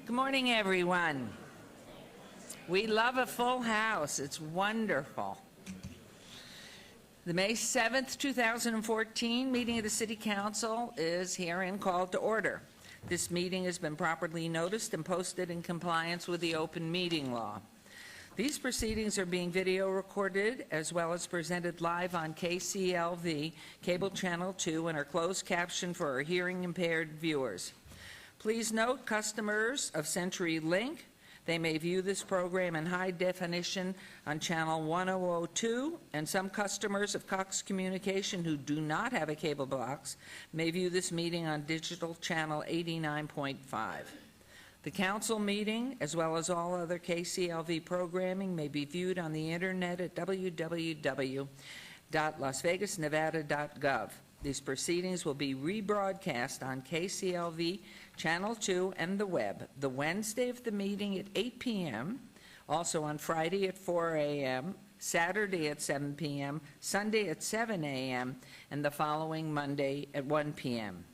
Good morning, everyone. We love a full house. It's wonderful. The May 7th, 2014 meeting of the City Council is herein called to order. This meeting has been properly noticed and posted in compliance with the open meeting law. These proceedings are being video recorded as well as presented live on KCLV, Cable Channel 2, and are closed captioned for our hearing impaired viewers. Please note, customers of CenturyLink, they may view this program in high definition on channel 1002, and some customers of Cox Communication who do not have a cable box may view this meeting on digital channel 89.5. The council meeting, as well as all other KCLV programming, may be viewed on the internet at www.lasvegasnevada.gov. These proceedings will be rebroadcast on KCLV Channel 2 and the web, the Wednesday of the meeting at 8 p.m., also on Friday at 4 a.m., Saturday at 7 p.m., Sunday at 7 a.m., and the following Monday at 1 p.m.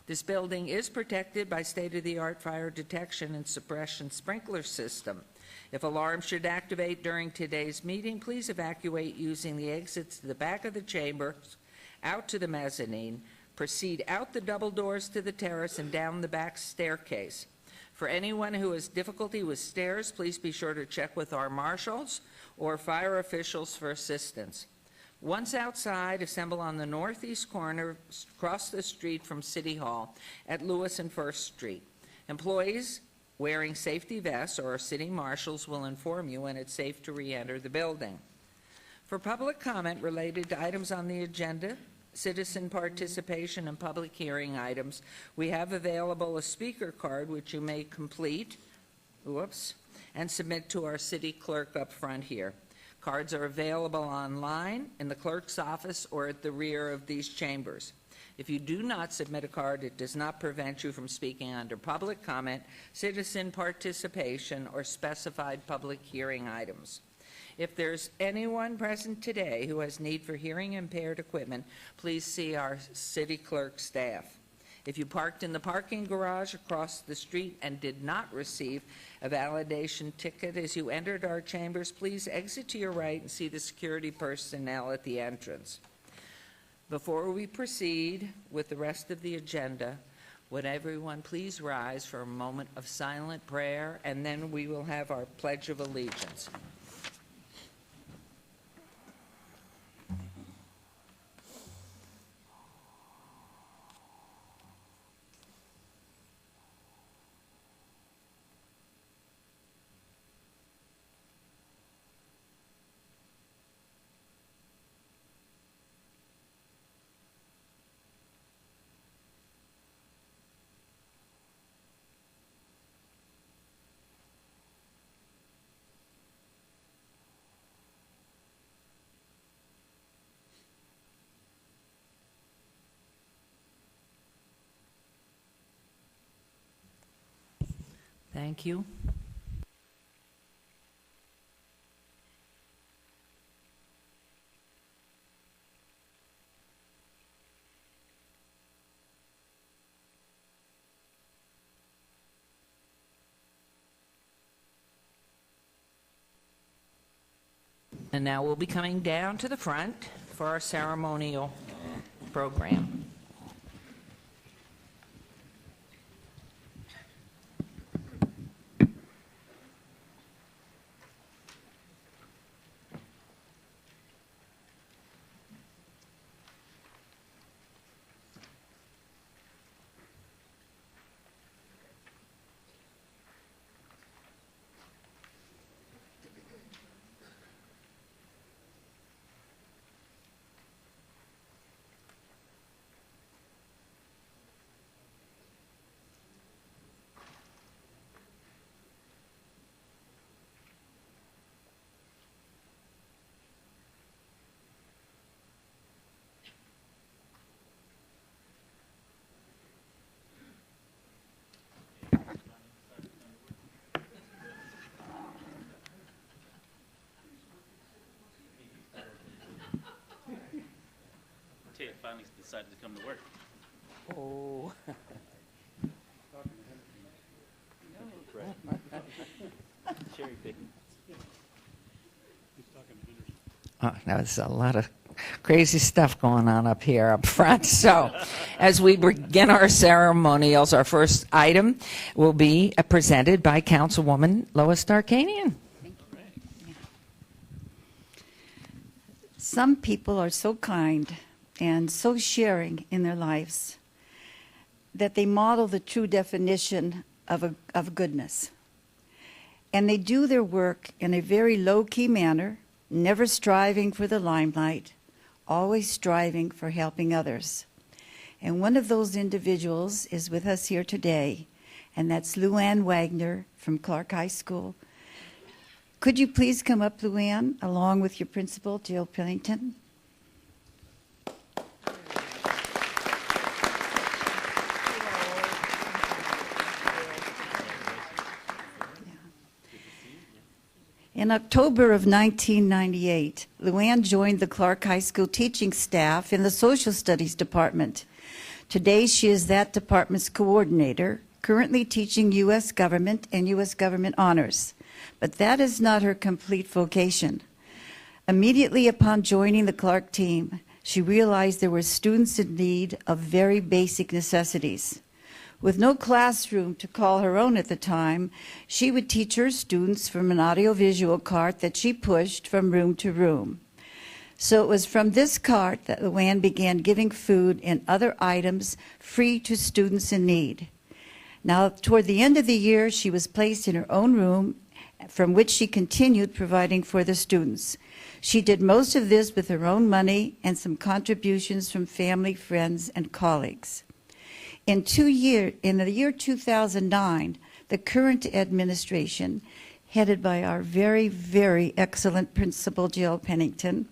This building is protected by state-of-the-art fire detection and suppression sprinkler system. If alarms should activate during today's meeting, please evacuate using the exits to the back of the chambers, out to the mezzanine, proceed out the double doors to the terrace and down the back staircase. For anyone who has difficulty with stairs, please be sure to check with our marshals or fire officials for assistance. Once outside, assemble on the northeast corner across the street from City Hall at Lewis and First Street. Employees wearing safety vests or our city marshals will inform you when it's safe to re-enter the building. For public comment related to items on the agenda, citizen participation, and public hearing items, we have available a speaker card which you may complete and submit to our city clerk up front here. Cards are available online in the clerk's office or at the rear of these chambers. If you do not submit a card, it does not prevent you from speaking under public comment, citizen participation, or specified public hearing items. If there's anyone present today who has need for hearing impaired equipment, please see our city clerk staff. If you parked in the parking garage across the street and did not receive a validation ticket as you entered our chambers, please exit to your right and see the security personnel at the entrance. Before we proceed with the rest of the agenda, would everyone please rise for a moment of silent prayer, and then we will have our Pledge of Allegiance. Thank you. And now we'll be coming down to the front for our ceremonial program. Finally decided to come to work. Oh. cherry picking. Oh, now there's a lot of crazy stuff going on up here up front. So as we begin our ceremonials, our first item will be presented by Councilwoman Lois Darkanian. Some people are so kind and so sharing in their lives that they model the true definition of goodness. And they do their work in a very low-key manner, never striving for the limelight, always striving for helping others. And one of those individuals is with us here today, and that's Luann Wagner from Clark High School. Could you please come up, Luann, along with your principal, Jill Pennington? In October of 1998, Luann joined the Clark High School teaching staff in the Social Studies Department. Today, she is that department's coordinator, currently teaching U.S. Government and U.S. Government Honors. But that is not her complete vocation. Immediately upon joining the Clark team, she realized there were students in need of very basic necessities. With no classroom to call her own at the time, she would teach her students from an audiovisual cart that she pushed from room to room. So it was from this cart that Luann began giving food and other items free to students in need. Now, toward the end of the year, she was placed in her own room, from which she continued providing for the students. She did most of this with her own money and some contributions from family, friends, and colleagues. In the year 2009, the current administration, headed by our very, very excellent principal, Jill Pennington,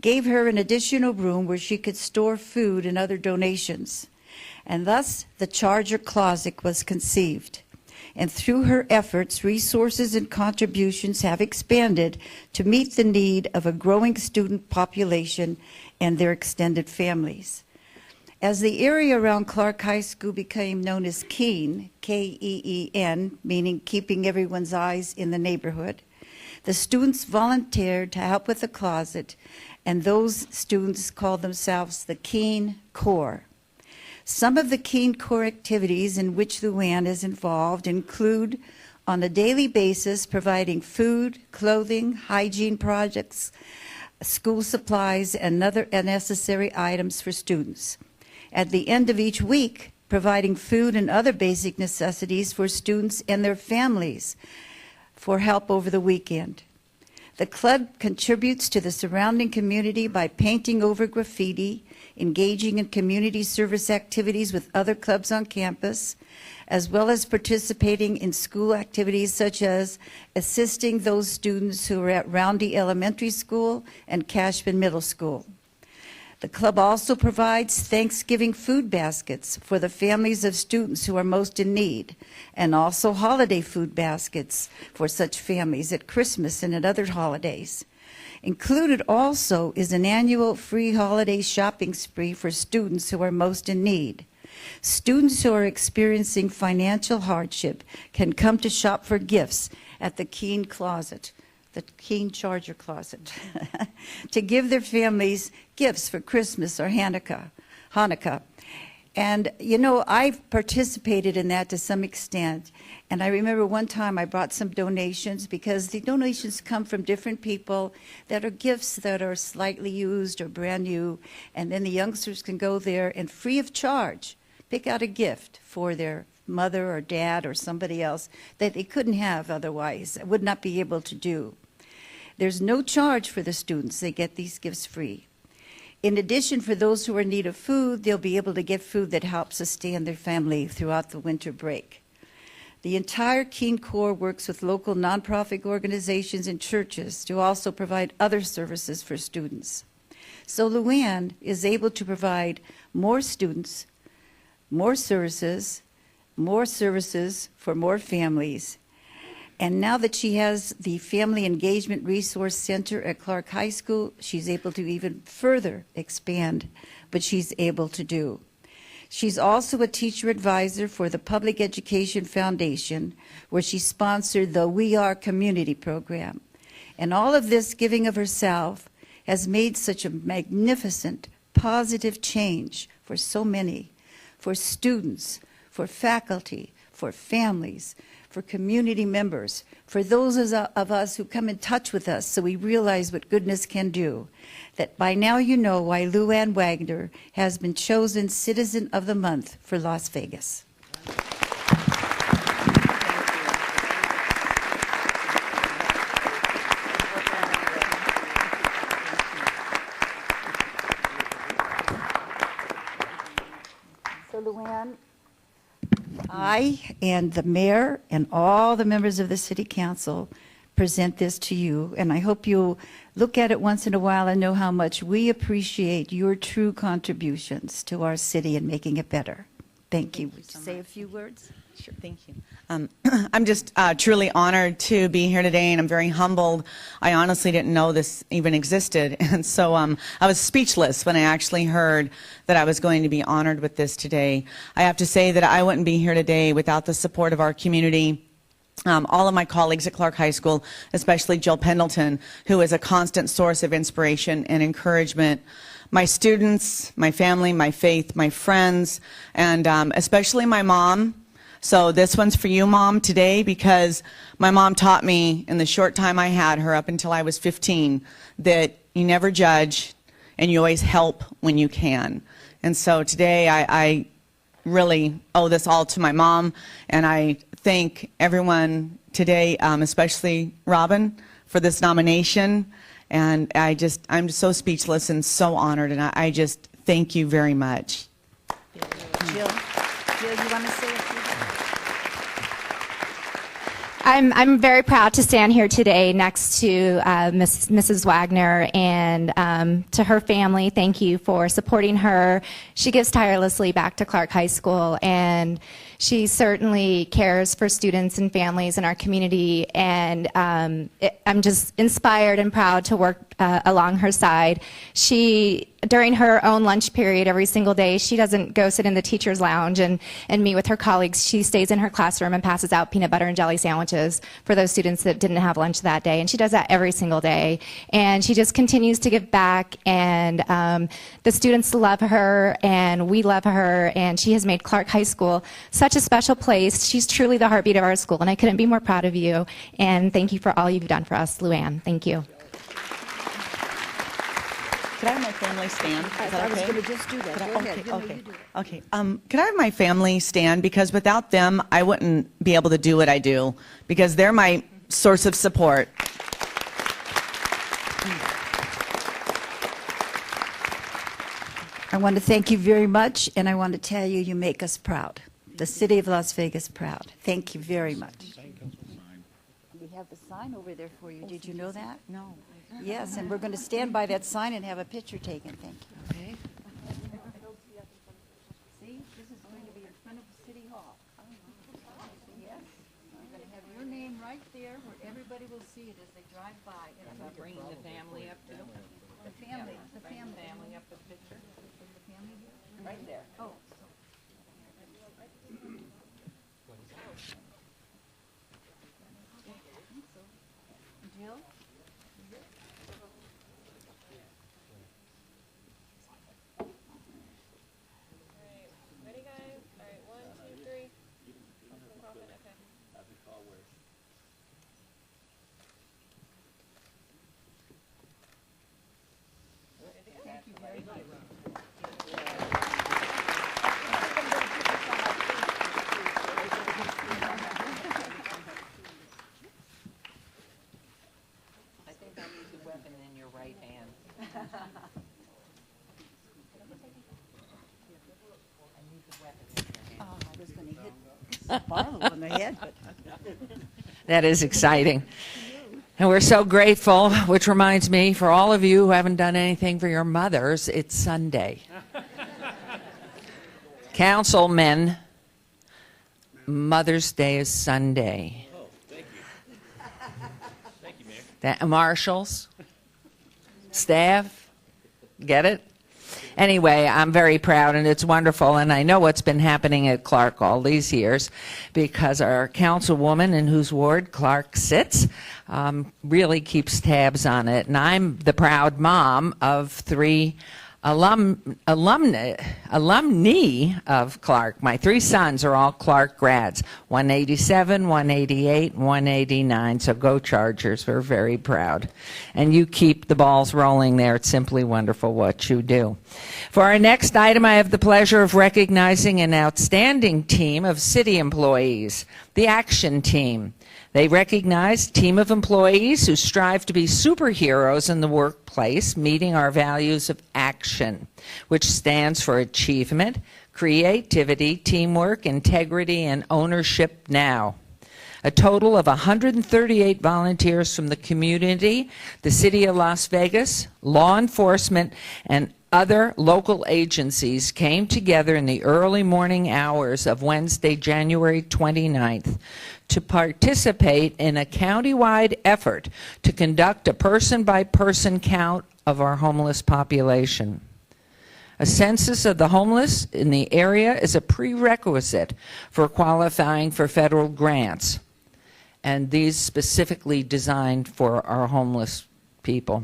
gave her an additional room where she could store food and other donations. And thus, the Charger Closet was conceived. And through her efforts, resources and contributions have expanded to meet the need of a growing student population and their extended families. As the area around Clark High School became known as Keene, K-E-E-N, meaning keeping everyone's eyes in the neighborhood, the students volunteered to help with the closet, and those students called themselves the Keene Corps. Some of the Keene Corps activities in which Luann is involved include, on a daily basis, providing food, clothing, hygiene projects, school supplies, and other necessary items for students. At the end of each week, providing food and other basic necessities for students and their families for help over the weekend. The club contributes to the surrounding community by painting over graffiti, engaging in community service activities with other clubs on campus, as well as participating in school activities such as assisting those students who are at Roundy Elementary School and Cashman Middle School. The club also provides Thanksgiving food baskets for the families of students who are most in need, and also holiday food baskets for such families at Christmas and at other holidays. Included also is an annual free holiday shopping spree for students who are most in need. Students who are experiencing financial hardship can come to shop for gifts at the Keene Closet, the Keene Charger Closet, to give their families gifts for Christmas or Hanukkah. And, you know, I've participated in that to some extent. And I remember one time I brought some donations because the donations come from different people that are gifts that are slightly used or brand new. And then the youngsters can go there and free of charge pick out a gift for their mother or dad or somebody else that they couldn't have otherwise, would not be able to do. There's no charge for the students. They get these gifts free. In addition, for those who are in need of food, they'll be able to get food that helps sustain their family throughout the winter break. The entire Keene Corps works with local nonprofit organizations and churches to also provide other services for students. So Luann is able to provide more students, more services for more families. And now that she has the Family Engagement Resource Center at Clark High School, she's able to even further expand what she's able to do. She's also a teacher advisor for the Public Education Foundation, where she sponsored the We Are Community program. And all of this giving of herself has made such a magnificent, positive change for so many, for students, for faculty, for families, for community members, for those of us who come in touch with us so we realize what goodness can do. That by now you know why Lou Ann Wagner has been chosen Citizen of the Month for Las Vegas. So Lou Ann, I and the mayor and all the members of the city council present this to you, and I hope you'll look at it once in a while and know how much we appreciate your true contributions to our city and making it better. Thank you. Would you say a few words? Sure, thank you. I'm just truly honored to be here today, and I'm very humbled. I honestly didn't know this even existed, and so I was speechless when I actually heard that I was going to be honored with this today. I have to say that I wouldn't be here today without the support of our community. All of my colleagues at Clark High School, especially Jill Pendleton, who is a constant source of inspiration and encouragement. My students, my family, my faith, my friends, and especially my mom. So this one's for you, Mom, today, because my mom taught me in the short time I had her up until I was 15 that you never judge and you always help when you can. And so today I really owe this all to my mom, and I thank everyone today, especially Robin, for this nomination. And I'm just so speechless and so honored, and I just thank you very much. Jill, you want to say a few words? I'm very proud to stand here today next to Mrs. Wagner, and to her family, thank you for supporting her. She gives tirelessly back to Clark High School, and she certainly cares for students and families in our community, and I'm just inspired and proud to work along her side. She, during her own lunch period every single day, she doesn't go sit in the teacher's lounge and meet with her colleagues. She stays in her classroom and passes out peanut butter and jelly sandwiches for those students that didn't have lunch that day, and she does that every single day. And she just continues to give back, and the students love her, and we love her, and she has made Clark High School such a special place. She's truly the heartbeat of our school, and I couldn't be more proud of you. And thank you for all you've done for us, Lou Ann. Thank you. Could I have my family stand? Is that I was okay? going to just do that. Go ahead. You know, you do it. Okay. Could I have my family stand? Because without them, I wouldn't be able to do what I do, because they're my source of support. I want to thank you very much, and I want to tell you, you make us proud. The city of Las Vegas proud. Thank you very much. We have the sign over there for you. Did you know that? No. Yes, and we're going to stand by that sign and have a picture taken. Thank you. Okay. See, this is going to be in front of City Hall. Yes, I'm going to have your name right there where everybody will see it as they drive by. Bringing the family up too. The family, Family up the picture. the family here? Right there. Oh. Jill? Ready, guys? All right, 1, 2, 3. Profit, okay. I think I need the weapon in your right hand. I need the weapon in your hand. Oh, I was going to hit Barlow on the head, but That is exciting. And we're so grateful, which reminds me, for all of you who haven't done anything for your mothers, it's Sunday. Councilmen, Mother's Day is Sunday. Oh, thank you. Thank you, Mayor. Marshals, staff, get it? Anyway, I'm very proud, and it's wonderful, and I know what's been happening at Clark all these years because our councilwoman in whose ward Clark sits really keeps tabs on it, and I'm the proud mom of 3 alumni of Clark. My 3 sons are all Clark grads, 187, 188, and 189, so go Chargers. We're very proud. And you keep the balls rolling there. It's simply wonderful what you do. For our next item, I have the pleasure of recognizing an outstanding team of city employees, the Action Team. They recognize a team of employees who strive to be superheroes in the workplace, meeting our values of action, which stands for achievement, creativity, teamwork, integrity, and ownership now. A total of 138 volunteers from the community, the City of Las Vegas, law enforcement, and other local agencies came together in the early morning hours of Wednesday, January 29th, to participate in a countywide effort to conduct a person-by-person count of our homeless population. A census of the homeless in the area is a prerequisite for qualifying for federal grants, and these specifically designed for our homeless people.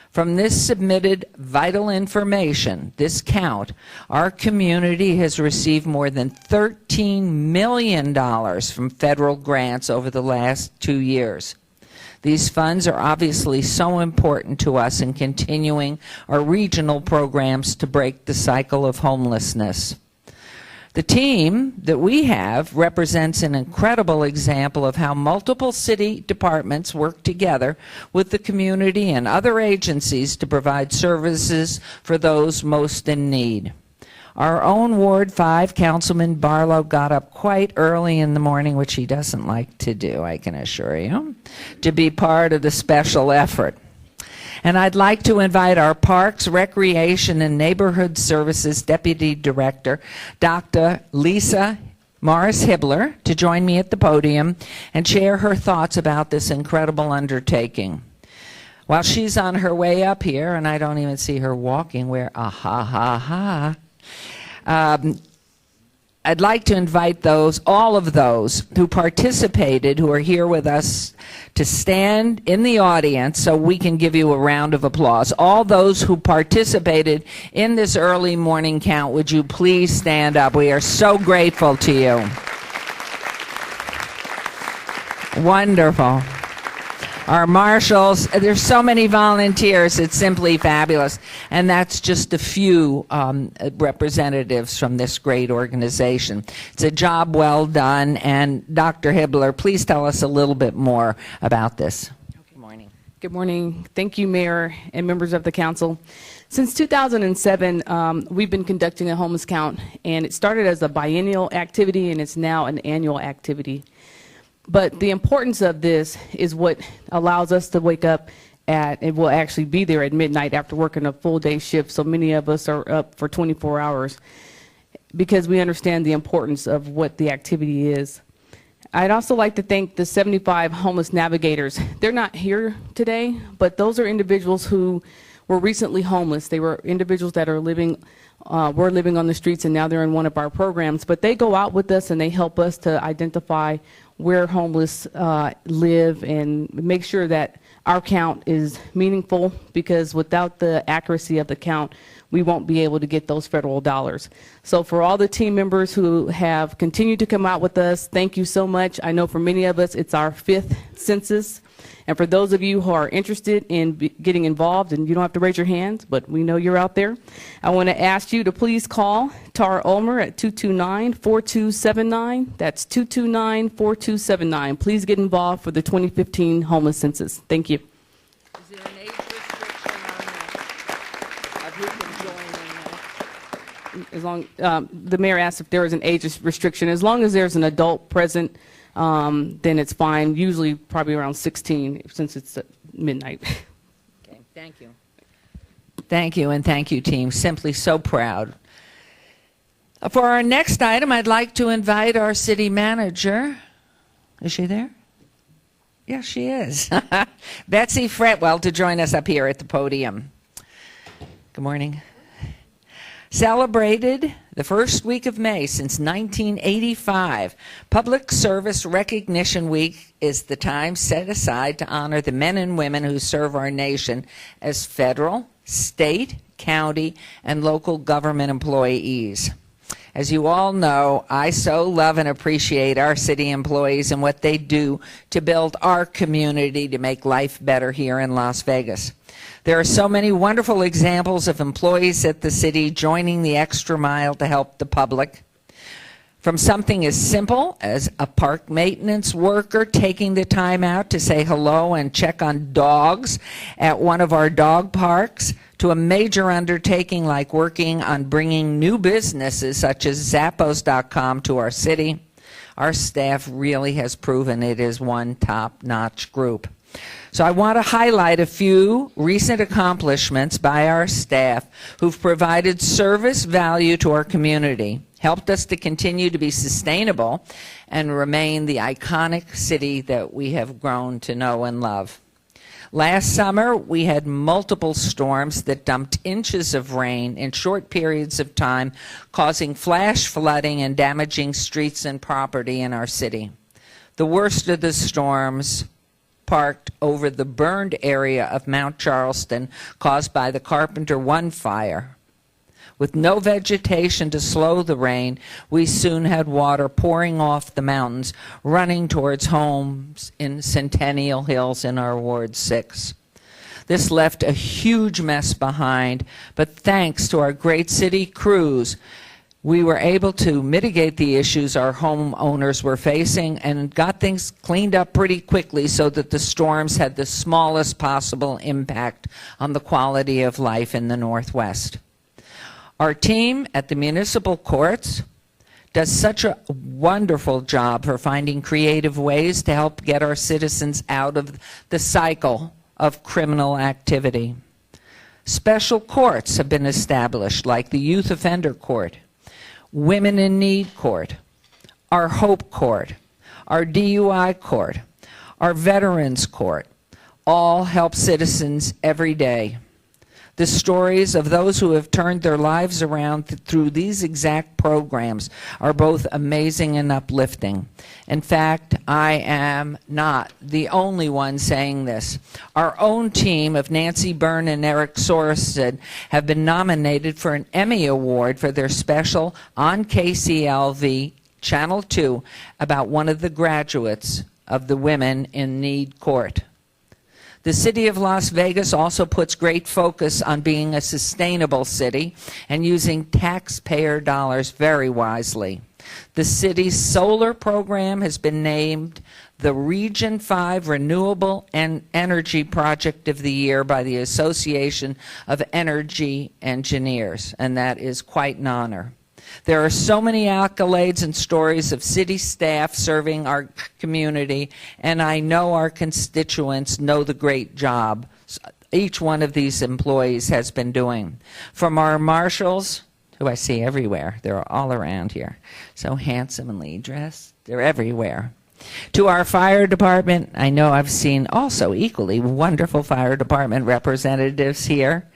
From this submitted vital information, this count, our community has received more than $13 million from federal grants over the last 2 years. These funds are obviously so important to us in continuing our regional programs to break the cycle of homelessness. The team that we have represents an incredible example of how multiple city departments work together with the community and other agencies to provide services for those most in need. Our own Ward 5 Councilman Barlow got up quite early in the morning, which he doesn't like to do, I can assure you, to be part of the special effort. And I'd like to invite our Parks, Recreation, and Neighborhood Services Deputy Director, Dr. Lisa Morris-Hibler, to join me at the podium and share her thoughts about this incredible undertaking. While she's on her way up here, and I don't even see her walking, I'd like to invite all of those who participated, who are here with us, to stand in the audience so we can give you a round of applause. All those who participated in this early morning count, would you please stand up? We are so grateful to you. Wonderful. Our marshals, there's so many volunteers, it's simply fabulous. And that's just a few representatives from this great organization. It's a job well done, and Dr. Hibler, please tell us a little bit more about this. Good morning. Good morning. Thank you, Mayor and members of the council. Since 2007, we've been conducting a homeless count, and it started as a biennial activity, and it's now an annual activity. But the importance of this is what allows us to wake up and we'll actually be there at midnight after working a full day shift. So many of us are up for 24 hours because we understand the importance of what the activity is. I'd also like to thank the 75 homeless navigators. They're not here today, but those are individuals who were recently homeless. They were individuals that are were living on the streets, and now they're in one of our programs. But they go out with us and they help us to identify where homeless live and make sure that our count is meaningful, because without the accuracy of the count, we won't be able to get those federal dollars. So for all the team members who have continued to come out with us, thank you so much. I know for many of us, it's our 5th census. And for those of you who are interested in getting involved, and you don't have to raise your hands, but we know you're out there, I want to ask you to please call Tara Ulmer at 229-4279. That's 229-4279. Please get involved for the 2015 homeless census. Thank you. Is there an age restriction on of who can join in that? As long, the mayor asked if there was an age restriction. As long as there's an adult present, then it's fine. Usually probably around 16, since it's at midnight. Okay, thank you. Thank you, and thank you, team. Simply so proud. For our next item, I'd like to invite our city manager. Is she there? Yes, she is. Betsy Fretwell, to join us up here at the podium. Good morning. Celebrated the first week of May since 1985, Public Service Recognition Week is the time set aside to honor the men and women who serve our nation as federal, state, county, and local government employees. As you all know, I so love and appreciate our city employees and what they do to build our community to make life better here in Las Vegas. There are so many wonderful examples of employees at the city joining the extra mile to help the public. From something as simple as a park maintenance worker taking the time out to say hello and check on dogs at one of our dog parks, to a major undertaking like working on bringing new businesses such as Zappos.com to our city, our staff really has proven it is one top-notch group. So I want to highlight a few recent accomplishments by our staff who've provided service value to our community, helped us to continue to be sustainable, and remain the iconic city that we have grown to know and love. Last summer, we had multiple storms that dumped inches of rain in short periods of time, causing flash flooding and damaging streets and property in our city. The worst of the storms parked over the burned area of Mount Charleston caused by the Carpenter 1 fire. With no vegetation to slow the rain, we soon had water pouring off the mountains, running towards homes in Centennial Hills in our Ward 6. This left a huge mess behind, but thanks to our great city crews, we were able to mitigate the issues our homeowners were facing and got things cleaned up pretty quickly so that the storms had the smallest possible impact on the quality of life in the Northwest. Our team at the municipal courts does such a wonderful job for finding creative ways to help get our citizens out of the cycle of criminal activity. Special courts have been established, like the Youth Offender Court, Women in Need Court, our Hope Court, our DUI Court, our Veterans Court, all help citizens every day. The stories of those who have turned their lives around through these exact programs are both amazing and uplifting. In fact, I am not the only one saying this. Our own team of Nancy Byrne and Eric Sorensen have been nominated for an Emmy Award for their special on KCLV Channel 2 about one of the graduates of the Women in Need Court. The city of Las Vegas also puts great focus on being a sustainable city and using taxpayer dollars very wisely. The city's solar program has been named the Region 5 Renewable Energy Project of the Year by the Association of Energy Engineers, and that is quite an honor. There are so many accolades and stories of city staff serving our community, and I know our constituents know the great job each one of these employees has been doing. From our marshals, who I see everywhere, they're all around here, so handsomely dressed, they're everywhere. To our fire department, I know I've seen also equally wonderful fire department representatives here.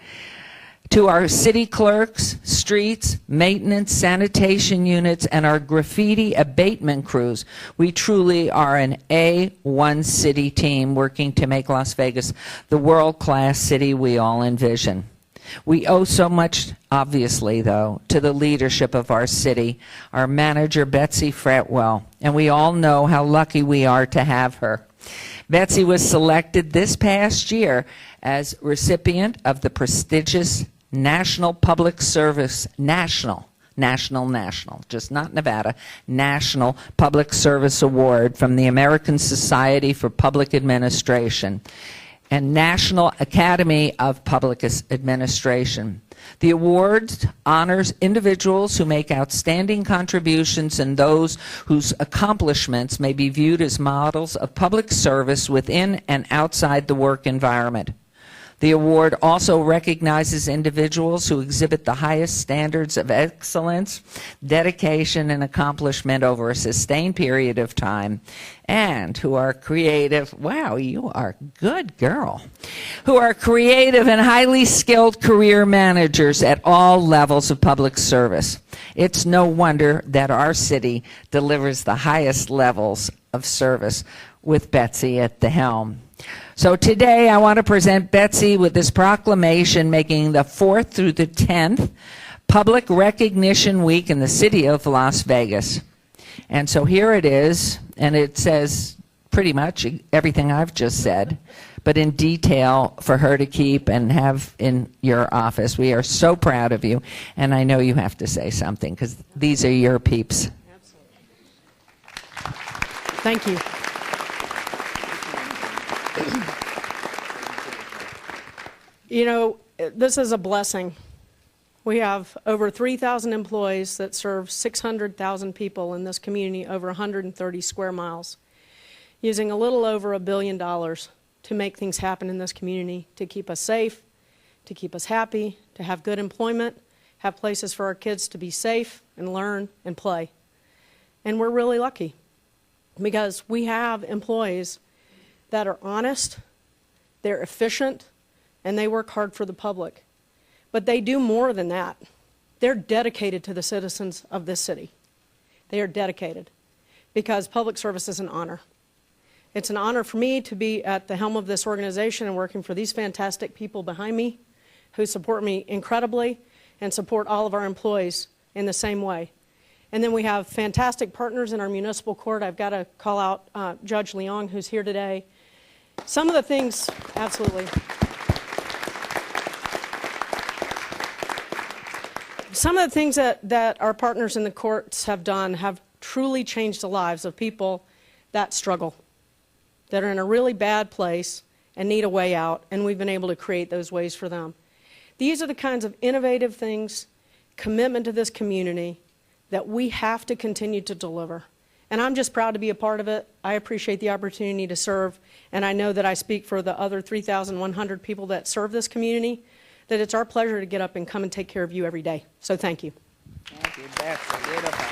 To our city clerks, streets, maintenance, sanitation units, and our graffiti abatement crews, we truly are an A1 city team working to make Las Vegas the world-class city we all envision. We owe so much, obviously, though, to the leadership of our city, our manager, Betsy Fretwell, and we all know how lucky we are to have her. Betsy was selected this past year as recipient of the prestigious National Public Service, National, just not Nevada, National Public Service Award from the American Society for Public Administration and National Academy of Public Administration. The award honors individuals who make outstanding contributions and those whose accomplishments may be viewed as models of public service within and outside the work environment. The award also recognizes individuals who exhibit the highest standards of excellence, dedication, and accomplishment over a sustained period of time, and who are creative. Wow, you are a good girl. Who are creative and highly skilled career managers at all levels of public service. It's no wonder that our city delivers the highest levels of service with Betsy at the helm. So today I want to present Betsy with this proclamation making the 4th through the 10th Public Recognition Week in the city of Las Vegas. And so here it is, and it says pretty much everything I've just said, but in detail for her to keep and have in your office. We are so proud of you, and I know you have to say something because these are your peeps. Thank you. You know, this is a blessing. We have over 3,000 employees that serve 600,000 people in this community over 130 square miles, using a little over $1 billion to make things happen in this community, to keep us safe, to keep us happy, to have good employment, have places for our kids to be safe and learn and play. And we're really lucky because we have employees that are honest, they're efficient, and they work hard for the public. But they do more than that. They're dedicated to the citizens of this city. They are dedicated because public service is an honor. It's an honor for me to be at the helm of this organization and working for these fantastic people behind me who support me incredibly and support all of our employees in the same way. And then we have fantastic partners in our municipal court. I've got to call out Judge Leong, who's here today. Some of the things, absolutely. Some of the things that our partners in the courts have done have truly changed the lives of people that struggle, that are in a really bad place and need a way out, and we've been able to create those ways for them. These are the kinds of innovative things, commitment to this community, that we have to continue to deliver. And I'm just proud to be a part of it. I appreciate the opportunity to serve, and I know that I speak for the other 3,100 people that serve this community, that it's our pleasure to get up and come and take care of you every day. So thank you. Thank you, Betsy. Beautiful.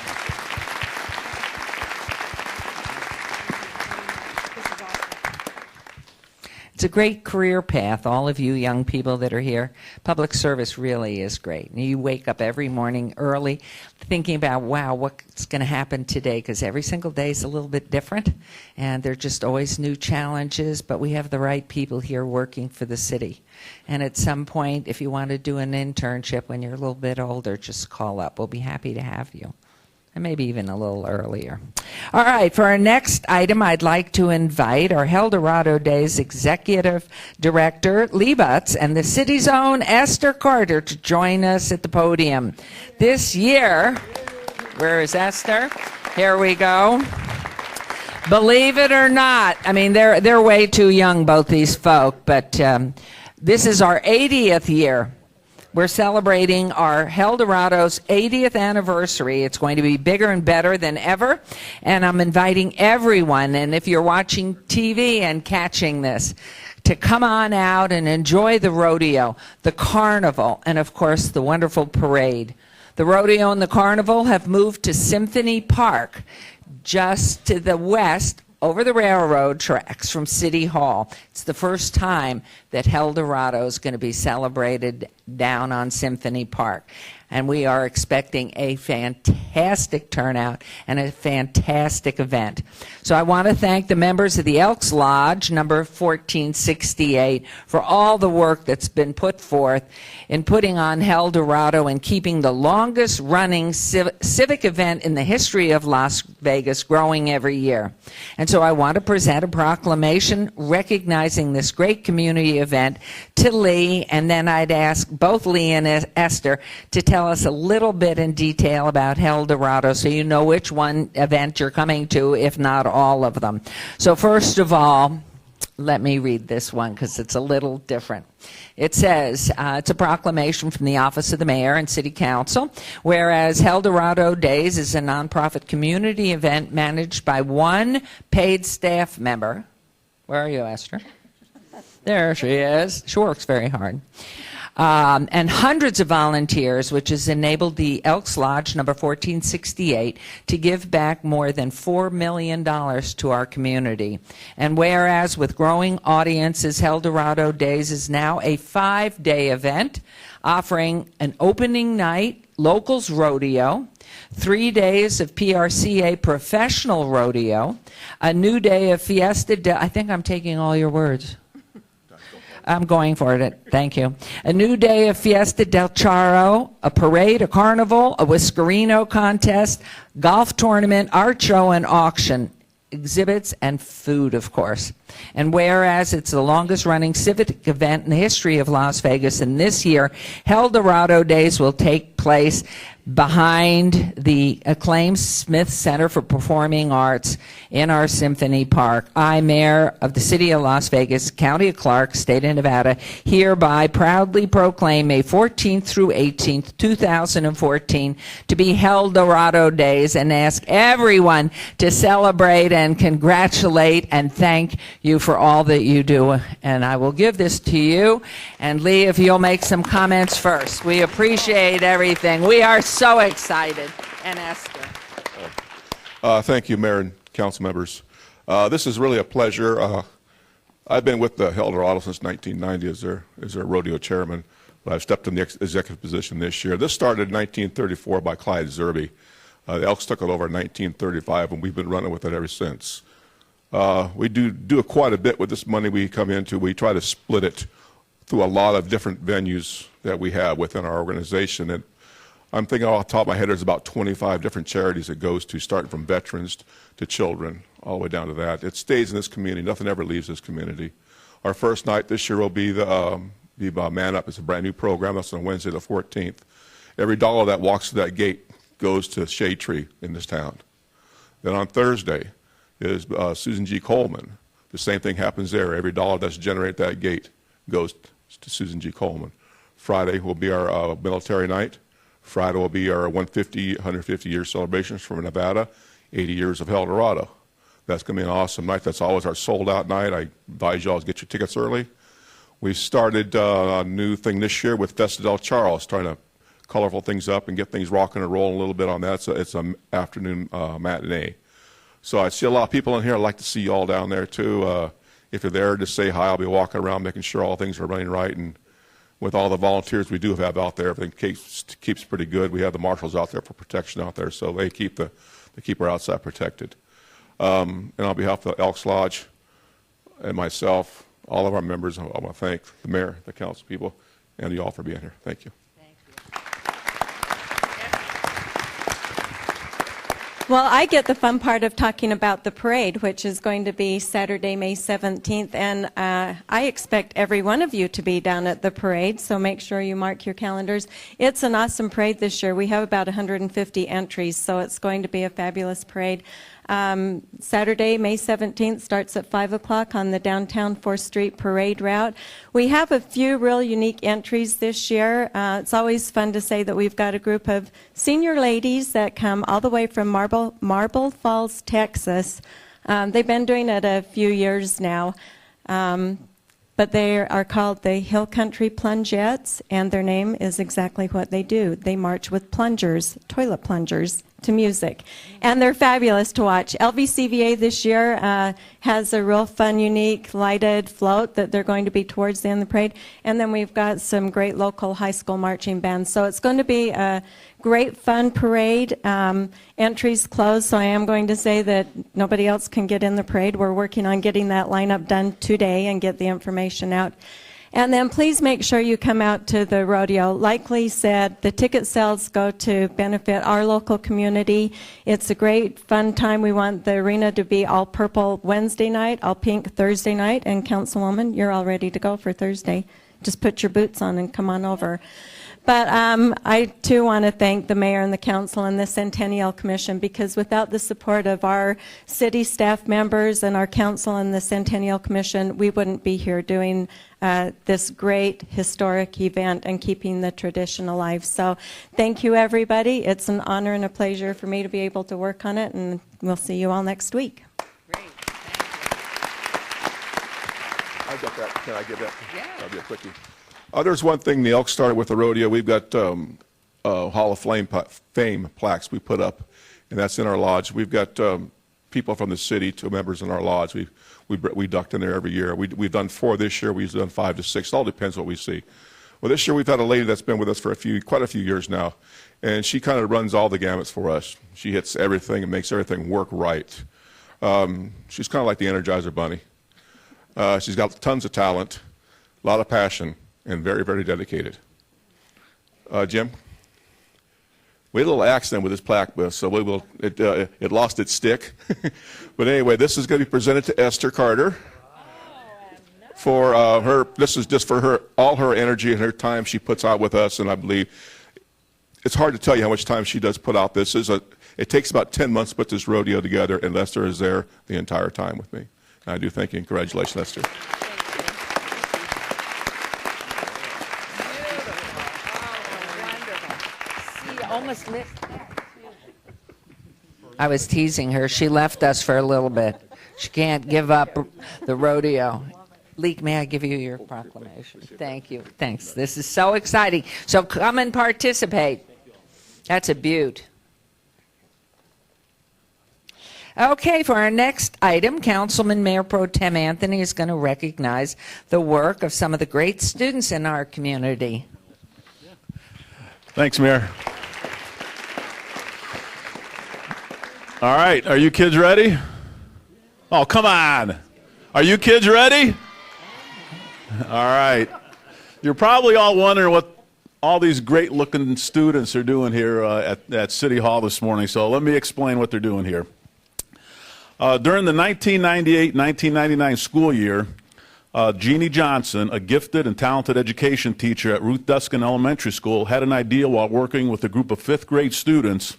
It's a great career path, all of you young people that are here. Public service really is great. You wake up every morning early thinking about, wow, what's going to happen today? Because every single day is a little bit different, and there are just always new challenges, but we have the right people here working for the city. And at some point, if you want to do an internship when you're a little bit older, just call up. We'll be happy to have you. And maybe even a little earlier. All right, for our next item, I'd like to invite our Eldorado Days Executive Director, Lee Butts, and the city's own Esther Carter to join us at the podium. This year, where is Esther? Here we go. Believe it or not, I mean, they're way too young, both these folk, but this is our 80th year. We're celebrating our Eldorado's 80th anniversary. It's going to be bigger and better than ever. And I'm inviting everyone, and if you're watching TV and catching this, to come on out and enjoy the rodeo, the carnival, and of course the wonderful parade. The rodeo and the carnival have moved to Symphony Park, just to the west over the railroad tracks from City Hall. It's the first time that Eldorado is going to be celebrated down on Symphony Park. And we are expecting a fantastic turnout and a fantastic event. So I want to thank the members of the Elks Lodge, number 1468, for all the work that's been put forth in putting on Eldorado and keeping the longest running civic event in the history of Las Vegas growing every year. And so I want to present a proclamation recognizing this great community event to Lee, and then I'd ask both Lee and Esther to tell us a little bit in detail about Eldorado so you know which one event you're coming to, if not all of them. So first of all, let me read this one because it's a little different. It says, it's a proclamation from the Office of the Mayor and City Council, whereas Eldorado Days is a nonprofit community event managed by one paid staff member. Where are you, Esther? There she is. She works very hard. And hundreds of volunteers, which has enabled the Elks Lodge number 1468 to give back more than $4 million to our community. And whereas with growing audiences, Eldorado Days is now a 5-day event offering an opening night locals rodeo, 3 days of PRCA professional rodeo, a new day of Fiesta I think I'm taking all your words. I'm going for it. Thank you. A new day of Fiesta del Charro, a parade, a carnival, a Whiskerino contest, golf tournament, art show, and auction. Exhibits and food, of course. And whereas it's the longest running civic event in the history of Las Vegas, and this year, Eldorado Days will take place behind the acclaimed Smith Center for Performing Arts in our Symphony Park. I, Mayor of the City of Las Vegas, County of Clark, State of Nevada, hereby proudly proclaim May 14th through 18th, 2014 to be Eldorado Days and ask everyone to celebrate and congratulate and thank you for all that you do. And I will give this to you. And Lee, if you'll make some comments first. We appreciate everything. We are so excited. And Esther. Thank you, Mayor and council members. This is really a pleasure. I've been with the Eldorado since 1990 as their rodeo chairman, but I've stepped in the executive position this year. This started in 1934 by Clyde Zerbe. The Elks took it over in 1935, and we've been running with it ever since. We do quite a bit with this money we come into. We try to split it through a lot of different venues that we have within our organization. And I'm thinking off the top of my head, there's about 25 different charities it goes to, starting from veterans to children, all the way down to that. It stays in this community. Nothing ever leaves this community. Our first night this year will be the Man Up. It's a brand new program. That's on Wednesday the 14th. Every dollar that walks through that gate goes to Shade Tree in this town. Then on Thursday is Susan G. Coleman. The same thing happens there. Every dollar that's generated at that gate goes to Susan G. Coleman. Friday will be our military night. Friday will be our 150-year celebrations from Nevada, 80 years of Eldorado. That's going to be an awesome night. That's always our sold-out night. I advise you all to get your tickets early. We started a new thing this year with Fiesta del Charro, trying to colorful things up and get things rocking and rolling a little bit on that. It's an afternoon matinee. So I see a lot of people in here. I'd like to see you all down there, too. If you're there, just say hi. I'll be walking around making sure all things are running right. And with all the volunteers we do have out there, everything keeps pretty good. We have the marshals out there for protection out there, so they keep our outside protected. And on behalf of the Elks Lodge and myself, all of our members, I want to thank the mayor, the council people, and you all for being here. Thank you. Well, I get the fun part of talking about the parade, which is going to be Saturday, May 17th, and I expect every one of you to be down at the parade, so make sure you mark your calendars. It's an awesome parade this year. We have about 150 entries, so it's going to be a fabulous parade. Saturday, May 17th, starts at 5 o'clock on the downtown 4th Street parade route. We have a few real unique entries this year. It's always fun to say that we've got a group of senior ladies that come all the way from Marble Falls, Texas. They've been doing it a few years now. But they are called the Hill Country Plungettes, and their name is exactly what they do. They march with plungers, toilet plungers, to music. And they're fabulous to watch. LVCVA this year has a real fun, unique, lighted float that they're going to be towards the end of the parade. And then we've got some great local high school marching bands. So it's going to be a great, fun parade. Entries closed, so I am going to say that nobody else can get in the parade. We're working on getting that lineup done today and get the information out. And then please make sure you come out to the rodeo. Like Lee said, the ticket sales go to benefit our local community. It's a great, fun time. We want the arena to be all purple Wednesday night, all pink Thursday night. And Councilwoman, you're all ready to go for Thursday. Just put your boots on and come on over. But I, too, want to thank the mayor and the council and the Centennial Commission, because without the support of our city staff members and our council and the Centennial Commission, we wouldn't be here doing this great historic event and keeping the tradition alive. So thank you, everybody. It's an honor and a pleasure for me to be able to work on it, and we'll see you all next week. Great. Thank you. get that? Can I get that? Yeah. That'll be a quickie. There's one thing the Elks started with the rodeo. We've got Hall of Fame plaques we put up, and that's in our lodge. We've got people from the city, 2 members in our lodge. We ducked in there every year. We've done 4 this year. We've done 5 to 6. It all depends what we see. Well, this year we've had a lady that's been with us for quite a few years now, and she kind of runs all the gamuts for us. She hits everything and makes everything work right. She's kind of like the Energizer Bunny. She's got tons of talent, a lot of passion, and very, very dedicated. Jim? We had a little accident with this plaque, so it lost its stick. But anyway, this is going to be presented to Esther Carter for her. This is just for her, all her energy and her time she puts out with us, and I believe it's hard to tell you how much time she does put out. It takes about 10 months to put this rodeo together, and Esther is there the entire time with me. And I do thank you, and congratulations, Esther. Almost missed that. I was teasing her. She left us for a little bit. She can't give up the rodeo. Leek, may I give you your proclamation? Thank you. Thanks. This is so exciting. So come and participate. That's a beaut. Okay, for our next item, Councilman Mayor Pro Tem Anthony is going to recognize the work of some of the great students in our community. Thanks, Mayor. All right, are you kids ready? Oh, come on. Are you kids ready? All right. You're probably all wondering what all these great-looking students are doing here at City Hall this morning, so let me explain what they're doing here. During the 1998-1999 school year, Jeannie Johnson, a gifted and talented education teacher at Ruth Duskin Elementary School, had an idea while working with a group of 5th grade students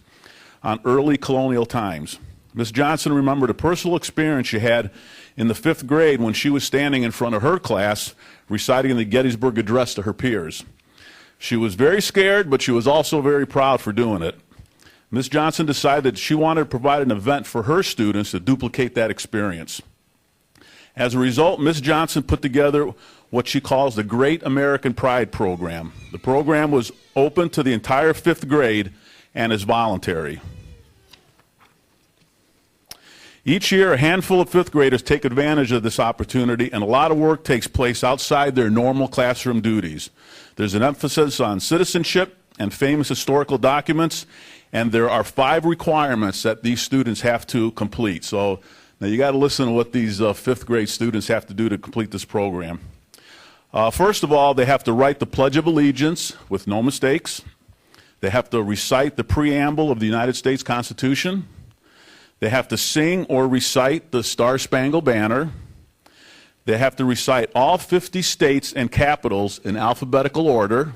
on early colonial times. Ms. Johnson remembered a personal experience she had in the 5th grade when she was standing in front of her class reciting the Gettysburg Address to her peers. She was very scared, but she was also very proud for doing it. Ms. Johnson decided she wanted to provide an event for her students to duplicate that experience. As a result, Ms. Johnson put together what she calls the Great American Pride Program. The program was open to the entire 5th grade and is voluntary. Each year, a handful of 5th graders take advantage of this opportunity, and a lot of work takes place outside their normal classroom duties. There's an emphasis on citizenship and famous historical documents, and there are 5 requirements that these students have to complete. So now you got to listen to what these 5th grade students have to do to complete this program. First of all, they have to write the Pledge of Allegiance with no mistakes. They have to recite the preamble of the United States Constitution. They have to sing or recite the Star-Spangled Banner. They have to recite all 50 states and capitals in alphabetical order.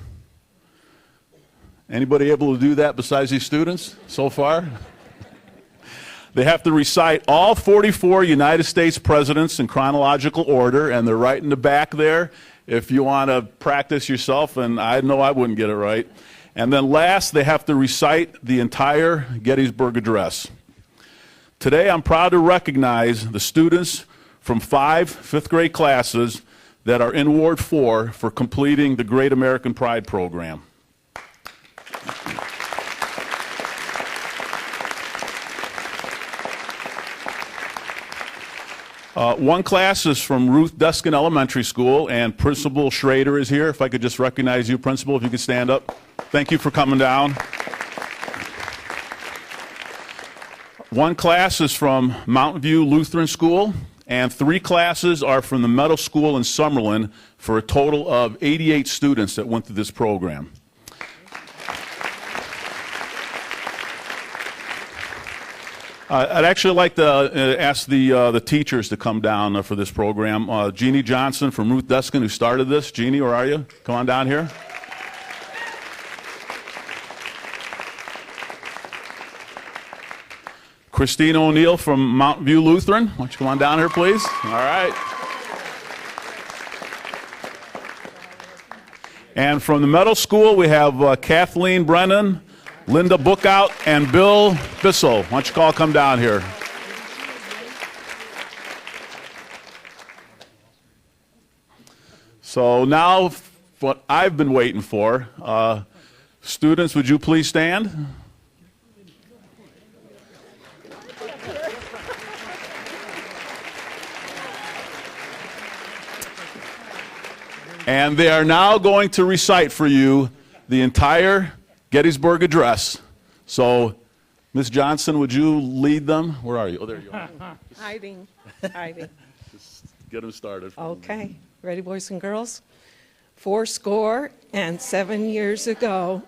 Anybody able to do that besides these students so far? They have to recite all 44 United States presidents in chronological order, and they're right in the back there if you want to practice yourself, and I know I wouldn't get it right. And then last, they have to recite the entire Gettysburg Address. Today, I'm proud to recognize the students from 5 5th grade classes that are in Ward 4 for completing the Great American Pride Program. One class is from Ruth Duskin Elementary School, and Principal Schrader is here. If I could just recognize you, Principal, if you could stand up. Thank you for coming down. One class is from Mountain View Lutheran School, and 3 classes are from the Meadow School in Summerlin for a total of 88 students that went through this program. I'd actually like to ask the teachers to come down for this program. Jeannie Johnson from Ruth Duskin, who started this. Jeannie, where are you? Come on down here. Christine O'Neill from Mountain View Lutheran. Why don't you come on down here, please? All right. And from the Meadow School, we have Kathleen Brennan, Linda Bookout, and Bill Bissell. Why don't you all come down here? So now, what I've been waiting for. Students, would you please stand? And they are now going to recite for you the entire Gettysburg Address. So, Ms. Johnson, would you lead them? Where are you? Oh, there you are. Hiding. Just get them started. Okay. Ready, boys and girls? 407 years ago,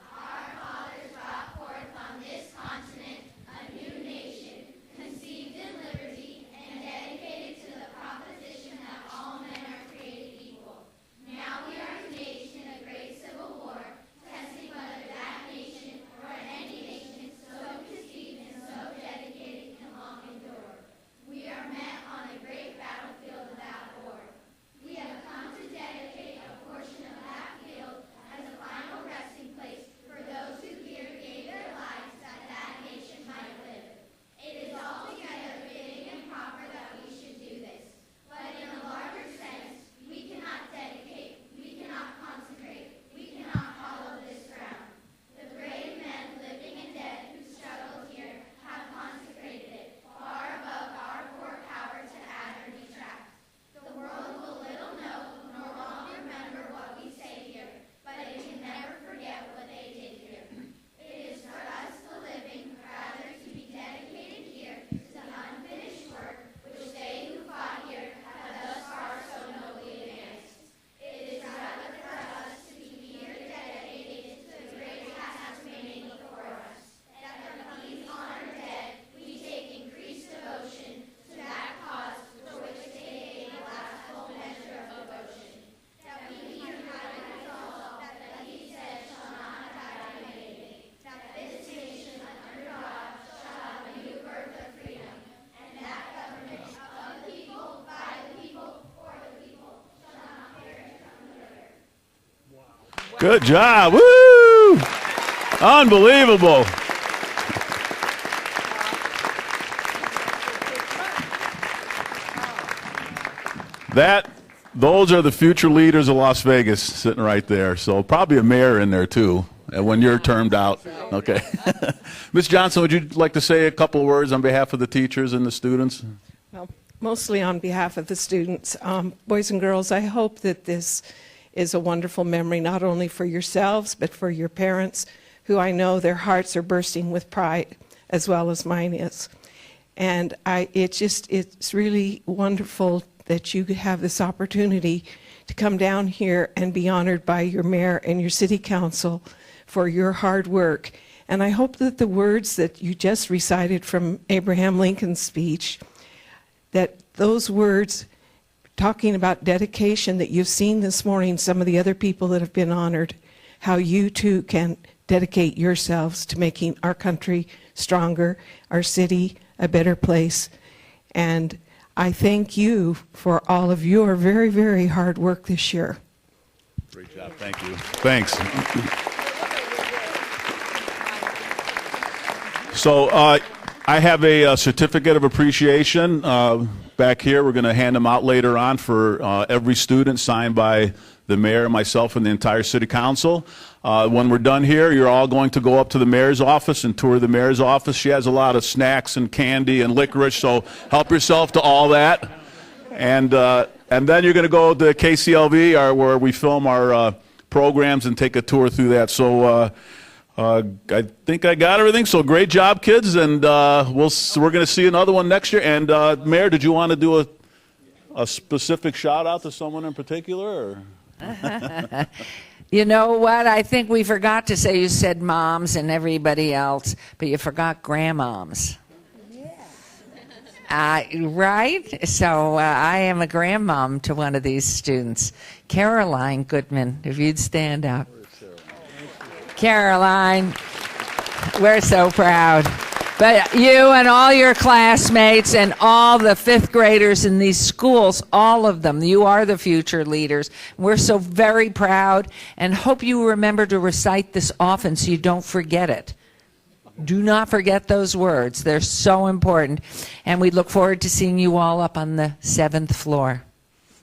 Good job. Woo! Unbelievable. Those are the future leaders of Las Vegas sitting right there. So probably a mayor in there too, when you're termed out. Okay. Ms. Johnson, would you like to say a couple of words on behalf of the teachers and the students? well, mostly on behalf of the students. Boys and girls, I hope that this is a wonderful memory, not only for yourselves, but for your parents, who I know their hearts are bursting with pride, as well as mine is. And it's really wonderful that you have this opportunity to come down here and be honored by your mayor and your city council for your hard work. And I hope that the words that you just recited from Abraham Lincoln's speech, that those words talking about dedication that you've seen this morning, some of the other people that have been honored, how you too can dedicate yourselves to making our country stronger, our city a better place. And I thank you for all of your very, very hard work this year. Great job. Thank you. Thanks. So I have a certificate of appreciation back here. We're going to hand them out later on for every student, signed by the mayor, myself, and the entire city council. When we're done here, you're all going to go up to the mayor's office and tour the mayor's office. She has a lot of snacks and candy and licorice, so help yourself to all that. And then you're going to go to KCLV, where we film our programs, and take a tour through that. So I think I got everything. So great job, kids, and we're going to see another one next year. And Mayor, did you want to do a specific shout out to someone in particular? Or? You know what? I think we forgot to say, you said moms and everybody else, but you forgot grandmoms. Right? So I am a grandmom to one of these students. Caroline Goodman, if you'd stand up. Caroline, we're so proud. But you and all your classmates and all the fifth graders in these schools, all of them, you are the future leaders. We're so very proud and hope you remember to recite this often so you don't forget it. Do not forget those words. They're so important. And we look forward to seeing you all up on the 7th floor.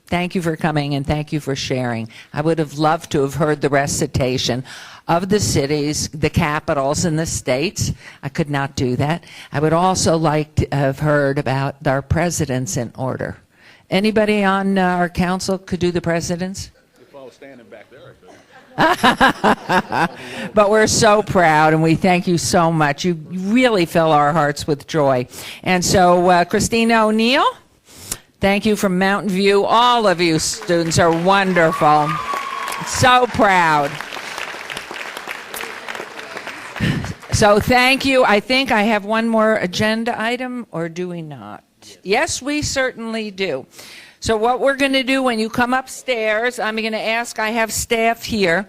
Thank you for coming and thank you for sharing. I would have loved to have heard the recitation of the cities, the capitals, and the states. I could not do that. I would also like to have heard about our presidents in order. Anybody on our council could do the presidents? If I was standing back there, I could. But we're so proud, and we thank you so much. You really fill our hearts with joy. And so, Christina O'Neill, thank you from Mountain View. All of you students are wonderful. So proud. So thank you. I think I have one more agenda item, or do we not? Yes, we certainly do. So what we're going to do when you come upstairs, I'm going to ask, I have staff here,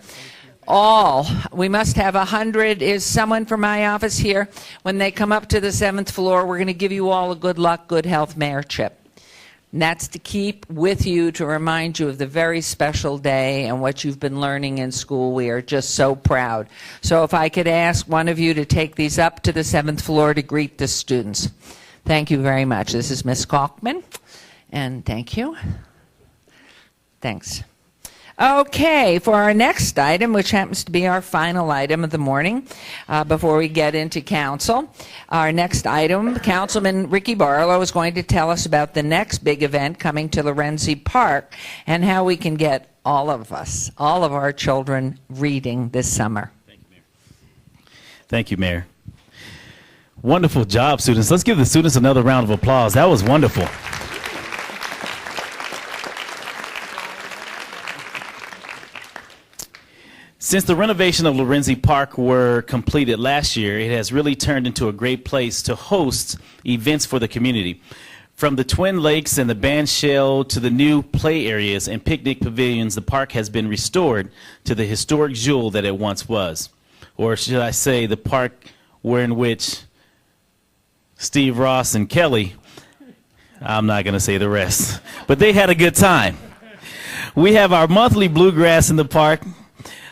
we must have 100. Is someone from my office here? When they come up to the 7th floor, we're going to give you all a good luck, good health mayor chip. And that's to keep with you to remind you of the very special day and what you've been learning in school. We are just so proud. So if I could ask one of you to take these up to the 7th floor to greet the students. Thank you very much. This is Ms. Kalkman, and thank you. Thanks. Okay, for our next item, which happens to be our final item of the morning, before we get into council, our next item, Councilman Ricky Barlow is going to tell us about the next big event coming to Lorenzi Park and how we can get all of us, all of our children, reading this summer. Thank you, Mayor. Wonderful job, students. Let's give the students another round of applause. That was wonderful. Since the renovation of Lorenzi Park were completed last year, it has really turned into a great place to host events for the community. From the Twin Lakes and the band shell to the new play areas and picnic pavilions, the park has been restored to the historic jewel that it once was. Or should I say, the park in which Steve Ross and Kelly, I'm not going to say the rest, but they had a good time. We have our monthly bluegrass in the park,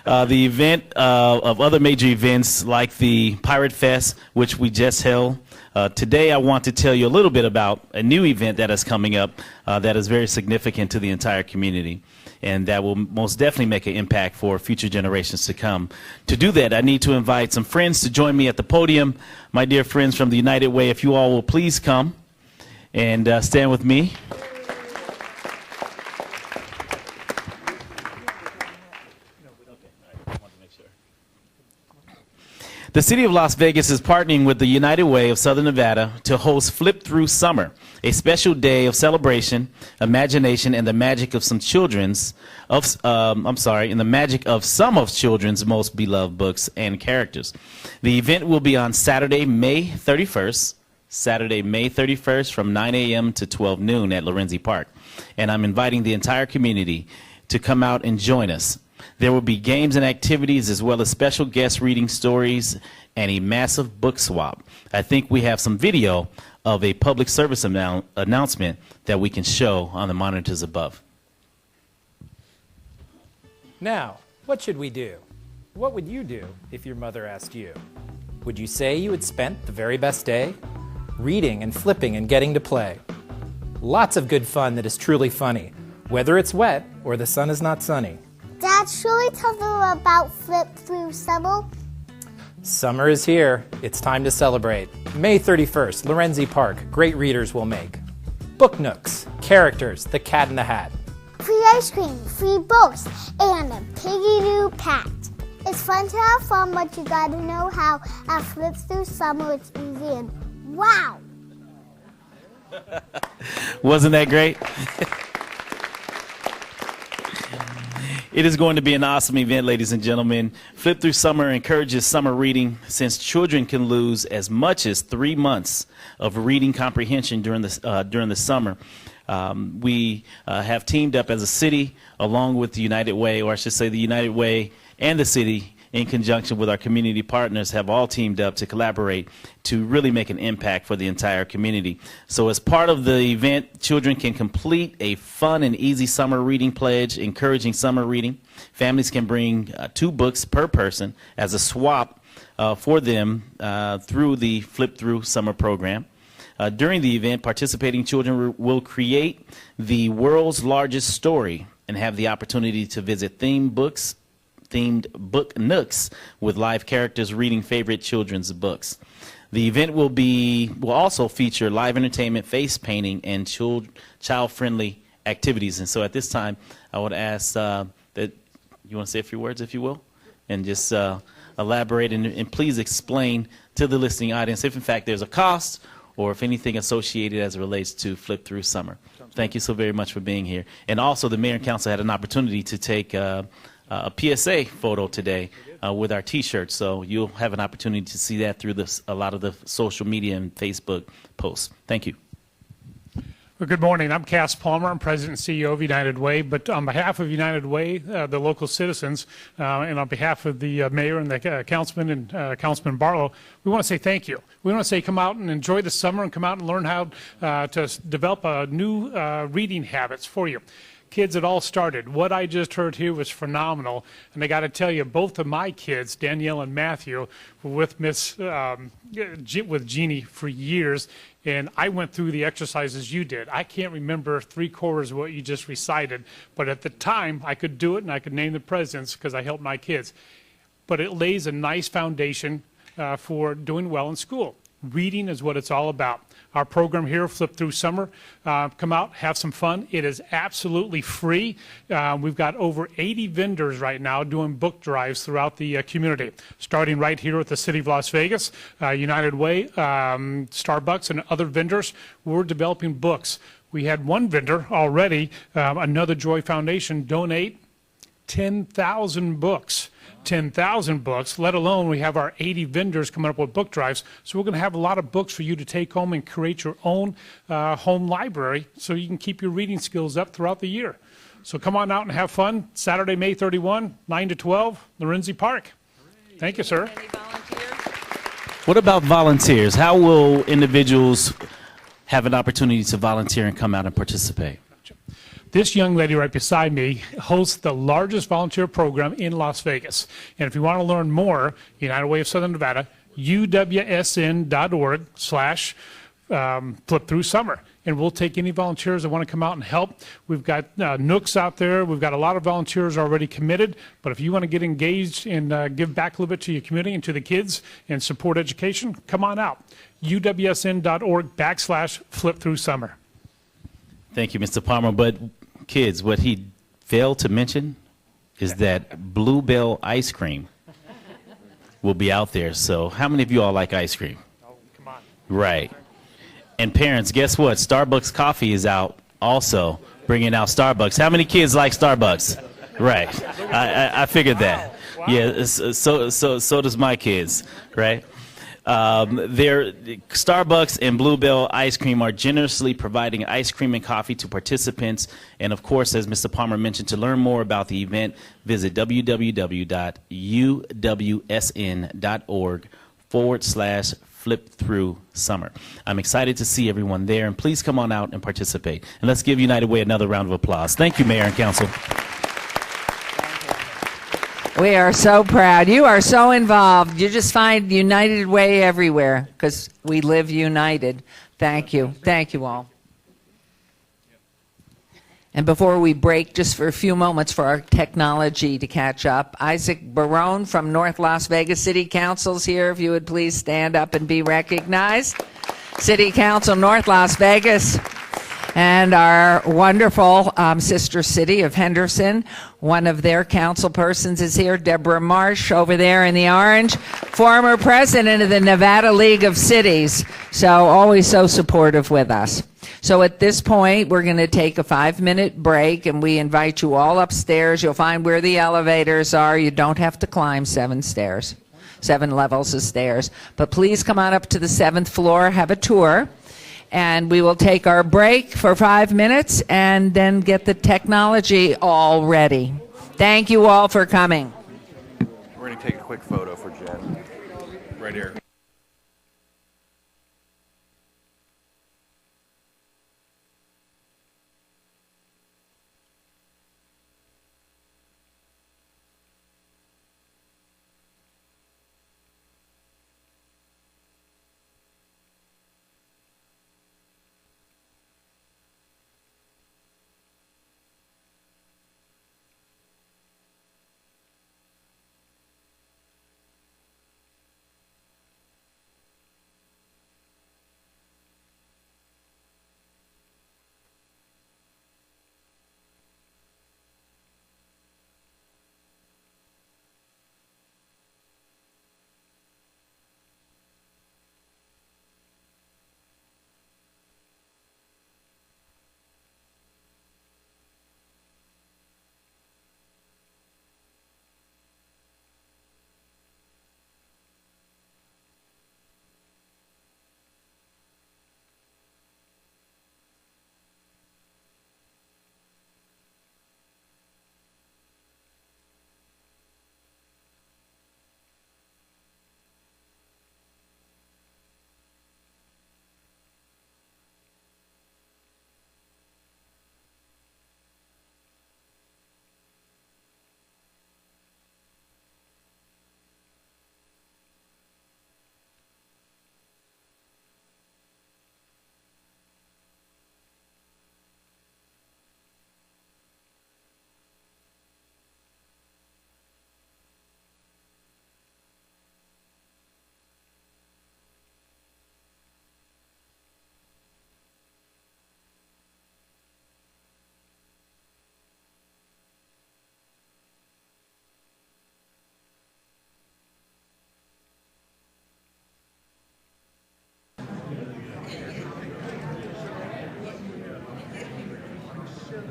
the event of other major events like the Pirate Fest, which we just held. Today I want to tell you a little bit about a new event that is coming up that is very significant to the entire community, and that will most definitely make an impact for future generations to come. To do that, I need to invite some friends to join me at the podium. My dear friends from the United Way, if you all will please come and stand with me. The City of Las Vegas is partnering with the United Way of Southern Nevada to host Flip Through Summer, a special day of celebration, imagination, and the magic of some children's and the magic of some of children's most beloved books and characters. The event will be on Saturday, May 31st, from 9 a.m. to 12 noon at Lorenzi Park. And I'm inviting the entire community to come out and join us. There will be games and activities as well as special guest reading stories and a massive book swap. I think we have some video of a public service announcement that we can show on the monitors above. Now, what should we do? What would you do if your mother asked you? Would you say you had spent the very best day? Reading and flipping and getting to play. Lots of good fun that is truly funny, whether it's wet or the sun is not sunny. Dad, should we tell them about Flip Through Summer? Summer is here. It's time to celebrate. May 31st, Lorenzi Park. Great readers will make. Book nooks, characters, the Cat in the Hat. Free ice cream, free books, and a piggy-doo pat. It's fun to have fun, but you gotta know how at Flip Through Summer it's easy and wow! Wasn't that great? It is going to be an awesome event, ladies and gentlemen. Flip Through Summer encourages summer reading since children can lose as much as 3 months of reading comprehension during the summer. We have teamed up as a city along with the United Way, or I should say the United Way and the city in conjunction with our community partners have all teamed up to collaborate to really make an impact for the entire community. So as part of the event, children can complete a fun and easy summer reading pledge, encouraging summer reading. Families can bring 2 books per person as a swap for them through the Flip Through Summer program. During the event, participating children will create the world's largest story and have the opportunity to visit themed book nooks with live characters reading favorite children's books. The event will also feature live entertainment, face painting, and child-friendly activities. And so at this time, I would ask that you want to say a few words, if you will, and just elaborate and please explain to the listening audience if, in fact, there's a cost or if anything associated as it relates to Flip Through Summer. Thank you so very much for being here. And also, the mayor and council had an opportunity to take a PSA photo today with our T-shirts, so you'll have an opportunity to see that through a lot of the social media and Facebook posts. Thank you. Well, good morning. I'm Cass Palmer. I'm President and CEO of United Way. But on behalf of United Way, the local citizens, and on behalf of the mayor and the councilman and Councilman Barlow, we want to say thank you. We want to say come out and enjoy the summer and come out and learn how to develop new reading habits for you. Kids, it all started. What I just heard here was phenomenal. And I got to tell you, both of my kids, Danielle and Matthew, were with with Jeannie for years. And I went through the exercises you did. I can't remember 3/4 of what you just recited. But at the time, I could do it and I could name the presidents because I helped my kids. But it lays a nice foundation for doing well in school. Reading is what it's all about. Our program here, Flip Through Summer, come out, have some fun. It is absolutely free. We've got over 80 vendors right now doing book drives throughout the community, starting right here at the City of Las Vegas, United Way, Starbucks, and other vendors. We're developing books. We had one vendor already, Another Joy Foundation, donate 10,000 books. 10,000 books, let alone we have our 80 vendors coming up with book drives. So we're going to have a lot of books for you to take home and create your own home library so you can keep your reading skills up throughout the year. So come on out and have fun. Saturday, May 31, 9 to 12, Lorenzi Park. Thank you, sir. What about volunteers? How will individuals have an opportunity to volunteer and come out and participate? This young lady right beside me hosts the largest volunteer program in Las Vegas. And if you want to learn more, United Way of Southern Nevada, uwsn.org/Flip Through Summer. And we'll take any volunteers that want to come out and help. We've got Nooks out there. We've got a lot of volunteers already committed. But if you want to get engaged and give back a little bit to your community and to the kids and support education, come on out. uwsn.org/Flip Through Summer. Thank you, Mr. Palmer. But kids, what he failed to mention is that Bluebell ice cream will be out there. So how many of you all like ice cream? Oh, come on. Right. And parents, guess what? Starbucks coffee is out also, bringing out Starbucks. How many kids like Starbucks? Right. I figured that. Wow. Yeah, so does my kids, right? Starbucks and Bluebell ice cream are generously providing ice cream and coffee to participants. And of course, as Mr. Palmer mentioned, to learn more about the event, visit www.uwsn.org/Flip Through Summer. I'm excited to see everyone there, and please come on out and participate. And let's give United Way another round of applause. Thank you, Mayor and Council. We are so proud. You are so involved. You just find United Way everywhere because we live united. Thank you. Thank you all. And before we break, just for a few moments for our technology to catch up, Isaac Barone from North Las Vegas City Council's here. If you would please stand up and be recognized. City Council, North Las Vegas. And our wonderful sister city of Henderson, one of their council persons is here, Deborah Marsh, over there in the orange, former president of the Nevada League of Cities, so always so supportive with us. So at this point, we're going to take a 5-minute break, and we invite you all upstairs. You'll find where the elevators are. You don't have to climb 7 levels of stairs. But please come on up to the 7th floor, have a tour. And we will take our break for 5 minutes and then get the technology all ready. Thank you all for coming. We're going to take a quick photo for Jen. Right here. You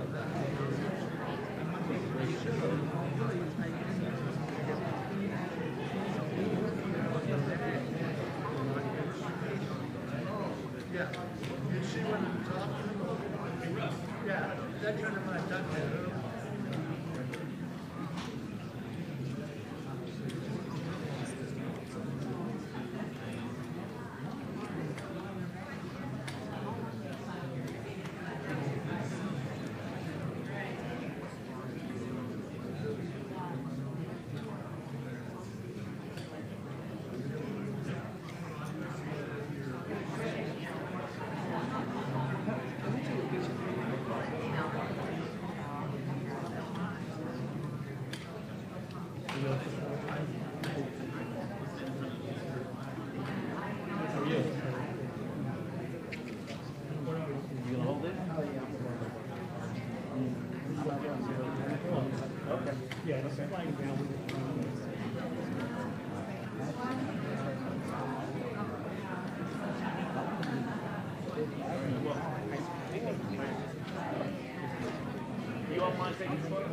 all mind taking a photo?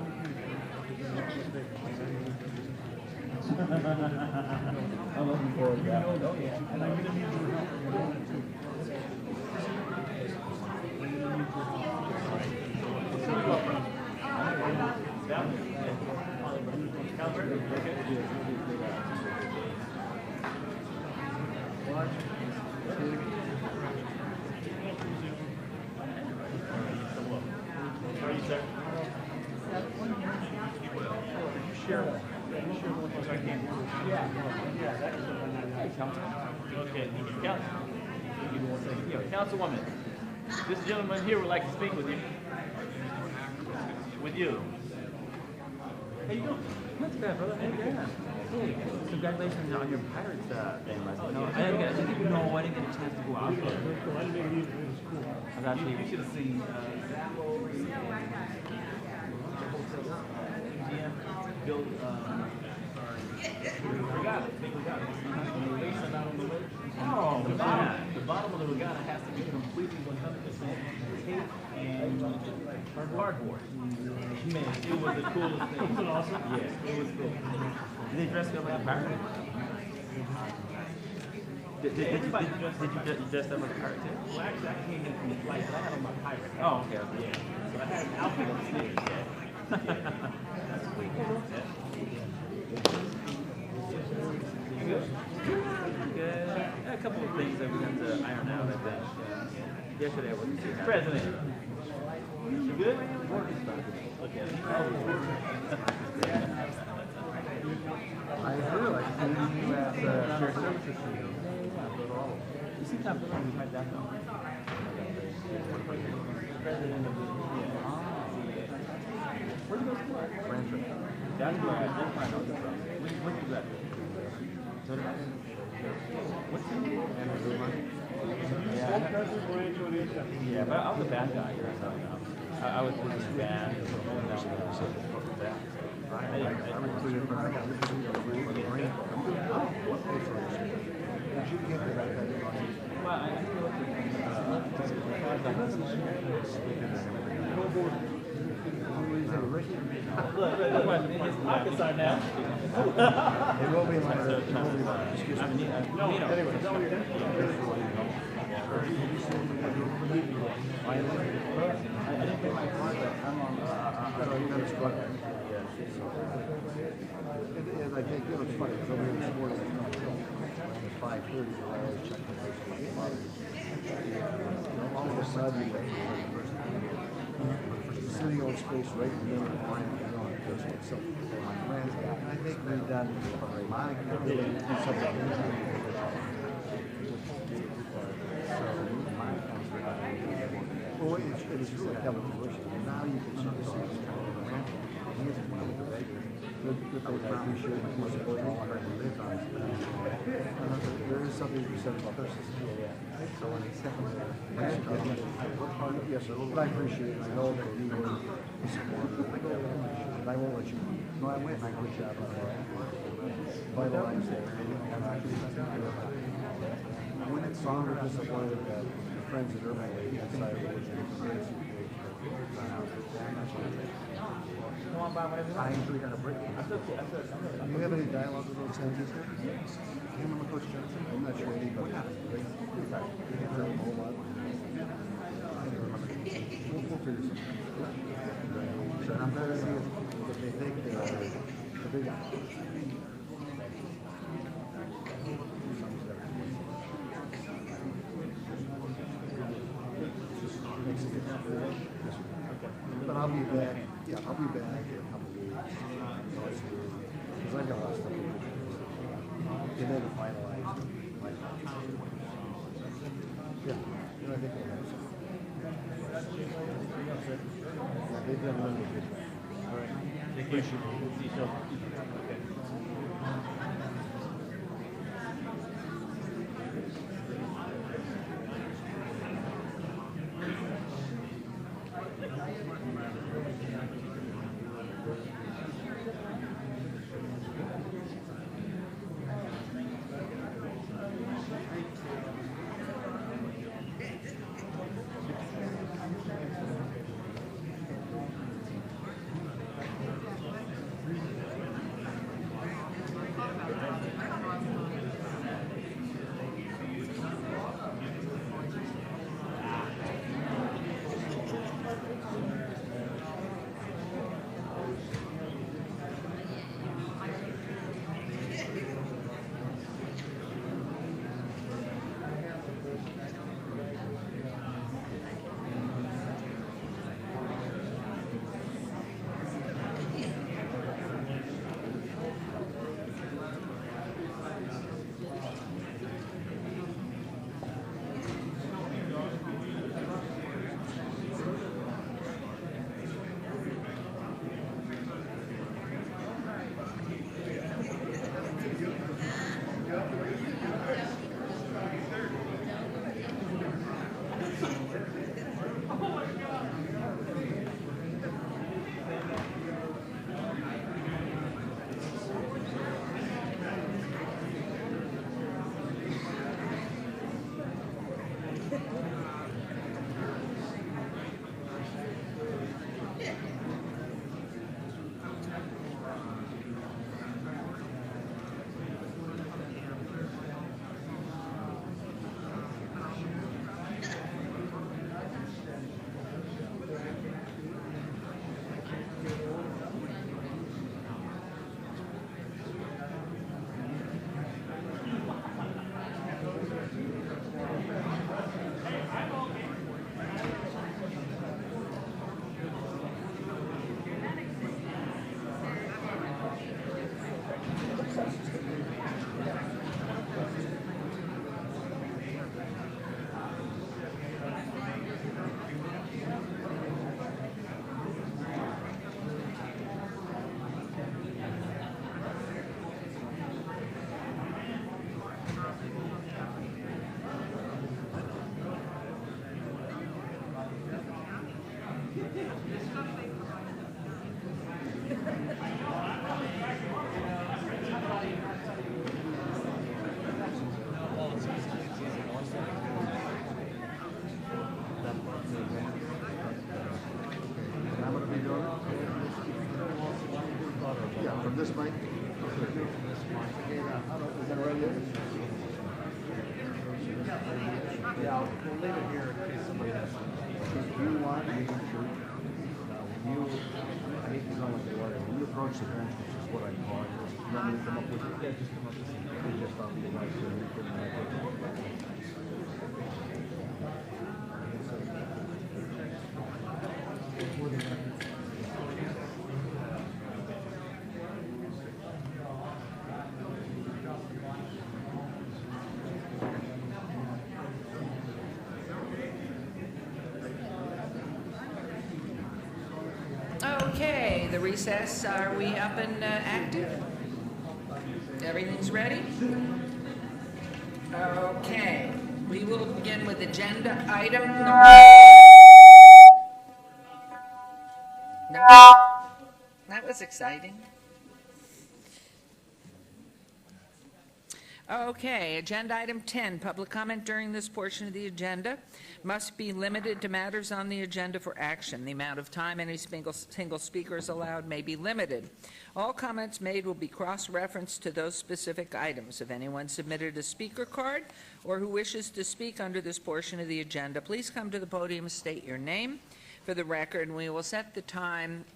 I'm looking forward to that. Oh, yeah. And I'm going to need your help. Okay, Councilwoman, this gentleman here would like to speak with you. With you. How you doing? Not bad, brother. How you doing? Hey, congratulations on your Pirates thing last night. No, I didn't get a chance to go out there. I was actually, you should have seen build. Regatta. Oh, the bottom of the regatta has to be completely 100% tape and cardboard. Man, it was the coolest thing. Was it awesome? Yeah, it was cool. Did they dress you up like a pirate? Did you dress up like a pirate too? Well, actually, I came in from the flight, but I had on my pirate. Oh, okay. Yeah. So I had an outfit upstairs. Yeah. That's sweet. You good? Good. A couple of things that we have to iron out, I think. Yesterday I wasn't too happy. President. You good? Okay. I do. I see you at Shared Services. You seem to have fun. You might that know. President of the where do you go to school? Rancho. That's where I know you from. When did you graduate? What's your name? Yeah, but I was a bad guy here. So, I was just bad. Look, his pockets are now. It will be my excuse me. No, anyway, is that what you're doing? I didn't pay my card, but I'm on I think it was funny because over here this morning at 5:30, I always check the father. All of a sudden, sitting on space right in the middle of the line, that's what some of my friends got. And I think we've done well, it is really evolution. And now you can sort of see this kind of ramp. He is one of the regulars. Good thing I appreciate it. Most of all, I live on it. There is something to be said about this. So when he said, I work hard, yes, but I appreciate it. I know that you were supportive. And I won't let you. No, I went and I good job on that. Vitalized it. When it sounded disappointed that the friends at Urban decided to on by whenever you want. I usually got a break. Do you have any dialogue with those changes? Do you remember Coach Johnson? I'm not sure anybody. We'll figure something out. So I'm glad to see if they think the big But I'll be back. Yeah, I'll be back in a couple of weeks. Because I got a lot of stuff to do. And then to finalize. Yeah, and I think we'll have some. Yeah, they've done really good. All right. Appreciate it. Okay. This mic? Is that right here? Yeah, we'll leave it here in case somebody has something. If you want, you can shoot. When you, I hate to sound like the lawyer, when you approach the bench, which is what I call it, you want me to come up with it? Yeah, just come up with it. We just found the advice and we couldn't have it. Okay, the recess, are we up and active? Everything's ready? Okay, we will begin with agenda item number... No, that was exciting. Okay, agenda item 10, public comment during this portion of the agenda must be limited to matters on the agenda for action. The amount of time any single speaker is allowed may be limited. All comments made will be cross-referenced to those specific items. If anyone submitted a speaker card or who wishes to speak under this portion of the agenda, please come to the podium and state your name for the record, and we will set the time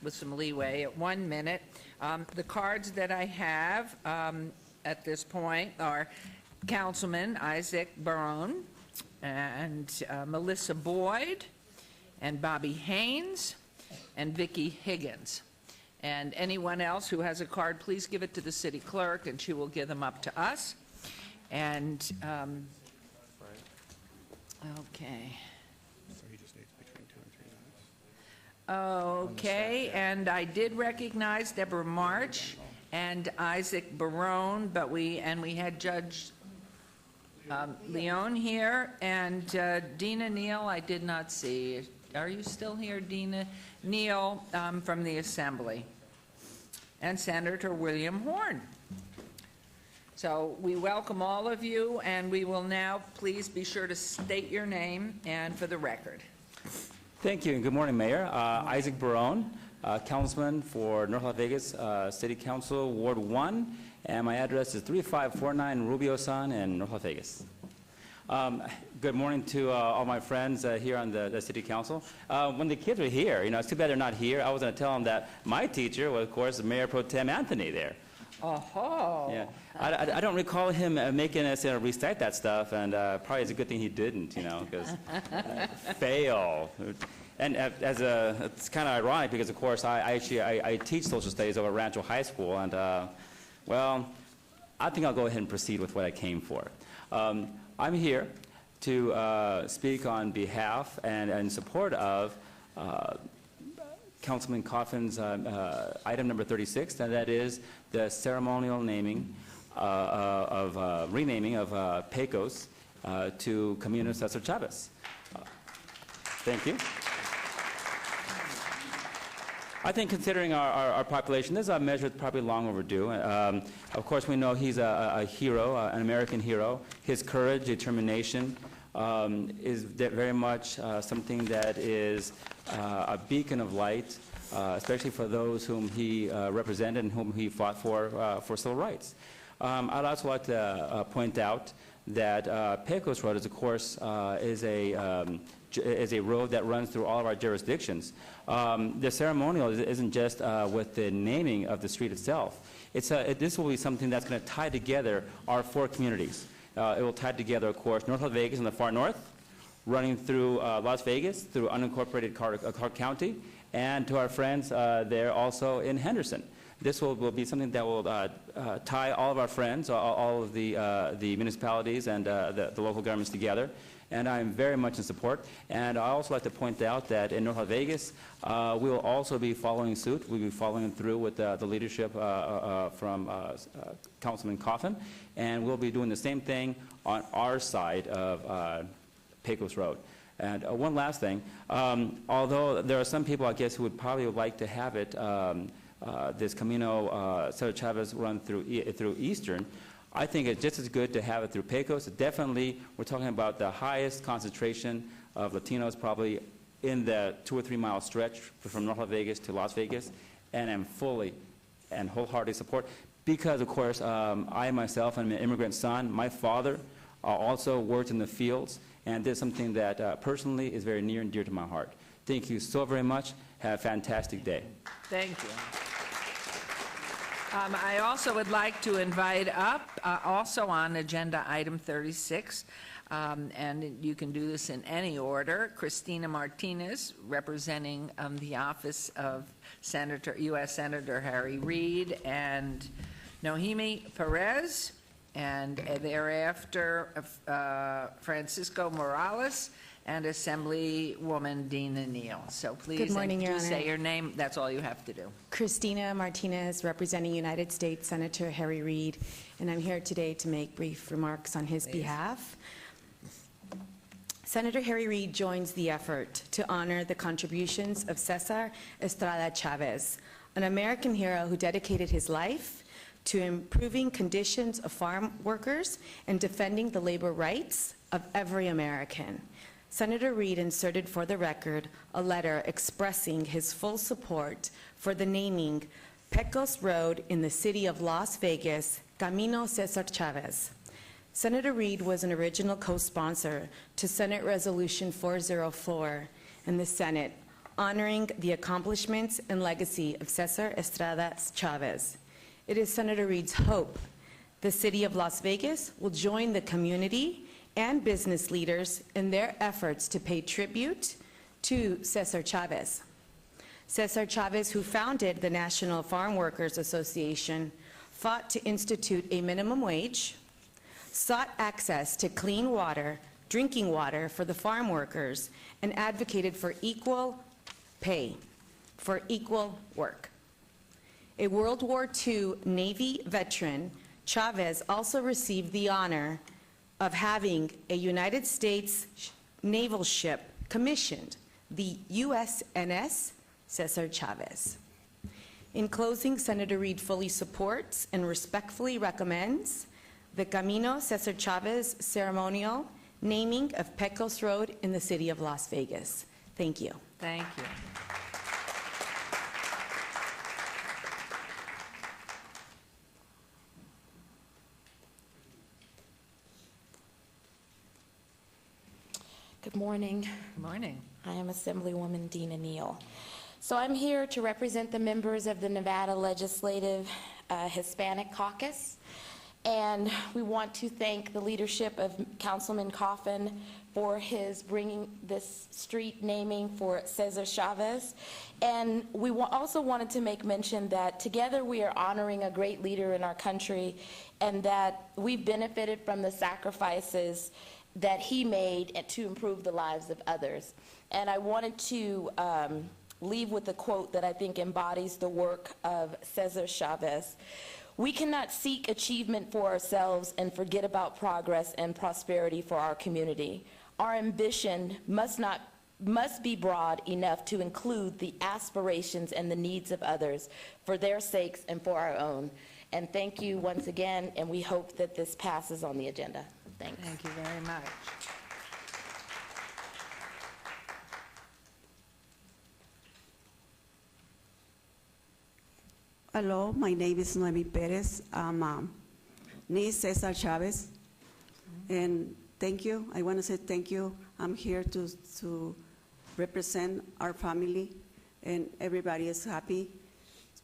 with some leeway at 1 minute. The cards that I have at this point are Councilman Isaac Barone and Melissa Boyd and Bobby Haynes and Vicki Higgins. And anyone else who has a card, please give it to the city clerk and she will give them up to us. And, okay. Okay, and I did recognize Deborah March and Isaac Barone, but we had Judge Leon here, and Dina Neal I did not see. Are you still here, Dina Neal, from the Assembly? And Senator William Horn. So we welcome all of you, and we will now please be sure to state your name and for the record. Thank you, and good morning, Mayor. Isaac Barone, Councilman for North Las Vegas City Council, Ward 1, and my address is 3549 Rubio San in North Las Vegas. Good morning to all my friends here on the City Council. When the kids were here, it's too bad they're not here. I was going to tell them that my teacher was, of course, Mayor Pro Tem Anthony there. Oh. Yeah. I don't recall him making us recite that stuff, and probably it's a good thing he didn't, because fail. And it's kind of ironic because, of course, I teach social studies over at Rancho High School, and well, I think I'll go ahead and proceed with what I came for. I'm here to speak on behalf and in support of Councilman Coffin's item number 36, and that is the ceremonial naming renaming of Pecos to Camino Cesar Chavez. Thank you. I think considering our population, this is a measure that's probably long overdue. Of course, we know he's a hero, an American hero. His courage, determination is very much something that is a beacon of light, especially for those whom he represented and whom he fought for civil rights. I'd also like to point out that Pecos Road, is, of course, is a road that runs through all of our jurisdictions. The ceremonial isn't just with the naming of the street itself. This will be something that's going to tie together our 4 communities. It will tie together, of course, North Las Vegas in the far north, running through Las Vegas, through unincorporated Clark County, and to our friends there also in Henderson. This will be something that will tie all of our friends, all of the municipalities and the local governments together. And I'm very much in support. And I also like to point out that in North Las Vegas, we will also be following suit. We'll be following through with the leadership from Councilman Coffin. And we'll be doing the same thing on our side of Pecos Road. And one last thing. Although there are some people, I guess, who would probably like to have it, this Camino Cesar Chavez run through Eastern, I think it's just as good to have it through Pecos. Definitely, we're talking about the highest concentration of Latinos probably in the 2 or 3 mile stretch from North Las Vegas to Las Vegas, and I'm fully and wholeheartedly support because, of course, I myself am an immigrant son. My father also worked in the fields, and this is something that personally is very near and dear to my heart. Thank you so very much. Have a fantastic day. Thank you. I also would like to invite up, also on agenda item 36, and you can do this in any order, Cristina Martinez, representing the office of U.S. Senator Harry Reid, and Nohemi Perez, and thereafter Francisco Morales, and Assemblywoman Dina Neal. So please, Good morning, Your Honor. Say your name. That's all you have to do. Cristina Martinez, representing United States Senator Harry Reid, and I'm here today to make brief remarks on his behalf. Senator Harry Reid joins the effort to honor the contributions of Cesar Estrada Chavez, an American hero who dedicated his life to improving conditions of farm workers and defending the labor rights of every American. Senator Reid inserted for the record a letter expressing his full support for the naming Pecos Road in the city of Las Vegas, Camino Cesar Chavez. Senator Reid was an original co-sponsor to Senate Resolution 404 in the Senate, honoring the accomplishments and legacy of Cesar Estrada Chavez. It is Senator Reid's hope the city of Las Vegas will join the community and business leaders in their efforts to pay tribute to Cesar Chavez. Cesar Chavez, who founded the National Farm Workers Association, fought to institute a minimum wage, sought access to clean water, drinking water for the farm workers, and advocated for equal pay for equal work. A World War II Navy veteran, Chavez also received the honor of having a United States naval ship commissioned, the USNS Cesar Chavez. In closing, Senator Reid fully supports and respectfully recommends the Camino Cesar Chavez ceremonial naming of Pecos Road in the city of Las Vegas. Thank you. Thank you. Good morning. Good morning. I am Assemblywoman Dina Neal. So I'm here to represent the members of the Nevada Legislative Hispanic Caucus, and we want to thank the leadership of Councilman Coffin for his bringing this street naming for Cesar Chavez. And we also wanted to make mention that together we are honoring a great leader in our country, and that we've benefited from the sacrifices that he made to improve the lives of others. And I wanted to leave with a quote that I think embodies the work of Cesar Chavez. We cannot seek achievement for ourselves and forget about progress and prosperity for our community. Our ambition must be broad enough to include the aspirations and the needs of others for their sakes and for our own. And thank you once again, and we hope that this passes on the agenda. Thanks. Thank you very much. Hello, my name is Noemi Perez. I'm niece Cesar Chavez, and thank you. I want to say thank you. I'm here to represent our family, and everybody is happy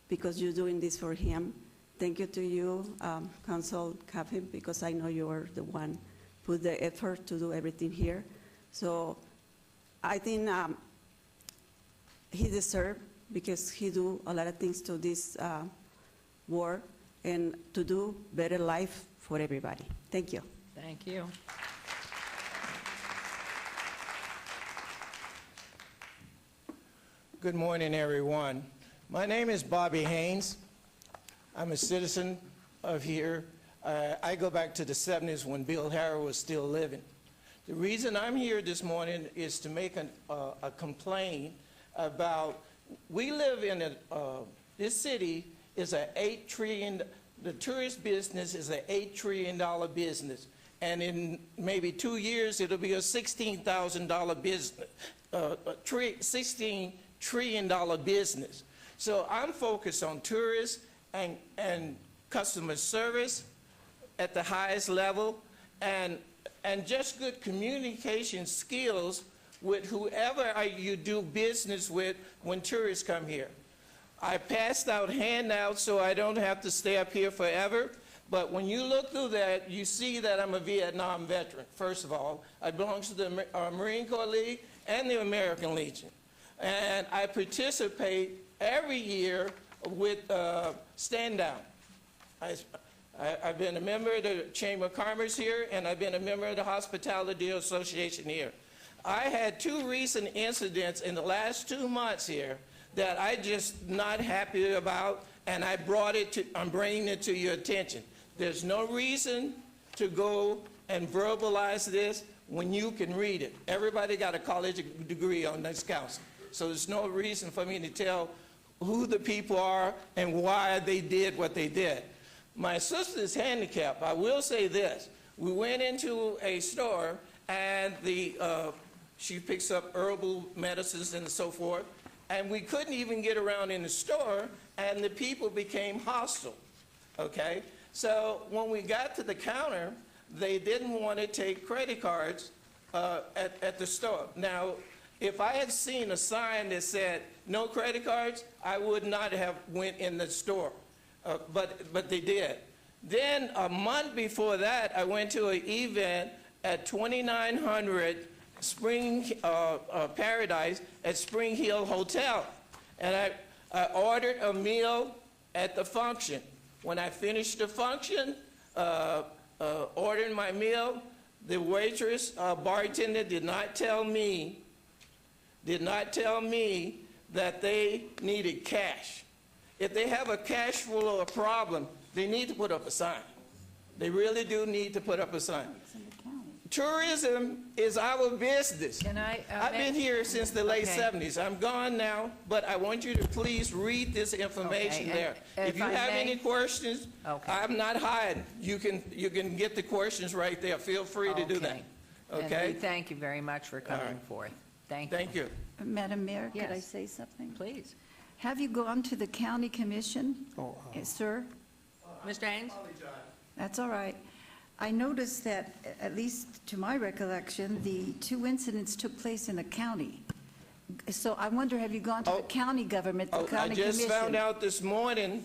because you're doing this for him. Thank you to you, Council Coffin, because I know you are the one put the effort to do everything here. So I think he deserves, because he do a lot of things to this war and to do better life for everybody. Thank you. Thank you. Good morning, everyone. My name is Bobby Haynes. I'm a citizen of here. I go back to the 70s when Bill Harrow was still living. The reason I'm here this morning is to make a complaint about, we live in this city is an $8 trillion, the tourist business is an $8 trillion business. And in maybe 2 years, it'll be a $16,000 business, $16 trillion business. So I'm focused on tourists and customer service at the highest level, and just good communication skills with whoever you do business with when tourists come here. I passed out handouts so I don't have to stay up here forever, but when you look through that, you see that I'm a Vietnam veteran, first of all. I belong to the Marine Corps League and the American Legion. And I participate every year with Stand Down. I've been a member of the Chamber of Commerce here, and I've been a member of the Hospitality Association here. I had 2 recent incidents in the last 2 months here that I just not happy about, and I'm bringing it to your attention. There's no reason to go and verbalize this when you can read it. Everybody got a college degree on this council, so there's no reason for me to tell who the people are and why they did what they did. My sister is handicapped. I will say this. We went into a store, and she picks up herbal medicines and so forth, and we couldn't even get around in the store, and the people became hostile, okay? So when we got to the counter, they didn't want to take credit cards at the store. Now, if I had seen a sign that said no credit cards, I would not have went in the store, but they did. Then a month before that, I went to an event at 2900 Spring Paradise at Spring Hill Hotel, and I ordered a meal at the function. When I finished the function, ordering my meal, the waitress, bartender did not tell me that they needed cash. If they have a cash flow problem, they need to put up a sign. They really do need to put up a sign. Tourism is our business. I've been here since the late 70s. I'm gone now, but I want you to please read this information there. If you have any questions, I'm not hiding. You can get the questions right there. Feel free to do that. Okay? And we thank you very much for coming forth. Thank you. Thank you. Madam Mayor, could I Yes. say something? Please. Have you gone to the county commission, sir? Mr. Haynes? That's all right. I noticed that, at least to my recollection, the 2 incidents took place in the county. So I wonder, have you gone to the county government, the I county just commission? found out this morning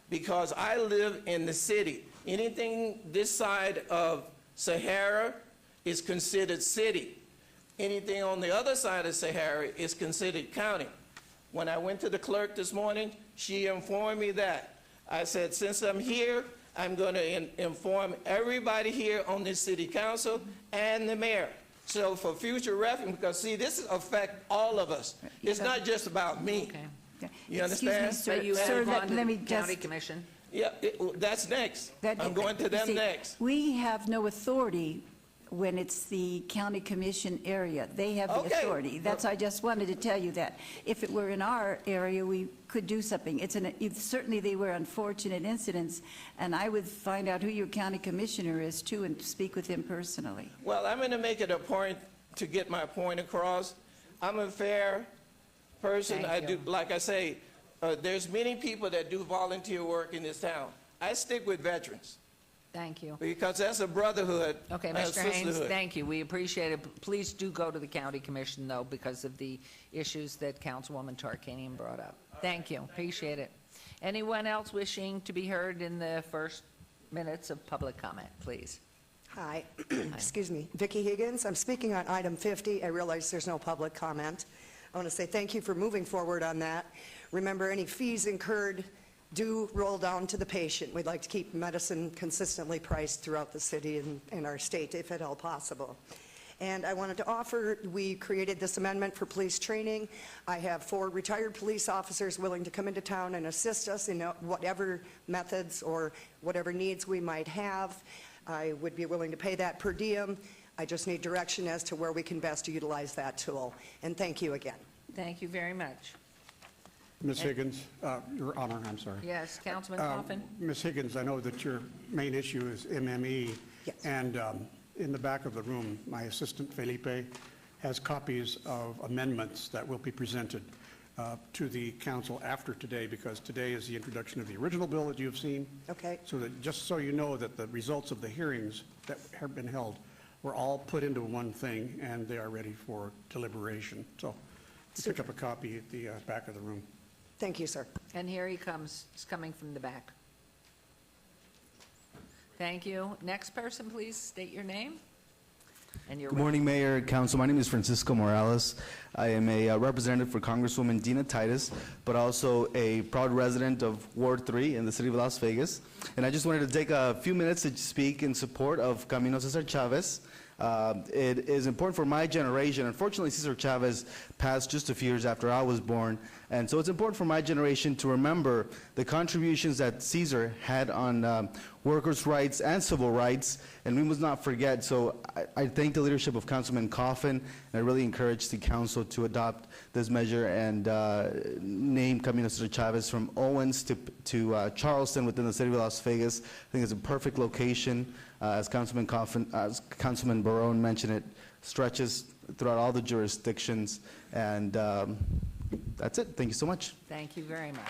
because I live in the city. Anything this side of Sahara is considered city. Anything on the other side of Sahara is considered county. When I went to the clerk this morning, she informed me that. I said, since I'm here, I'm going to inform everybody here on this city council and the mayor. So for future reference, because see, this affects all of us. It's not just about me. You understand? Excuse me, sir. But you Sir, have gone to let me the county just- commission? Yeah, that's next. I'm going to them See, next. We have no authority when it's the county commission area. They have the Okay. authority. I just wanted to tell you that. If it were in our area, we could do something. Certainly they were unfortunate incidents, and I would find out who your county commissioner is too and speak with him personally. Well, I'm going to make it a point to get my point across. I'm a fair person. Thank you. Like I say, there's many people that do volunteer work in this town. I stick with veterans. Thank you. Because that's a brotherhood. Okay, and a Mr. Haynes, sisterhood. thank you. We appreciate it. Please do go to the county commission, though, because of the issues that Councilwoman Tarkanian brought up. Thank you. Appreciate it. Anyone else wishing to be heard in the first minutes of public comment, please? Hi, excuse me, Vicki Higgins. I'm speaking on item 50. I realize there's no public comment. I want to say thank you for moving forward on that. Remember, any fees incurred do roll down to the patient. We'd like to keep medicine consistently priced throughout the city and our state, if at all possible. And I wanted to offer, we created this amendment for police training. I have 4 retired police officers willing to come into town and assist us in whatever methods or whatever needs we might have. I would be willing to pay that per diem. I just need direction as to where we can best utilize that tool. And thank you again. Thank you very much. Ms. Higgins, Your Honor, I'm sorry. Yes, Councilman Coffin? Ms. Higgins, I know that your main issue is MME. Yes. And in the back of the room, my assistant Felipe has copies of amendments that will be presented to the council after today, because today is the introduction of the original bill that you have seen. Okay. So that, just so you know, that the results of the hearings that have been held were all put into one thing, and they are ready for deliberation. So pick up a copy at the back of the room. Thank you, sir. And here he comes. He's coming from the back. Thank you. Next person, please state your name. And your Good morning, Mayor, Council. My name is Francisco Morales. I am a representative for Congresswoman Dina Titus, but also a proud resident of Ward 3 in the city of Las Vegas. And I just wanted to take a few minutes to speak in support of Camino Cesar Chavez. It is important for my generation. Unfortunately, Cesar Chavez passed just a few years after I was born, and so it's important for my generation to remember the contributions that Cesar had on workers' rights and civil rights, and we must not forget. So I thank the leadership of Councilman Coffin, and I really encourage the council to adopt this measure and name Camino Cesar Chavez from Owens to Charleston within the city of Las Vegas. I think it's a perfect location. As Councilman Barone mentioned, it stretches throughout all the jurisdictions, and that's it. Thank you so much. Thank you very much.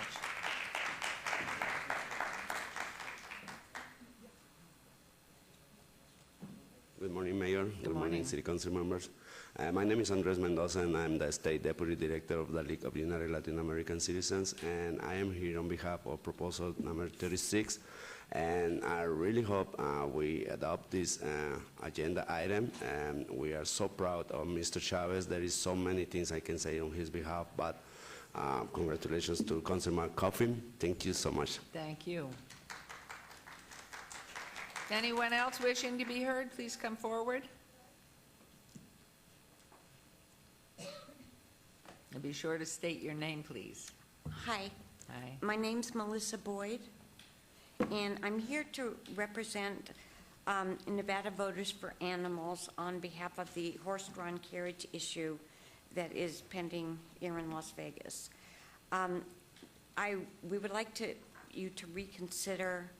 Good morning, Mayor. Good morning, City Council members. My name is Andres Mendoza, and I'm the State Deputy Director of the League of United Latin American Citizens, and I am here on behalf of proposal number 36, and I really hope we adopt this agenda item, and we are so proud of Mr. Chavez. There is so many things I can say on his behalf, but congratulations to Councilman Coffin. Thank you so much. Thank you. Anyone else wishing to be heard, please come forward. And be sure to state your name, please. Hi. Hi. My name's Melissa Boyd, and I'm here to represent Nevada Voters for Animals on behalf of the horse-drawn carriage issue that is pending here in Las Vegas. We would like you to reconsider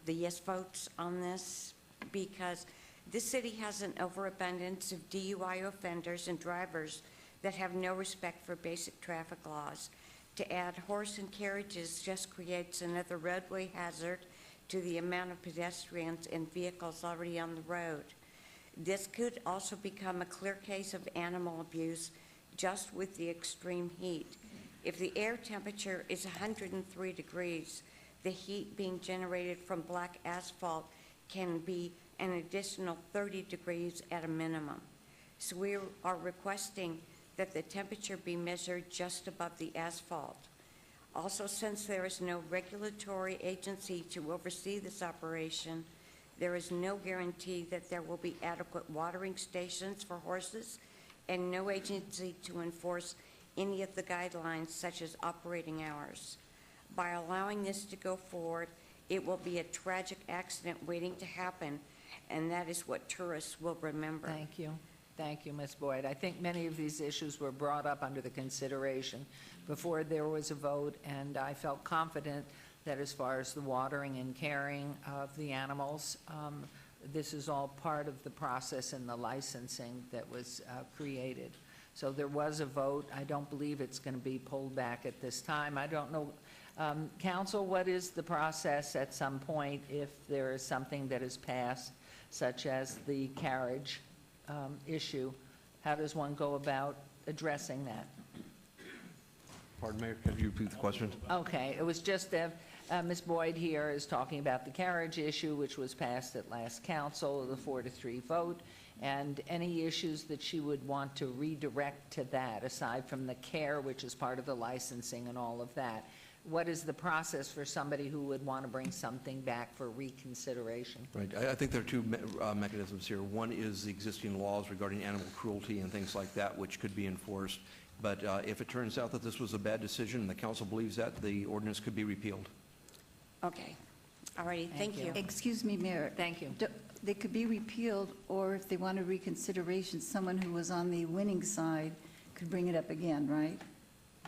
the yes votes on this, because this city has an overabundance of DUI offenders and drivers that have no respect for basic traffic laws. To add horse and carriages just creates another roadway hazard to the amount of pedestrians and vehicles already on the road. This could also become a clear case of animal abuse just with the extreme heat. If the air temperature is 103 degrees, the heat being generated from black asphalt can be an additional 30 degrees at a minimum. So we are requesting that the temperature be measured just above the asphalt. Also, since there is no regulatory agency to oversee this operation, there is no guarantee that there will be adequate watering stations for horses and no agency to enforce any of the guidelines such as operating hours. By allowing this to go forward, it will be a tragic accident waiting to happen, and that is what tourists will remember. Thank you. Thank you, Ms. Boyd. I think many of these issues were brought up under the consideration before there was a vote, and I felt confident that as far as the watering and caring of the animals, this is all part of the process and the licensing that was created. So there was a vote. I don't believe it's going to be pulled back at this time. I don't know. Council, what is the process at some point if there is something that is passed, such as the carriage issue? How does one go about addressing that? Pardon, Mayor, could you repeat the question? Okay, it was just Ms. Boyd here is talking about the carriage issue, which was passed at last council, the 4-3 vote, and any issues that she would want to redirect to that, aside from the care, which is part of the licensing and all of that. What is the process for somebody who would want to bring something back for reconsideration? Right. I think there are two mechanisms here. One is the existing laws regarding animal cruelty and things like that, which could be enforced. But if it turns out that this was a bad decision and the council believes that, the ordinance could be repealed. Okay. All right. Thank you. Excuse me, Mayor. Thank you. They could be repealed, or if they want a reconsideration, someone who was on the winning side could bring it up again, right?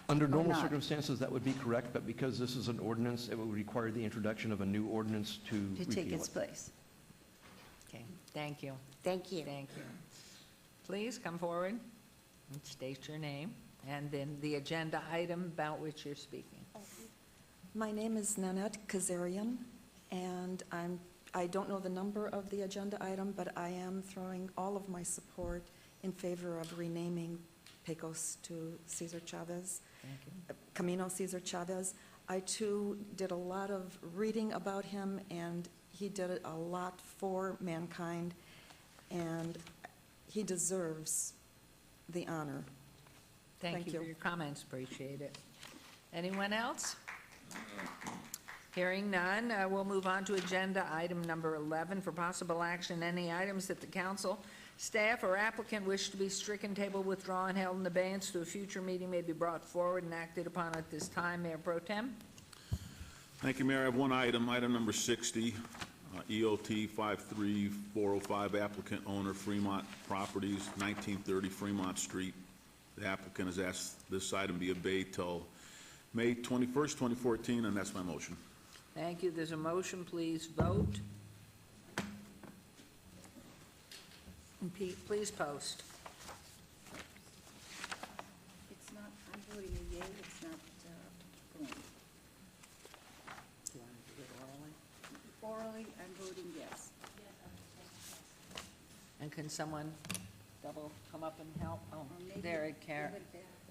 Under normal not. circumstances, that would be correct, but because this is an ordinance, it would require the introduction of a new ordinance to take repeal its it. place. Okay, thank you. Thank you. Thank you. Please come forward and state your name and then the agenda item about which you're speaking. My name is Nanette Kazarian, and I don't know the number of the agenda item, but I am throwing all of my support in favor of renaming Pecos to Cesar Chavez. Thank you. Camino Cesar Chavez. I too did a lot of reading about him, and he did a lot for mankind, and he deserves the honor. Thank you for your comments, appreciate it. Anyone else? Hearing none, we'll move on to agenda item number 11 for possible action. Any items that the council, staff, or applicant wish to be stricken, tabled, withdrawn, held in abeyance to a future meeting may be brought forward and acted upon at this time. Mayor Pro Tem? Thank you, Mayor. I have one item, item number 60, EOT 53405, applicant owner Fremont Properties, 1930 Fremont Street. The applicant has asked this item be obeyed till May 21st, 2014, and that's my motion. Thank you. There's a motion. Please vote. And please post. It's not, I'm voting a yea, it's not going. Do you want to do it orally? Orally, I'm voting yes. And can someone come up and help? Oh, maybe there it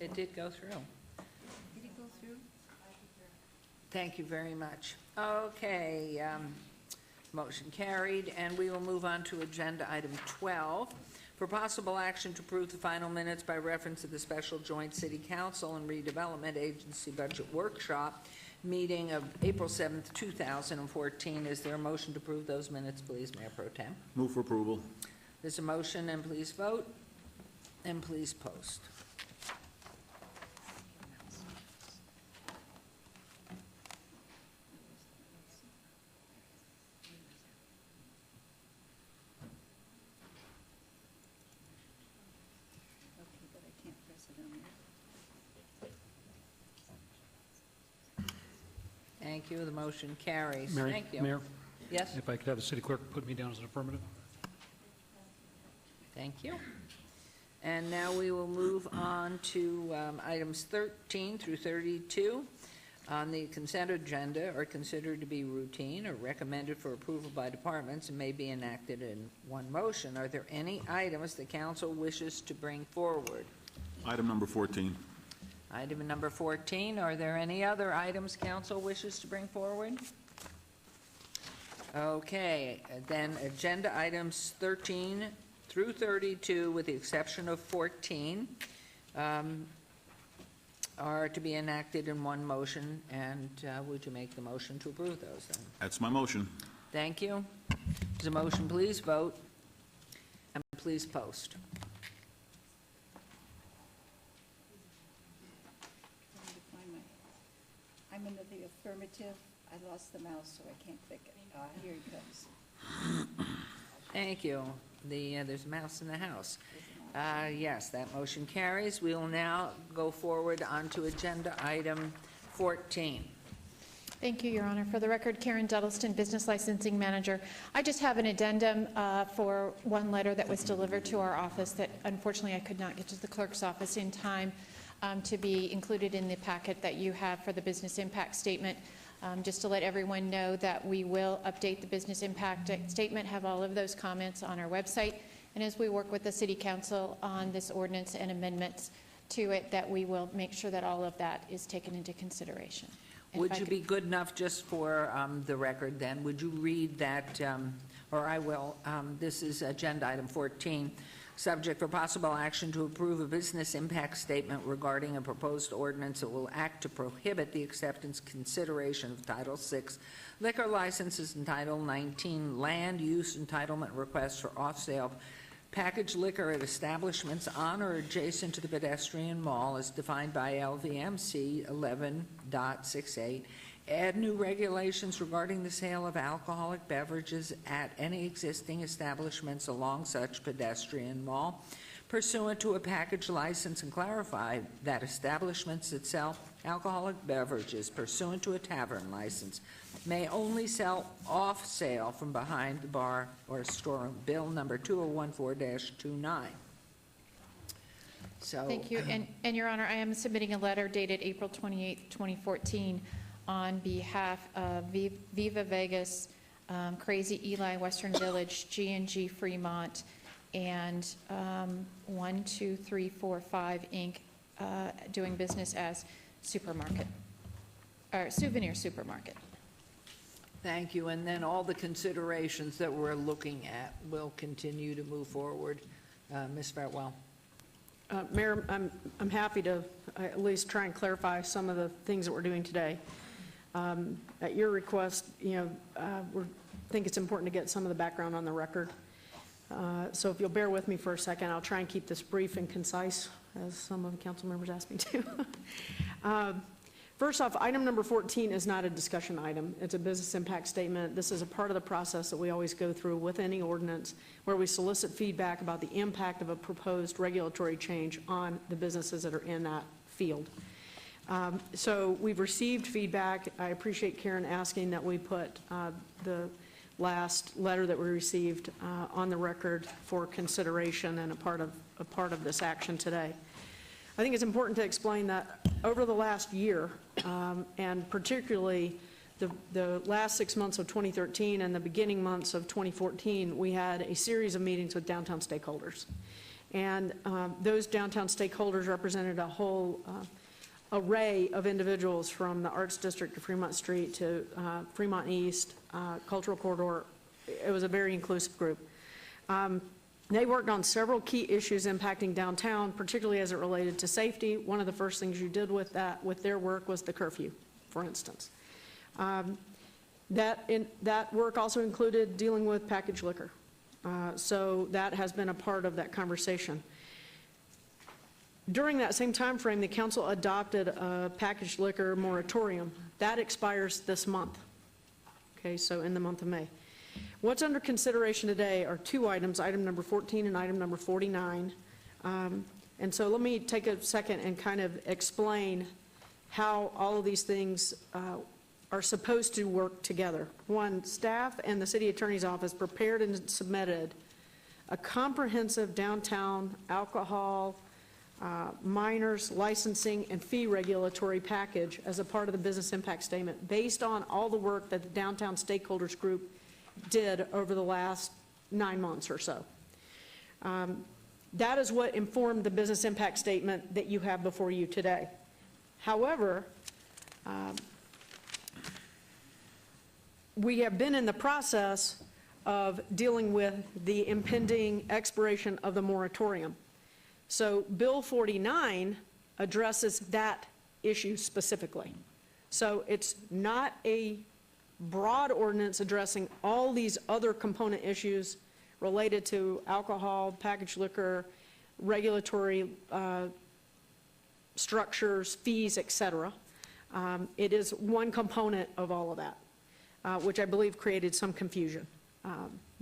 it did go through. Did it go through? Thank you very much. Okay, motion carried, and we will move on to agenda item 12 for possible action to approve the final minutes by reference to the special joint city council and redevelopment agency budget workshop meeting of April 7th, 2014. Is there a motion to approve those minutes, please, Mayor Pro Tem? Move for approval. There's a motion, and please vote, and please post. Thank you. The motion carries. Mary, Thank you. Mayor, Yes? if I could have the city clerk put me down as an affirmative. Thank you. And now we will move on to items 13 through 32 on the consent agenda are considered to be routine or recommended for approval by departments and may be enacted in one motion. Are there any items the council wishes to bring forward? Item number 14. Item number 14, are there any other items council wishes to bring forward? Okay, then agenda items 13 through 32, with the exception of 14, are to be enacted in one motion, and would you make the motion to approve those then? That's my motion. Thank you. There's a motion, please vote, and please post. I'm in the affirmative. I lost the mouse, so I can't click it. Here he comes. Thank you. There's a mouse in the house. Yes, that motion carries. We will now go forward onto agenda item 14. Thank you, Your Honor. For the record, Karen Duddleston, Business Licensing Manager. I just have an addendum for one letter that was delivered to our office that unfortunately I could not get to the clerk's office in time to be included in the packet that you have for the business impact statement. Just to let everyone know that we will update the business impact statement, have all of those comments on our website, and as we work with the City Council on this ordinance and amendments to it, that we will make sure that all of that is taken into consideration. And Would you be good enough, just for the record then, would you read that, or I will, this is agenda item 14, subject for possible action to approve a business impact statement regarding a proposed ordinance that will act to prohibit the acceptance consideration of Title VI liquor licenses and Title 19 land use entitlement requests for off-sale packaged liquor at establishments on or adjacent to the pedestrian mall as defined by LVMC 11.68, add new regulations regarding the sale of alcoholic beverages at any existing establishments along such pedestrian mall pursuant to a package license, and clarify that establishments that sell alcoholic beverages pursuant to a tavern license may only sell off sale from behind the bar or storeroom. Bill number 2014-29. So, Thank you. And Your Honor, I am submitting a letter dated April 28, 2014 on behalf of Viva Vegas, Crazy Eli, Western Village, G&G Fremont, and 12345 Inc., doing business as supermarket, or souvenir supermarket. thank you. And then all the considerations that we're looking at will continue to move forward. Ms. Fartwell. Mayor, I'm happy to at least try and clarify some of the things that we're doing today. At your request, we think it's important to get some of the background on the record. So if you'll bear with me for a second, I'll try and keep this brief and concise, as some of the council members asked me to. First off, item number 14 is not a discussion item. It's a business impact statement. This is a part of the process that we always go through with any ordinance where we solicit feedback about the impact of a proposed regulatory change on the businesses that are in that field. So we've received feedback. I appreciate Karen asking that we put the last letter that we received on the record for consideration and a part of this action today. I think it's important to explain that over the last year, and particularly the last 6 months of 2013 and the beginning months of 2014, we had a series of meetings with downtown stakeholders. And those downtown stakeholders represented a whole array of individuals, from the Arts District to Fremont Street to Fremont East, Cultural Corridor. It was a very inclusive group. They worked on several key issues impacting downtown, particularly as it related to safety. One of the first things you did with their work was the curfew, for instance. That work also included dealing with packaged liquor. So that has been a part of that conversation. During that same time frame, the council adopted a packaged liquor moratorium. That expires this month, okay, so in the month of May. What's under consideration today are two items, item number 14 and item number 49. And so let me take a second and kind of explain how all of these things are supposed to work together. One, staff and the city attorney's office prepared and submitted a comprehensive downtown alcohol, minors, licensing, and fee regulatory package as a part of the business impact statement based on all the work that the Downtown Stakeholders Group did over the last 9 months or so. That is what informed the business impact statement that you have before you today. However, we have been in the process of dealing with the impending expiration of the moratorium. So Bill 49 addresses that issue specifically. So it's not a broad ordinance addressing all these other component issues related to alcohol, packaged liquor, regulatory structures, fees, etc. It is one component of all of that, which I believe created some confusion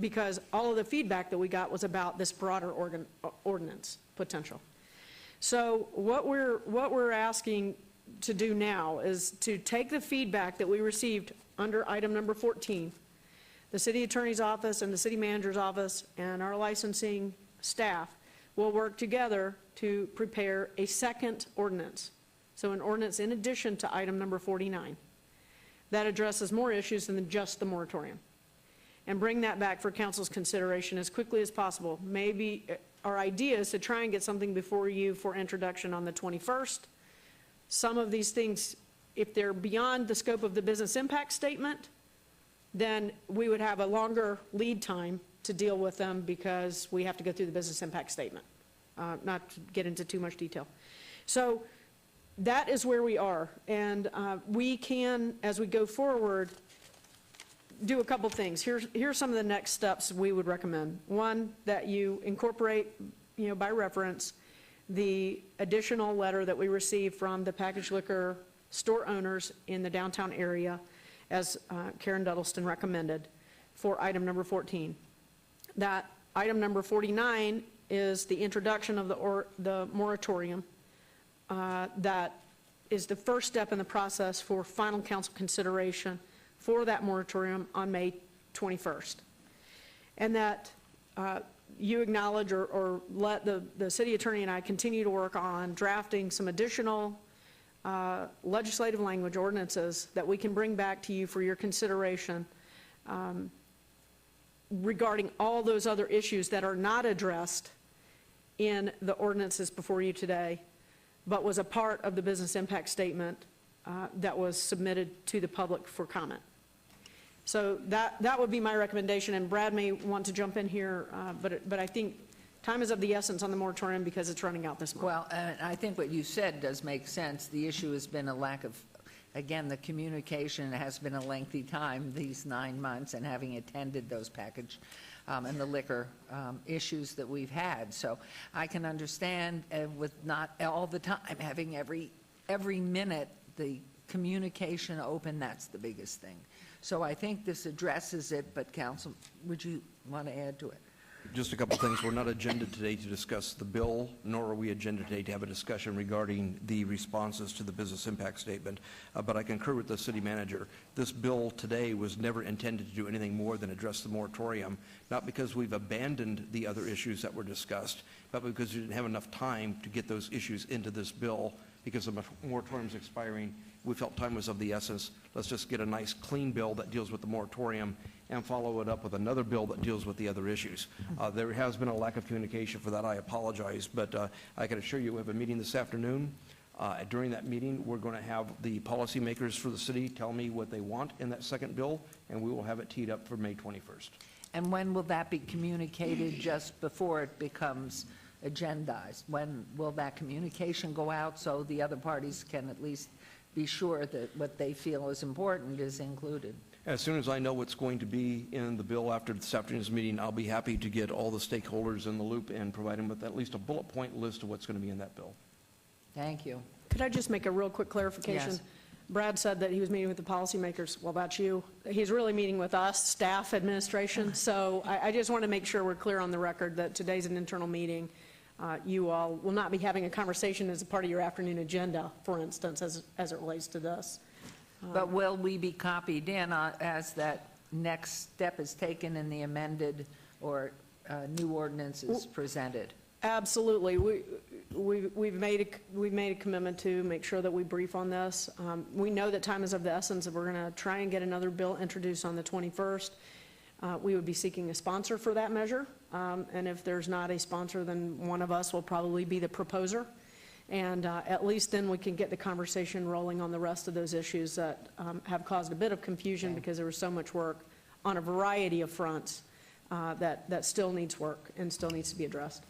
because all of the feedback that we got was about this broader ordinance potential. So what we're asking to do now is to take the feedback that we received under item number 14. The city attorney's office and the city manager's office and our licensing staff will work together to prepare a second ordinance. So an ordinance in addition to item number 49 that addresses more issues than just the moratorium, and bring that back for council's consideration as quickly as possible. Maybe our idea is to try and get something before you for introduction on the 21st. Some of these things, if they're beyond the scope of the business impact statement, then we would have a longer lead time to deal with them because we have to go through the business impact statement, not to get into too much detail. So that is where we are, and we can, as we go forward, do a couple things. Here's some of the next steps we would recommend. One, that you incorporate, by reference, the additional letter that we received from the packaged liquor store owners in the downtown area, as Karen Duddleston recommended, for item number 14. That item number 49 is the introduction of the moratorium. That is the first step in the process for final council consideration for that moratorium on May 21st. And that you acknowledge or let the city attorney and I continue to work on drafting some additional legislative language ordinances that we can bring back to you for your consideration regarding all those other issues that are not addressed in the ordinances before you today, but was a part of the business impact statement that was submitted to the public for comment. So that would be my recommendation, and Brad may want to jump in here, but I think time is of the essence on the moratorium because it's running out this month. Well, I think what you said does make sense. The issue has been a lack of again, the communication has been a lengthy time, these 9 months, and having attended those package and the liquor issues that we've had. So I can understand with not all the time having every minute the communication open, that's the biggest thing. So I think this addresses it, but Council, would you want to add to it? Just a couple of things. We're not agendaed today to discuss the bill, nor are we agendaed today to have a discussion regarding the responses to the business impact statement. But I concur with the city manager. This bill today was never intended to do anything more than address the moratorium, not because we've abandoned the other issues that were discussed, but because we didn't have enough time to get those issues into this bill because the moratorium's expiring. We felt time was of the essence. Let's just get a nice clean bill that deals with the moratorium and follow it up with another bill that deals with the other issues. There has been a lack of communication for that. I apologize, but I can assure you we have a meeting this afternoon. During that meeting, we're going to have the policymakers for the city tell me what they want in that second bill, and we will have it teed up for May 21st. And when will that be communicated, just before it becomes agendized? When will that communication go out so the other parties can at least be sure that what they feel is important is included? As soon as I know what's going to be in the bill after this afternoon's meeting, I'll be happy to get all the stakeholders in the loop and provide them with at least a bullet point list of what's going to be in that bill. Thank you. Could I just make a real quick clarification? Yes. Brad said that he was meeting with the policymakers. Well, that's you. He's really meeting with us, staff, administration. So I just want to make sure we're clear on the record that today's an internal meeting. You all will not be having a conversation as a part of your afternoon agenda, for instance, as it relates to this. But will we be copied in as that next step is taken in the amended or new ordinance is presented? Absolutely. We've made a commitment to make sure that we brief on this. We know that time is of the essence, and we're going to try and get another bill introduced on the 21st. We would be seeking a sponsor for that measure, and if there's not a sponsor, then one of us will probably be the proposer. And at least then we can get the conversation rolling on the rest of those issues that have caused a bit of confusion because there was so much work on a variety of fronts that still needs work and still needs to be addressed.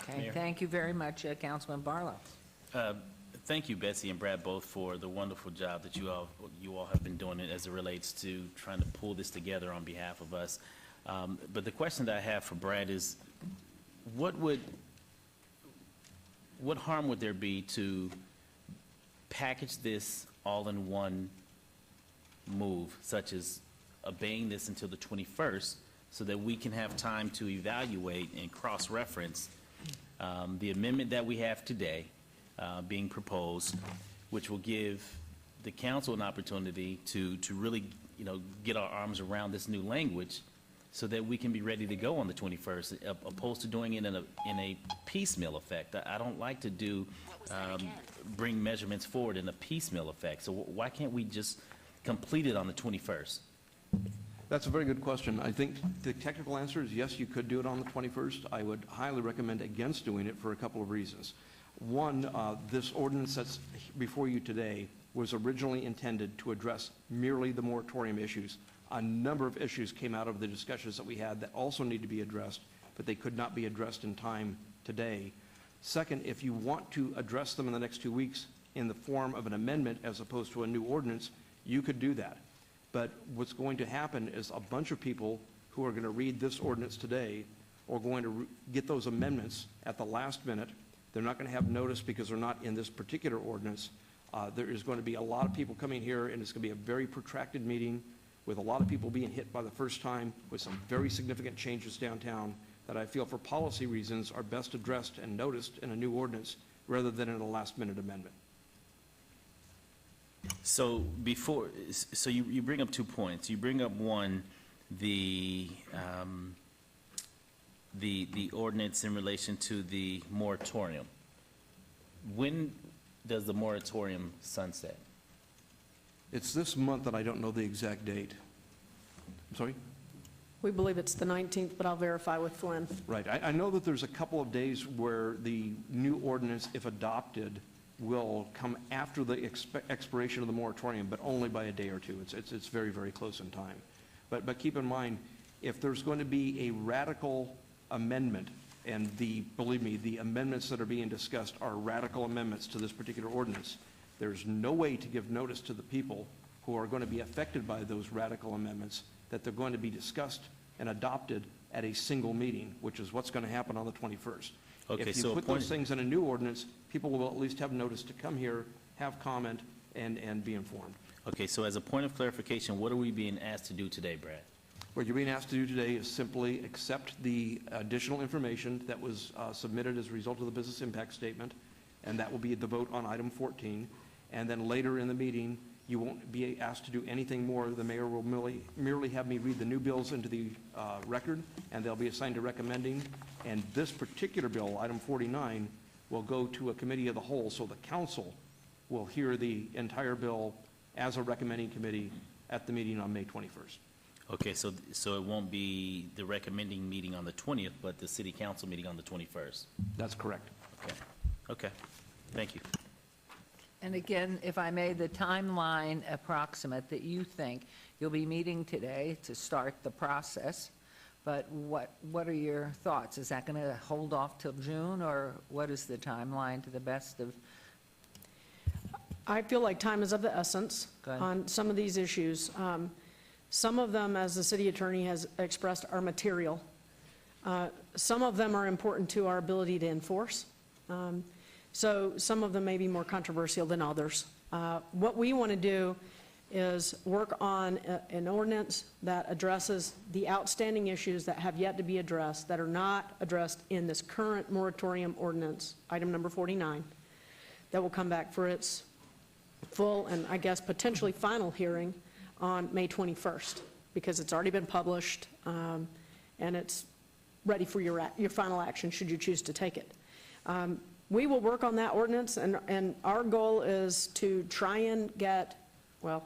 Okay, Mayor. thank you very much, Councilman Barlow. Thank you, Betsy and Brad, both for the wonderful job that you all have been doing as it relates to trying to pull this together on behalf of us. But the question that I have for Brad is, what harm would there be to package this all in one move, such as obeying this until the 21st, so that we can have time to evaluate and cross-reference the amendment that we have today being proposed, which will give the council an opportunity to really, get our arms around this new language so that we can be ready to go on the 21st, opposed to doing it in a piecemeal effect. I don't like to bring measurements forward in a piecemeal effect. So why can't we just complete it on the 21st? That's a very good question. I think the technical answer is yes, you could do it on the 21st. I would highly recommend against doing it for a couple of reasons. One, this ordinance that's before you today was originally intended to address merely the moratorium issues. A number of issues came out of the discussions that we had that also need to be addressed, but they could not be addressed in time today. Second, if you want to address them in the next 2 weeks in the form of an amendment as opposed to a new ordinance, you could do that. But what's going to happen is a bunch of people who are going to read this ordinance today are going to get those amendments at the last minute. They're not going to have notice because they're not in this particular ordinance. There is going to be a lot of people coming here, and it's going to be a very protracted meeting with a lot of people being hit by the first time with some very significant changes downtown that I feel for policy reasons are best addressed and noticed in a new ordinance rather than in a last-minute amendment. So you bring up 2 points. You bring up one, the ordinance in relation to the moratorium. When does the moratorium sunset? It's this month, and I don't know the exact date. I'm sorry? We believe it's the 19th, but I'll verify with Flynn. Right. I know that there's a couple of days where the new ordinance, if adopted, will come after the expiration of the moratorium, but only by a day or two. It's very, very close in time. But keep in mind, if there's going to be a radical amendment, and believe me, the amendments that are being discussed are radical amendments to this particular ordinance, There's no way to give notice to the people who are going to be affected by those radical amendments that they're going to be discussed and adopted at a single meeting, which is what's going to happen on the 21st. Okay, If you so put those things in a new ordinance, people will at least have notice to come here, have comment, and be informed. Okay, so as a point of clarification, what are we being asked to do today, Brad? What you're being asked to do today is simply accept the additional information that was submitted as a result of the business impact statement, and that will be the vote on item 14. And then later in the meeting, you won't be asked to do anything more. The mayor will merely have me read the new bills into the record, and they'll be assigned to recommending. And this particular bill, item 49, will go to a committee of the whole, so the council will hear the entire bill as a recommending committee at the meeting on May 21st. Okay, so it won't be the recommending meeting on the 20th, but the city council meeting on the 21st? That's correct. Okay, okay, thank you. And again, if I may, the timeline approximate that you think, you'll be meeting today to start the process, but what are your thoughts? Is that going to hold off till June, or what is the timeline to the best of? I feel like time is of the essence on some of these issues. Some of them, as the city attorney has expressed, are material. Some of them are important to our ability to enforce. So some of them may be more controversial than others. What we want to do is work on an ordinance that addresses the outstanding issues that have yet to be addressed, that are not addressed in this current moratorium ordinance, item number 49, that will come back for its full and, I guess, potentially final hearing on May 21st, because it's already been published, and it's ready for your final action should you choose to take it. We will work on that ordinance, and our goal is to try and get, well,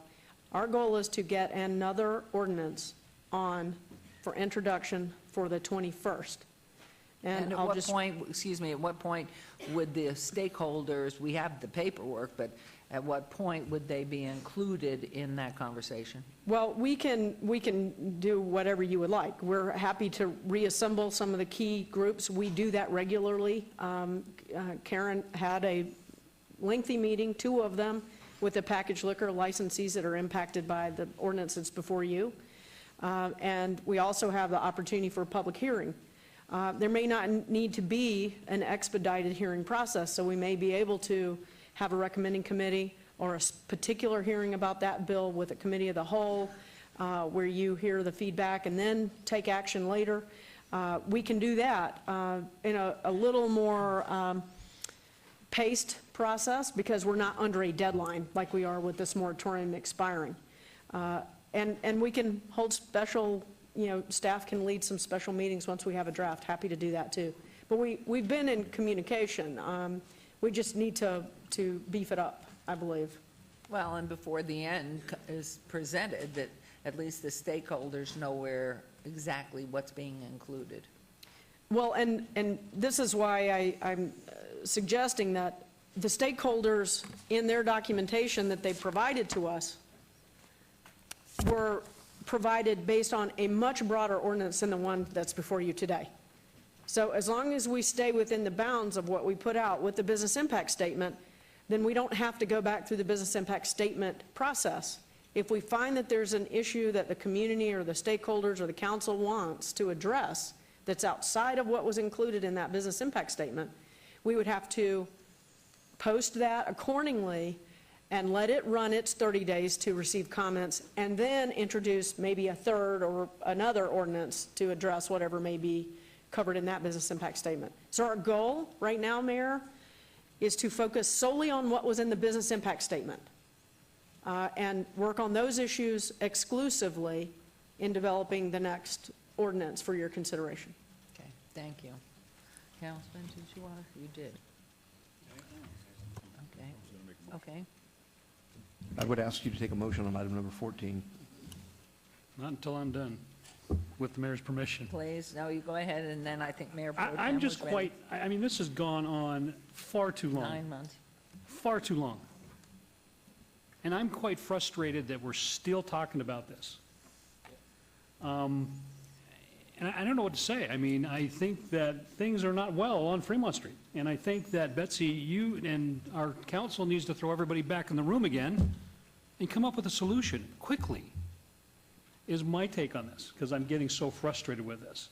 our goal is to get another ordinance on for introduction for the 21st. And at what point, excuse me, at what point would the stakeholders, we have the paperwork, but at what point would they be included in that conversation? Well, we can do whatever you would like. We're happy to reassemble some of the key groups. We do that regularly. Karen had a lengthy meeting, 2 of them, with the packaged liquor licensees that are impacted by the ordinances before you. And we also have the opportunity for a public hearing. There may not need to be an expedited hearing process, so we may be able to have a recommending committee or a particular hearing about that bill with a committee of the whole, where you hear the feedback and then take action later. We can do that in a little more paced process, because we're not under a deadline like we are with this moratorium expiring. And we can hold special, staff can lead some special meetings once we have a draft. Happy to do that too. But we've been in communication. We just need to beef it up, I believe. Well, and before the end is presented, that at least the stakeholders know exactly what's being included. Well, and this is why I'm suggesting that the stakeholders in their documentation that they provided to us were provided based on a much broader ordinance than the one that's before you today. So as long as we stay within the bounds of what we put out with the business impact statement, then we don't have to go back through the business impact statement process. If we find that there's an issue that the community or the stakeholders or the council wants to address that's outside of what was included in that business impact statement, we would have to post that accordingly and let it run its 30 days to receive comments, and then introduce maybe a third or another ordinance to address whatever may be covered in that business impact statement. So our goal right now, Mayor, is to focus solely on what was in the business impact statement and work on those issues exclusively in developing the next ordinance for your consideration. Okay, thank you. Councilman, did you want to? You did. Okay. Okay. I would ask you to take a motion on item number 14. Not until I'm done, with the mayor's permission. Please, no, you go ahead, and then I think Mayor Pro Tem I'm just was ready. I mean, this has gone on far too long. 9 months. Far too long. And I'm quite frustrated that we're still talking about this. And I don't know what to say. I mean, I think that things are not well on Fremont Street. And I think that, Betsy, you and our council needs to throw everybody back in the room again and come up with a solution quickly, is my take on this, because I'm getting so frustrated with this.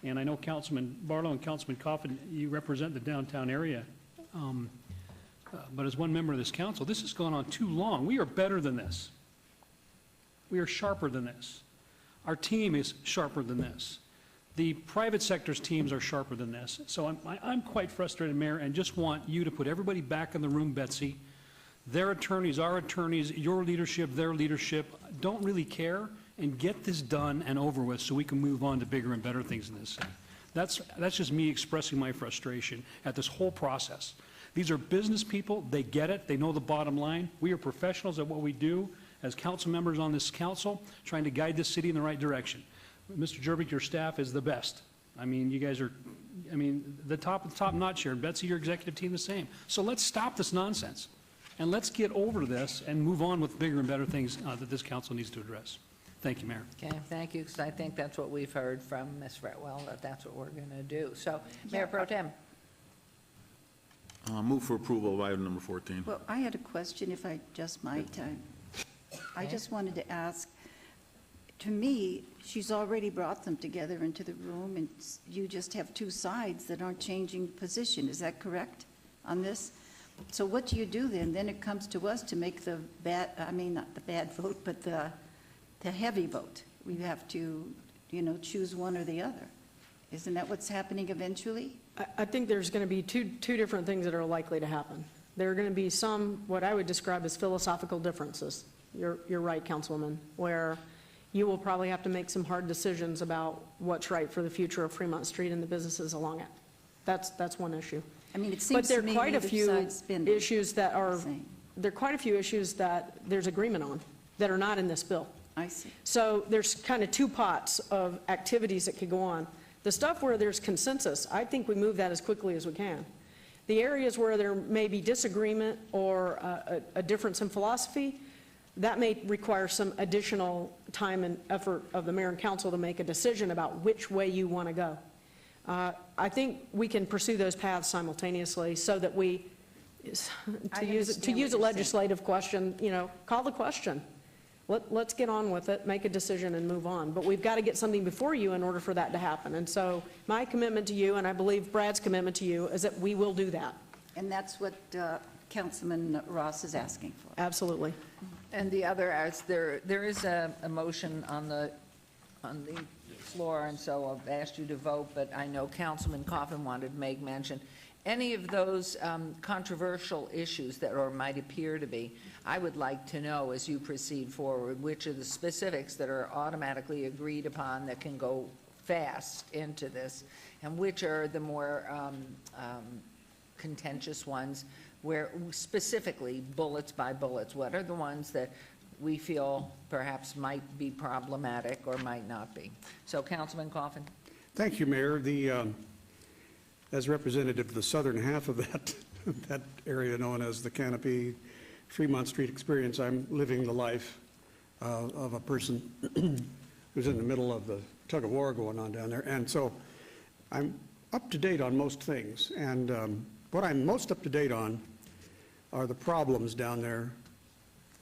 And I know Councilman Barlow and Councilman Coffin, you represent the downtown area. But as one member of this council, this has gone on too long. We are better than this. We are sharper than this. Our team is sharper than this. The private sector's teams are sharper than this. So I'm quite frustrated, Mayor, and just want you to put everybody back in the room, Betsy. Their attorneys, our attorneys, your leadership, their leadership, don't really care, and get this done and over with so we can move on to bigger and better things in this city. That's just me expressing my frustration at this whole process. These are business people. They get it. They know the bottom line. We are professionals at what we do as council members on this council, trying to guide this city in the right direction. Mr. Jervik, your staff is the best. I mean, you guys are, the top of the top notch here. And Betsy, your executive team, the same. So let's stop this nonsense. And let's get over this and move on with bigger and better things that this council needs to address. Thank you, Mayor. Okay, thank you, because I think that's what we've heard from Ms. Fretwell, that that's what we're going to do. So, Mayor Pro Tem. Move for approval of item number 14. Well, I had a question, if I just might. I just wanted to ask, to me, she's already brought them together into the room, and you just have two sides that aren't changing position. Is that correct on this? So what do you do then? Then it comes to us to make the bad, not the bad vote, but the heavy vote. We have to, choose one or the other. Isn't that what's happening eventually? I think there's going to be two different things that are likely to happen. There are going to be some, what I would describe as philosophical differences. You're right, Councilwoman, where you will probably have to make some hard decisions about what's right for the future of Fremont Street and the businesses along it. That's one issue. It seems to me quite a neither few side's been issues that are, the same. there are quite a few issues that there's agreement on that are not in this bill. I see. So there's kind of two pots of activities that could go on. The stuff where there's consensus, I think we move that as quickly as we can. The areas where there may be disagreement or a difference in philosophy, that may require some additional time and effort of the mayor and council to make a decision about which way you want to go. I think we can pursue those paths simultaneously so that we, to use a legislative question, call the question. Let's get on with it, make a decision, and move on. But we've got to get something before you in order for that to happen. And so my commitment to you, and I believe Brad's commitment to you, is that we will do that. And that's what Councilman Ross is asking for. Absolutely. And the other, as there is a motion on the floor, and so I've asked you to vote, but I know Councilman Coffin wanted to make mention. Any of those controversial issues that or might appear to be, I would like to know as you proceed forward, which are the specifics that are automatically agreed upon that can go fast into this, and which are the more contentious ones, where specifically bullets by bullets, what are the ones that we feel perhaps might be problematic or might not be. So Councilman Coffin. Thank you, Mayor. As representative of the southern half of that area known as the Canopy Fremont Street experience, I'm living the life of a person who's in the middle of the tug of war going on down there. And so I'm up to date on most things. And what I'm most up to date on are the problems down there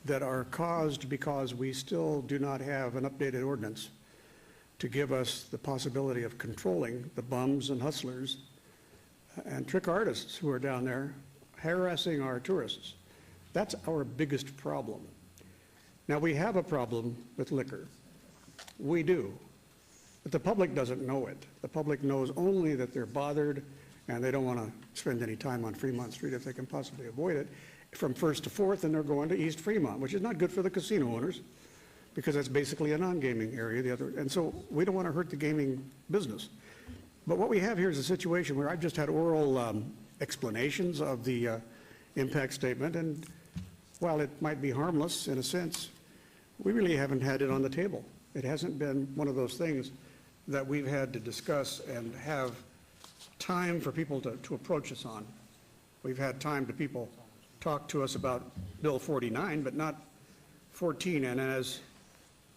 that are caused because we still do not have an updated ordinance to give us the possibility of controlling the bums and hustlers and trick artists who are down there harassing our tourists. That's our biggest problem. Now, we have a problem with liquor. We do. But the public doesn't know it. The public knows only that they're bothered and they don't want to spend any time on Fremont Street if they can possibly avoid it, from 1st to 4th, and they're going to East Fremont, which is not good for the casino owners because that's basically a non-gaming area. And so we don't want to hurt the gaming business. But what we have here is a situation where I've just had oral explanations of the impact statement, and while it might be harmless in a sense, we really haven't had it on the table. It hasn't been one of those things that we've had to discuss and have time for people to approach us on. We've had time to people talk to us about Bill 49, but not 14. And as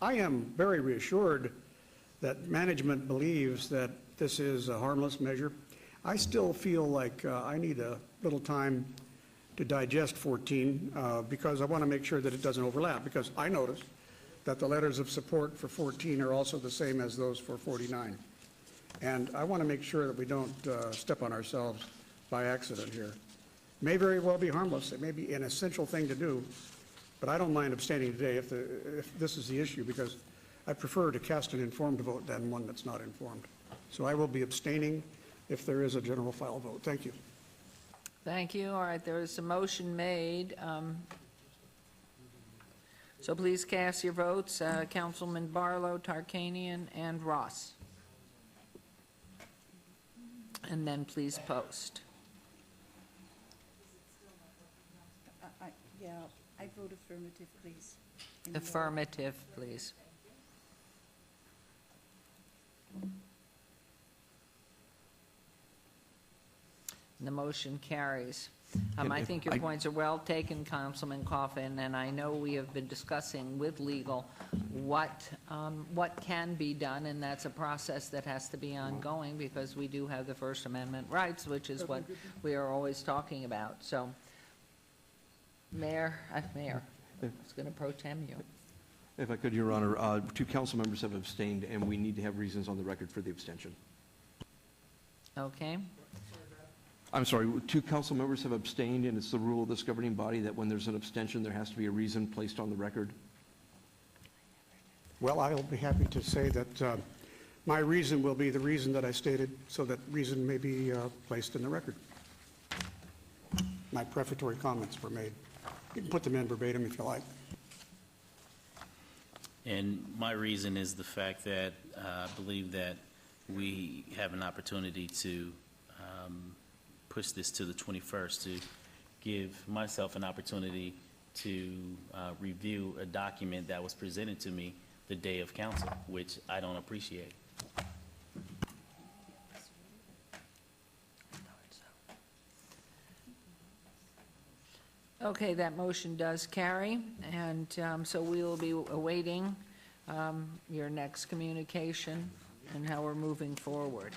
I am very reassured that management believes that this is a harmless measure. I still feel like I need a little time to digest 14 because I want to make sure that it doesn't overlap, because I noticed that the letters of support for 14 are also the same as those for 49. And I want to make sure that we don't step on ourselves by accident here. It may very well be harmless. It may be an essential thing to do, but I don't mind abstaining today if this is the issue, because I prefer to cast an informed vote than one that's not informed. So I will be abstaining if there is a general file vote. Thank you. Thank you. All right, there is a motion made. So please cast your votes. Councilman Barlow, Tarkanian, and Ross. And then please post. Yeah, I vote affirmative, please. Affirmative, please. And the motion carries. I think your points are well taken, Councilman Coffin, and I know we have been discussing with legal what can be done, and that's a process that has to be ongoing because we do have the First Amendment rights, which is what we are always talking about. So, Mayor, I was going to pro tem you. If I could, Your Honor, 2 council members have abstained, and we need to have reasons on the record for the abstention. Okay. I'm sorry, 2 council members have abstained, and it's the rule of this governing body that when there's an abstention, there has to be a reason placed on the record. Well, I'll be happy to say that my reason will be the reason that I stated, so that reason may be placed in the record. My prefatory comments were made. You can put them in verbatim if you like. And my reason is the fact that I believe that we have an opportunity to push this to the 21st to give myself an opportunity to review a document that was presented to me the day of council, which I don't appreciate. Okay, that motion does carry, and so we will be awaiting your next communication and how we're moving forward.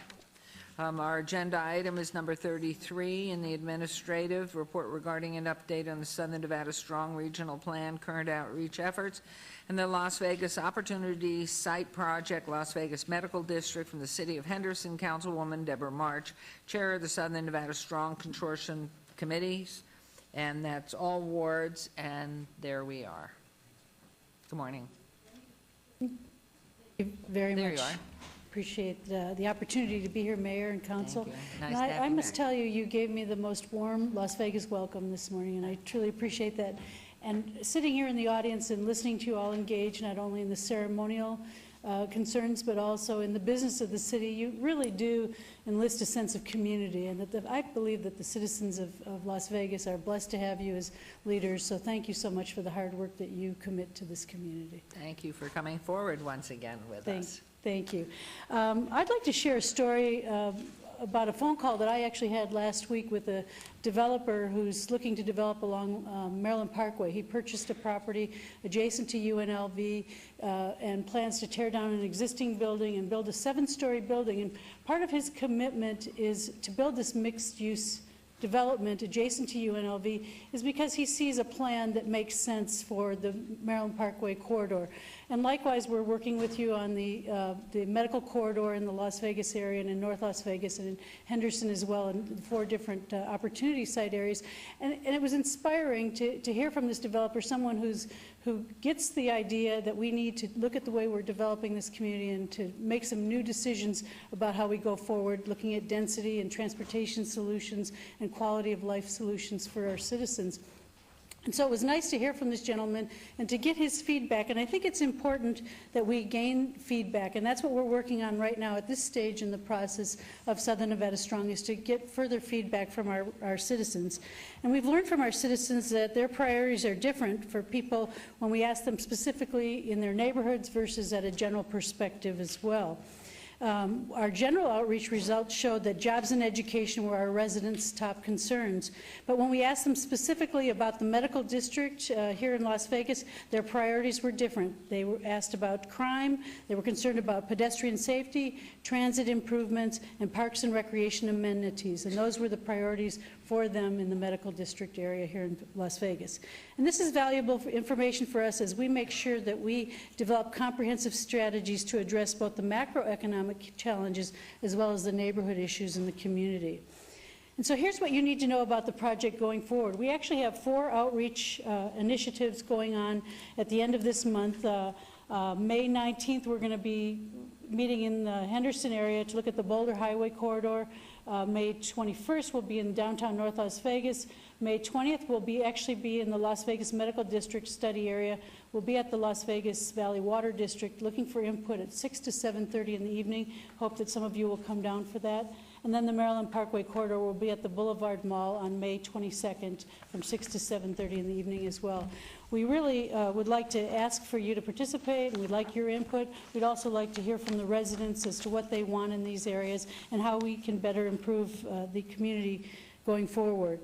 Our agenda item is number 33 in the administrative report regarding an update on the Southern Nevada Strong Regional Plan, current outreach efforts, and the Las Vegas Opportunity Site Project, Las Vegas Medical District, from the City of Henderson, Councilwoman Deborah March, Chair of the Southern Nevada Strong Consortium Committees, and that's all wards, and there we are. Good morning. Thank you very There much. you are. Appreciate the opportunity to be here, Mayor and Council. Thank you. Nice And to have I you must back. tell you, you gave me the most warm Las Vegas welcome this morning, and I truly appreciate that. And sitting here in the audience and listening to you all engage, not only in the ceremonial concerns, but also in the business of the city, you really do enlist a sense of community. And that I believe that the citizens of Las Vegas are blessed to have you as leaders. So thank you so much for the hard work that you commit to this community. Thank you for coming forward once again with us. Thank you. I'd like to share a story about a phone call that I actually had last week with a developer who's looking to develop along Maryland Parkway. He purchased a property adjacent to UNLV and plans to tear down an existing building and build a 7-story building. And part of his commitment is to build this mixed-use development adjacent to UNLV is because he sees a plan that makes sense for the Maryland Parkway corridor. And likewise, we're working with you on the medical corridor in the Las Vegas area and in North Las Vegas and in Henderson as well, and 4 different opportunity site areas. And it was inspiring to hear from this developer, someone who gets the idea that we need to look at the way we're developing this community and to make some new decisions about how we go forward, looking at density and transportation solutions and quality of life solutions for our citizens. And so it was nice to hear from this gentleman and to get his feedback. And I think it's important that we gain feedback. And that's what we're working on right now at this stage in the process of Southern Nevada Strong, is to get further feedback from our citizens. And we've learned from our citizens that their priorities are different for people when we ask them specifically in their neighborhoods versus at a general perspective as well. Our general outreach results showed that jobs and education were our residents' top concerns. But when we asked them specifically about the medical district here in Las Vegas, their priorities were different. They were asked about crime, they were concerned about pedestrian safety, transit improvements, and parks and recreation amenities. And those were the priorities for them in the medical district area here in Las Vegas. And this is valuable information for us as we make sure that we develop comprehensive strategies to address both the macroeconomic challenges as well as the neighborhood issues in the community. And so here's what you need to know about the project going forward. We actually have 4 outreach initiatives going on at the end of this month. May 19th, we're going to be meeting in the Henderson area to look at the Boulder Highway Corridor. May 21st, we'll be in downtown North Las Vegas. May 20th, we'll actually be in the Las Vegas Medical District study area. We'll be at the Las Vegas Valley Water District looking for input at 6 to 7:30 in the evening. Hope that some of you will come down for that. And then the Maryland Parkway Corridor will be at the Boulevard Mall on May 22nd from 6 to 7:30 in the evening as well. We really would like to ask for you to participate, and we'd like your input. We'd also like to hear from the residents as to what they want in these areas and how we can better improve the community going forward.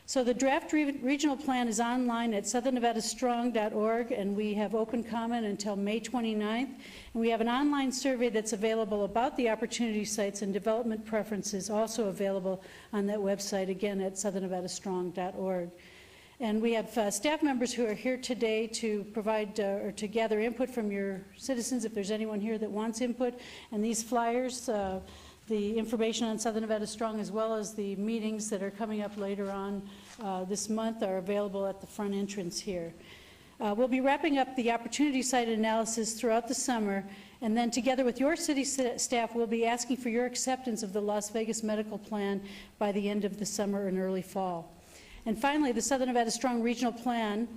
So the draft regional plan is online at southernnevadastrong.org, and we have open comment until May 29th. And we have an online survey that's available about the opportunity sites and development preferences, also available on that website, again, at southernnevadastrong.org. And we have staff members who are here today to provide or to gather input from your citizens if there's anyone here that wants input. And these flyers, the information on Southern Nevada Strong, as well as the meetings that are coming up later on this month, are available at the front entrance here. We'll be wrapping up the opportunity site analysis throughout the summer, and then together with your city staff, we'll be asking for your acceptance of the Las Vegas Medical Plan by the end of the summer and early fall. And finally, the Southern Nevada Strong Regional Plan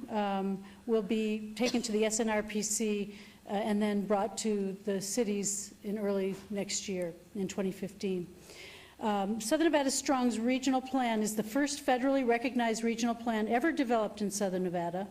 will be taken to the SNRPC and then brought to the cities in early next year, in 2015. Southern Nevada Strong's regional plan is the first federally recognized regional plan ever developed in Southern Nevada.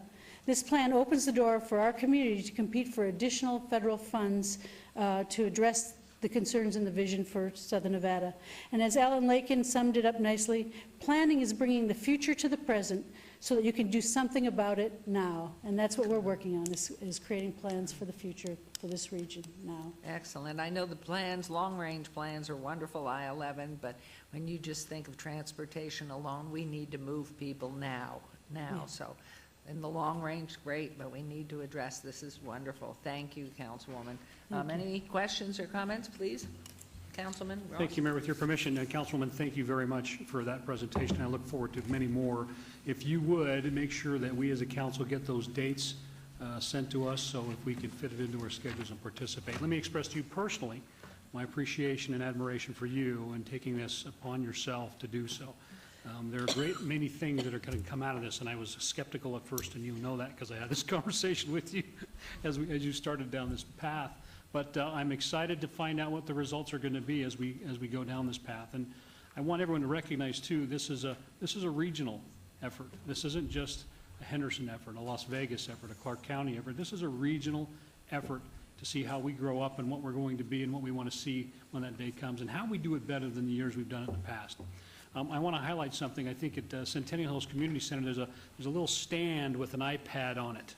This plan opens the door for our community to compete for additional federal funds to address the concerns and the vision for Southern Nevada. And as Alan Lakin summed it up nicely, planning is bringing the future to the present so that you can do something about it now. And that's what we're working on, is creating plans for the future for this region now. Excellent. I know the plans, long-range plans are wonderful, I-11, but when you just think of transportation alone, we need to move people now. Yeah. So in the long range, great, but we need to address this. Is wonderful. Thank you, Councilwoman. Any questions or comments, please? Councilman Ross. Thank you, Mayor. With your permission, Councilwoman, thank you very much for that presentation. I look forward to many more. If you would, make sure that we as a council get those dates sent to us so if we can fit it into our schedules and participate. Let me express to you personally my appreciation and admiration for you and taking this upon yourself to do so. There are many things that are going to come out of this, and I was skeptical at first, and you know that because I had this conversation with you as you started down this path. But I'm excited to find out what the results are going to be as we go down this path. And I want everyone to recognize too, this is a regional effort. This isn't just a Henderson effort, a Las Vegas effort, a Clark County effort. This is a regional effort to see how we grow up and what we're going to be and what we want to see when that day comes and how we do it better than the years we've done it in the past. I want to highlight something. I think at Centennial Hills Community Center there's a little stand with an iPad on it,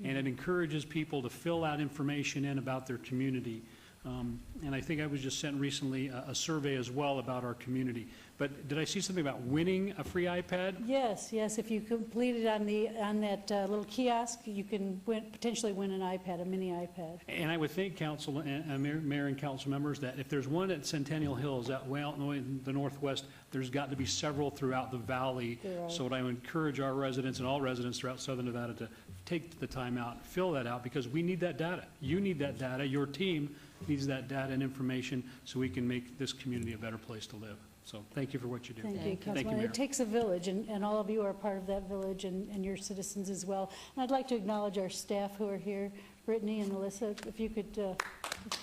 and it encourages people to fill out information in about their community. And I think I was just sent recently a survey as well about our community. But did I see something about winning a free iPad? Yes, yes. If you complete it on that little kiosk, you can potentially win an iPad, a mini iPad. And I would think, Council and Mayor and Council members, that if there's one at Centennial Hills, out in the Northwest, there's got to be several throughout the valley. So I would encourage our residents and all residents throughout Southern Nevada to take the time out, fill that out, because we need that data. You need that data. Your team needs that data and information so we can make this community a better place to live. So thank you for what you do. Thank you, Councilman. It takes a village, and all of you are part of that village, and your citizens as well. And I'd like to acknowledge our staff who are here, Brittany and Melissa, if you could,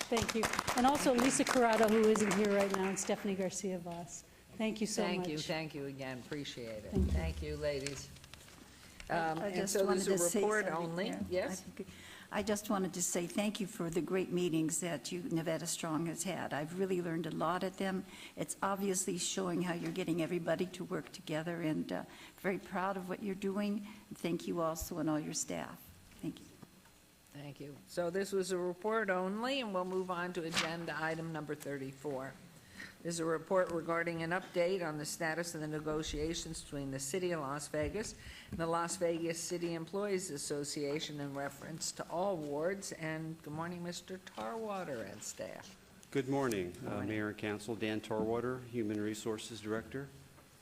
thank you. And also Lisa Corrado, who isn't here right now, and Stephanie Garcia-Voss. Thank you so much. Thank you again. Appreciate it. Thank you, ladies. I just so wanted there's to a say report something only. here. Yes? I just wanted to say thank you for the great meetings that Nevada Strong has had. I've really learned a lot at them. It's obviously showing how you're getting everybody to work together, and very proud of what you're doing. Thank you also and all your staff. Thank you. Thank you. So this was a report only, and we'll move on to agenda item number 34. This is a report regarding an update on the status of the negotiations between the City of Las Vegas and the Las Vegas City Employees Association in reference to all wards. And good morning, Mr. Tarwater and staff. Good morning, Mayor and Council. Dan Tarwater, Human Resources Director.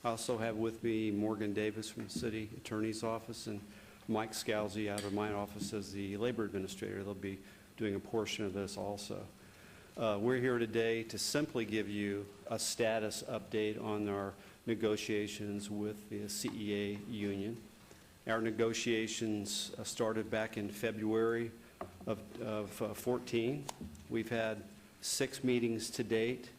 I also have with me Morgan Davis from the City Attorney's Office and Mike Scalzi out of my office as the Labor Administrator. They'll be doing a portion of this also. We're here today to simply give you a status update on our negotiations with the CEA union. Our negotiations started back in February of 14. We've had 6 meetings to date,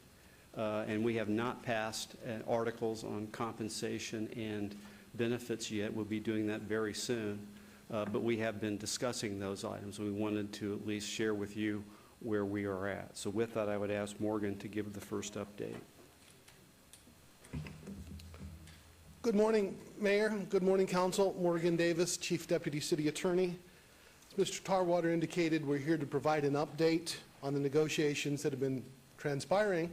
and we have not passed articles on compensation and benefits yet. We'll be doing that very soon, but we have been discussing those items. We wanted to at least share with you where we are at. So with that, I would ask Morgan to give the first update. Good morning, Mayor. Good morning, Council. Morgan Davis, Chief Deputy City Attorney. As Mr. Tarwater indicated, we're here to provide an update on the negotiations that have been transpiring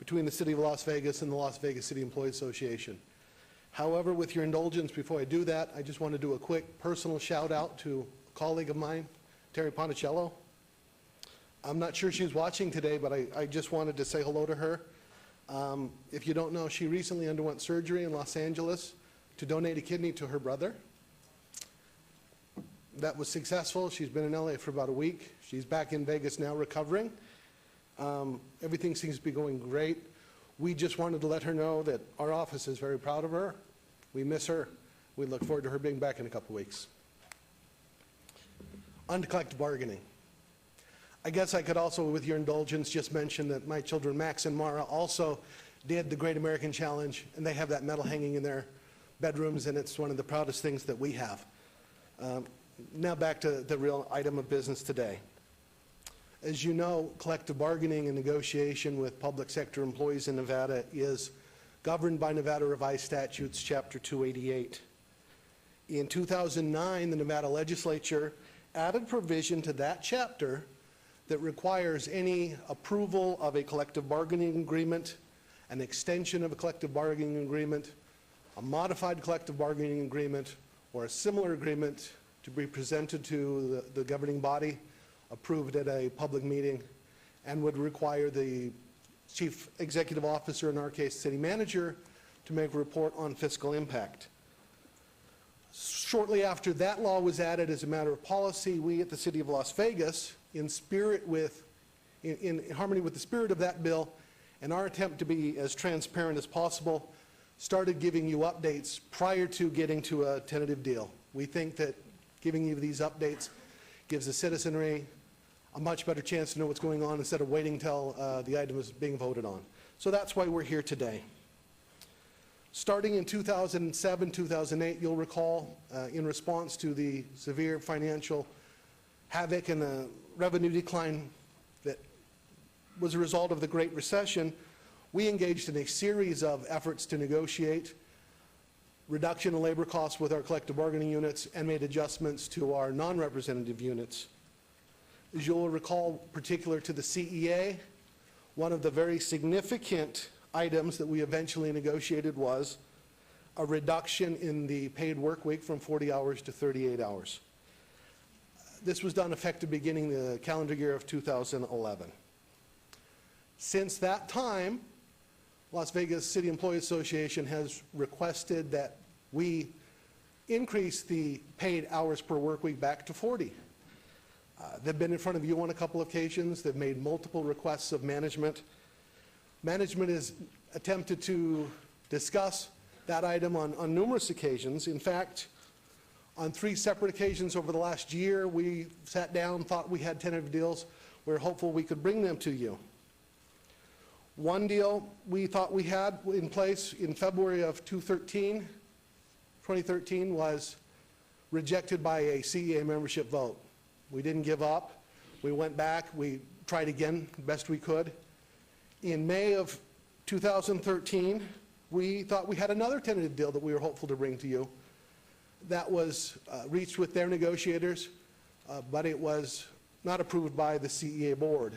between the City of Las Vegas and the Las Vegas City Employees Association. However, with your indulgence, before I do that, I just want to do a quick personal shout out to a colleague of mine, Terry Ponticello. I'm not sure she's watching today, but I just wanted to say hello to her. If you don't know, she recently underwent surgery in Los Angeles to donate a kidney to her brother. That was successful. She's been in LA for about a week. She's back in Vegas now recovering. Everything seems to be going great. We just wanted to let her know that our office is very proud of her. We miss her. We look forward to her being back in a couple weeks. On to collective bargaining. I guess I could also, with your indulgence, just mention that my children, Max and Mara, also did the Great American Challenge, and they have that medal hanging in their bedrooms, and it's one of the proudest things that we have. Now back to the real item of business today. As you know, collective bargaining and negotiation with public sector employees in Nevada is governed by Nevada Revised Statutes, Chapter 288. In 2009, the Nevada legislature added provision to that chapter that requires any approval of a collective bargaining agreement, an extension of a collective bargaining agreement, a modified collective bargaining agreement, or a similar agreement to be presented to the governing body, approved at a public meeting, and would require the chief executive officer, in our case, city manager, to make a report on fiscal impact. Shortly after that law was added as a matter of policy, we at the City of Las Vegas, in harmony with the spirit of that bill and our attempt to be as transparent as possible, started giving you updates prior to getting to a tentative deal. We think that giving you these updates gives the citizenry a much better chance to know what's going on instead of waiting till the item is being voted on. So that's why we're here today. Starting in 2007, 2008, you'll recall, in response to the severe financial havoc and the revenue decline that was a result of the Great Recession, we engaged in a series of efforts to negotiate reduction in labor costs with our collective bargaining units and made adjustments to our non-representative units. As you'll recall, particular to the CEA, one of the very significant items that we eventually negotiated was a reduction in the paid work week from 40 hours to 38 hours. This was done effective beginning the calendar year of 2011. Since that time, Las Vegas City Employees Association has requested that we increase the paid hours per work week back to 40. They've been in front of you on a couple of occasions. They've made multiple requests of management. Management has attempted to discuss that item on numerous occasions. In fact, on 3 separate occasions over the last year, we sat down, thought we had tentative deals. We're hopeful we could bring them to you. One deal we thought we had in place in February of 2013 was rejected by a CEA membership vote. We didn't give up. We went back. We tried again best we could. In May of 2013, we thought we had another tentative deal that we were hopeful to bring to you. That was reached with their negotiators, but it was not approved by the CEA board.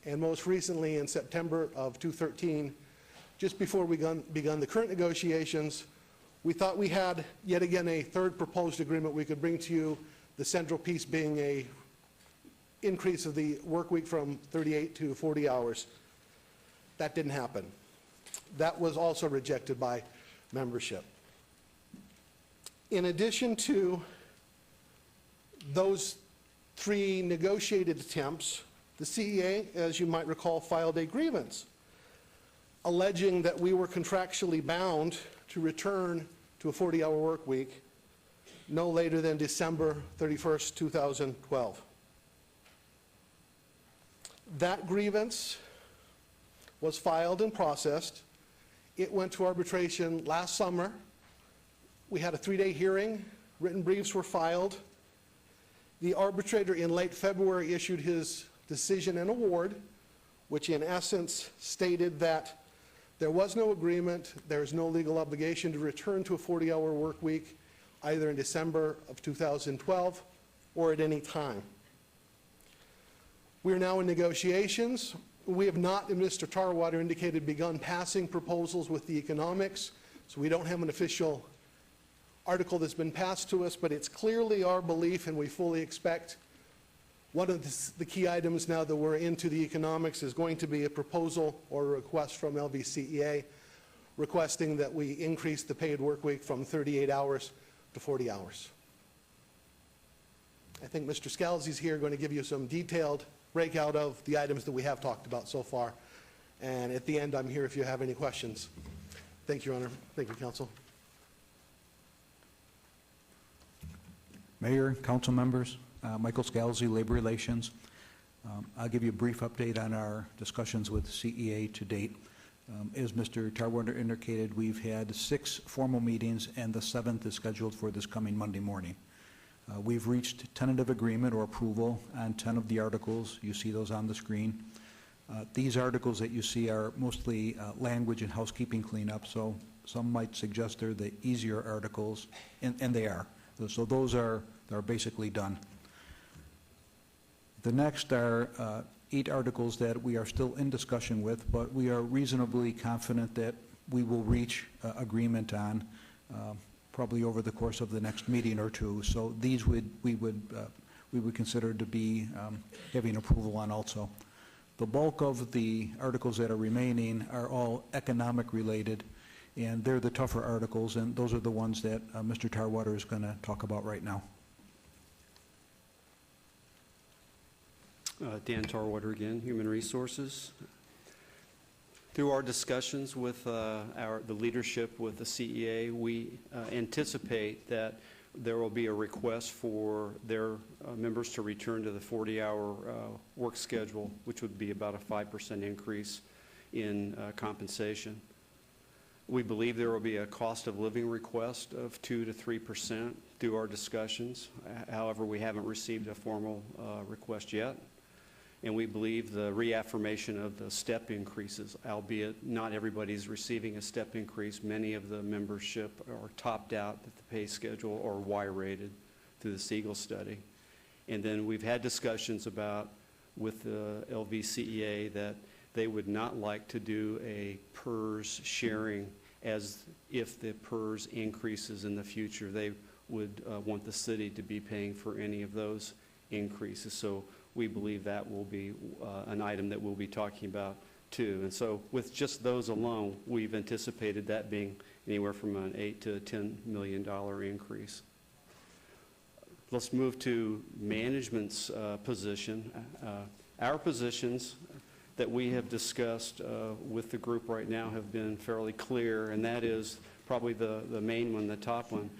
And most recently, in September of 2013, just before we begun the current negotiations, we thought we had, yet again, a third proposed agreement we could bring to you, the central piece being a increase of the work week from 38 to 40 hours. That didn't happen. That was also rejected by membership. In addition to those three negotiated attempts, the CEA, as you might recall, filed a grievance alleging that we were contractually bound to return to a 40-hour work week no later than December 31st, 2012. That grievance was filed and processed. It went to arbitration last summer. We had a 3-day hearing. Written briefs were filed. The arbitrator in late February issued his decision and award, which in essence stated that there was no agreement, there is no legal obligation to return to a 40-hour work week, either in December of 2012 or at any time. We are now in negotiations. We have not, and Mr. Tarwater indicated, begun passing proposals with the economics, so we don't have an official article that's been passed to us, but it's clearly our belief, and we fully expect one of the key items now that we're into the economics is going to be a proposal or a request from LVCEA requesting that we increase the paid work week from 38 hours to 40 hours. I think Mr. Scalzi's here going to give you some detailed breakout of the items that we have talked about so far. And at the end, I'm here if you have any questions. Thank you, Your Honor. Thank you, Counsel. Mayor, council members, Michael Scalzi, Labor Relations. I'll give you a brief update on our discussions with CEA to date. As Mr. Tarwater indicated, we've had 6 formal meetings, and the 7th is scheduled for this coming Monday morning. We've reached tentative agreement or approval on 10 of the articles. You see those on the screen. These articles that you see are mostly language and housekeeping cleanup, so some might suggest they're the easier articles, and they are. So those are basically done. The next are 8 articles that we are still in discussion with, but we are reasonably confident that we will reach agreement on probably over the course of the next meeting or two. So these we would consider to be having approval on also. The bulk of the articles that are remaining are all economic related, and they're the tougher articles, and those are the ones that Mr. Tarwater is going to talk about right now. Dan Tarwater again, Human Resources. Through our discussions with the leadership with the CEA, we anticipate that there will be a request for their members to return to the 40-hour work schedule, which would be about a 5% increase in compensation. We believe there will be a cost of living request of 2 to 3% through our discussions. However, we haven't received a formal request yet. And we believe the reaffirmation of the step increases, albeit not everybody's receiving a step increase. Many of the membership are topped out at the pay schedule or Y-rated through the Siegel study. And then we've had discussions about with the LVCEA that they would not like to do a PERS sharing as if the PERS increases in the future. They would want the city to be paying for any of those increases. So we believe that will be an item that we'll be talking about too. And so with just those alone, we've anticipated that being anywhere from an $8 to $10 million increase. Let's move to management's position. Our positions that we have discussed with the group right now have been fairly clear, and that is probably the main one, the top one.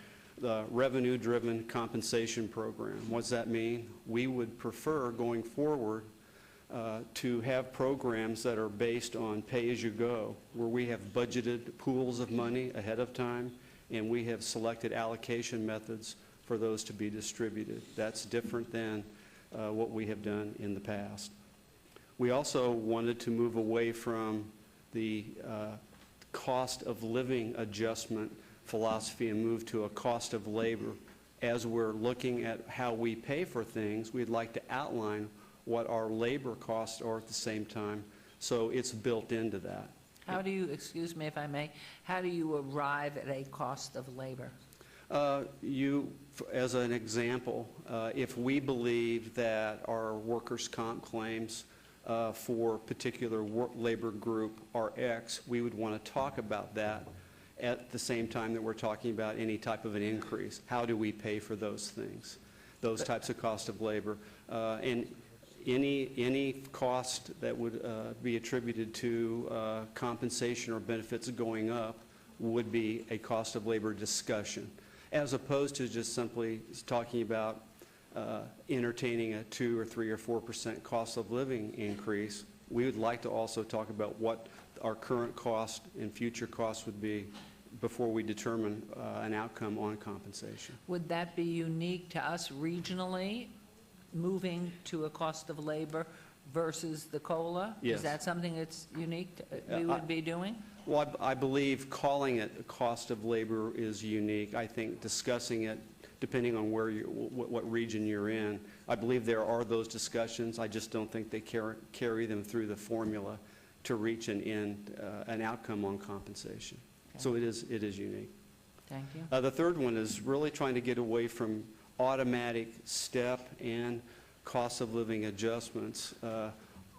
The revenue-driven compensation program. What does that mean? We would prefer going forward to have programs that are based on pay-as-you-go, where we have budgeted pools of money ahead of time, and we have selected allocation methods for those to be distributed. That's different than what we have done in the past. We also wanted to move away from the cost of living adjustment philosophy and move to a cost of labor. As we're looking at how we pay for things, we'd like to outline what our labor costs are at the same time, so it's built into that. How do you, excuse me if I may, how do you arrive at a cost of labor? As an example, if we believe that our workers' comp claims for a particular labor group are X, we would want to talk about that at the same time that we're talking about any type of an increase. How do we pay for those things, those types of cost of labor? And any cost that would be attributed to compensation or benefits going up would be a cost of labor discussion, as opposed to just simply talking about entertaining a 2 or 3 or 4% cost of living increase. We would like to also talk about what our current cost and future costs would be before we determine an outcome on compensation. Would that be unique to us regionally, moving to a cost of labor versus the COLA? Yes. Is that something that's unique we would be doing? Well, I believe calling it a cost of labor is unique. I think discussing it, depending on where what region you're in, I believe there are those discussions. I just don't think they carry them through the formula to reach an outcome on compensation. Okay. So it is unique. Thank you. The third one is really trying to get away from automatic step and cost of living adjustments.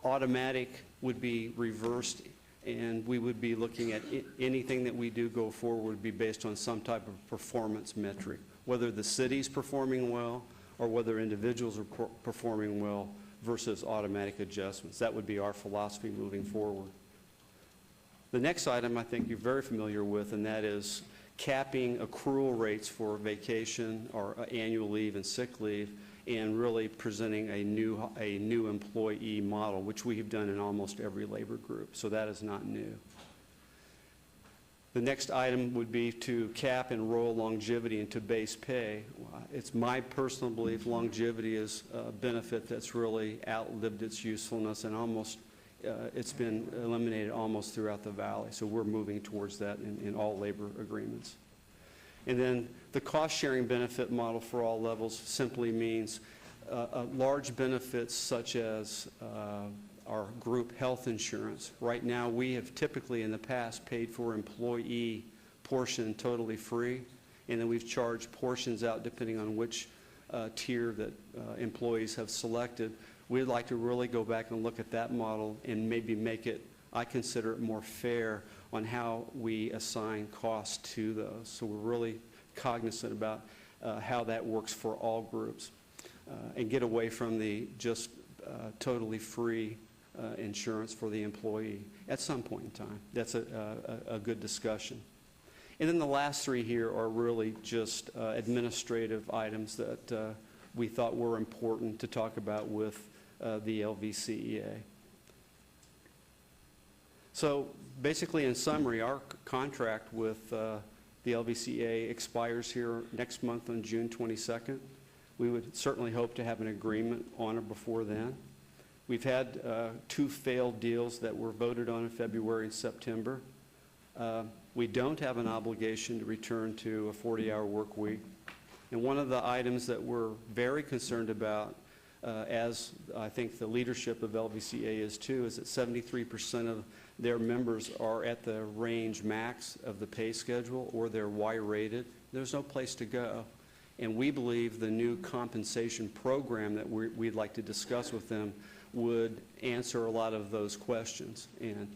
Automatic would be reversed, and we would be looking at anything that we do go forward would be based on some type of performance metric, whether the city's performing well or whether individuals are performing well versus automatic adjustments. That would be our philosophy moving forward. The next item I think you're very familiar with, and that is capping accrual rates for vacation or annual leave and sick leave, and really presenting a new employee model, which we have done in almost every labor group. So that is not new. The next item would be to cap and roll longevity into base pay. It's my personal belief longevity is a benefit that's really outlived its usefulness, and almost it's been eliminated almost throughout the valley. So we're moving towards that in all labor agreements. And then the cost-sharing benefit model for all levels simply means large benefits such as our group health insurance. Right now, we have typically in the past paid for employee portion totally free, and then we've charged portions out depending on which tier that employees have selected. We'd like to really go back and look at that model and maybe make it, I consider it more fair on how we assign costs to those. So we're really cognizant about how that works for all groups and get away from the just totally free insurance for the employee at some point in time. That's a good discussion. And then the last three here are really just administrative items that we thought were important to talk about with the LVCEA. So basically, in summary, our contract with the LVCEA expires here next month on June 22nd. We would certainly hope to have an agreement on or before then. We've had 2 failed deals that were voted on in February and September. We don't have an obligation to return to a 40-hour work week. And one of the items that we're very concerned about, as I think the leadership of LVCEA is too, is that 73% of their members are at the range max of the pay schedule, or they're Y-rated. There's no place to go. And we believe the new compensation program that we'd like to discuss with them would answer a lot of those questions. And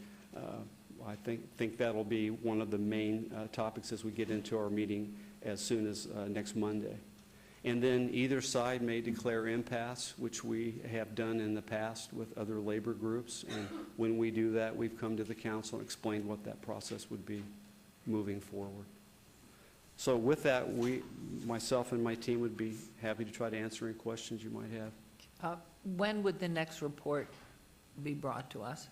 I think that'll be one of the main topics as we get into our meeting as soon as next Monday. And then either side may declare impasse, which we have done in the past with other labor groups. And when we do that, we've come to the council and explained what that process would be moving forward. So with that, myself and my team would be happy to try to answer any questions you might have. When would the next report be brought to us?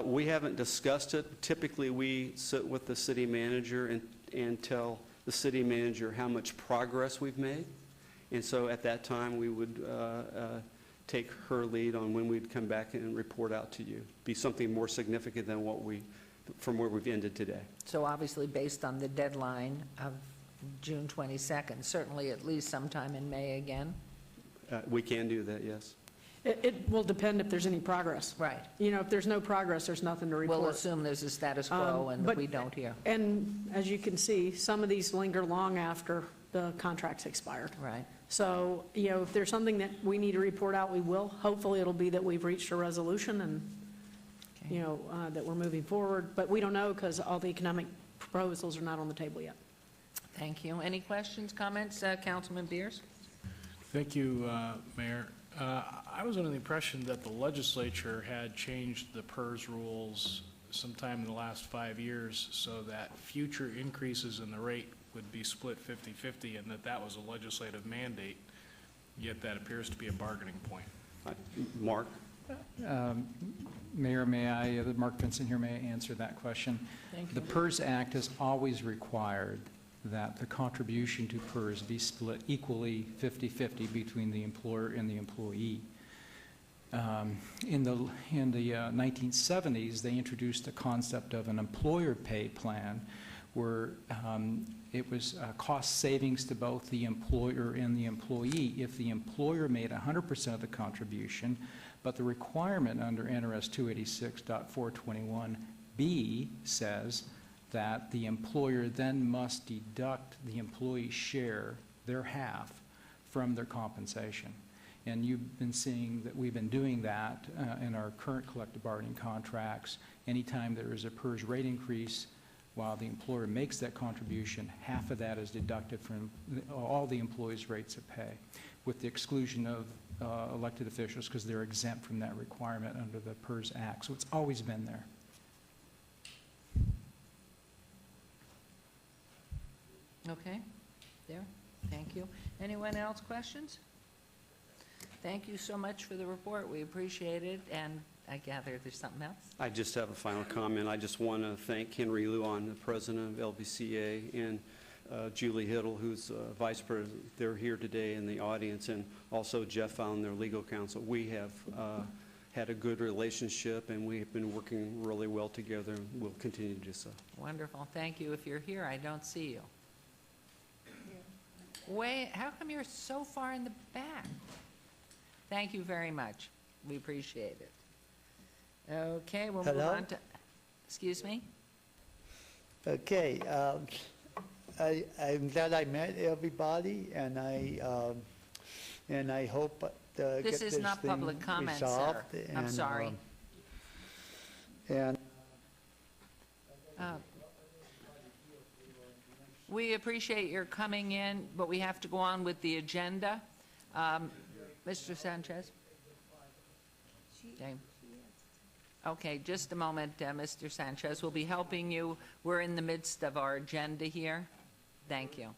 We haven't discussed it. Typically, we sit with the city manager and tell the city manager how much progress we've made. And so at that time, we would take her lead on when we'd come back and report out to you. Be something more significant than from where we've ended today. So obviously, based on the deadline of June 22nd, certainly at least sometime in May again? We can do that, yes. It will depend if there's any progress. Right. You know, if there's no progress, there's nothing to report. We'll assume there's a status quo and but- we don't hear. And as you can see, some of these linger long after the contract's expired. Right. So, you know, if there's something that we need to report out, we will. Hopefully, it'll be that we've reached a resolution and, you know, that we're moving forward. But we don't know because all the economic proposals are not on the table yet. Thank you. Any questions, comments, Councilman Beers? Thank you, Mayor. I was under the impression that the legislature had changed the PERS rules sometime in the last 5 years so that future increases in the rate would be split 50-50 and that was a legislative mandate, yet that appears to be a bargaining point. Mark? Mayor, Mark Vincent here, may I answer that question? Thank you. The PERS Act has always required that the contribution to PERS be split equally 50-50 between the employer and the employee. In the 1970s, they introduced the concept of an employer pay plan where it was cost savings to both the employer and the employee if the employer made 100% of the contribution, but the requirement under NRS 286.421B says that the employer then must deduct the employee's share, their half, from their compensation. And you've been seeing that we've been doing that in our current collective bargaining contracts. Anytime there is a PERS rate increase, while the employer makes that contribution, half of that is deducted from all the employees' rates of pay, with the exclusion of elected officials because they're exempt from that requirement under the PERS Act. So it's always been there. Okay, there, thank you. Anyone else questions? Thank you so much for the report, we appreciate it, and I gather there's something else? I just have a final comment. I just want to thank Henry Luan, the president of LBCA, and Julie Hiddle, who's vice president. They're here today in the audience, and also Jeff Fallon, their legal counsel. We have had a good relationship, and we have been working really well together. We'll continue to do so. Wonderful, thank you. If you're here, I don't see you. Wait, how come you're so far in the back? Thank you very much. We appreciate it. Okay, we'll move Hello? on to, excuse me? Okay, I'm glad I met everybody, and I hope to This get is not thing public comment, sir. resolved, I'm and, sorry. And We appreciate your coming in, but we have to go on with the agenda. Mr. Sanchez? Okay, just a moment, Mr. Sanchez. We'll be helping you. We're in the midst of our agenda here. Thank you.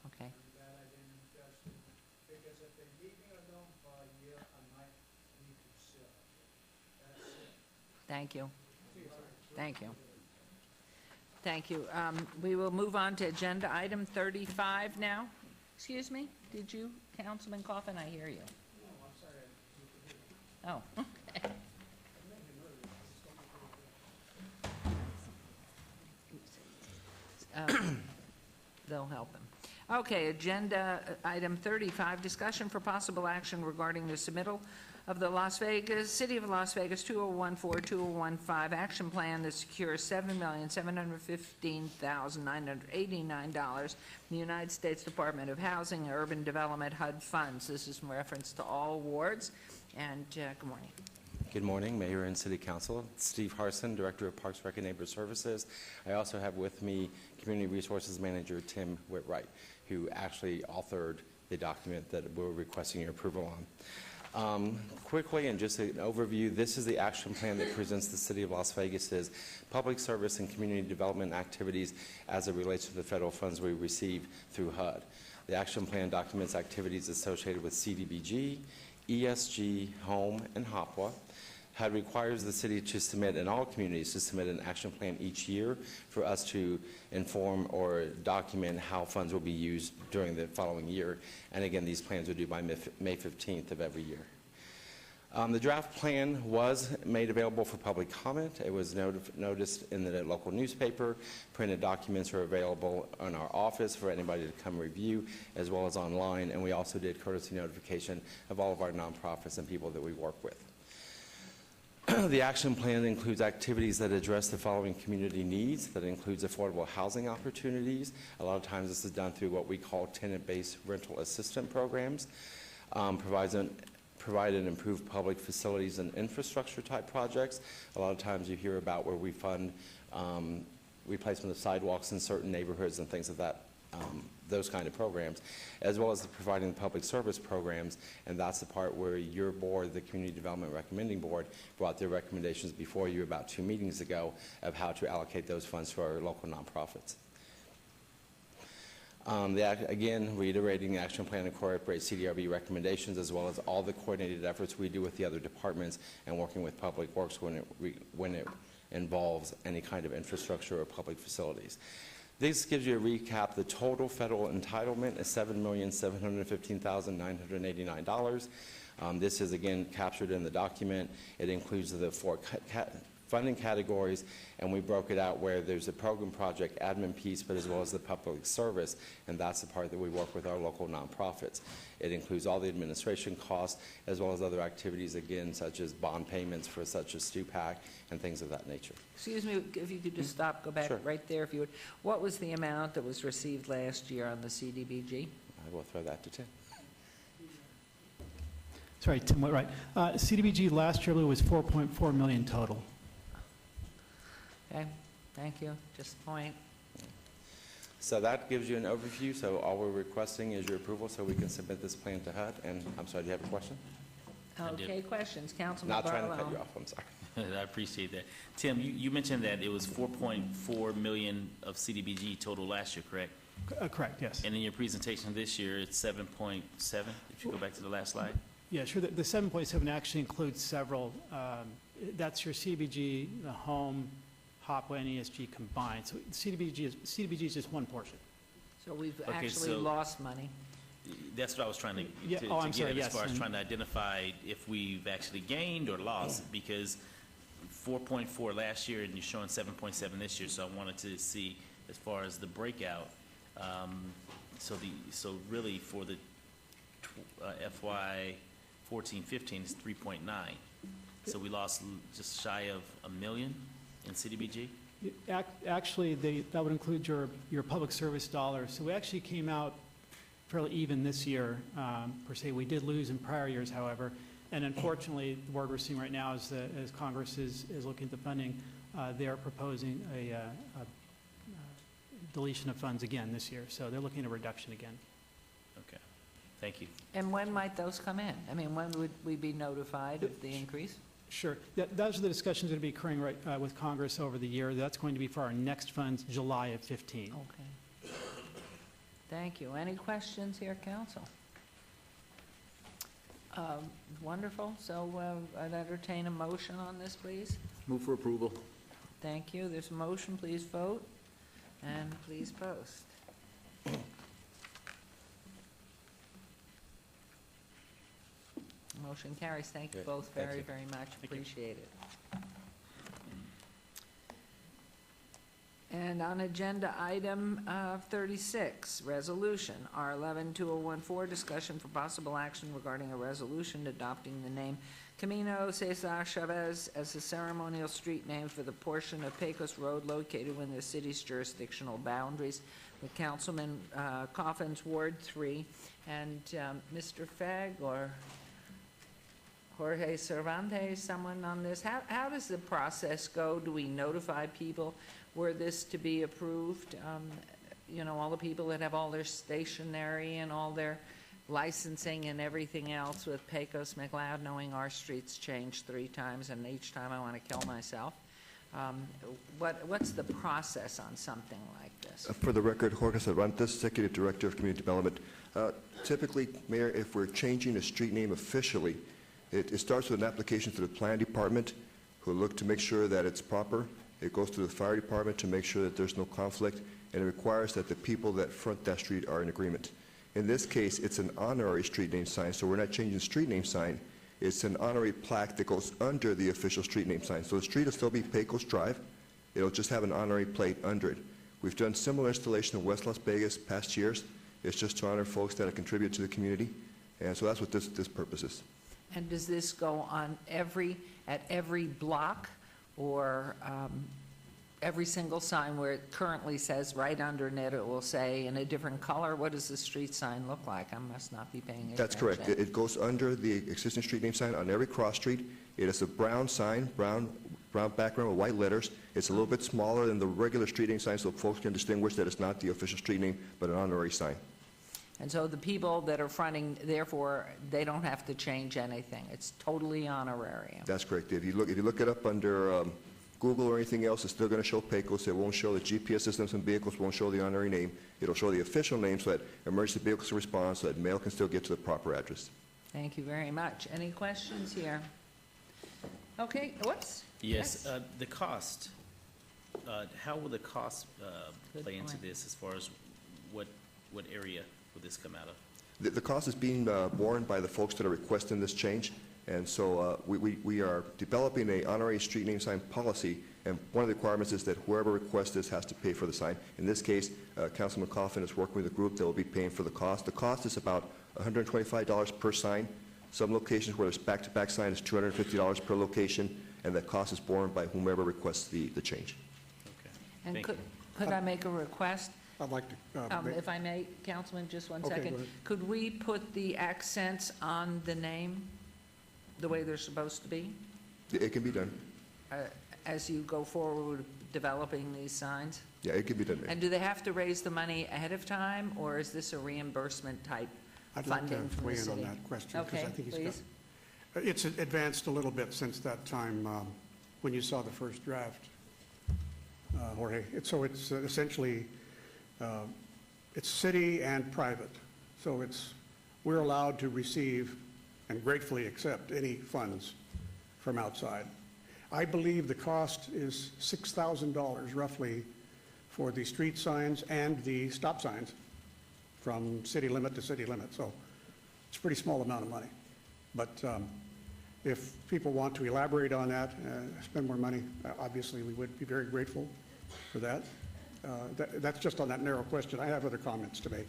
Okay. Thank you. Thank you. Thank you. We will move on to agenda item 35 now. Excuse me? Did you, Councilman Coffin? I hear you. Oh, okay. They'll help him. Okay, agenda item 35, discussion for possible action regarding the submittal of the City of Las Vegas 2014-2015 action plan that secures $7,715,989 from the United States Department of Housing and Urban Development HUD funds. This is in reference to all wards. And good morning. Good morning, Mayor and City Council. Steve Harson, Director of Parks, Rec, and Neighbor Services. I also have with me Community Resources Manager Tim Whitwright, who actually authored the document that we're requesting your approval on. Quickly, and just an overview, this is the action plan that presents the City of Las Vegas's public service and community development activities as it relates to the federal funds we receive through HUD. The action plan documents activities associated with CDBG, ESG, Home, and HOPWA. HUD requires the city to submit, and all communities to submit an action plan each year for us to inform or document how funds will be used during the following year. And again, these plans are due by May 15th of every year. The draft plan was made available for public comment. It was noticed in the local newspaper. Printed documents are available in our office for anybody to come review, as well as online. And we also did courtesy notification of all of our nonprofits and people that we work with. The action plan includes activities that address the following community needs. That includes affordable housing opportunities. A lot of times this is done through what we call tenant-based rental assistance programs. Provide and improve public facilities and infrastructure type projects. A lot of times you hear about where we fund replacement of sidewalks in certain neighborhoods and things of that, those kind of programs, as well as providing public service programs, and that's the part where your board, the Community Development Recommending Board, brought their recommendations before you about 2 meetings ago of how to allocate those funds to our local nonprofits. Again, reiterating the action plan incorporates CDRB recommendations as well as all the coordinated efforts we do with the other departments and working with Public Works when it involves any kind of infrastructure or public facilities. This gives you a recap. The total federal entitlement is $7,715,989. This is again captured in the document. It includes the 4 funding categories, and we broke it out where there's a program project admin piece, but as well as the public service, and that's the part that we work with our local nonprofits. It includes all the administration costs as well as other activities, again, such as bond payments for such as STUPAC and things of that nature. Excuse me, if you could just stop, go back Sure. right there if you would. What was the amount that was received last year on the CDBG? I will throw that to Tim. Sorry, Tim Whitright. CDBG last year was 4.4 million total. Okay, thank you. Just a point. So that gives you an overview. So all we're requesting is your approval so we can submit this plan to HUD. And I'm sorry, do you have a question? Okay, questions, Councilman Not trying to cut Barlow. you off, I'm sorry. I appreciate that. Tim, you mentioned that it was 4.4 million of CDBG total last year, correct? Correct, yes. And in your presentation this year, it's 7.7, if you go back to the last slide. Yeah, sure. The 7.7 actually includes several. That's your CDBG, the home, HOPWA, and ESG combined. So CDBG is just one portion. So we've Okay, actually so- lost money. That's what I was trying to Yeah, get oh, I'm at, sorry, as yes, far as and- trying to identify if we've actually gained or lost, because 4.4 last year and you're showing 7.7 this year, so I wanted to see as far as the breakout. So really for the FY 14-15 is 3.9. So we lost just shy of $1 million in CDBG? Actually, that would include your public service dollars. So we actually came out fairly even this year, per se. We did lose in prior years, however, and unfortunately, the word we're seeing right now is that as Congress is looking at the funding, they are proposing a deletion of funds again this year. So they're looking at a reduction again. Okay, thank you. And when might those come in? I mean, when would we be notified of the increase? Sure. Those are the discussions that will be occurring right, with Congress over the year. That's going to be for our next funds, July of 15. Okay. Thank you. Any questions here, Council? Wonderful. So I'd entertain a motion on this, please. Move for approval. Thank you. There's a motion. Please vote. And please post. Motion carries. Thank you Good. both Thank very, you. very much. Appreciate it. And on agenda item 36, resolution R11-2014, discussion for possible action regarding a resolution adopting the name Camino Cesar Chavez as the ceremonial street name for the portion of Pecos Road located within the city's jurisdictional boundaries. With Councilman Coffin's Ward 3 and Mr. Fagg or Jorge Cervantes, someone on this. How does the process go? Do we notify people were this to be approved? You know, all the people that have all their stationery and all their licensing and everything else with Pecos McLeod, knowing our streets changed 3 times and each time I want to kill myself. What's the process on something like this? For the record, Jorge Cervantes, Executive Director of Community Development. Typically, Mayor, if we're changing a street name officially, It starts with an application to the planning department, who look to make sure that it's proper. It goes to the fire department to make sure that there's no conflict, and it requires that the people that front that street are in agreement. In this case, it's an honorary street name sign, so we're not changing the street name sign. It's an honorary plaque that goes under the official street name sign. So the street will still be Pecos Drive. It'll just have an honorary plate under it. We've done similar installation in West Las Vegas past years. It's just to honor folks that have contributed to the community. And so that's what this purpose is. And does this go on at every block, or every single sign where it currently says right underneath it will say in a different color? What does the street sign look like? I must not be paying attention. That's correct. It goes under the existing street name sign on every cross street. It is a brown sign, brown background with white letters. It's a little bit smaller than the regular street name sign, so folks can distinguish that it's not the official street name, but an honorary sign. And so the people that are fronting, therefore, they don't have to change anything. It's totally honorarium. That's correct. If you look it up under Google or anything else, it's still going to show Pecos. It won't show the GPS systems and vehicles, won't show the honorary name. It'll show the official name so that emergency vehicles can respond, so that mail can still get to the proper address. Thank you very much. Any questions here? Okay, whoops. Yes, the cost, how will the cost Good play into point. this as far as what area will this come out of? The cost is being borne by the folks that are requesting this change, and so we are developing an honorary street name sign policy, and one of the requirements is that whoever requests this has to pay for the sign. In this case, Councilman Coffin is working with a group that will be paying for the cost. The cost is about $125 per sign. Some locations where there's back-to-back sign is $250 per location, and that cost is borne by whomever requests the change. And Thank could I make a request? I'd like to, If I may, Councilman, just one Okay, second. go ahead. Could we put the accents on the name the way they're supposed to be It can be done. as you go forward with developing these signs? Yeah, it can be done, Mayor. And do they have to raise the money ahead of time, or is this a reimbursement type I'd like to funding from the weigh in city? on that question, because Okay, I think he's please. got, it's advanced a little bit since that time when you saw the first draft, Jorge. So it's essentially, it's city and private. So we're allowed to receive and gratefully accept any funds from outside. I believe the cost is $6,000 roughly for the street signs and the stop signs from city limit to city limit. So it's a pretty small amount of money. But if people want to elaborate on that, spend more money, obviously we would be very grateful for that. That's just on that narrow question. I have other comments to make,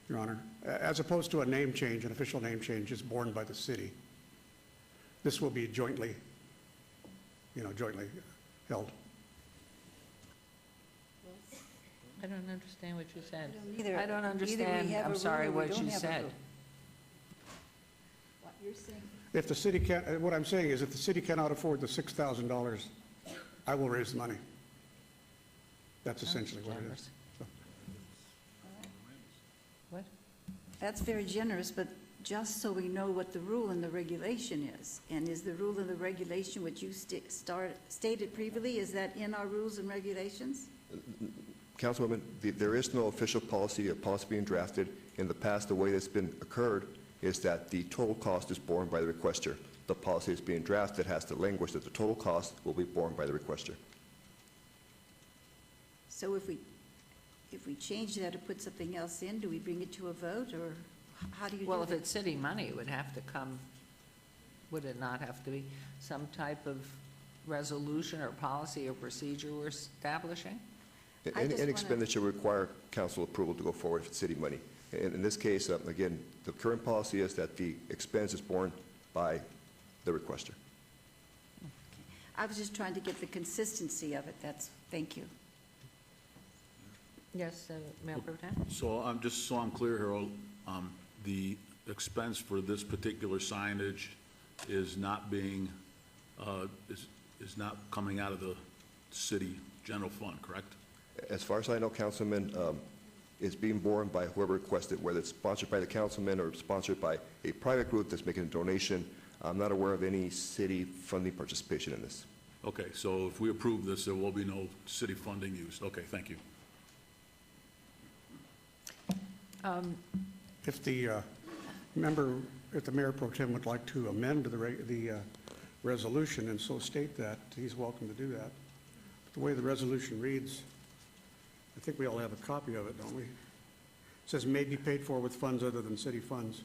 Your Honor. As opposed to a name change, an official name change is borne by the city. This will be jointly held. I don't understand what you said. Either- I don't either we understand, have a I'm sorry, rule or we what don't you have a said. rule. What you're saying? If the city can't, what I'm saying is if the city cannot afford the $6,000, I will raise the money. That's essentially what it is. So. What? That's very generous, but just so we know what the rule and the regulation is. And is the rule and the regulation, which you stated previously, is that in our rules and regulations? Councilwoman, there is no official policy, a policy being drafted. In the past, the way that's been occurred is that the total cost is borne by the requester. The policy that's being drafted has the language that the total cost will be borne by the requester. So if we change that or put something else in, do we bring it to a vote, or how do you do Well, if that? it's city money, it would have to come, would it not have to be some type of resolution or policy or procedure we're establishing? Any expenditure will require council approval to go forward if it's city money. In this case, again, the current policy is that the expense is borne by the requester. I was just trying to get the consistency of it, thank you. Yes, Mayor Pro Tem? So just so I'm clear, Harold, the expense for this particular signage is not being, is not coming out of the city general fund, correct? As far as I know, Councilman, it's being borne by whoever requested, whether it's sponsored by the councilman or sponsored by a private group that's making a donation. I'm not aware of any city funding participation in this. Okay, so if we approve this, there will be no city funding used. Okay, thank you. If the Member, if the Mayor Pro Tem would like to amend the resolution and so state that, he's welcome to do that. But the way the resolution reads, I think we all have a copy of it, don't we? It says may be paid for with funds other than city funds.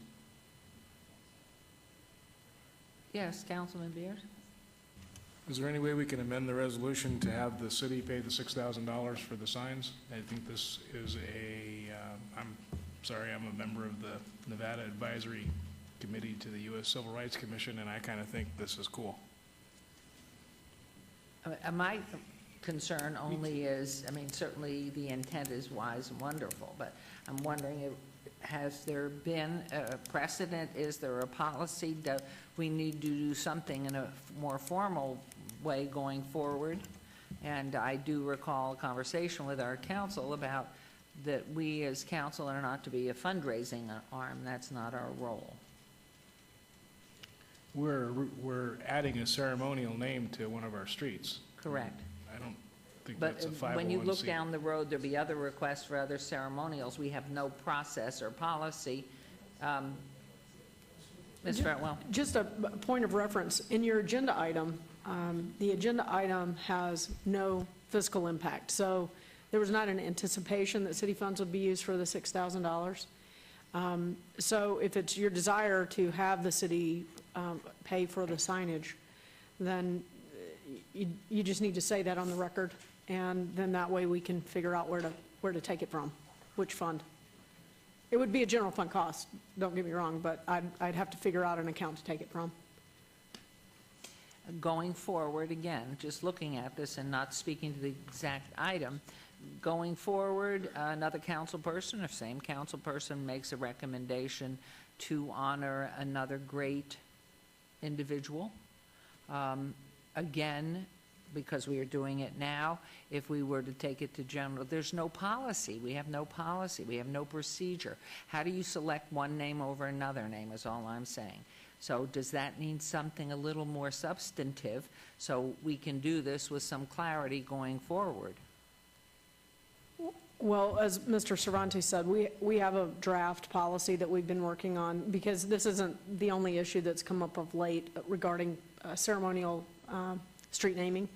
Yes, Councilman Beers? Is there any way we can amend the resolution to have the city pay the $6,000 for the signs? I think this is I'm sorry, I'm a member of the Nevada Advisory Committee to the U.S. Civil Rights Commission, and I kind of think this is cool. My concern only is, I mean, certainly the intent is wise and wonderful, but I'm wondering, has there been a precedent? Is there a policy? Do we need to do something in a more formal way going forward? And I do recall a conversation with our council about that we as council are not to be a fundraising arm. That's not our role. We're adding a ceremonial name to one of our streets. Correct. I don't think But that's a 501c. when you look down the road, there'll be other requests for other ceremonials. We have no process or policy. Ms. Farwell? Just a point of reference, in your agenda item, the agenda item has no fiscal impact. So there was not an anticipation that city funds would be used for the $6,000. So if it's your desire to have the city pay for the signage, then you just need to say that on the record, and then that way we can figure out where to take it from, which fund. It would be a general fund cost, don't get me wrong, but I'd have to figure out an account to take it from. Going forward, again, just looking at this and not speaking to the exact item, going forward, another council person or same council person makes a recommendation to honor another great individual. Again, because we are doing it now, if we were to take it to general, there's no policy. We have no policy. We have no procedure. How do you select one name over another name is all I'm saying. So does that mean something a little more substantive so we can do this with some clarity going forward? Well, as Mr. Cervantes said, we have a draft policy that we've been working on, because this isn't the only issue that's come up of late regarding ceremonial street naming.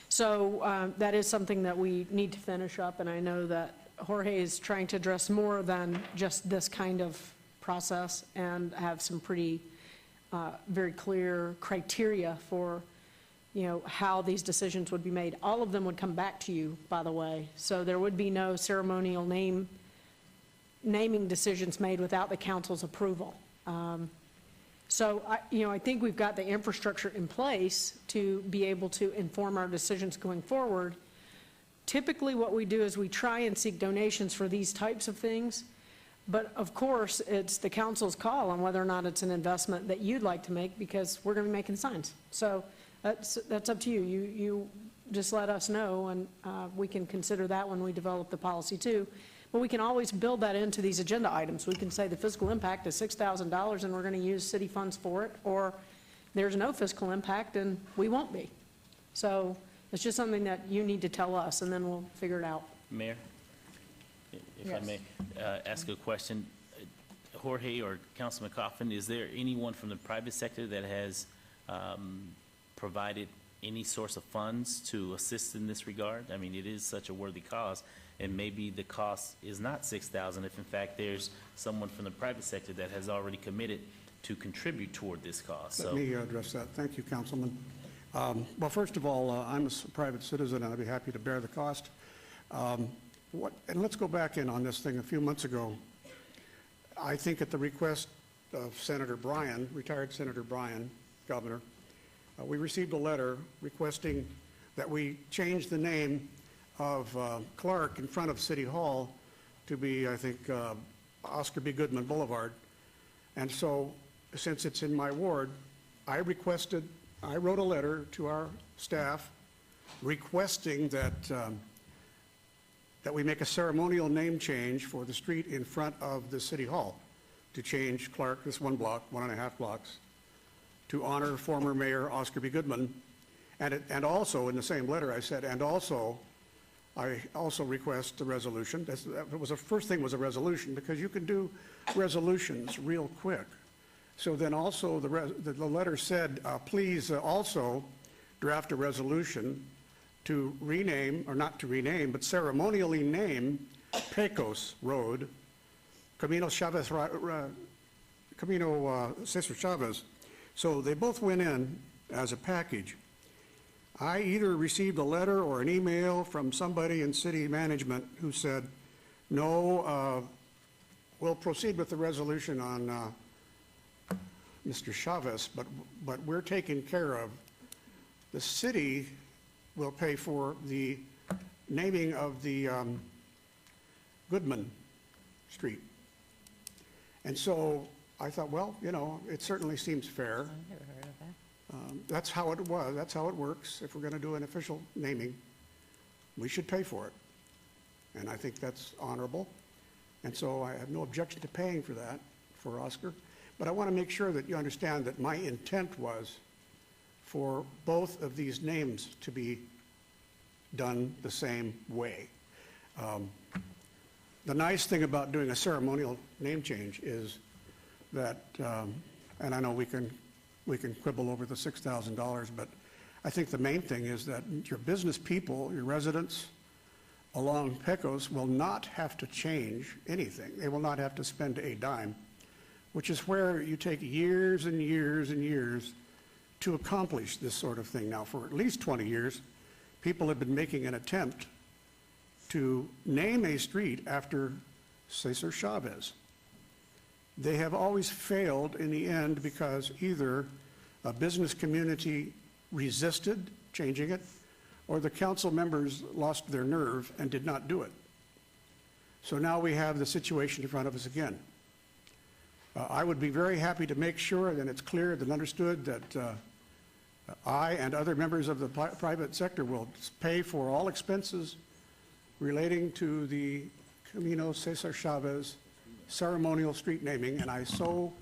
So that is something that we need to finish up, and I know that Jorge is trying to address more than just this kind of process and have some pretty very clear criteria for, you know, how these decisions would be made. All of them would come back to you, by the way. So there would be no ceremonial naming decisions made without the council's approval. So I think we've got the infrastructure in place to be able to inform our decisions going forward. Typically what we do is we try and seek donations for these types of things. But of course, it's the council's call on whether or not it's an investment that you'd like to make, because we're going to be making signs. So that's up to you. You just let us know, and we can consider that when we develop the policy too. But we can always build that into these agenda items. We can say the fiscal impact is $6,000 and we're going to use city funds for it, or there's no fiscal impact and we won't be. So it's just something that you need to tell us, and then we'll figure it out. Mayor, if I may ask a question. Jorge or Councilman Coffin, is there anyone from the private sector that has provided any source of funds to assist in this regard? I mean, it is such a worthy cause, and maybe the cost is not $6,000 if in fact there's someone from the private sector that has already committed to contribute toward this cause. Let me address that. Thank you, Councilman. Well, first of all, I'm a private citizen, and I'd be happy to bear the cost. And let's go back in on this thing a few months ago. I think at the request of Senator Bryan, retired Senator Bryan, Governor, we received a letter requesting that we change the name of Clark in front of City Hall to be, I think, Oscar B. Goodman Boulevard. And so, since it's in my ward, I wrote a letter to our staff requesting that that we make a ceremonial name change for the street in front of the City Hall to change Clark, this 1.5 blocks, to honor former Mayor Oscar B. Goodman. And also in the same letter I said, and also I also request a resolution. That was the first thing was a resolution, because you can do resolutions real quick. So then also the letter said, please also draft a resolution to rename, or not to rename, but ceremonially name Pecos Road, Camino Cesar Chavez. So they both went in as a package. I either received a letter or an email from somebody in city management who said, no, we'll proceed with the resolution on Mr. Chavez, but we're taking care of, the city will pay for the naming of the Goodman Street. And so I thought, well, you know, it certainly seems fair. I've never heard of that. That's how it was. That's how it works. If we're going to do an official naming, we should pay for it. And I think that's honorable. And so I have no objection to paying for that, for Oscar. But I want to make sure that you understand that my intent was for both of these names to be done the same way. The nice thing about doing a ceremonial name change is that, and I know we can quibble over the $6,000, but I think the main thing is that your business people, your residents along Pecos will not have to change anything. They will not have to spend a dime, which is where you take years and years and years to accomplish this sort of thing. Now, for at least 20 years, people have been making an attempt to name a street after Cesar Chavez. They have always failed in the end because either a business community resisted changing it, or the council members lost their nerve and did not do it. So now we have the situation in front of us again. I would be very happy to make sure that it's clear and understood that I and other members of the private sector will pay for all expenses relating to the Camino Cesar Chavez ceremonial street naming, and I so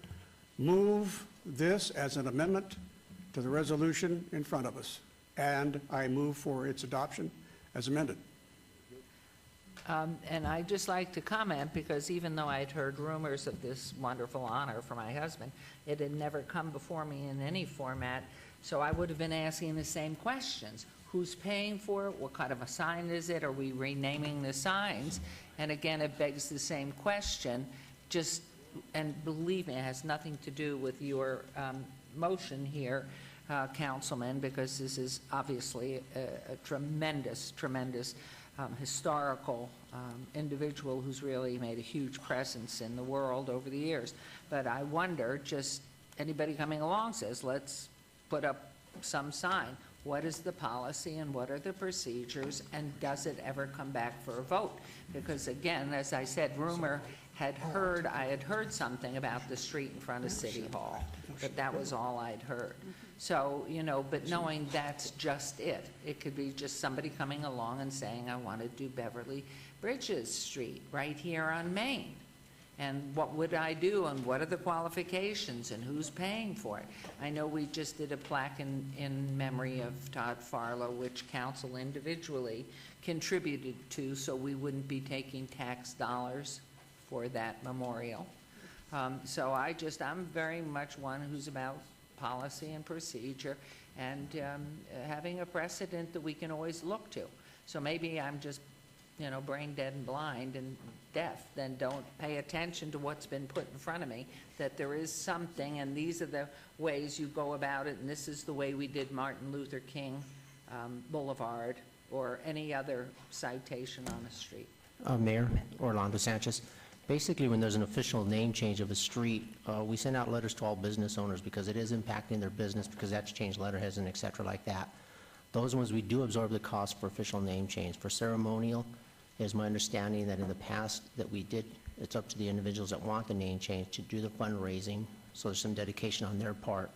move this as an amendment to the resolution in front of us, and I move for its adoption as amended. And I'd just like to comment, because even though I'd heard rumors of this wonderful honor for my husband, it had never come before me in any format, so I would have been asking the same questions. Who's paying for it? What kind of a sign is it? Are we renaming the signs? And again, it begs the same question, just, and believe me, it has nothing to do with your motion here, Councilman, because this is obviously a tremendous, tremendous historical individual who's really made a huge presence in the world over the years. But I wonder, just anybody coming along says, let's put up some sign. What is the policy and what are the procedures, and does it ever come back for a vote? Because again, as I said, I had heard something about the street in front of City Hall, but that was all I'd heard. So, you know, but knowing that's just it. It could be just somebody coming along and saying, I want to do Beverly Bridges Street right here on Main. And what would I do, and what are the qualifications, and who's paying for it? I know we just did a plaque in memory of Todd Farlow, which council individually contributed to, so we wouldn't be taking tax dollars for that memorial. So I'm very much one who's about policy and procedure, and having a precedent that we can always look to. So maybe I'm just, you know, brain dead and blind and deaf, then don't pay attention to what's been put in front of me, that there is something, and these are the ways you go about it, and this is the way we did Martin Luther King Boulevard, or any other citation on a street. Mayor Orlando Sanchez. Basically, when there's an official name change of a street, we send out letters to all business owners because it is impacting their business, because that's changed letterheads and et cetera like that. Those ones, we do absorb the cost for official name change. For ceremonial, it is my understanding that in the past that we did, it's up to the individuals that want the name change to do the fundraising, so there's some dedication on their part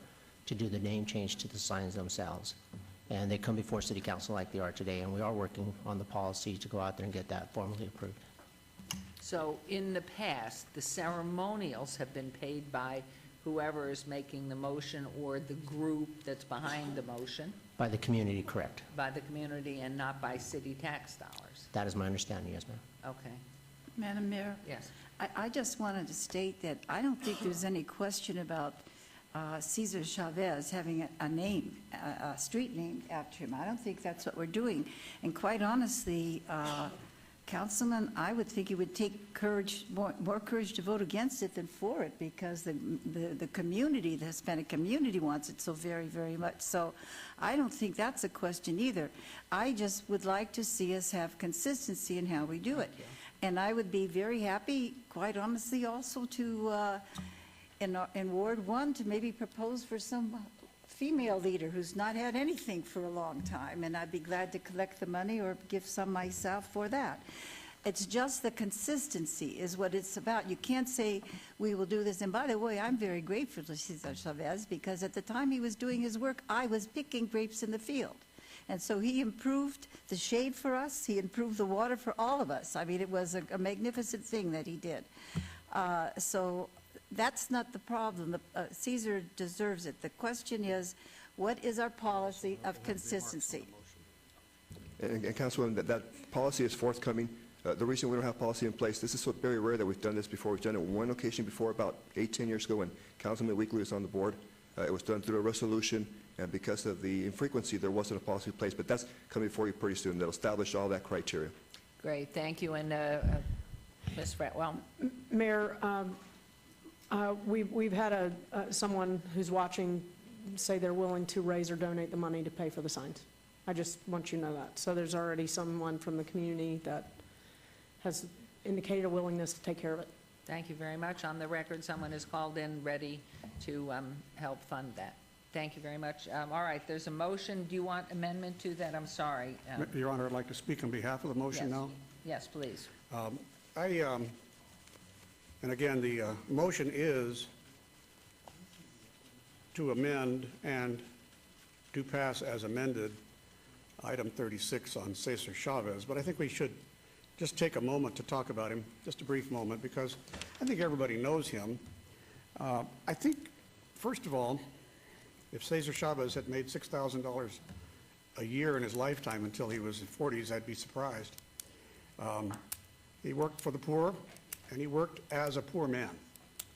to do the name change to the signs themselves. And they come before City Council like they are today, and we are working on the policy to go out there and get that formally approved. So in the past, the ceremonials have been paid by whoever is making the motion or the group that's behind the motion By the community, correct. by the community and not by city tax dollars. That is my understanding, yes, ma'am. Okay, Madam Mayor? yes. I just wanted to state that I don't think there's any question about Cesar Chavez having a name, a street named after him. I don't think that's what we're doing. And quite honestly, Councilman, I would think it would take courage, more courage to vote against it than for it, because the community, the Hispanic community wants it so very, very much. So I don't think that's a question either. I just would like to see us have consistency in how we do it. And I would be very happy, quite honestly, also to, in Ward 1, to maybe propose for some female leader who's not had anything for a long time, and I'd be glad to collect the money or give some myself for that. It's just the consistency is what it's about. You can't say, we will do this. And by the way, I'm very grateful to Cesar Chavez, because at the time he was doing his work, I was picking grapes in the field. And so he improved the shade for us. He improved the water for all of us. I mean, it was a magnificent thing that he did. So that's not the problem. Cesar deserves it. The question is, what is our policy of consistency? And Councilwoman, that policy is forthcoming. The reason we don't have policy in place, this is so very rare that we've done this before. We've done it one occasion before, about 8-10 years ago, when Councilman Weekly was on the board. It was done through a resolution, and because of the infrequency, there wasn't a policy in place. But that's coming before you pretty soon. That'll establish all that criteria. Great, thank you. And Ms. Fretwell? Mayor, we've had someone who's watching say they're willing to raise or donate the money to pay for the signs. I just want you to know that. So there's already someone from the community that has indicated a willingness to take care of it. Thank you very much. On the record, someone is called in ready to help fund that. Thank you very much. All right, there's a motion. Do you want amendment to that? I'm sorry. Your Honor, I'd like to speak on behalf of the motion yes. now. Yes, please. And again, the motion is to amend and to pass as amended item 36 on Cesar Chavez. But I think we should just take a moment to talk about him, just a brief moment, because I think everybody knows him. I think, first of all, if Cesar Chavez had made $6,000 a year in his lifetime until he was in his 40s, I'd be surprised. He worked for the poor, and he worked as a poor man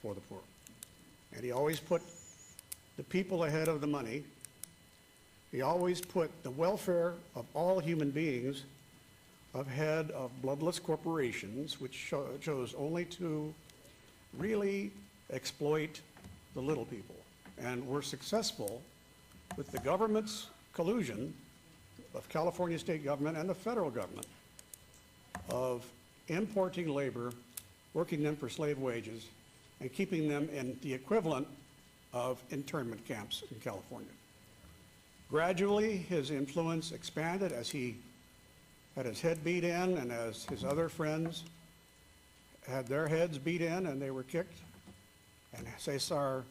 for the poor. And he always put the people ahead of the money. He always put the welfare of all human beings ahead of bloodless corporations, which chose only to really exploit the little people. And were successful with the government's collusion of California state government and the federal government of importing labor, working them for slave wages, and keeping them in the equivalent of internment camps in California. Gradually, his influence expanded as he had his head beat in and as his other friends had their heads beat in and they were kicked. And Cesar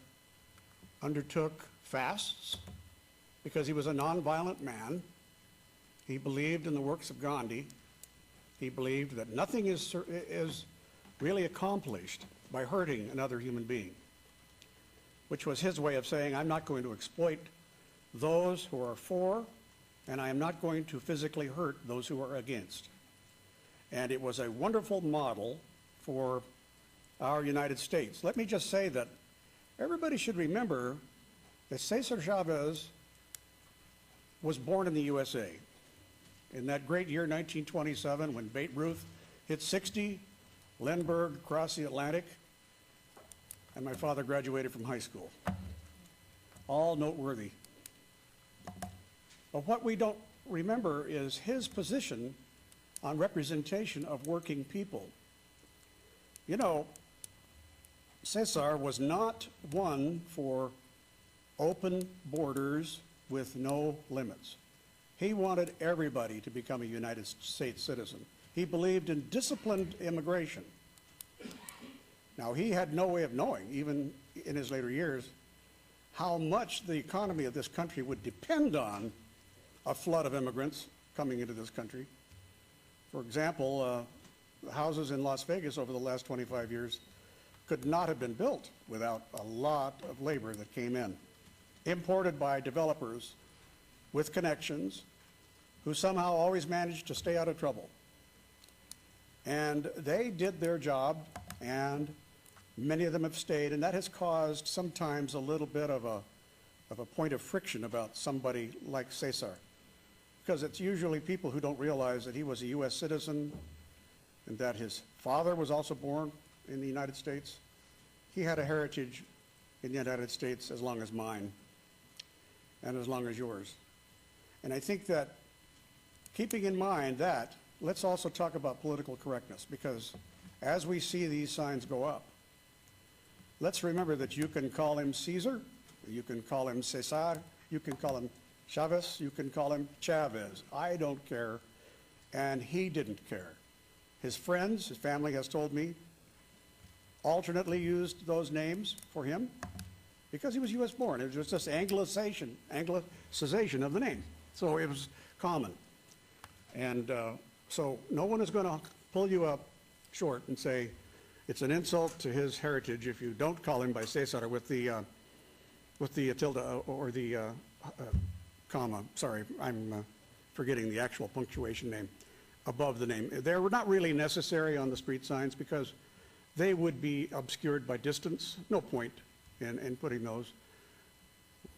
undertook fasts because he was a nonviolent man. He believed in the works of Gandhi. He believed that nothing is really accomplished by hurting another human being, which was his way of saying, I'm not going to exploit those who are for, and I am not going to physically hurt those who are against. And it was a wonderful model for our United States. Let me just say that everybody should remember that Cesar Chavez was born in the USA. In that great year, 1927, when Babe Ruth hit 60, Lindbergh crossed the Atlantic, and my father graduated from high school. All noteworthy. But what we don't remember is his position on representation of working people. You know, Cesar was not one for open borders with no limits. He wanted everybody to become a United States citizen. He believed in disciplined immigration. Now, he had no way of knowing, even in his later years, how much the economy of this country would depend on a flood of immigrants coming into this country. For example, the houses in Las Vegas over the last 25 years could not have been built without a lot of labor that came in, imported by developers with connections who somehow always managed to stay out of trouble. And they did their job, and many of them have stayed, and that has caused sometimes a little bit of a point of friction about somebody like Cesar, because it's usually people who don't realize that he was a U.S. citizen and that his father was also born in the United States. He had a heritage in the United States as long as mine and as long as yours. And I think that keeping in mind that, let's also talk about political correctness, because as we see these signs go up, let's remember that you can call him Caesar, you can call him Cesar, you can call him Chavez, you can call him Chavez. I don't care, and he didn't care. His friends, his family has told me, alternately used those names for him because he was U.S. born. It was just anglicization of the name. So it was common. And so no one is going to pull you up short and say it's an insult to his heritage if you don't call him by Cesar with the tilde or the comma. Sorry, I'm forgetting the actual punctuation name above the name. They were not really necessary on the street signs because they would be obscured by distance. No point in putting those.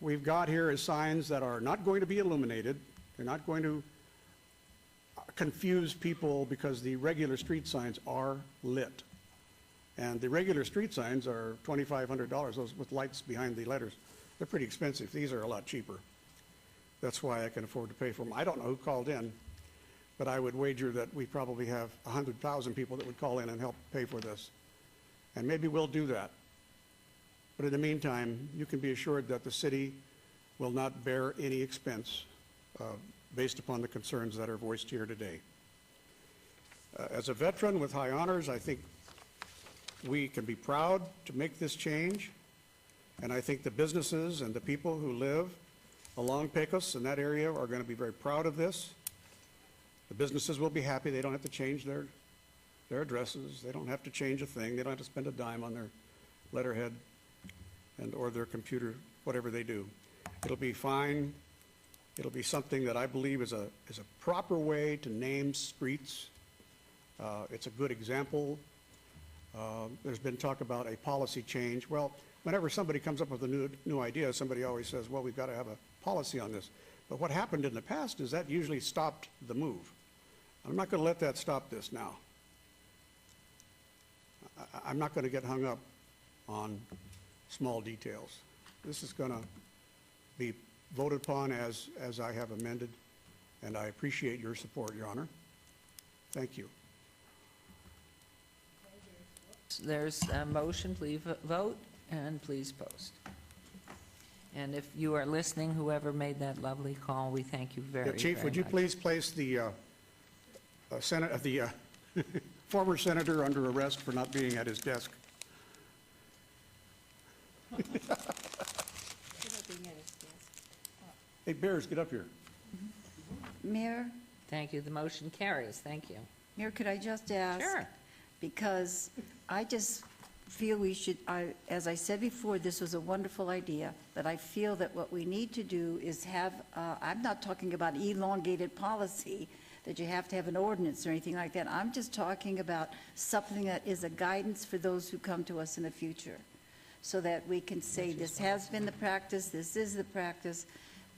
We've got here is signs that are not going to be illuminated. They're not going to confuse people because the regular street signs are lit. And the regular street signs are $2,500, those with lights behind the letters. They're pretty expensive. These are a lot cheaper. That's why I can afford to pay for them. I don't know who called in, but I would wager that we probably have 100,000 people that would call in and help pay for this. And maybe we'll do that. But in the meantime, you can be assured that the city will not bear any expense based upon the concerns that are voiced here today. As a veteran with high honors, I think we can be proud to make this change. And I think the businesses and the people who live along Pecos in that area are going to be very proud of this. The businesses will be happy. They don't have to change their addresses. They don't have to change a thing. They don't have to spend a dime on their letterhead or their computer, whatever they do. It'll be fine. It'll be something that I believe is a proper way to name streets. It's a good example. There's been talk about a policy change. Well, whenever somebody comes up with a new idea, somebody always says, well, we've got to have a policy on this. But what happened in the past is that usually stopped the move. I'm not going to let that stop this now. I'm not going to get hung up on small details. This is going to be voted upon as I have amended, and I appreciate your support, Your Honor. Thank you. There's a motion, please vote, and please post. And if you are listening, whoever made that lovely call, we thank you very, very much. Chief, would you please place the former senator under arrest for not being at his desk? Hey, Bears, get up here. Mayor? Thank you. The motion carries. Thank you. Mayor, could I just ask? Sure. Because I just feel we should, as I said before, this was a wonderful idea, but I feel that what we need to do is have, I'm not talking about elongated policy, that you have to have an ordinance or anything like that. I'm just talking about something that is a guidance for those who come to us in the future, so that we can say this has been the practice, this is the practice.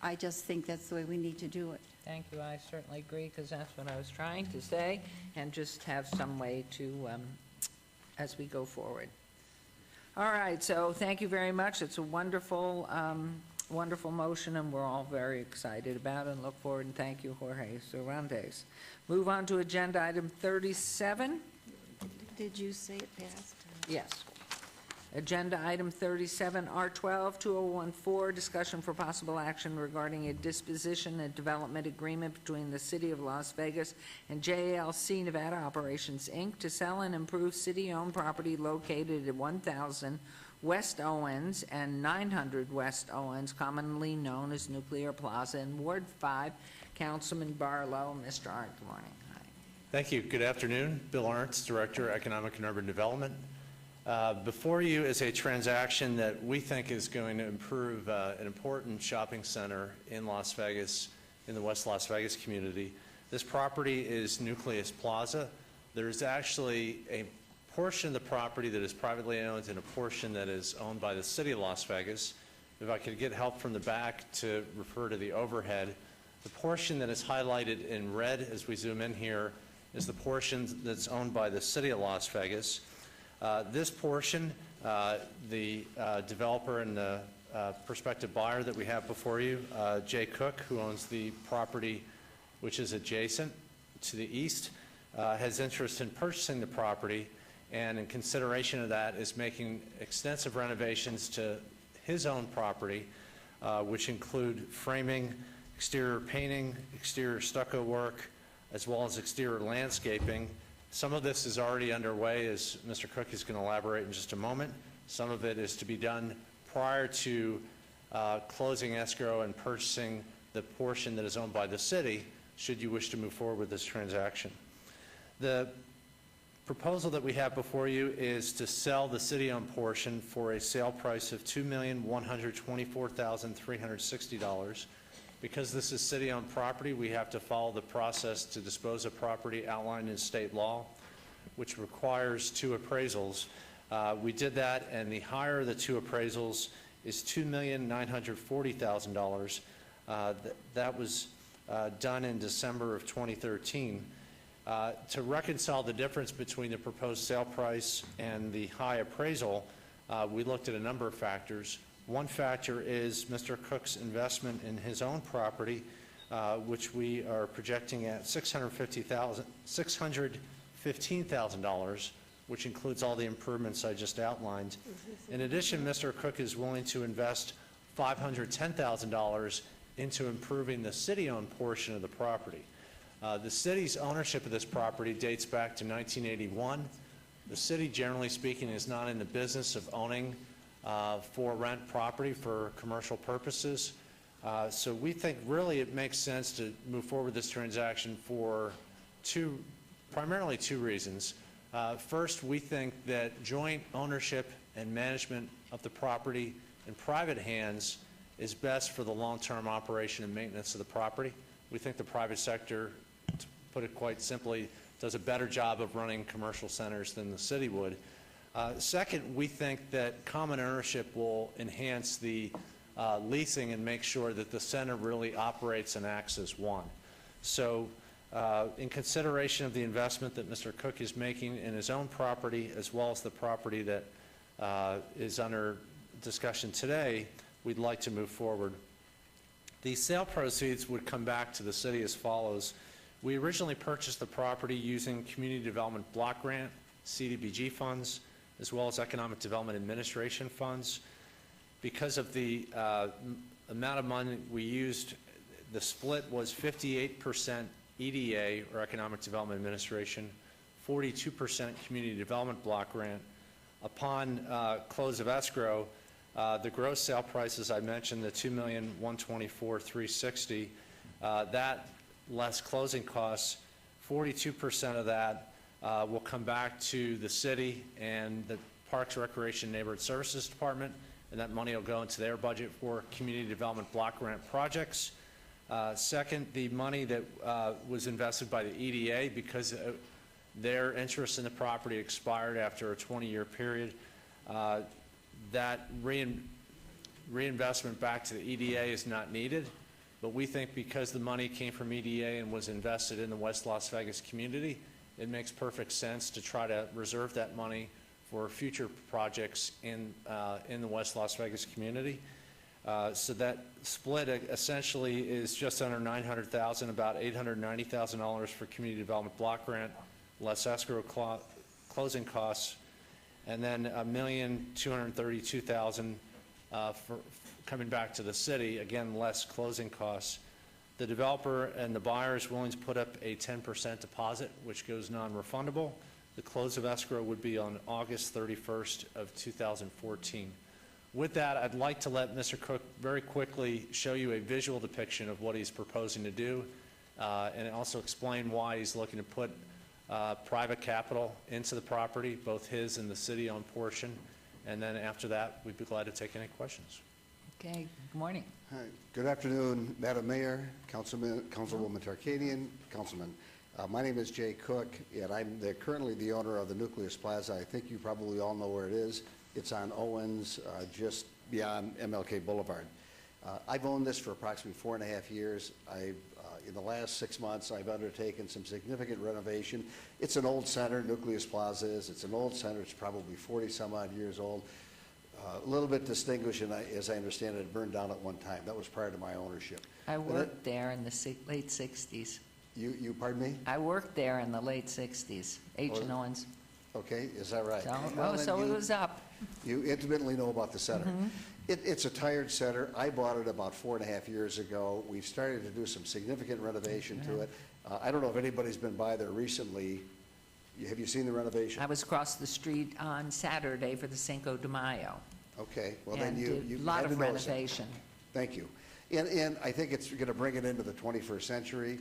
I just think that's the way we need to do it. Thank you. I certainly agree, because that's what I was trying to say, and just have some way to, as we go forward. All right, so thank you very much. It's a wonderful, wonderful motion, and we're all very excited about it and look forward, and thank you, Jorge Cervantes. Move on to agenda item 37. Did you say it passed? Yes. Agenda item 37, R12-2014, discussion for possible action regarding a disposition and development agreement between the City of Las Vegas and JLC Nevada Operations, Inc. to sell and improve city-owned property located at 1000 West Owens and 900 West Owens, commonly known as Nuclear Plaza in Ward 5. Councilman Barlow, Mr. Art, good morning. Hi. Thank you. Good afternoon. Bill Arntz, Director, Economic and Urban Development. Before you is a transaction that we think is going to improve an important shopping center in Las Vegas, in the West Las Vegas community. This property is Nucleus Plaza. There's actually a portion of the property that is privately owned and a portion that is owned by the city of Las Vegas. If I could get help from the back to refer to the overhead, the portion that is highlighted in red as we zoom in here is the portion that's owned by the city of Las Vegas. This portion, the developer and the prospective buyer that we have before you, Jay Cook, who owns the property which is adjacent to the east, has interest in purchasing the property, and in consideration of that is making extensive renovations to his own property, which include framing, exterior painting, exterior stucco work, as well as exterior landscaping. Some of this is already underway, as Mr. Cook is going to elaborate in just a moment. Some of it is to be done prior to closing escrow and purchasing the portion that is owned by the city, should you wish to move forward with this transaction. The proposal that we have before you is to sell the city-owned portion for a sale price of $2,124,360. Because this is city-owned property, we have to follow the process to dispose of property outlined in state law, which requires 2 appraisals. We did that, and the higher of the 2 appraisals is $2,940,000. That was done in December of 2013. To reconcile the difference between the proposed sale price and the high appraisal, we looked at a number of factors. One factor is Mr. Cook's investment in his own property, which we are projecting at $615,000, which includes all the improvements I just outlined. In addition, Mr. Cook is willing to invest $510,000 into improving the city-owned portion of the property. The city's ownership of this property dates back to 1981. The city, generally speaking, is not in the business of owning for rent property for commercial purposes. So we think really it makes sense to move forward with this transaction for primarily two reasons. First, we think that joint ownership and management of the property in private hands is best for the long-term operation and maintenance of the property. We think the private sector, to put it quite simply, does a better job of running commercial centers than the city would. Second, we think that common ownership will enhance the leasing and make sure that the center really operates and acts as one. So in consideration of the investment that Mr. Cook is making in his own property, as well as the property that is under discussion today, we'd like to move forward. The sale proceeds would come back to the city as follows. We originally purchased the property using Community Development Block Grant, CDBG funds, as well as Economic Development Administration funds. Because of the amount of money we used, the split was 58% EDA, or Economic Development Administration, 42% Community Development Block Grant. Upon close of escrow, the gross sale price, as I mentioned, the $2,124,360, that less closing costs, 42% of that will come back to the city and the Parks, Recreation, Neighborhood Services Department, and that money will go into their budget for community development block grant projects. Second, the money that was invested by the EDA, because their interest in the property expired after a 20-year period, that reinvestment back to the EDA is not needed. But we think because the money came from EDA and was invested in the West Las Vegas community, it makes perfect sense to try to reserve that money for future projects in the West Las Vegas community. So that split essentially is just under $900,000, about $890,000 for community development block grant, less escrow closing costs, and then $1,232,000 for coming back to the city, again, less closing costs. The developer and the buyer is willing to put up a 10% deposit, which goes non-refundable. The close of escrow would be on August 31st of 2014. With that, I'd like to let Mr. Cook very quickly show you a visual depiction of what he's proposing to do, and also explain why he's looking to put private capital into the property, both his and the city-owned portion. And then after that, we'd be glad to take any questions. Okay, good morning. Hi. Good afternoon, Madam Mayor, Councilwoman Tarkanian, Councilman. My name is Jay Cook, and I'm currently the owner of the Nucleus Plaza. I think you probably all know where it is. It's on Owens, just beyond MLK Boulevard. I've owned this for approximately 4.5 years. In the last 6 months, I've undertaken some significant renovation. It's an old center, Nucleus Plaza is. It's an old center. It's probably 40-some-odd years old. A little bit distinguished, and as I understand it, it burned down at one time. That was prior to my ownership. I worked there in the late 60s. You pardon me? I worked there in the late 60s, H&N Owens. Okay, is that right? So it was up. You intimately know about the center. It's a tired center. I bought it about 4.5 years ago. We've started to do some significant renovation to it. I don't know if anybody's been by there recently. Have you seen the renovation? I was across the street on Saturday for the Cinco de Mayo. Okay, well then And you did you a lot had of to notice it. renovation. Thank you. And I think it's going to bring it into the 21st century.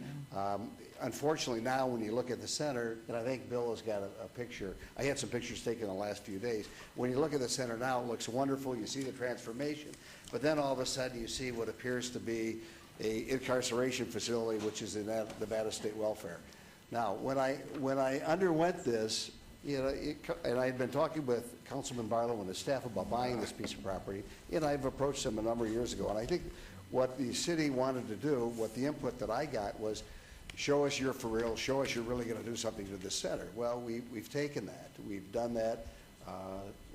Unfortunately, now when you look at the center, and I think Bill has got a picture. I had some pictures taken the last few days. When you look at the center now, it looks wonderful. You see the transformation. But then all of a sudden, you see what appears to be a incarceration facility, which is in Nevada State Welfare. Now, when I underwent this, you know, and I had been talking with Councilman Barlow and his staff about buying this piece of property, and I've approached them a number of years ago. And I think what the city wanted to do, what the input that I got was, show us you're for real, show us you're really going to do something to this center. Well, we've taken that. We've done that.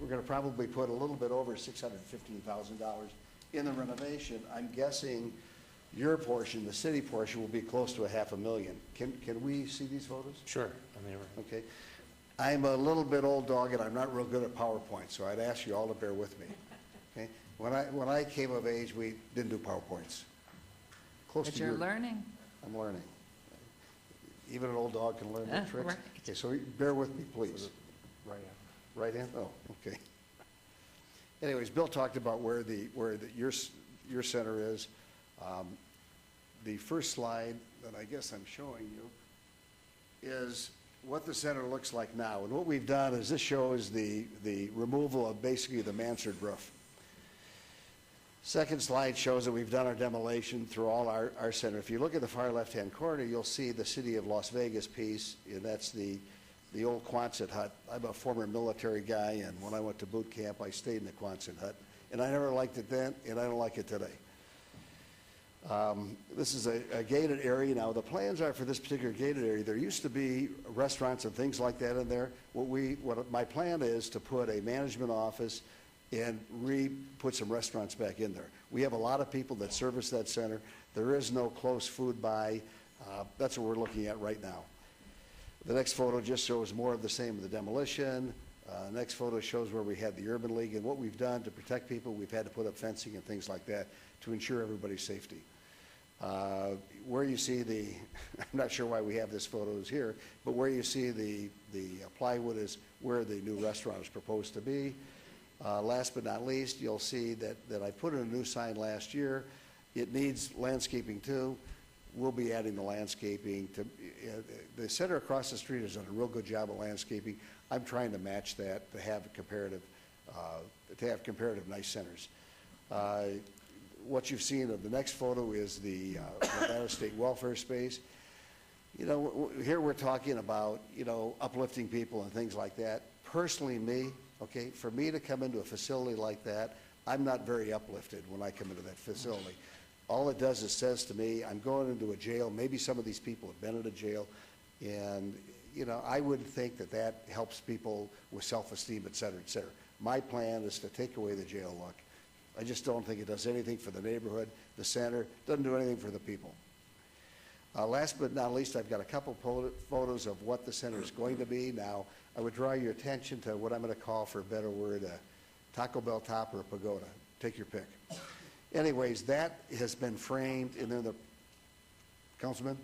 We're going to probably put a little bit over $615,000 in the renovation. I'm guessing your portion, the city portion, will be close to $500,000. Can we see these photos? Sure. Okay. I'm a little bit old dog, and I'm not real good at PowerPoint, so I'd ask you all to bear with me. Okay. When I came of age, we didn't do PowerPoints. But you're learning. I'm learning. Even an old dog can learn new tricks. Right. Okay, so bear with me, please. Right hand? Oh, okay. Anyways, Bill talked about where your center is. The first slide that I guess I'm showing you is what the center looks like now. And what we've done is this shows the removal of basically the mansard roof. Second slide shows that we've done our demolition through all our center. If you look at the far left-hand corner, you'll see the City of Las Vegas piece, and that's the old Quonset hut. I'm a former military guy, and when I went to boot camp, I stayed in the Quonset hut. And I never liked it then, and I don't like it today. This is a gated area. Now, the plans are for this particular gated area, there used to be restaurants and things like that in there. What my plan is to put a management office and put some restaurants back in there. We have a lot of people that service that center. There is no close food buy. That's what we're looking at right now. The next photo just shows more of the same of the demolition. Next photo shows where we had the Urban League, and what we've done to protect people, we've had to put up fencing and things like that to ensure everybody's safety. Where you see I'm not sure why we have this photos here, but where you see the plywood is where the new restaurant is proposed to be. Last but not least, you'll see that I put in a new sign last year. It needs landscaping too. We'll be adding the landscaping. The center across the street has done a real good job of landscaping. I'm trying to match that to have comparative nice centers. What you've seen of the next photo is the Nevada State Welfare Space. You know, here we're talking about, you know, uplifting people and things like that. Personally, okay, for me to come into a facility like that, I'm not very uplifted when I come into that facility. All it does is says to me, I'm going into a jail. Maybe some of these people have been in a jail, and, you know, I would think that helps people with self-esteem, et cetera, et cetera. My plan is to take away the jail look. I just don't think it does anything for the neighborhood, the center, doesn't do anything for the people. Last but not least, I've got a couple photos of what the center is going to be. Now, I would draw your attention to what I'm going to call, for a better word, a Taco Bell top or a pagoda. Take your pick. Anyways, that has been framed, and then the, Councilman?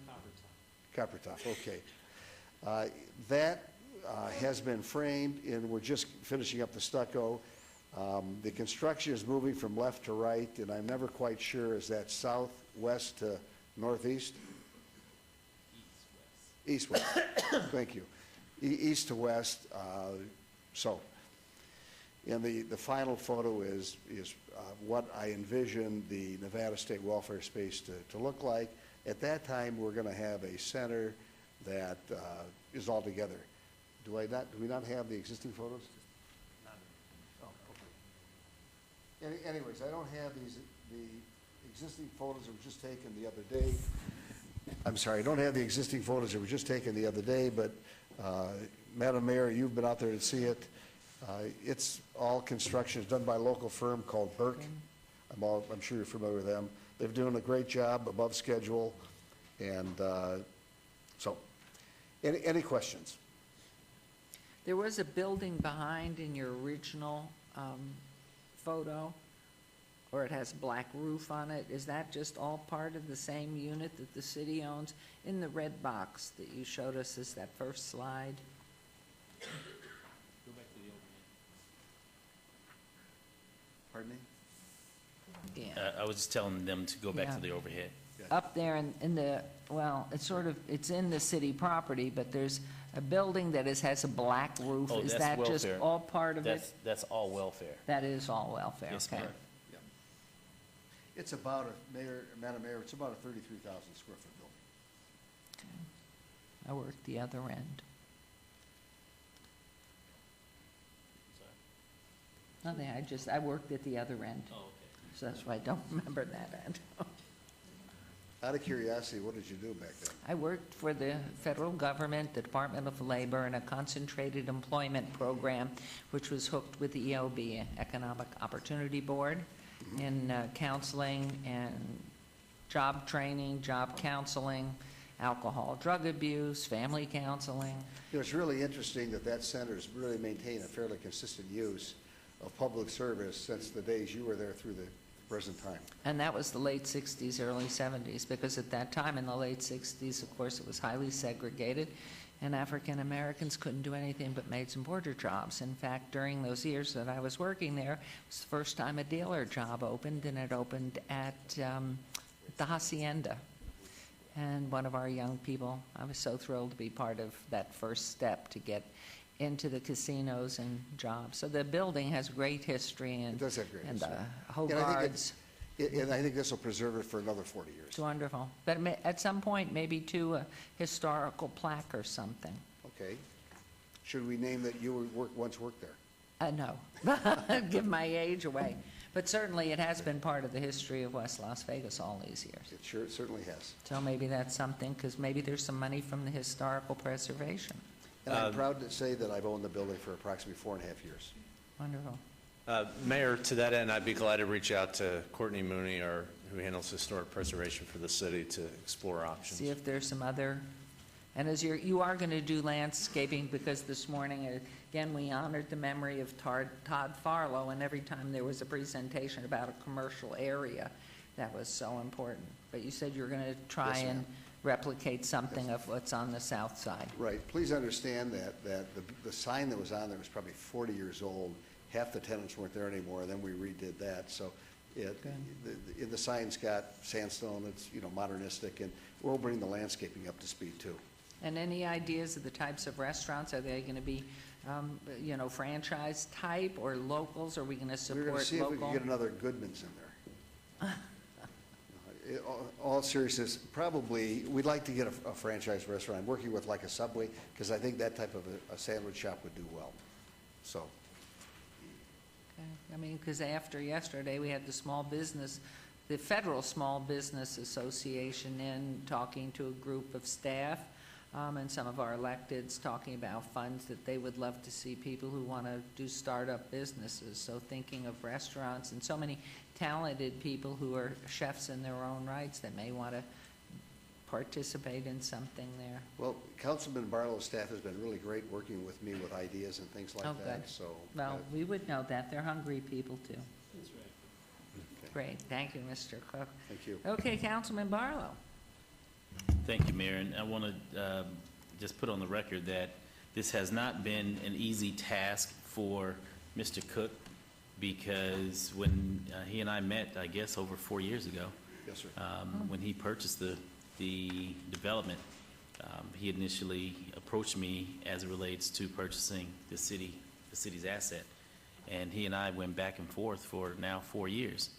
Copper top, okay. That has been framed, and we're just finishing up the stucco. The construction is moving from left to right, and I'm never quite sure, is that southwest to northeast? East-west. Thank you. east to west. So, and the final photo is what I envision the Nevada State Welfare Space to look like. At that time, we're going to have a center that is all together. Do we not have the existing photos? Oh, okay. Anyways, I don't have the existing photos that were just taken the other day. I'm sorry, I don't have the existing photos that were just taken the other day, but Madam Mayor, you've been out there to see it. It's all construction. It's done by a local firm called Burke. I'm sure you're familiar with them. They're doing a great job, above schedule, and so, any questions? There was a building behind in your original photo, or it has a black roof on it. Is that just all part of the same unit that the city owns? In the red box that you showed us as that first slide? Pardon me? Yeah. I was just telling them to go back to the overhead. Up there in the, well, it's in the city property, but there's a building that has a black roof. Oh, Is that's that just welfare. all part of it? That's all welfare. That is all welfare, Yes, okay. ma'am. It's about Madam Mayor, it's about a 33,000 square foot building. I worked the other end. Nothing, I worked at the other end. Oh, okay. So that's why I don't remember that end. Out of curiosity, what did you do back then? I worked for the federal government, the Department of Labor, in a concentrated employment program, which was hooked with the EOB, Economic Opportunity Board, in counseling and job training, job counseling, alcohol, drug abuse, family counseling. You know, it's really interesting that center's really maintained a fairly consistent use of public service since the days you were there through the present time. And that was the late 60s, early 70s, because at that time, in the late 60s, of course, it was highly segregated, and African Americans couldn't do anything but maids and porter jobs. In fact, during those years that I was working there, it was the first time a dealer job opened, and it opened at the Hacienda. And one of our young people, I was so thrilled to be part of that first step to get into the casinos and jobs. So the building has great history, and It does have great and history. Hogarth's. And I think this will preserve it for another 40 years. It's wonderful. But at some point, maybe to a historical plaque or something. Okay. Should we name that you once worked there? No. Give my age away. But certainly, it has been part of the history of West Las Vegas all these years. It certainly has. So maybe that's something, because maybe there's some money from the historical preservation. And I'm proud to say that I've owned the building for approximately 4.5 years. Wonderful. Mayor, to that end, I'd be glad to reach out to Courtney Mooney, who handles historic preservation for the city, to explore options. See if there's some other, and as you are going to do landscaping, because this morning, again, we honored the memory of Todd Farlow, and every time there was a presentation about a commercial area, that was so important. But you said you were going to try Yes, and ma'am. replicate something of what's on the south side. Right. Please understand that the sign that was on there was probably 40 years old. Half the tenants weren't there anymore, and then we redid that. So the sign's got sandstone, it's, modernistic, and we'll bring the landscaping up to speed, too. And any ideas of the types of restaurants? Are they going to be, franchise type or locals? Are we going to support We're local? going to see if we can get another Goodman's in there. All seriousness, probably, we'd like to get a franchise restaurant. I'm working with like a Subway, because I think that type of a sandwich shop would do well. So, Okay. I mean, because after yesterday, we had the Federal Small Business Association in talking to a group of staff, and some of our electeds talking about funds that they would love to see people who want to do startup businesses. So thinking of restaurants and so many talented people who are chefs in their own rights that may want to participate in something there. well, Councilman Barlow's staff has been really great working with me with ideas and things like Oh, that, good. so. Well, we would know that. They're hungry people, too. That's right. Great. Thank you, Mr. Cook. Thank you. Okay, Councilman Barlow. Thank you, Mayor, and I want to just put on the record that this has not been an easy task for Mr. Cook, because when he and I met, I guess, over 4 years ago, Yes, sir. when he purchased the development, He initially approached me as it relates to purchasing the city's asset. And he and I went back and forth for now 4 years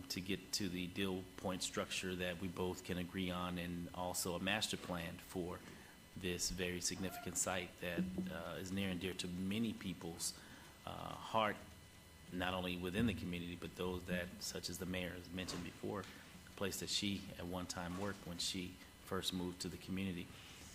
to get to the deal point structure that we both can agree on, and also a master plan for this very significant site that is near and dear to many people's heart, not only within the community, but those that, such as the mayor has mentioned before, a place that she at one time worked when she first moved to the community.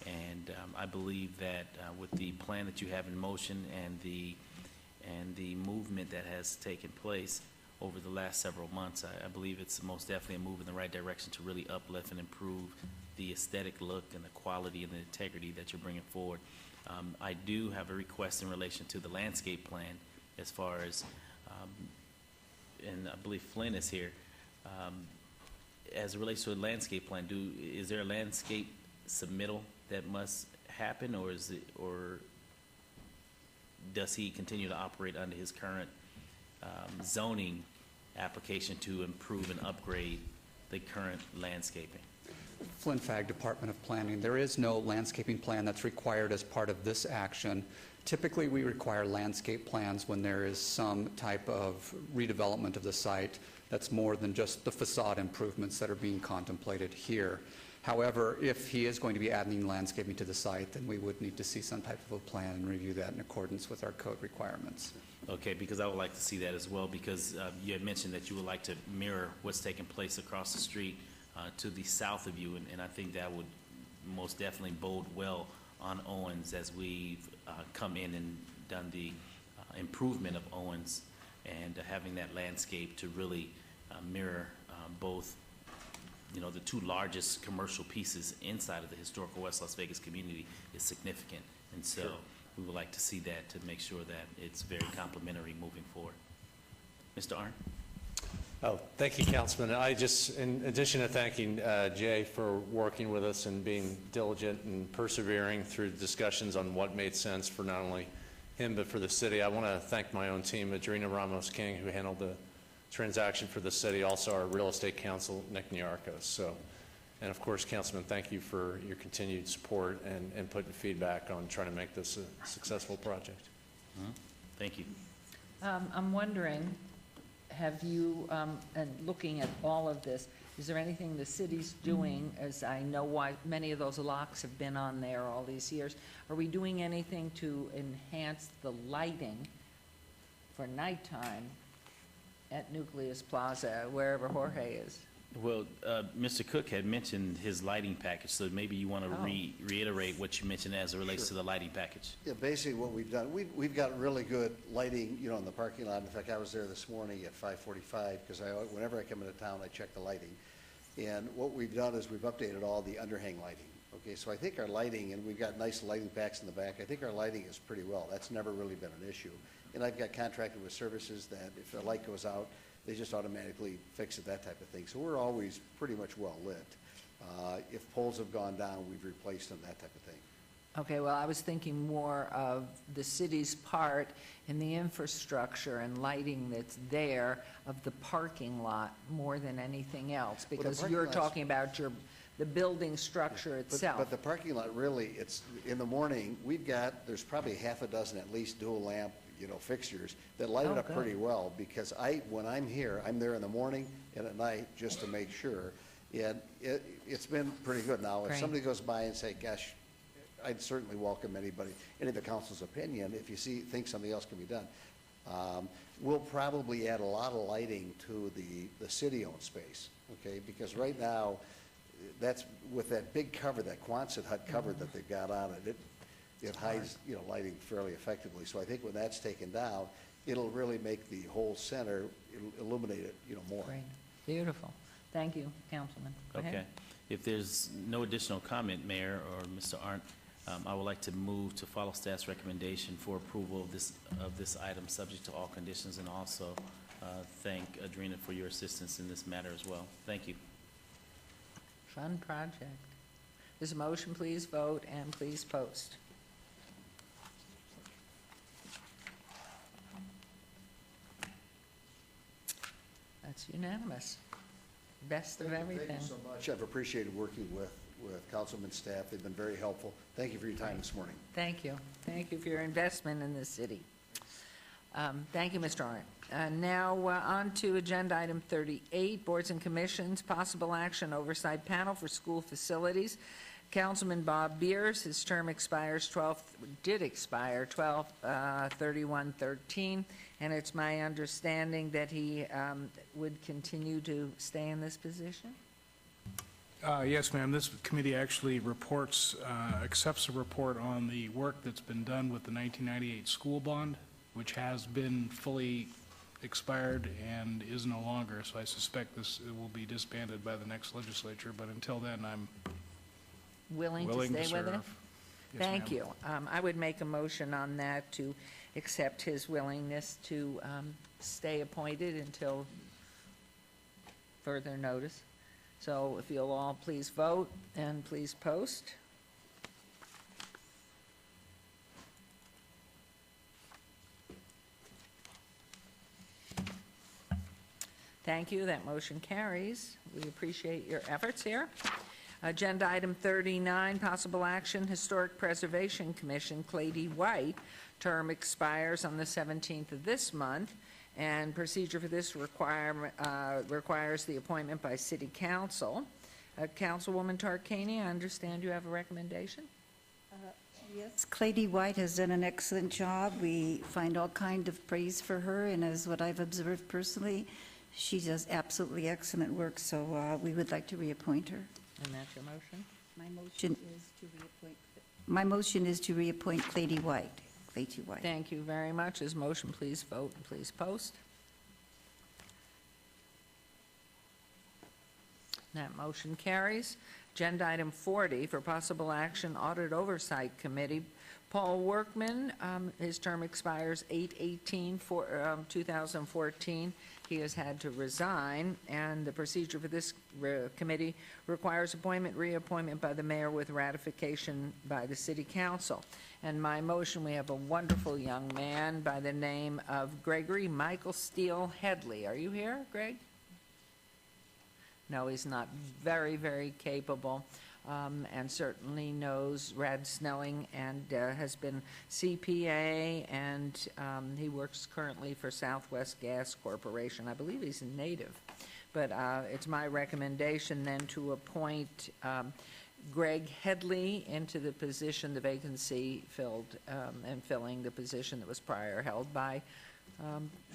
And I believe that with the plan that you have in motion and the movement that has taken place over the last several months, I believe it's most definitely a move in the right direction to really uplift and improve the aesthetic look and the quality and the integrity that you're bringing forward. I do have a request in relation to the landscape plan as far as, and I believe Flynn is here, as it relates to a landscape plan, is there a landscape submittal that must happen, or does he continue to operate under his current zoning application to improve and upgrade the current landscaping? Flynn Fagg, Department of Planning. There is no landscaping plan that's required as part of this action. Typically, we require landscape plans when there is some type of redevelopment of the site that's more than just the facade improvements that are being contemplated here. However, if he is going to be adding landscaping to the site, then we would need to see some type of a plan and review that in accordance with our code requirements. Okay, because I would like to see that as well, because you had mentioned that you would like to mirror what's taking place across the street to the south of you, and I think that would most definitely bode well on Owens as we've come in and done the improvement of Owens, and having that landscape to really mirror both, you know, the two largest commercial pieces inside of the historical West Las Vegas community is significant. And so we would like to see that to make sure that it's very complementary moving forward. Mr. Arndt? Oh, thank you, Councilman. I just, in addition to thanking Jay for working with us and being diligent and persevering through discussions on what made sense for not only him but for the city, I want to thank my own team, Adrena Ramos-King, who handled the transaction for the city, also our real estate counsel, Nick Niarchos. So, and of course, Councilman, thank you for your continued support and input and feedback on trying to make this a successful project. Thank you. I'm wondering, have you, and looking at all of this, is there anything the city's doing, as I know why many of those locks have been on there all these years, are we doing anything to enhance the lighting for nighttime at Nucleus Plaza, wherever Jorge is? Well, Mr. Cook had mentioned his lighting package, so maybe you want to reiterate what you mentioned as it relates to the lighting package. Yeah, basically what we've done, we've got really good lighting, you know, in the parking lot. In fact, I was there this morning at 5:45 because whenever I come into town, I check the lighting. And what we've done is we've updated all the underhang lighting. Okay, so I think our lighting, and we've got nice lighting packs in the back, I think our lighting is pretty well. That's never really been an issue. And I've got contracted with services that if the light goes out, they just automatically fix it, that type of thing. So we're always pretty much well lit. If poles have gone down, we've replaced them, that type of thing. Okay, well, I was thinking more of the city's part in the infrastructure and lighting that's there of the parking lot more than anything else, because you're talking about the building structure itself. But the parking lot really, it's, in the morning, there's probably half a dozen at least dual lamp, you know, fixtures that light it up pretty well, because when I'm here, I'm there in the morning and at night just to make sure. And it's been pretty good. Now, if somebody goes by and say, gosh, I'd certainly welcome any of the council's opinion if you think something else can be done. We'll probably add a lot of lighting to the city-owned space, okay? Because right now, that's with that big cover, that Quonset hut cover that they've got on it, it hides, you know, lighting fairly effectively. So I think when that's taken down, it'll really make the whole center illuminate it, you know, more. Great. Beautiful. Thank you, Councilman. Go ahead. Okay. If there's no additional comment, Mayor or Mr. Arndt, I would like to move to follow staff's recommendation for approval of this item, subject to all conditions, and also thank Adrena for your assistance in this matter as well. Thank you. Fun project. There's a motion, please vote, and please post. That's unanimous. Best of everything. Thank you so much. I've appreciated working with with Councilman's staff. They've been very helpful. Thank you for your time this morning. Thank you. Thank you for your investment in this city. Thank you, Mr. Arndt. Now, on to agenda item 38, boards and commissions, possible action oversight panel for school facilities. Councilman Bob Beers, his term did expire 12/31/13, and it's my understanding that he would continue to stay in this position? Yes, ma'am. This committee actually accepts a report on the work that's been done with the 1998 school bond, which has been fully expired and is no longer. So I suspect this will be disbanded by the next legislature. But until then, I'm willing to stay with it? Yes, Thank ma'am. you. I would make a motion on that to accept his willingness to stay appointed until further notice. So if you'll all please vote and please post. Thank you. That motion carries. We appreciate your efforts here. Agenda item 39, possible action, Historic Preservation Commission, Clay D. White, term expires on the 17th of this month, and procedure for this requires the appointment by City Council. Councilwoman Tarkani, I understand you have a recommendation? Yes, Clay D. White has done an excellent job. We find all kind of praise for her, and as what I've observed personally, she does absolutely excellent work, so we would like to reappoint her. And that's your motion? My motion is to reappoint Clay D. White. Clay T. White. Thank you very much. As motion, please vote and please post. That motion carries. Agenda item 40 for possible action, Audit Oversight Committee. Paul Workman, his term expires 8/18/2014. He has had to resign, and the procedure for this committee requires appointment, reappointment by the mayor with ratification by the city council. And my motion, we have a wonderful young man by the name of Gregory Michael Steele Headley. Are you here, Greg? No, he's not. Very, very capable. And certainly knows Rad Snelling and has been CPA, and he works currently for Southwest Gas Corporation. I believe he's a native. But it's my recommendation then to appoint Greg Headley into the position, the vacancy filled, and filling the position that was prior held by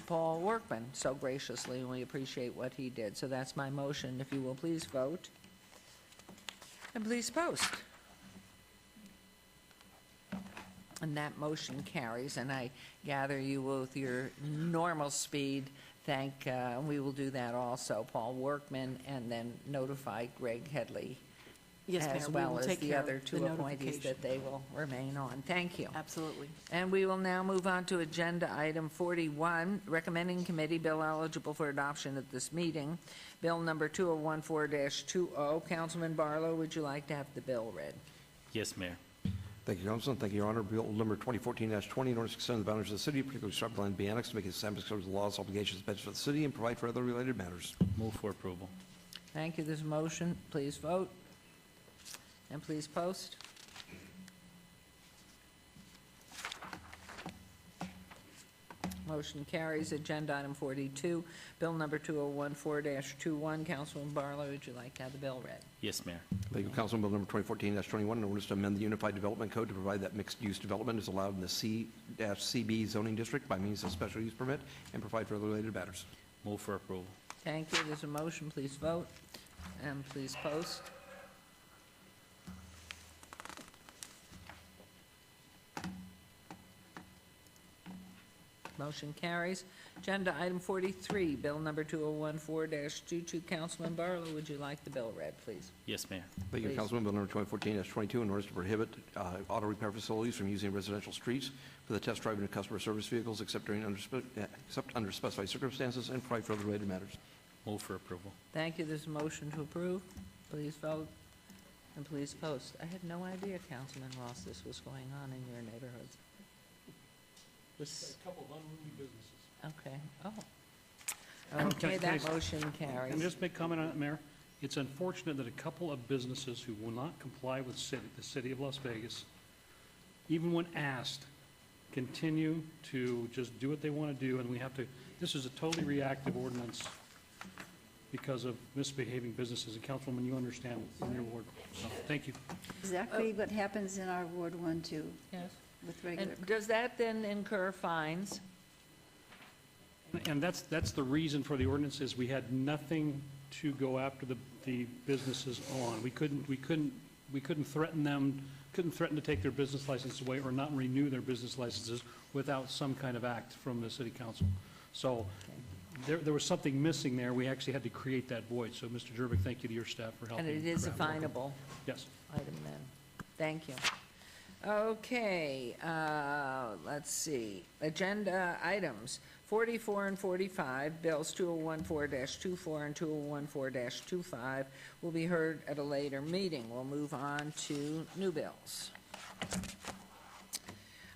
Paul Workman so graciously, and we appreciate what he did. So that's my motion. If you will please vote. And please post. And that motion carries, and I gather you will, with your normal speed, we will do that also, Paul Workman, and then notify Greg Headley. Yes, Mayor, as we well will as take the care of other the two appointees notification. that they will remain on. Thank you. Absolutely. And we will now move on to agenda item 41, recommending committee bill eligible for adoption at this meeting. Bill number 2014-20. Councilman Barlow, would you like to have the bill read? Yes, Mayor. Thank you, Councilman. Thank you, Your Honor. Bill number 2014-20, in order to extend the boundaries of the city, particularly strip land be annexed to make it subject to the laws, obligations, benefits of the city, and provide for other related matters. Move for approval. Thank you. This motion, please vote. And please post. Motion carries. Agenda item 42, bill number 2014-21. Councilman Barlow, would you like to have the bill read? Yes, Mayor. Thank you, Councilman. Bill number 2014-21, in order to amend the Unified Development Code to provide that mixed-use development is allowed in the C-CB zoning district by means of special use permit and provide for other related matters. Move for approval. Thank you. There's a motion. Please vote. And please post. Motion carries. Agenda item 43, bill number 2014-22. Councilman Barlow, would you like the bill read, please? Yes, Mayor. Thank you, Please. Councilman. Bill number 2014-22, in order to prohibit auto repair facilities from using residential streets for the test driving of customer service vehicles except under specified circumstances and provide for other related matters. Move for approval. Thank you. There's a motion to approve. Please vote and please post. I had no idea, Councilman Ross, this was going on in your neighborhoods. A couple of unruly businesses. Okay. Oh. Okay, that motion carries. Can I just make comment on it, Mayor? It's unfortunate that a couple of businesses who will not comply with the city of Las Vegas, even when asked, continue to just do what they want to do, and we have to, this is a totally reactive ordinance because of misbehaving businesses. And Councilwoman, you understand in your ward. So, thank you. Exactly what happens in our Ward 1, too. Yes. With regular. And does that then incur fines? And that's the reason for the ordinance, is we had nothing to go after the businesses on. We couldn't threaten them, couldn't threaten to take their business license away or not renew their business licenses without some kind of act from the city council. So there was something missing there. We actually had to create that void. So, Mr. Jervik, thank you to your staff for helping. And it is a craft that. finable Yes. item then. Thank you. Okay, let's see. Agenda items 44 and 45, bills 2014-24 and 2014-25 will be heard at a later meeting. We'll move on to new bills.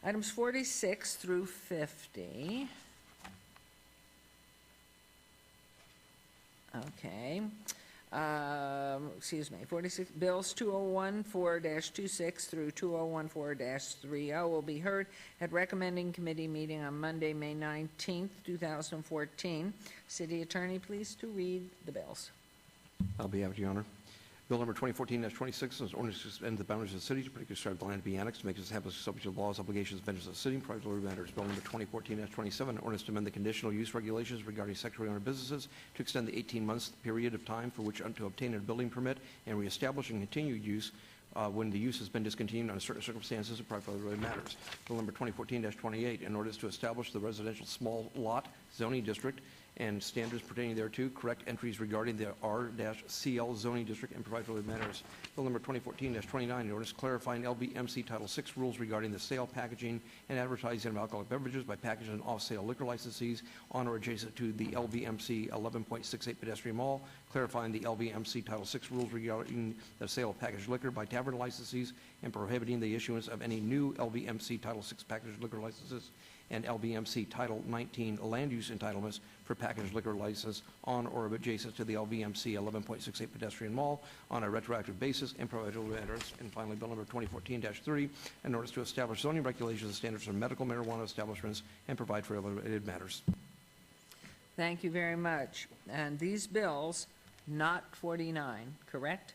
Items 46 through 50. Okay. Excuse me, 46, bills 2014-26 through 2014-30 will be heard at recommending committee meeting on Monday, May 19th, 2014. City Attorney, please to read the bills. I'll be happy, Your Honor. Bill number 2014-26 is ordinance to extend the boundaries of the city to particular described land to be annexed to make it established subject to laws, obligations, and vengeance of the city and private matters. Bill number 2014-27, ordinance to amend the conditional use regulations regarding secretary-owned businesses to extend the 18-month period of time for which to obtain a building permit and reestablish and continue use when the use has been discontinued under certain circumstances and private matters. Bill number 2014-28, an ordinance to establish the residential small lot zoning district and standards pertaining thereto, correct entries regarding the R-CL zoning district and provide for related matters. Bill number 2014-29, an ordinance clarifying LVMC Title VI rules regarding the sale, packaging, and advertising of alcoholic beverages by packaging and off-sale liquor licensees on or adjacent to the LVMC 11.68 pedestrian mall, clarifying the LVMC Title VI rules regarding the sale of packaged liquor by tavern licensees, and prohibiting the issuance of any new LVMC Title VI packaged liquor licenses and LVMC Title 19 land use entitlements for packaged liquor license on or adjacent to the LVMC 11.68 pedestrian mall on a retroactive basis and provide related matters. And finally, Bill number 2014-30, an ordinance to establish zoning regulations and standards for medical marijuana establishments and provide for related matters. Thank you very much. And these bills, not 49, correct?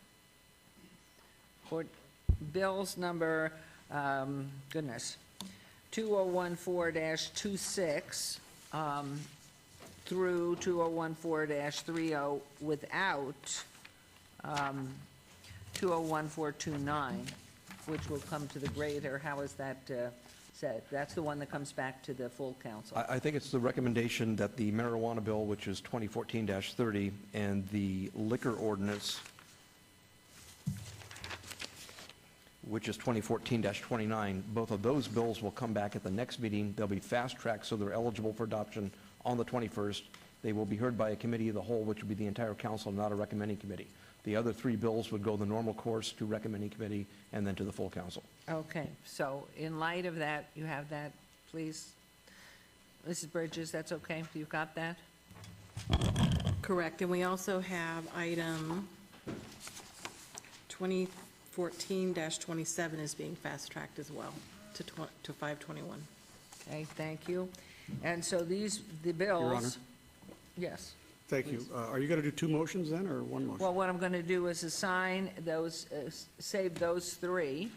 Bills number, 2014-26 through 2014-30 without 2014-29, which will come to the greater, how is that said? That's the one that comes back to the full council. I think it's the recommendation that the marijuana bill, which is 2014-30, and the liquor ordinance, which is 2014-29, both of those bills will come back at the next meeting. They'll be fast-tracked, so they're eligible for adoption on the 21st. They will be heard by a committee of the whole, which would be the entire council, not a recommending committee. The other three bills would go the normal course to recommending committee and then to the full council. Okay, so in light of that, you have that, please? Mrs. Bridges, that's okay? You've got that? Correct, and we also have item 2014-27 is being fast-tracked as well to 521. Okay, thank you. And so these, the bills... Your Honor? Yes. Thank you. Are you going to do two motions then, or one motion? Well, what I'm going to do is assign those, save those three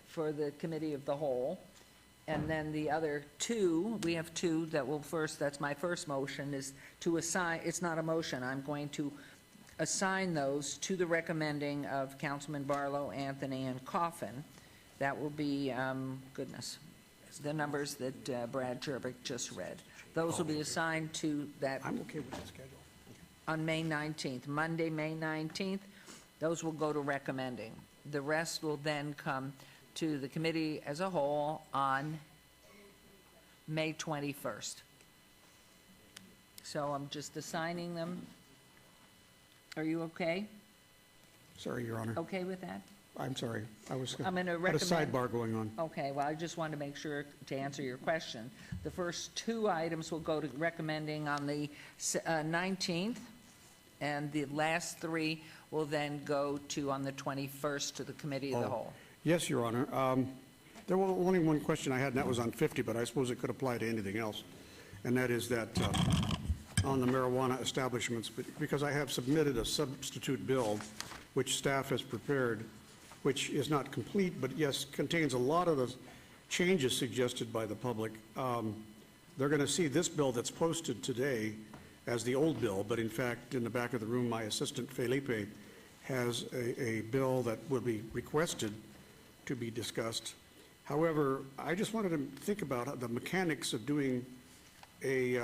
for the committee of the whole. And then the other two, we have two that will first, that's my first motion, is to assign, it's not a motion, I'm going to assign those to the recommending of Councilman Barlow, Anthony, and Coffin. That will be, goodness, the numbers that Brad Jervik just read. Those will be assigned to that. I'm okay with the schedule. On May 19th, Monday, May 19th, those will go to recommending. The rest will then come to the committee as a whole on May 21st. So I'm just assigning them. Are you okay? Sorry, Your Honor. Okay with that? I'm sorry. I'm going to had a recommend. sidebar going on. Okay, well, I just wanted to make sure to answer your question. The first two items will go to recommending on the 19th, And the last three will then go to, on the 21st, to the Committee of the Oh, Whole. Yes, Your Honor. There was only one question I had, and that was on 50, but I suppose it could apply to anything else. And that is that on the marijuana establishments, because I have submitted a substitute bill, which staff has prepared, which is not complete, but yes, contains a lot of the changes suggested by the public. They're going to see this bill that's posted today as the old bill, but in fact, in the back of the room, my assistant Felipe has a bill that will be requested to be discussed. However, I just wanted to think about the mechanics of doing a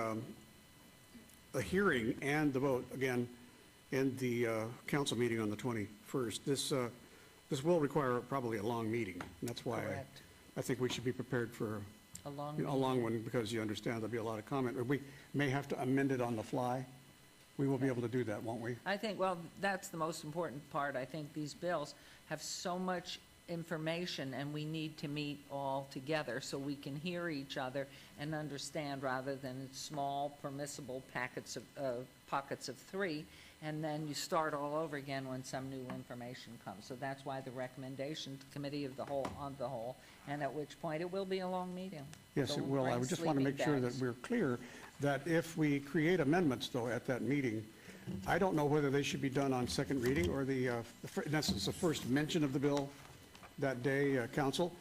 hearing and the vote, again, in the council meeting on the 21st. This will require probably a long meeting, and that's why Correct. I think we should be prepared for A long a long one, because you understand there'll be a lot of comment. We may have to amend it on the fly. We will be able to do that, won't we? I think, well, that's the most important part. I think these bills have so much information, and we need to meet all together so we can hear each other and understand, rather than small permissible pockets of three, and then you start all over again when some new information comes. So that's why the recommendation to Committee of the Whole, on the whole, and at which point it will be a long meeting. Yes, So it will. I bring just want to sleeping make sure that bags. we're clear that if we create amendments, though, at that meeting, I don't know whether they should be done on second reading or in essence, the first mention of the bill that day, Council,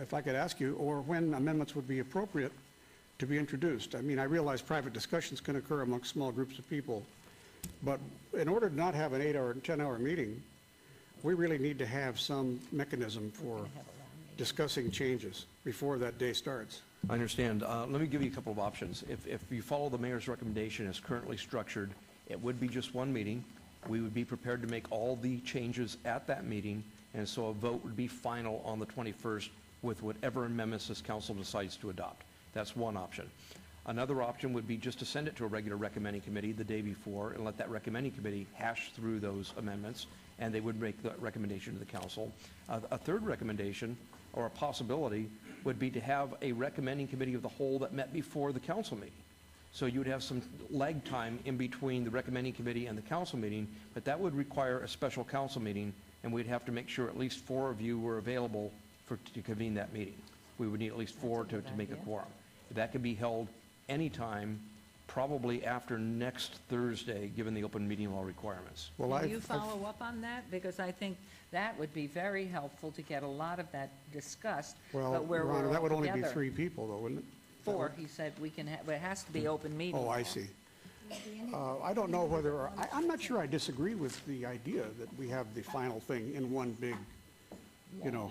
if I could ask you, or when amendments would be appropriate to be introduced. I mean, I realize private discussions can occur amongst small groups of people, but in order to not have an 8-hour, 10-hour meeting, we really need to have some mechanism for discussing changes before that day starts. I understand. Let me give you a couple of options. If you follow the mayor's recommendation as currently structured, it would be just one meeting. We would be prepared to make all the changes at that meeting, and so a vote would be final on the 21st with whatever amendments this council decides to adopt. That's one option. Another option would be just to send it to a regular recommending committee the day before and let that recommending committee hash through those amendments, and they would make the recommendation to the council. A third recommendation, or a possibility, would be to have a recommending committee of the whole that met before the council meeting. So you would have some lag time in between the recommending committee and the council meeting, but that would require a special council meeting, and we'd have to make sure at least 4 of you were available to convene that meeting. We would need at least 4 to make a quorum. That could be held anytime, probably after next Thursday, given the open meeting law requirements. Will you follow up on that? Because I think that would be very helpful to get a lot of that discussed, Well, but where Your we're Honor, all that would only be together. 3 people, though, wouldn't it? 4, he said we can have, but it has to be open meeting. Oh, I law. see. I don't know whether, I'm not sure I disagree with the idea that we have the final thing in one big, you know,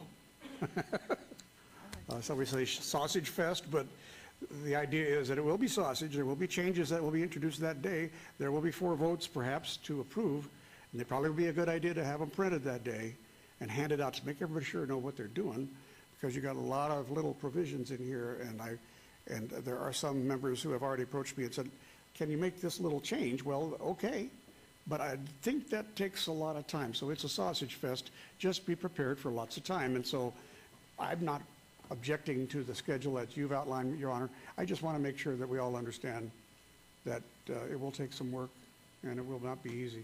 so we say sausage fest, but the idea is that it will be sausage, there will be changes that will be introduced that day, there will be 4 votes perhaps to approve, and it probably would be a good idea to have them printed that day and handed out to make everybody sure know what they're doing, because you got a lot of little provisions in here, and there are some members who have already approached me and said, can you make this little change? Well, okay, but I think that takes a lot of time, so it's a sausage fest. Just be prepared for lots of time, and so I'm not objecting to the schedule that you've outlined, Your Honor. I just want to make sure that we all understand that it will take some work, and it will not be easy.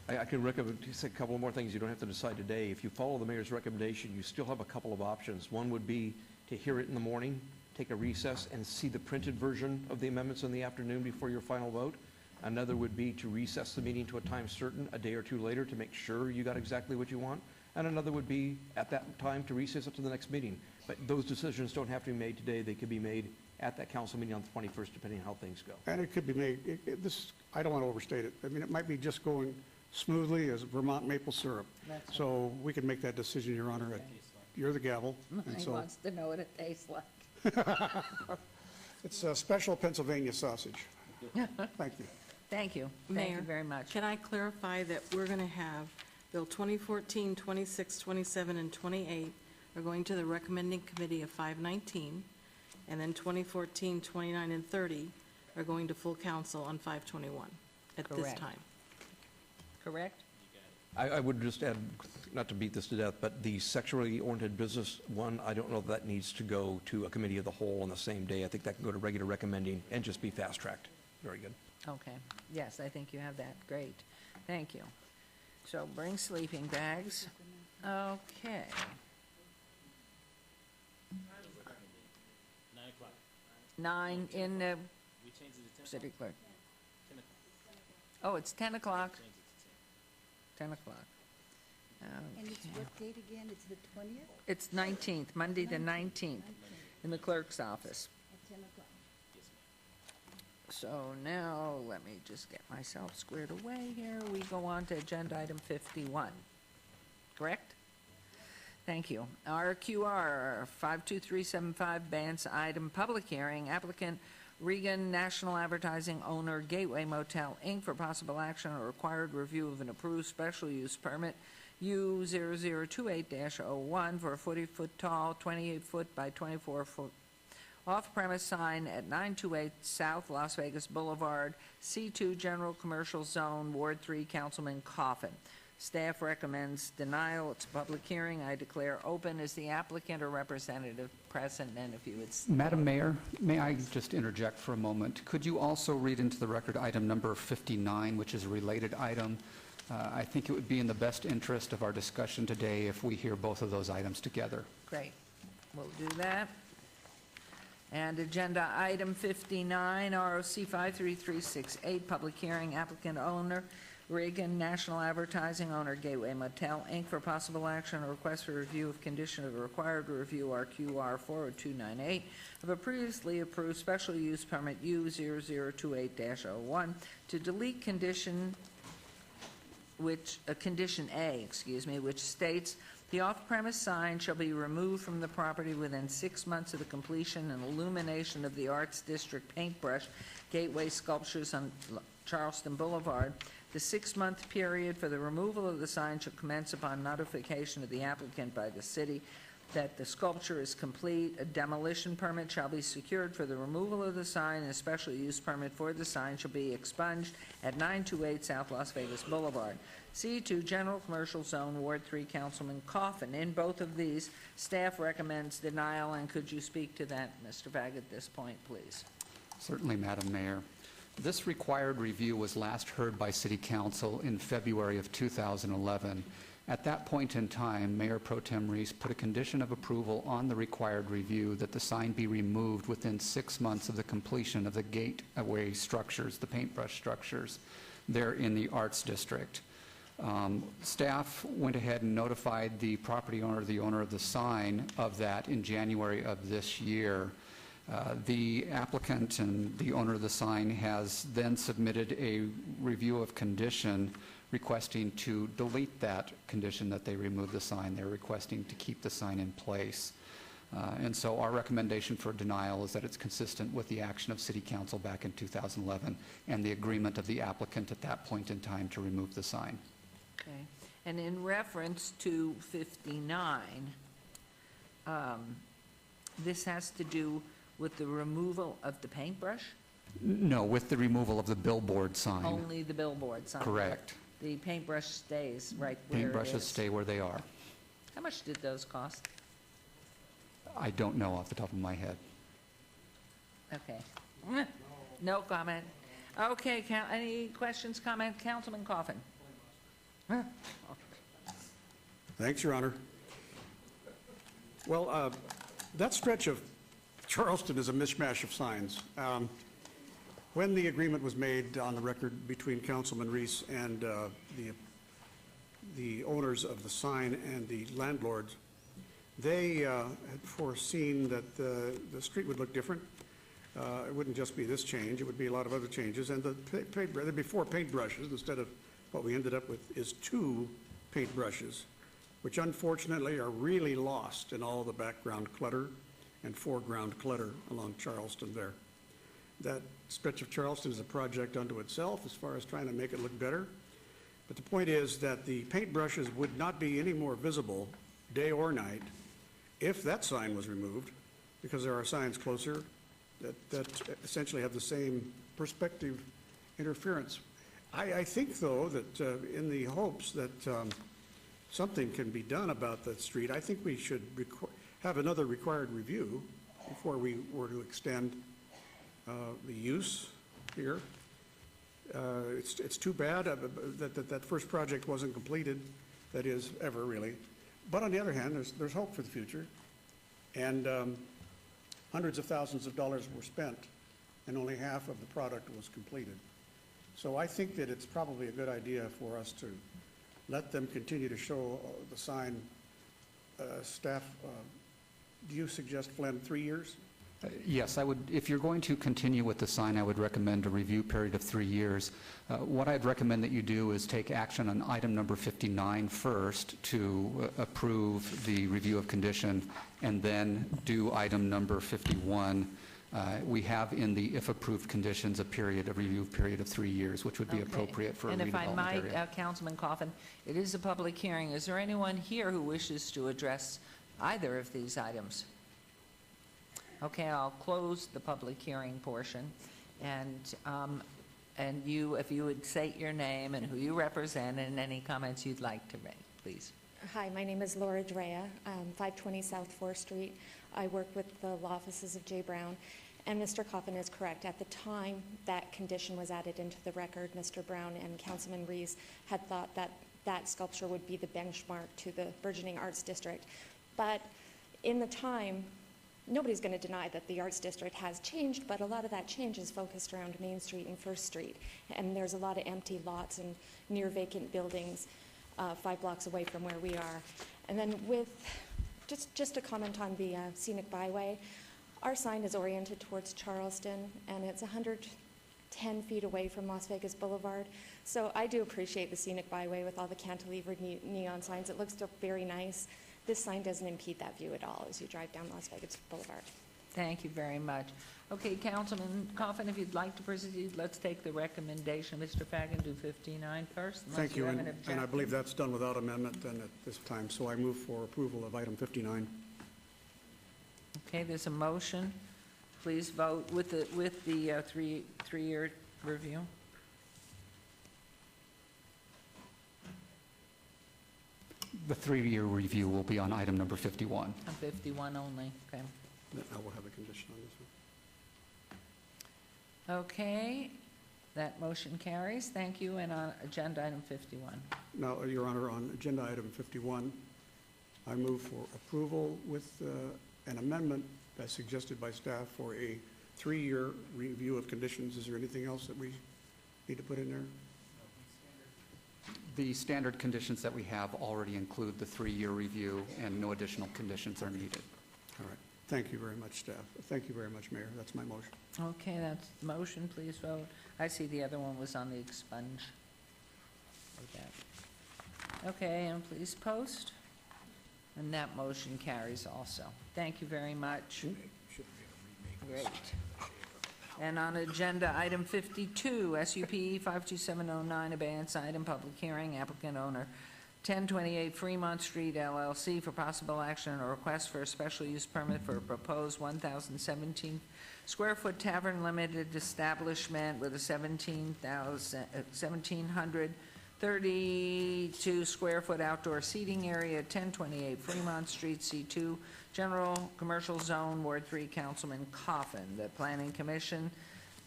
I can recommend just a couple more things you don't have to decide today. If you follow the mayor's recommendation, you still have a couple of options. One would be to hear it in the morning, take a recess, and see the printed version of the amendments in the afternoon before your final vote. Another would be to recess the meeting to a time certain, a day or 2 later, to make sure you got exactly what you want. And another would be, at that time, to recess it to the next meeting. But those decisions don't have to be made today. They could be made at that council meeting on the 21st, depending on how things go. And it could be made, I don't want to overstate it. I mean, it might be just going smoothly as Vermont maple syrup. So we can make that decision, Your Honor. You're the gavel. And He so wants to know what it tastes like. it's a special Pennsylvania sausage. Thank you. Thank you. Thank you Mayor, very much. Can I clarify that we're going to have Bill 2014, 26, 27, and 28 are going to the recommending committee of 519, and then 2014, 29, and 30 are going to full council on 521 at this Correct. time. Correct? I would just add, not to beat this to death, but the sexually oriented business one, I don't know if that needs to go to a committee of the whole on the same day. I think that can go to regular recommending and just be fast-tracked. Very good. Okay, yes, I think you have that. Great, thank you. So bring sleeping bags. Okay. 9 o'clock. 9 in the We changed it to 10 city clerk. 10 o'clock. Oh, it's 10 o'clock. Changed it to 10. 10 o'clock. And it's Okay. what date again? It's the 20th? It's 19th, Monday the 19th, in the clerk's office. At 10 o'clock. So now, let me just get myself squared away here. We go on to agenda item 51. Correct? Thank you. RQR 52375 Bance item public hearing. Applicant Regan National Advertising owner Gateway Motel Inc. for possible action or required review of an approved special use permit U0028-01 for a 40-foot tall, 28-foot by 24-foot off-premise sign at 928 South Las Vegas Boulevard, C2 General Commercial Zone, Ward 3, Councilman Coffin. Staff recommends denial. It's a public hearing. I declare open. Is the applicant or representative present? And if you would... Madam Mayor, may I just interject for a moment? Could you also read into the record item number 59, which is a related item? I think it would be in the best interest of our discussion today if we hear both of those items together. Great. We'll do that. And agenda item 59, ROC 53368, public hearing, applicant owner, Reagan National Advertising owner, Gateway Motel Inc. for possible action or request for review of condition of a required review, RQR 40298, of a previously approved special use permit U0028-01 to delete condition condition A, which states the off-premise sign shall be removed from the property within 6 months of the completion and illumination of the Arts District paintbrush gateway sculptures on Charleston Boulevard. The 6-month period for the removal of the sign shall commence upon notification of the applicant by the city that the sculpture is complete. A demolition permit shall be secured for the removal of the sign, and a special use permit for the sign shall be expunged at 928 South Las Vegas Boulevard. C2 General Commercial Zone, Ward 3, Councilman Coffin. In both of these, staff recommends denial, and could you speak to that, Mr. Vag, at this point, please? Certainly, Madam Mayor. This required review was last heard by City Council in February of 2011. At that point in time, Mayor Pro Tem Reese put a condition of approval on the required review that the sign be removed within 6 months of the completion of the gateway structures, the paintbrush structures, there in the Arts District. Staff went ahead and notified the property owner, the owner of the sign, of that in January of this year. The applicant and the owner of the sign has then submitted a review of condition requesting to delete that condition that they remove the sign. They're requesting to keep the sign in place. And so our recommendation for denial is that it's consistent with the action of City Council back in 2011 and the agreement of the applicant at that point in time to remove the sign. Okay. And in reference to 59, this has to do with the removal of the paintbrush? No, with the removal of the billboard sign. Only the billboard sign? Correct. The paintbrush stays right where it Paintbrushes is? stay where they are. How much did those cost? I don't know off the top of my head. Okay. No comment. Okay, any questions, comment? Councilman Coffin? Thanks, Your Honor. Well, that stretch of Charleston is a mishmash of signs. When the agreement was made on the record between Councilman Reese and the owners of the sign and the landlords, they had foreseen that the street would look different. It wouldn't just be this change, it would be a lot of other changes, and there'd be 4 paintbrushes instead of what we ended up with is 2 paintbrushes, which unfortunately are really lost in all the background clutter and foreground clutter along Charleston there. That stretch of Charleston is a project unto itself as far as trying to make it look better. But the point is that the paintbrushes would not be any more visible day or night if that sign was removed, because there are signs closer that essentially have the same perspective interference. I think, though, that in the hopes that something can be done about that street, I think we should have another required review before we were to extend the use here. It's too bad that first project wasn't completed, that is, ever really. But on the other hand, there's hope for the future. And hundreds of thousands of dollars were spent, and only half of the product was completed. So I think that it's probably a good idea for us to let them continue to show the sign. Staff, do you suggest, Flynn, 3 years? Yes, I would. If you're going to continue with the sign, I would recommend a review period of 3 years. What I'd recommend that you do is take action on item number 59 first to approve the review of condition, and then do item number 51. We have in the if approved conditions a review period of 3 years, which would be appropriate for a redevelopment area. And if I might, Councilman Coffin, it is a public hearing. Is there anyone here who wishes to address either of these items? Okay, I'll close the public hearing portion, and you, if you would state your name and who you represent and any comments you'd like to make, please. Hi, my name is Laura Drea, 520 South 4th Street. I work with the law offices of J. Brown, and Mr. Coffin is correct. At the time that condition was added into the record, Mr. Brown and Councilman Rees had thought that that sculpture would be the benchmark to the burgeoning arts district. But in the time, nobody's going to deny that the Arts District has changed, but a lot of that change is focused around Main Street and First Street. And there's a lot of empty lots and near vacant buildings 5 blocks away from where we are. And then with, just a comment on the scenic byway, our sign is oriented towards Charleston, and it's 110 feet away from Las Vegas Boulevard. So I do appreciate the scenic byway with all the cantilevered neon signs. It looks very nice. This sign doesn't impede that view at all as you drive down Las Vegas Boulevard. Thank you very much. Okay, Councilman Coffin, if you'd like to proceed, let's take the recommendation. Mr. Fagan, do 59 first. Thank you, have and an I objection. believe that's done without amendment then at this time, so I move for approval of item 59. Okay, there's a motion. Please vote with the three-year review. The 3-year review will be on item number 51. On 51 only, okay. I will have a condition on this one. Okay, that motion carries. Thank you. And on agenda item 51. Now, Your Honor, on agenda item 51, I move for approval with an amendment as suggested by staff for a 3-year review of conditions. Is there anything else that we need to put in there? The standard conditions that we have already include the 3-year review, and no additional conditions are needed. All right. Thank you very much, staff. Thank you very much, Mayor. That's my motion. Okay, that's the motion. Please vote. I see the other one was on the expunge. Like that. Okay, and please post. And that motion carries also. Thank you very much. Great. And on agenda item 52, SUP 52709, abeyance item, public hearing, applicant owner 1028 Fremont Street LLC for possible action on a request for a special use permit for a proposed 1,017 square foot tavern limited establishment with a 1,732 square foot outdoor seating area, 1028 Fremont Street, C2, General Commercial Zone, Ward 3, Councilman Coffin. The Planning Commission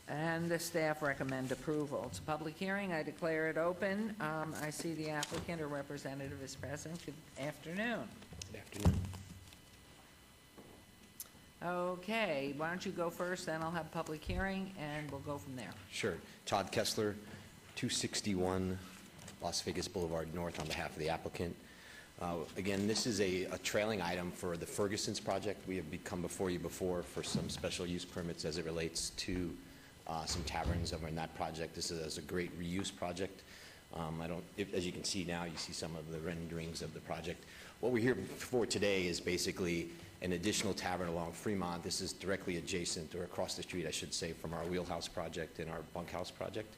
and the staff recommend approval. It's a public hearing. I declare it open. I see the applicant or representative is present. Good afternoon. Good afternoon. Okay, why don't you go first, then I'll have public hearing, and we'll go from there. Sure. Todd Kessler, 261 Las Vegas Boulevard North, on behalf of the applicant. Again, this is a trailing item for the Ferguson's project. We have come before you before for some special use permits as it relates to some taverns over in that project. This is a great reuse project. As you can see now, you see some of the renderings of the project. What we're here for today is basically an additional tavern along Fremont. This is directly adjacent, or across the street, I should say, from our Wheelhouse project and our Bunkhouse project.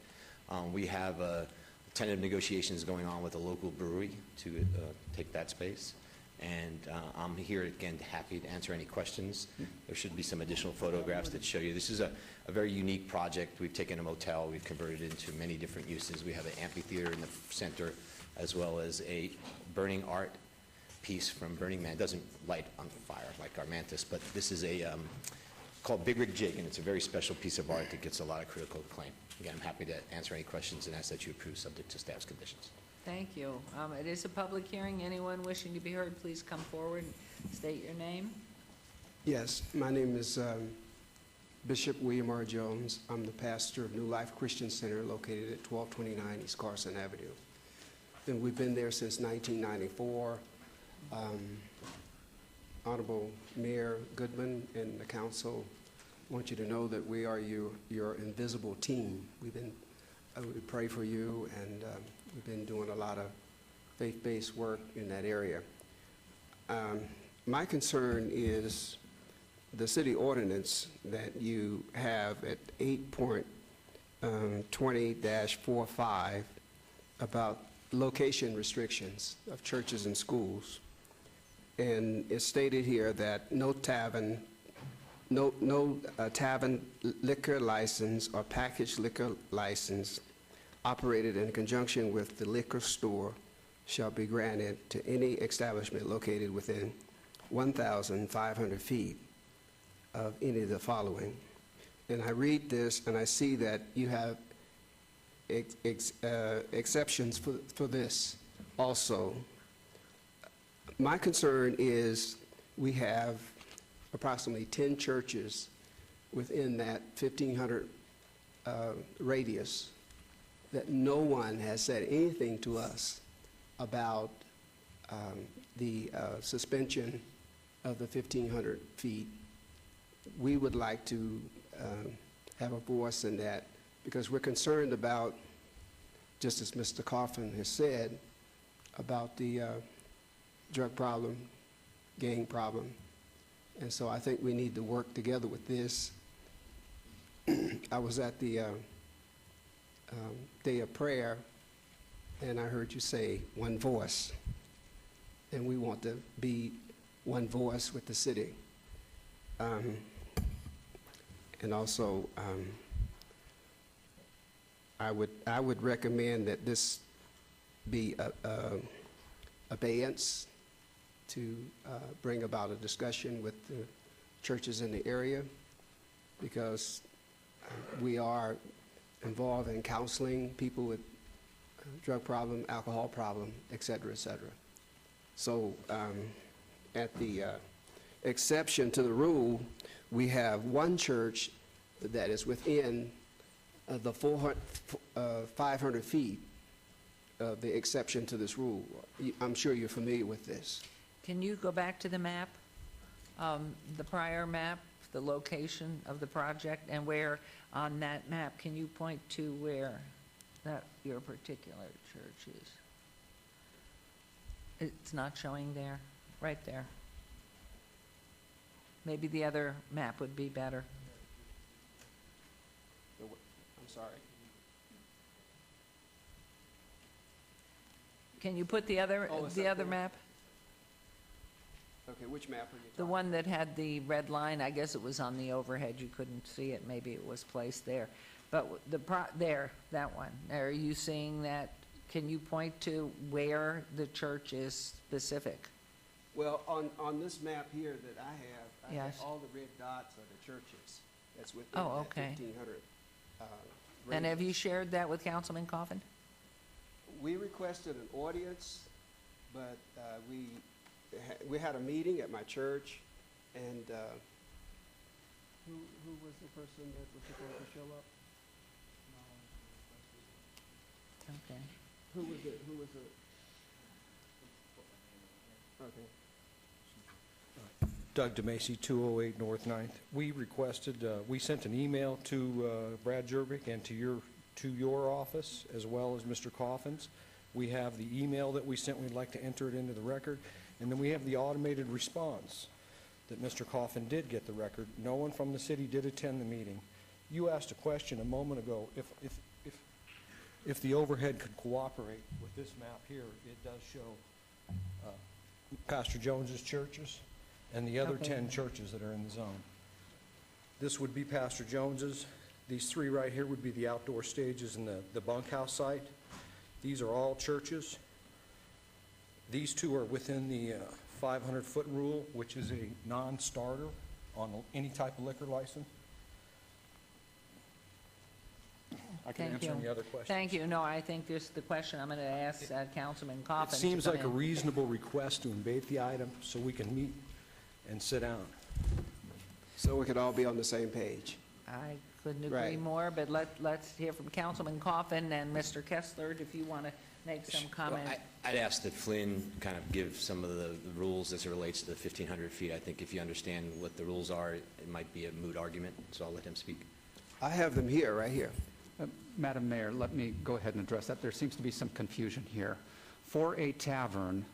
We have tentative negotiations going on with a local brewery to take that space. And I'm here again, happy to answer any questions. There should be some additional photographs that show you. This is a very unique project. We've taken a motel, we've converted it into many different uses. We have an amphitheater in the center, as well as a burning art piece from Burning Man. It doesn't light on fire like our Mantis, but this is a called Big Rig Jig, and it's a very special piece of art that gets a lot of critical acclaim. Again, I'm happy to answer any questions and ask that you approve subject to staff's conditions. Thank you. It is a public hearing. Anyone wishing to be heard, please come forward and state your name. Yes, my name is Bishop William R. Jones. I'm the pastor of New Life Christian Center located at 1229 East Carson Avenue. And we've been there since 1994. Honorable Mayor Goodman and the council want you to know that we are your invisible team. We pray for you, and we've been doing a lot of faith-based work in that area. My concern is the city ordinance that you have at 8.20-45 about location restrictions of churches and schools. And it's stated here that no tavern liquor license or packaged liquor license operated in conjunction with the liquor store shall be granted to any establishment located within 1,500 feet of any of the following. And I read this and I see that you have exceptions for this also. My concern is we have approximately 10 churches within that 1,500 radius that no one has said anything to us about the suspension of the 1,500 feet. We would like to have a voice in that because we're concerned about, just as Mr. Coffin has said, about the drug problem, gang problem. And so I think we need to work together with this. I was at the day of prayer, and I heard you say one voice. And we want to be one voice with the city. And also, I would recommend that this be abeyance to bring about a discussion with the churches in the area, because we are involved in counseling people with drug problem, alcohol problem, et cetera, et cetera. So at the exception to the rule, we have one church that is within the 500 feet of the exception to this rule. I'm sure you're familiar with this. Can you go back to the map, the prior map, the location of the project, and where on that map, can you point to where that your particular church is? It's not showing there, right there. Maybe the other map would be better. I'm sorry. Can you put the other, map? Okay, which map are you The one that had the red line, I guess it was on the overhead, you couldn't see it, maybe it was placed there. But there, that one, are you seeing that? Can you point to where the church is specific? Well, on this map here that I have Yes. all the red dots are the churches. That's within Oh, that okay. 1,500. And have you radius. shared that with Councilman Coffin? We requested an audience, but we had a meeting at my church, and who was the person that was supposed to show up? Okay. Who was it? Okay. Doug DeMacy, 208 North 9th. We requested, we sent an email to Brad Jervik and to your office, as well as Mr. Coffin's. We have the email that we sent. We'd like to enter it into the record. And then we have the automated response that Mr. Coffin did get the record. No one from the city did attend the meeting. You asked a question a moment ago. If the overhead could cooperate with this map here, it does show Pastor Jones's churches and the other 10 churches that are in the zone. This would be Pastor Jones's. These three right here would be the outdoor stages and the bunkhouse site. These are all churches. These two are within the 500-foot rule, which is a non-starter on any type of liquor license. I can Thank answer you. any other questions. Thank you. No, I think this is the question I'm going to ask Councilman Coffin. It seems to come like a in. reasonable request to invade the item so we can meet and sit down. So we could all be on the same page. I couldn't agree Right. more, but let's hear from Councilman Coffin and Mr. Kessler, if you want to make some comment. I'd ask that Flynn kind of give some of the rules as it relates to the 1,500 feet. I think if you understand what the rules are, it might be a moot argument, so I'll let him speak. I have them here, right here. Madam Mayor, let me go ahead and address that. There seems to be some confusion here. For a tavern,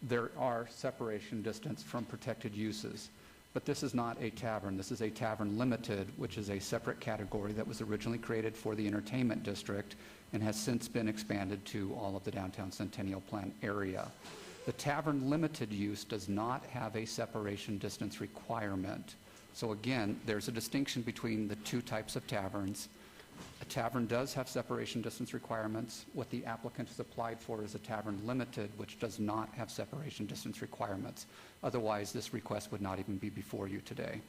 there are separation distance from protected uses, but this is not a tavern. This is a tavern limited, which is a separate category that was originally created for the entertainment district and has since been expanded to all of the downtown Centennial Plan area. The tavern limited use does not have a separation distance requirement. So again, there's a distinction between the two types of taverns. A tavern does have separation distance requirements. What the applicant has applied for is a tavern limited, which does not have separation distance requirements. Otherwise, this request would not even be before you today.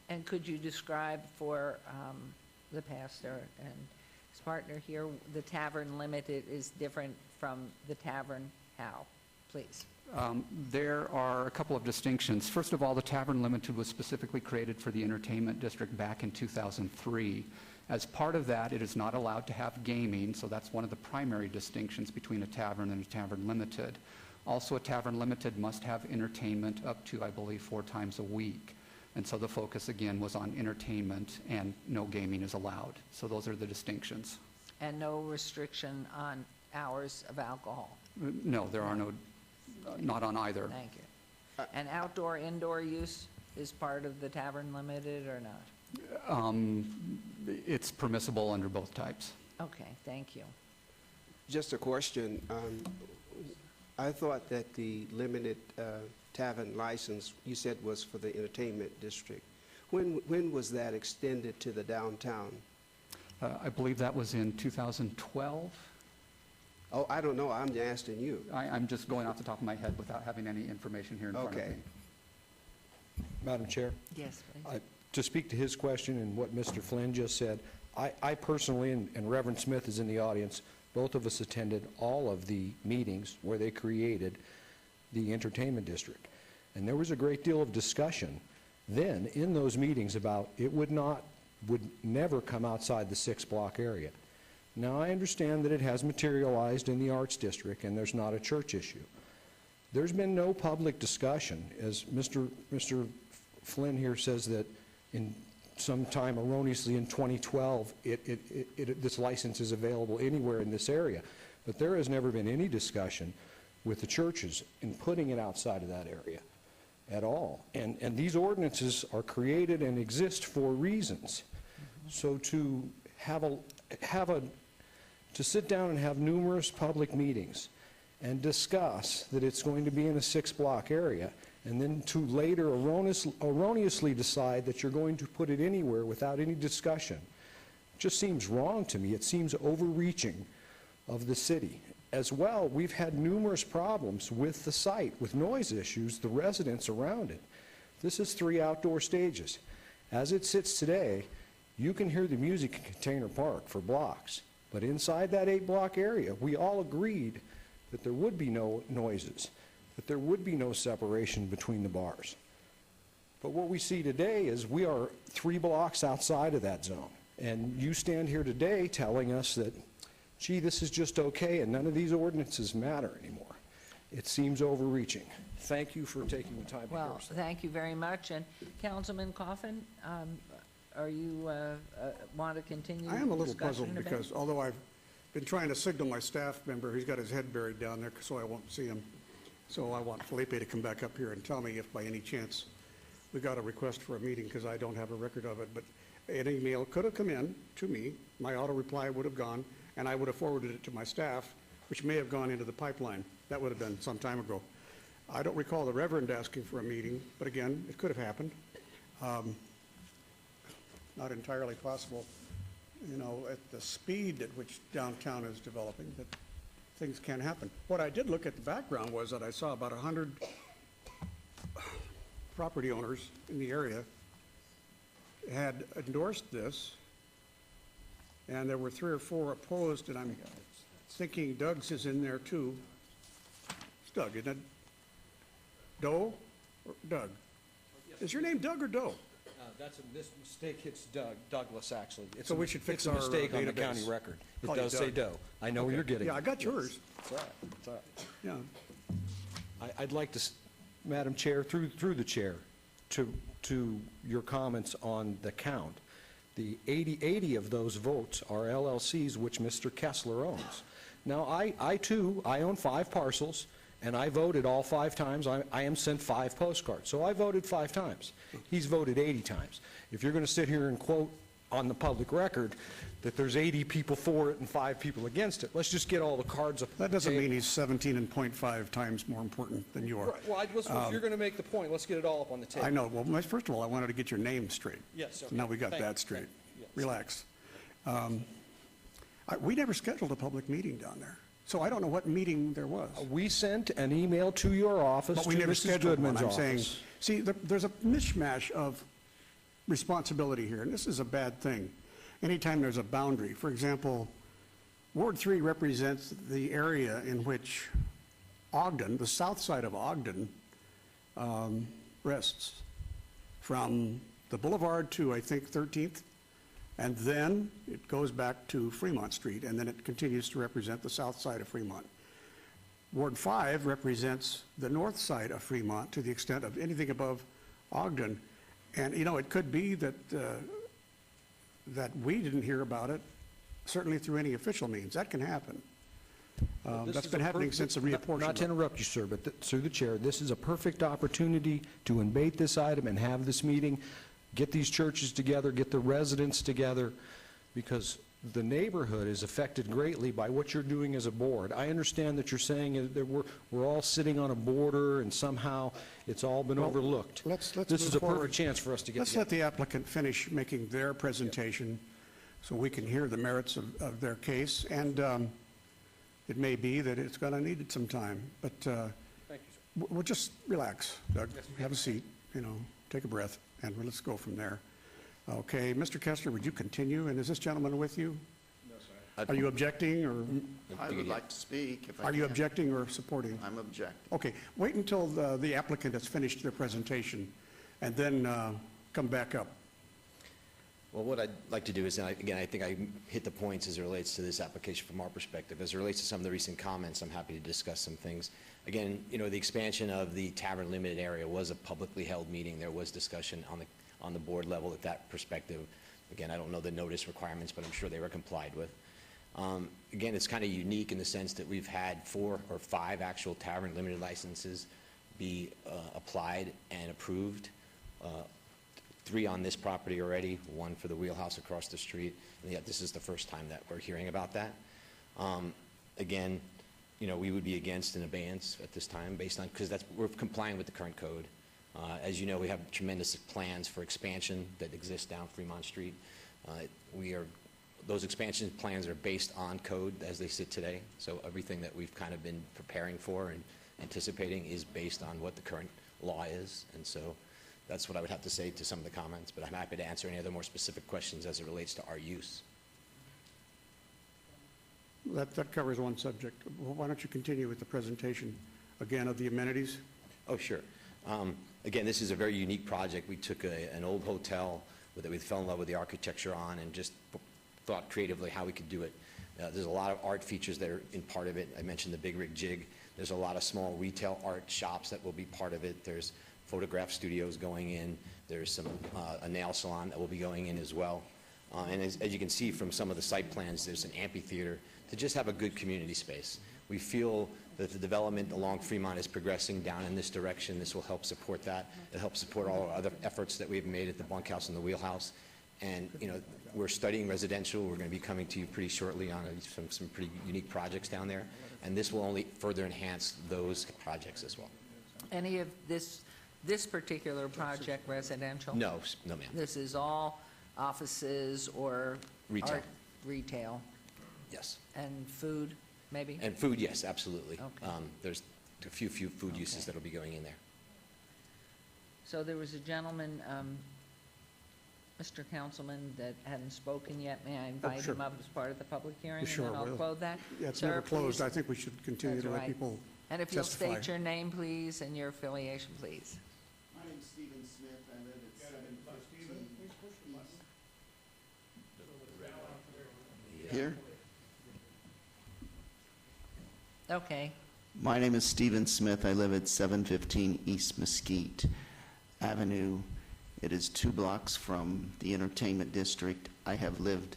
And could you describe for the pastor and his partner here, the tavern limited is different from the tavern how? Please. There are a couple of distinctions. First of all, the Tavern Limited was specifically created for the entertainment district back in 2003. As part of that, it is not allowed to have gaming, so that's one of the primary distinctions between a tavern and a Tavern Limited. Also, a Tavern Limited must have entertainment up to, I believe, 4 times a week. And so the focus, again, was on entertainment, and no gaming is allowed. So those are the distinctions. And no restriction on hours of alcohol? No, there are no, not on either. Thank you. And outdoor, indoor use is part of the tavern limited or not? It's permissible under both types. Okay, thank you. Just a question. I thought that the limited tavern license, you said, was for the entertainment district. When was that extended to the downtown? I believe that was in 2012. Oh, I don't know. I'm asking you. I'm just going off the top of my head without having any information here in front of me. Okay. Madam Chair? Yes, please. To speak to his question and what Mr. Flynn just said, I personally, and Reverend Smith is in the audience, both of us attended all of the meetings where they created the entertainment district. And there was a great deal of discussion then in those meetings about it would never come outside the 6-block area. Now, I understand that it has materialized in the arts district and there's not a church issue. There's been no public discussion, as Mr. Flynn here says that in sometime erroneously in 2012, this license is available anywhere in this area. But there has never been any discussion with the churches in putting it outside of that area at all. And these ordinances are created and exist for reasons. So to to sit down and have numerous public meetings and discuss that it's going to be in a 6-block area, and then to later erroneously decide that you're going to put it anywhere without any discussion, just seems wrong to me. It seems overreaching of the city. As well, we've had numerous problems with the site, with noise issues, the residents around it. This is 3 outdoor stages. As it sits today, you can hear the music in Container Park for blocks. But inside that 8-block area, we all agreed that there would be no noises, that there would be no separation between the bars. But what we see today is we are 3 blocks outside of that zone. And you stand here today telling us that, gee, this is just okay and none of these ordinances matter anymore. It seems overreaching. Thank you for taking the time to hear Well, us. thank you very much. And Councilman Coffin, are you want to continue? I am a little discussion puzzled about- because although I've been trying to signal my staff member, he's got his head buried down there so I won't see him. So I want Felipe to come back up here and tell me if by any chance we got a request for a meeting, because I don't have a record of it. But an email could have come in to me, my auto reply would have gone, and I would have forwarded it to my staff, which may have gone into the pipeline. That would have been some time ago. I don't recall the Reverend asking for a meeting, but again, it could have happened. Not entirely possible, you know, at the speed at which downtown is developing, that things can happen. What I did look at the background was that I saw about 100 property owners in the area had endorsed this, and there were 3 or 4 opposed, and I'm thinking Doug's is in there too. It's Doug, isn't it? Doe or Doug? Is your name Doug or Doe? This mistake hits Douglas, actually. So we should fix It's a our mistake on the database. county record. It Call you does say Doug. Doe. I know where Okay. you're getting. Yeah, I got Yes. yours. It's all right, it's all right. Yeah. I'd like to, Madam Chair, through the chair, to your comments on the count. The 80 of those votes are LLCs, which Mr. Kessler owns. Now, I too, I own 5 parcels, and I voted all 5 times. I am sent 5 postcards, so I voted 5 times. He's voted 80 times. If you're going to sit here and quote on the public record that there's 80 people for it and 5 people against it, let's just get all the cards up. That doesn't mean he's 17.5 times more important than you are. Right, well, if you're going to make the point, let's get it all up on the table. I know. Well, first of all, I wanted to get your name straight. Yes, So okay. now we got Thank that you. straight. Yes. Relax. We never scheduled a public meeting down there, so I don't know what meeting there was. We sent an email to your office, But to we never Mrs. scheduled one. Goodman's I'm saying, office. see, there's a mishmash of responsibility here, and this is a bad thing. Anytime there's a boundary, for example, Ward 3 represents the area in which Ogden, the south side of Ogden, rests, from the boulevard to, I think, 13th, and then it goes back to Fremont Street, and then it continues to represent the south side of Fremont. Ward 5 represents the north side of Fremont to the extent of anything above Ogden. And, you know, it could be that, that we didn't hear about it, certainly through any official means. That can happen. This That's is been a happening perfect- since the reapportionment. Not to interrupt you, sir, but through the chair, this is a perfect opportunity to embate this item and have this meeting, get these churches together, get the residents together, because the neighborhood is affected greatly by what you're doing as a board. I understand that you're saying that we're all sitting on a border and somehow it's all been Well, overlooked. Let's This move is a forward. perfect chance for us to get Let's let the applicant finish making their presentation so we can hear the merits of their case. And it may be that it's going to need some time, but we'll just relax, Doug. Have a seat, take a breath, and let's go from there. Okay, Mr. Kessler, would you continue? And is this gentleman with you? No, sir. Are you objecting, or? I would like to speak if I can. Are you objecting or supporting? I'm objecting. Okay, wait until the applicant has finished their presentation, and then come back up. Well, what I'd like to do is, and again, I think I hit the points as it relates to this application from our perspective. As it relates to some of the recent comments, I'm happy to discuss some things. Again, the expansion of the Tavern Limited area was a publicly held meeting. There was discussion on the board level at that perspective. Again, I don't know the notice requirements, but I'm sure they were complied with. Again, it's kind of unique in the sense that we've had 4 or 5 actual Tavern Limited licenses be applied and approved. 3 on this property already, 1 for the Wheelhouse across the street, and yet this is the first time that we're hearing about that. Again, we would be against an abeyance at this time based on, because we're complying with the current code. As you know, we have tremendous plans for expansion that exist down Fremont Street. Those expansion plans are based on code as they sit today, so everything that we've kind of been preparing for and anticipating is based on what the current law is, and so that's what I would have to say to some of the comments, but I'm happy to answer any other more specific questions as it relates to our use. That covers one subject. Why don't you continue with the presentation again of the amenities? Oh, sure. Again, this is a very unique project. We took an old hotel that we fell in love with the architecture on and just thought creatively how we could do it. There's a lot of art features that are in part of it. I mentioned the Big Rig Jig. There's a lot of small retail art shops that will be part of it. There's photograph studios going in. There's a nail salon that will be going in as well. And as you can see from some of the site plans, there's an amphitheater to just have a good community space. We feel that the development along Fremont is progressing down in this direction. This will help support that. It helps support all our other efforts that we've made at the Bunkhouse and the Wheelhouse. And, we're studying residential. We're going to be coming to you pretty shortly on some pretty unique projects down there. And this will only further enhance those projects as well. Any of this particular project residential? No, ma'am. This is all offices or Retail. art retail? Yes. And food, maybe? And food, yes, absolutely. Okay. There's a few food uses that'll be going in there. So there was a gentleman, Mr. Councilman, that hadn't spoken yet. May I invite sure. him up as part of the public hearing? Sure, And then I'll will. close that? Yeah, it's Sir, never closed. please. I think we should continue That's to let right. people And if you'll testify. state your name, please, and your affiliation, please. My name's Stephen Smith. I live at 715 East. Here? Okay. My name is Stephen Smith. I live at 715 East Mesquite Avenue. It is 2 blocks from the entertainment district. I have lived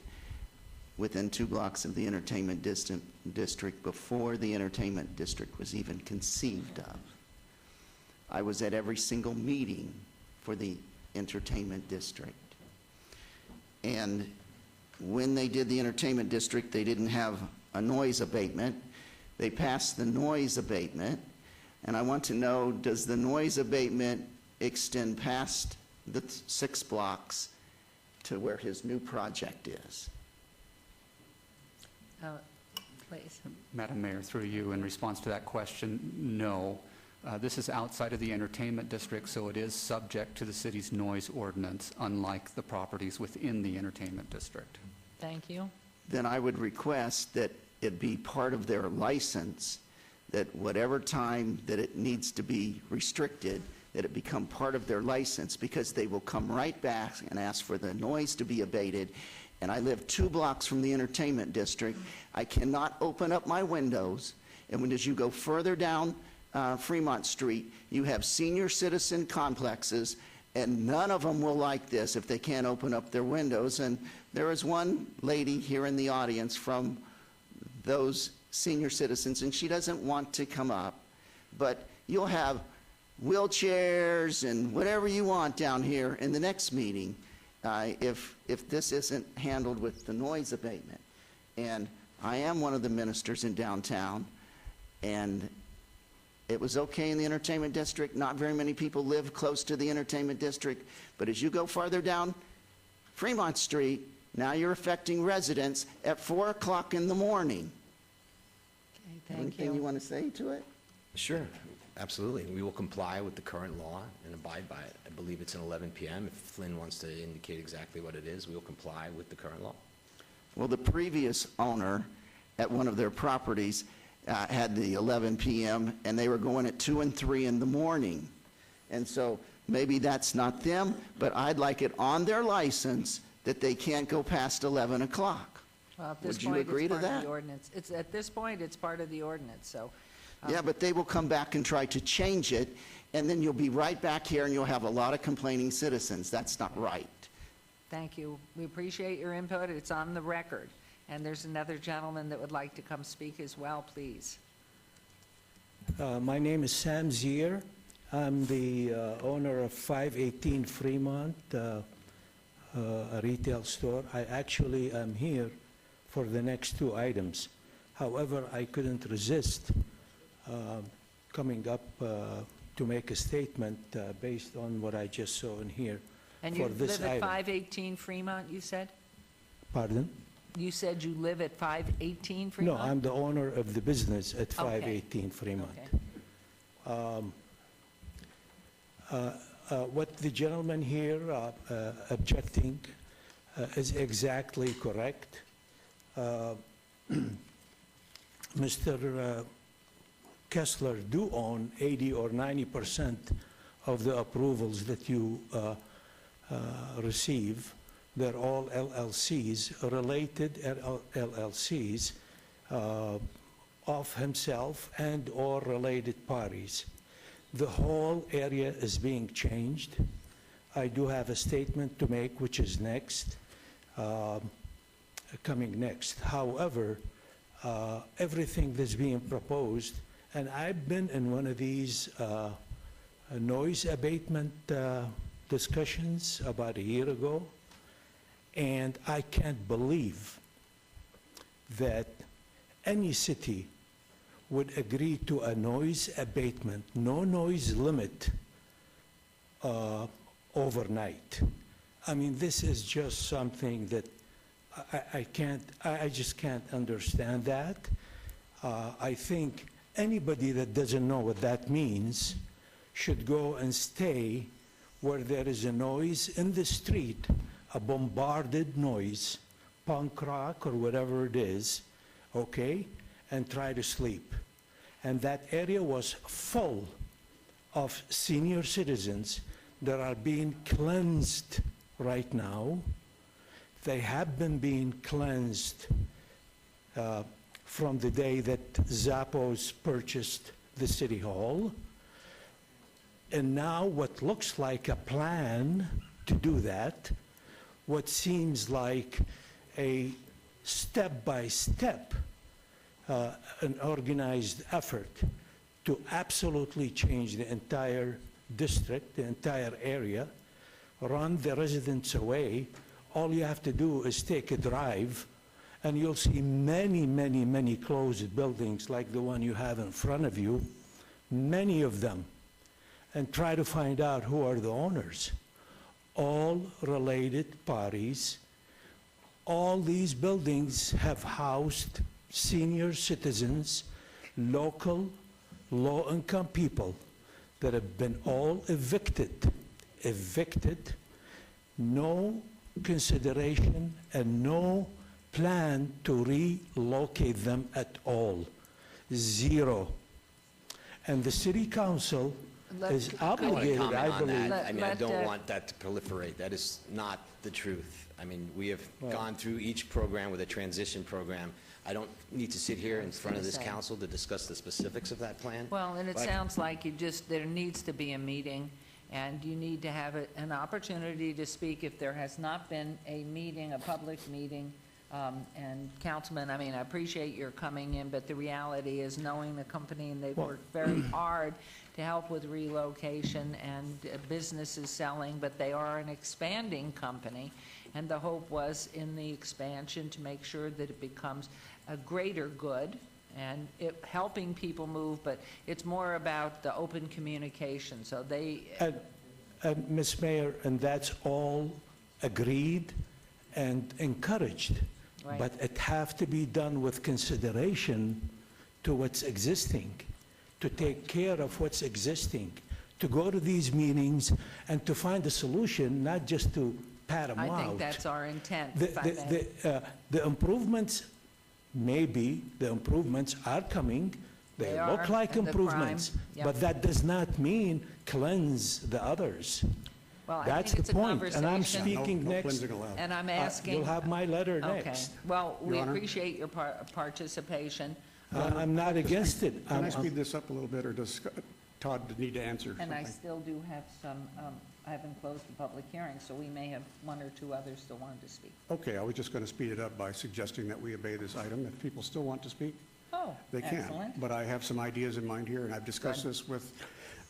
within 2 blocks of the entertainment district before the entertainment district was even conceived of. I was at every single meeting for the entertainment district. And when they did the entertainment district, they didn't have a noise abatement. They passed the noise abatement, and I want to know, does the noise abatement extend past the 6 blocks to where his new project is? Please. Madam Mayor, through you, in response to that question, no. This is outside of the entertainment district, so it is subject to the city's noise ordinance, unlike the properties within the entertainment district. Thank you. Then I would request that it be part of their license, that whatever time that it needs to be restricted, that it become part of their license, because they will come right back and ask for the noise to be abated. And I live 2 blocks from the entertainment district. I cannot open up my windows. And as you go further down Fremont Street, you have senior citizen complexes, and none of them will like this if they can't open up their windows. And there is one lady here in the audience from those senior citizens, and she doesn't want to come up. But you'll have wheelchairs and whatever you want down here in the next meeting if this isn't handled with the noise abatement. And I am one of the ministers in downtown, and it was okay in the entertainment district. Not very many people live close to the entertainment district, but as you go farther down Fremont Street, now you're affecting residents at 4 o'clock in the morning. Okay, thank Anything you want to say to it? Sure, absolutely. We will comply with the current law and abide by it. I believe it's an 11 p.m. If Flynn wants to indicate exactly what it is, we will comply with the current law. Well, the previous owner at one of their properties had the 11 p.m., and they were going at 2 and 3 in the morning. And so maybe that's not them, but I'd like it on their license that they can't go past 11 o'clock. Well, at this Would you point, agree it's to part of that? the ordinance. At this point, it's part of the ordinance, so. Yeah, but they will come back and try to change it, and then you'll be right back here and you'll have a lot of complaining citizens. That's not right. Thank you. We appreciate your input. It's on the record. And there's another gentleman that would like to come speak as well, please. My name is Sam Zier. I'm the owner of 518 Fremont, a retail store. I actually am here for the next 2 items. However, I couldn't resist coming up to make a statement based on what I just saw in here And for you this live at item. 518 Fremont, you said? Pardon? You said you live at 518 No, Fremont? I'm the owner of the business at Okay. 518 Fremont. Okay. What the gentleman here objecting is exactly correct. Mr. Kessler do own 80 or 90% of the approvals that you receive. They're all LLCs, related LLCs of himself and or related parties. The whole area is being changed. I do have a statement to make, which is next, coming next. However, everything that's being proposed, and I've been in one of these noise abatement discussions about a year ago, and I can't believe that any city would agree to a noise abatement, no noise limit overnight. I mean, this is just something that I just can't understand that. I think anybody that doesn't know what that means should go and stay where there is a noise in the street, a bombarded noise, punk rock or whatever it is, okay, and try to sleep. And that area was full of senior citizens that are being cleansed right now. They have been being cleansed from the day that Zappos purchased the City Hall. And now what looks like a plan to do that, what seems like a step-by-step, an organized effort to absolutely change the entire district, the entire area, run the residents away. All you have to do is take a drive, and you'll see many, many, many closed buildings like the one you have in front of you, many of them, and try to find out who are the owners. All related parties. All these buildings have housed senior citizens, local, low-income people that have been all evicted, no consideration and no plan to relocate them at all. Zero. And the city council is obligated, I believe. I mean, I don't want that to proliferate. That is not the truth. I mean, we have gone through each program with a transition program. I don't need to sit here in front of this council to discuss the specifics of that plan. Well, and it but- sounds like there needs to be a meeting, and you need to have an opportunity to speak if there has not been a meeting, a public meeting. And Councilman, I mean, I appreciate your coming in, but the reality is knowing the company, and they've worked very hard to help with relocation and businesses selling, but they are an expanding company. And the hope was in the expansion to make sure that it becomes a greater good and helping people move, but it's more about the open communication. So they... And Ms. Mayor, and that's all agreed and encouraged. Right. But it have to be done with consideration to what's existing, to take care of what's existing, to go to these meetings and to find a solution, not just to pat them out. I think that's our intent. if I may. The improvements, maybe the improvements are coming. They They look are, like and the crime, improvements, yep. but that does not mean cleanse the others. Well, I That's think the it's a point. And I'm conversation. speaking No next. cleansing allowed. And I'm asking... You'll have my letter Okay. next. Well, we Your Honor? appreciate your participation. I'm not against it. Can I I'm- speed this up a little bit, or does Todd need to answer And I something? still do have some, I haven't closed the public hearing, so we may have one or two others still wanting to speak. Okay, I was just going to speed it up by suggesting that we obey this item. If people still want to speak, Oh, they can. excellent. But I have some ideas in mind here, and I've discussed this with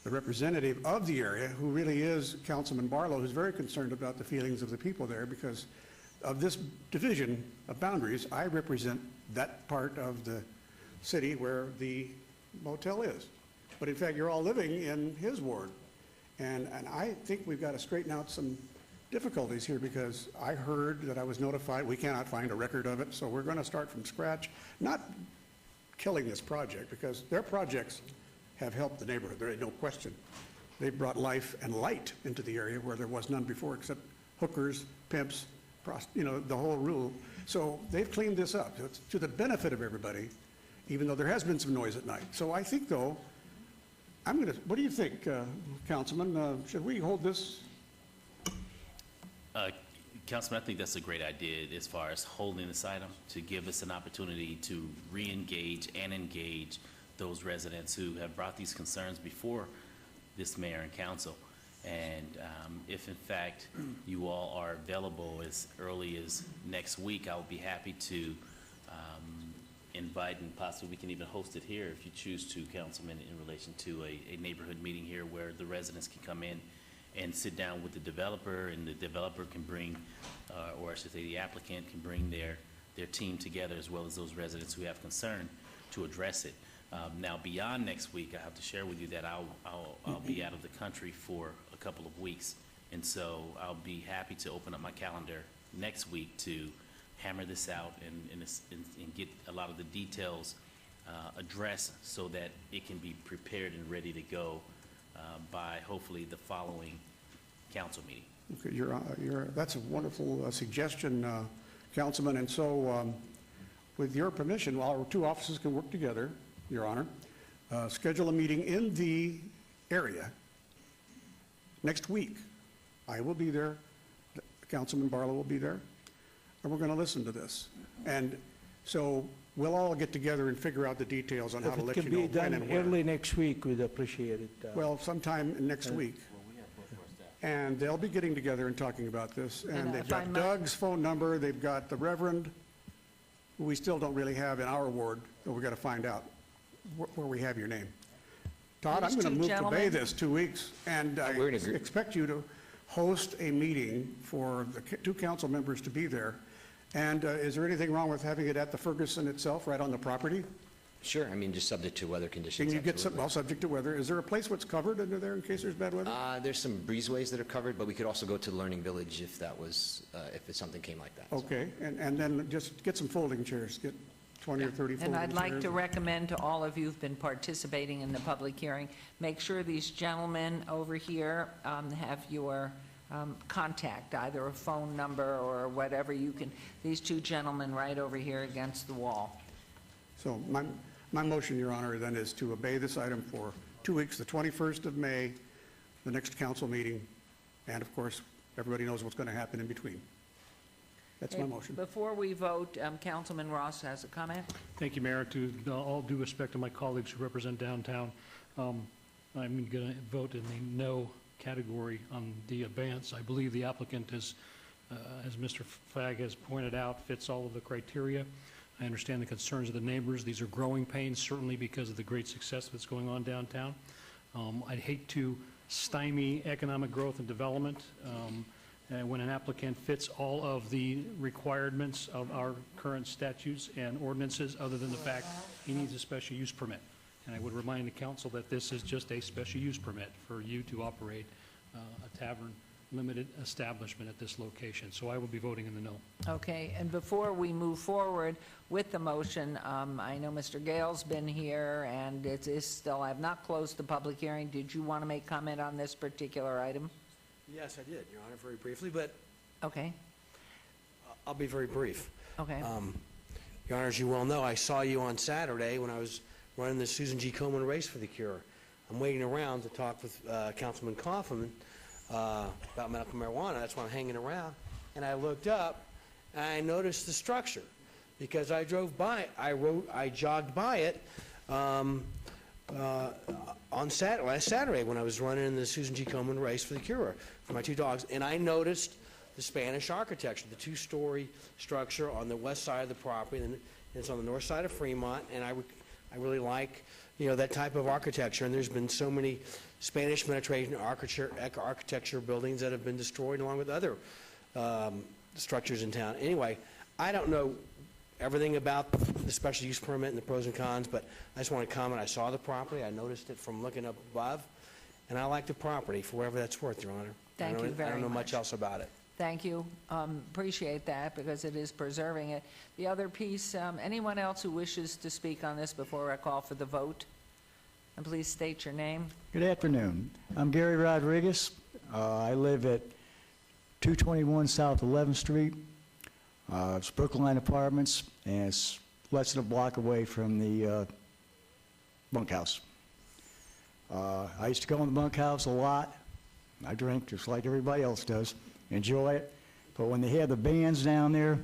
the representative of the area, who really is Councilman Barlow, who's very concerned about the feelings of the people there because of this division of boundaries. I represent that part of the city where the motel is. But in fact, you're all living in his ward. And I think we've got to straighten out some difficulties here because I heard that I was notified, we cannot find a record of it, so we're going to start from scratch, not killing this project because their projects have helped the neighborhood, there ain't no question. They've brought life and light into the area where there was none before except hookers, pimps, the whole rule. So they've cleaned this up. It's to the benefit of everybody, even though there has been some noise at night. So I think, though, what do you think, Councilman? Should we hold this? Councilman, I think that's a great idea as far as holding this item to give us an opportunity to re-engage and engage those residents who have brought these concerns before this mayor and council. And if in fact you all are available as early as next week, I will be happy to invite, and possibly we can even host it here if you choose to, Councilman, in relation to a neighborhood meeting here where the residents can come in and sit down with the developer, and the developer can bring, or I should say the applicant can bring their team together, as well as those residents who have concern, to address it. Now, beyond next week, I have to share with you that I'll be out of the country for a couple of weeks, and so I'll be happy to open up my calendar next week to hammer this out and get a lot of the details addressed so that it can be prepared and ready to go by hopefully the following council meeting. Okay, that's a wonderful suggestion, Councilman, and so with your permission, our two offices can work together, Your Honor, schedule a meeting in the area next week. I will be there, Councilman Barlow will be there, and we're going to listen to this. And so we'll all get together and figure out the details on how to let you know when and If it can be done where. early next week, we'd appreciate it. Well, sometime next week. And they'll be getting together and talking about this. And And they've if I got might- Doug's phone number, they've got the Reverend, who we still don't really have in our ward, but we've got to find out where we have your name. Todd, I'm These going to two move to gentlemen- obey this 2 weeks, and I We're in agree- expect you to host a meeting for the two council members to be there. And is there anything wrong with having it at the Ferguson itself, right on the property? Sure, I mean, just subject to weather conditions. Can you get some, absolutely. well, subject to weather, is there a place what's covered under there in case there's bad weather? There's some breezeways that are covered, but we could also go to Learning Village if that was, if it's something came like that. so. Okay, and then just get some folding chairs, get 20 or 30 folding chairs. And I'd like to recommend to all of you who've been participating in the public hearing, make sure these gentlemen over here have your contact, either a phone number or whatever you can, these two gentlemen right over here against the wall. So my motion, Your Honor, then is to obey this item for 2 weeks, the 21st of May, the next council meeting, and of course, everybody knows what's going to happen in between. That's my Okay, motion. Before we vote, Councilman Ross has a comment. Thank you, Mayor. To all due respect to my colleagues who represent downtown, I'm going to vote in the no category on the abeyance. I believe the applicant is, as Mr. Fagg has pointed out, fits all of the criteria. I understand the concerns of the neighbors. These are growing pains, certainly because of the great success that's going on downtown. I'd hate to stymie economic growth and development when an applicant fits all of the requirements of our current statutes and ordinances, other than the fact he needs a special use permit. And I would remind the council that this is just a special use permit for you to operate a tavern limited establishment at this location. So I will be voting in the no. Okay, and before we move forward with the motion, I know Mr. Gale's been here, and it is still, I have not closed the public hearing. Did you want to make comment on this particular item? Yes, I did, Your Honor, very briefly, but Okay, I'll be very brief. okay. Your Honor, as you well know, I saw you on Saturday when I was running the Susan G. Komen Race for the Cure. I'm waiting around to talk with Councilman Kaufman about medical marijuana. That's why I'm hanging around. And I looked up, and I noticed the structure, because I drove by, I jogged by it on last Saturday when I was running the Susan G. Komen Race for the Cure for my two dogs, and I noticed the Spanish architecture, the two-story structure on the west side of the property, and it's on the north side of Fremont, and I really like, that type of architecture, and there's been so many Spanish Mediterranean architecture buildings that have been destroyed along with other structures in town. Anyway, I don't know everything about the special use permit and the pros and cons, but I just want to comment. I saw the property. I noticed it from looking up above, and I like the property for whatever that's worth, Your Honor. Thank you very I don't know much. much else about it. Thank you. Appreciate that, because it is preserving it. The other piece, anyone else who wishes to speak on this before I call for the vote? And please state your name. Good afternoon. I'm Gary Rodriguez. I live at 221 South 11th Street. It's Brookline Apartments, and it's less than a block away from the bunkhouse. I used to go in the bunkhouse a lot. I drink just like everybody else does. Enjoy it. But when they have the bands down there,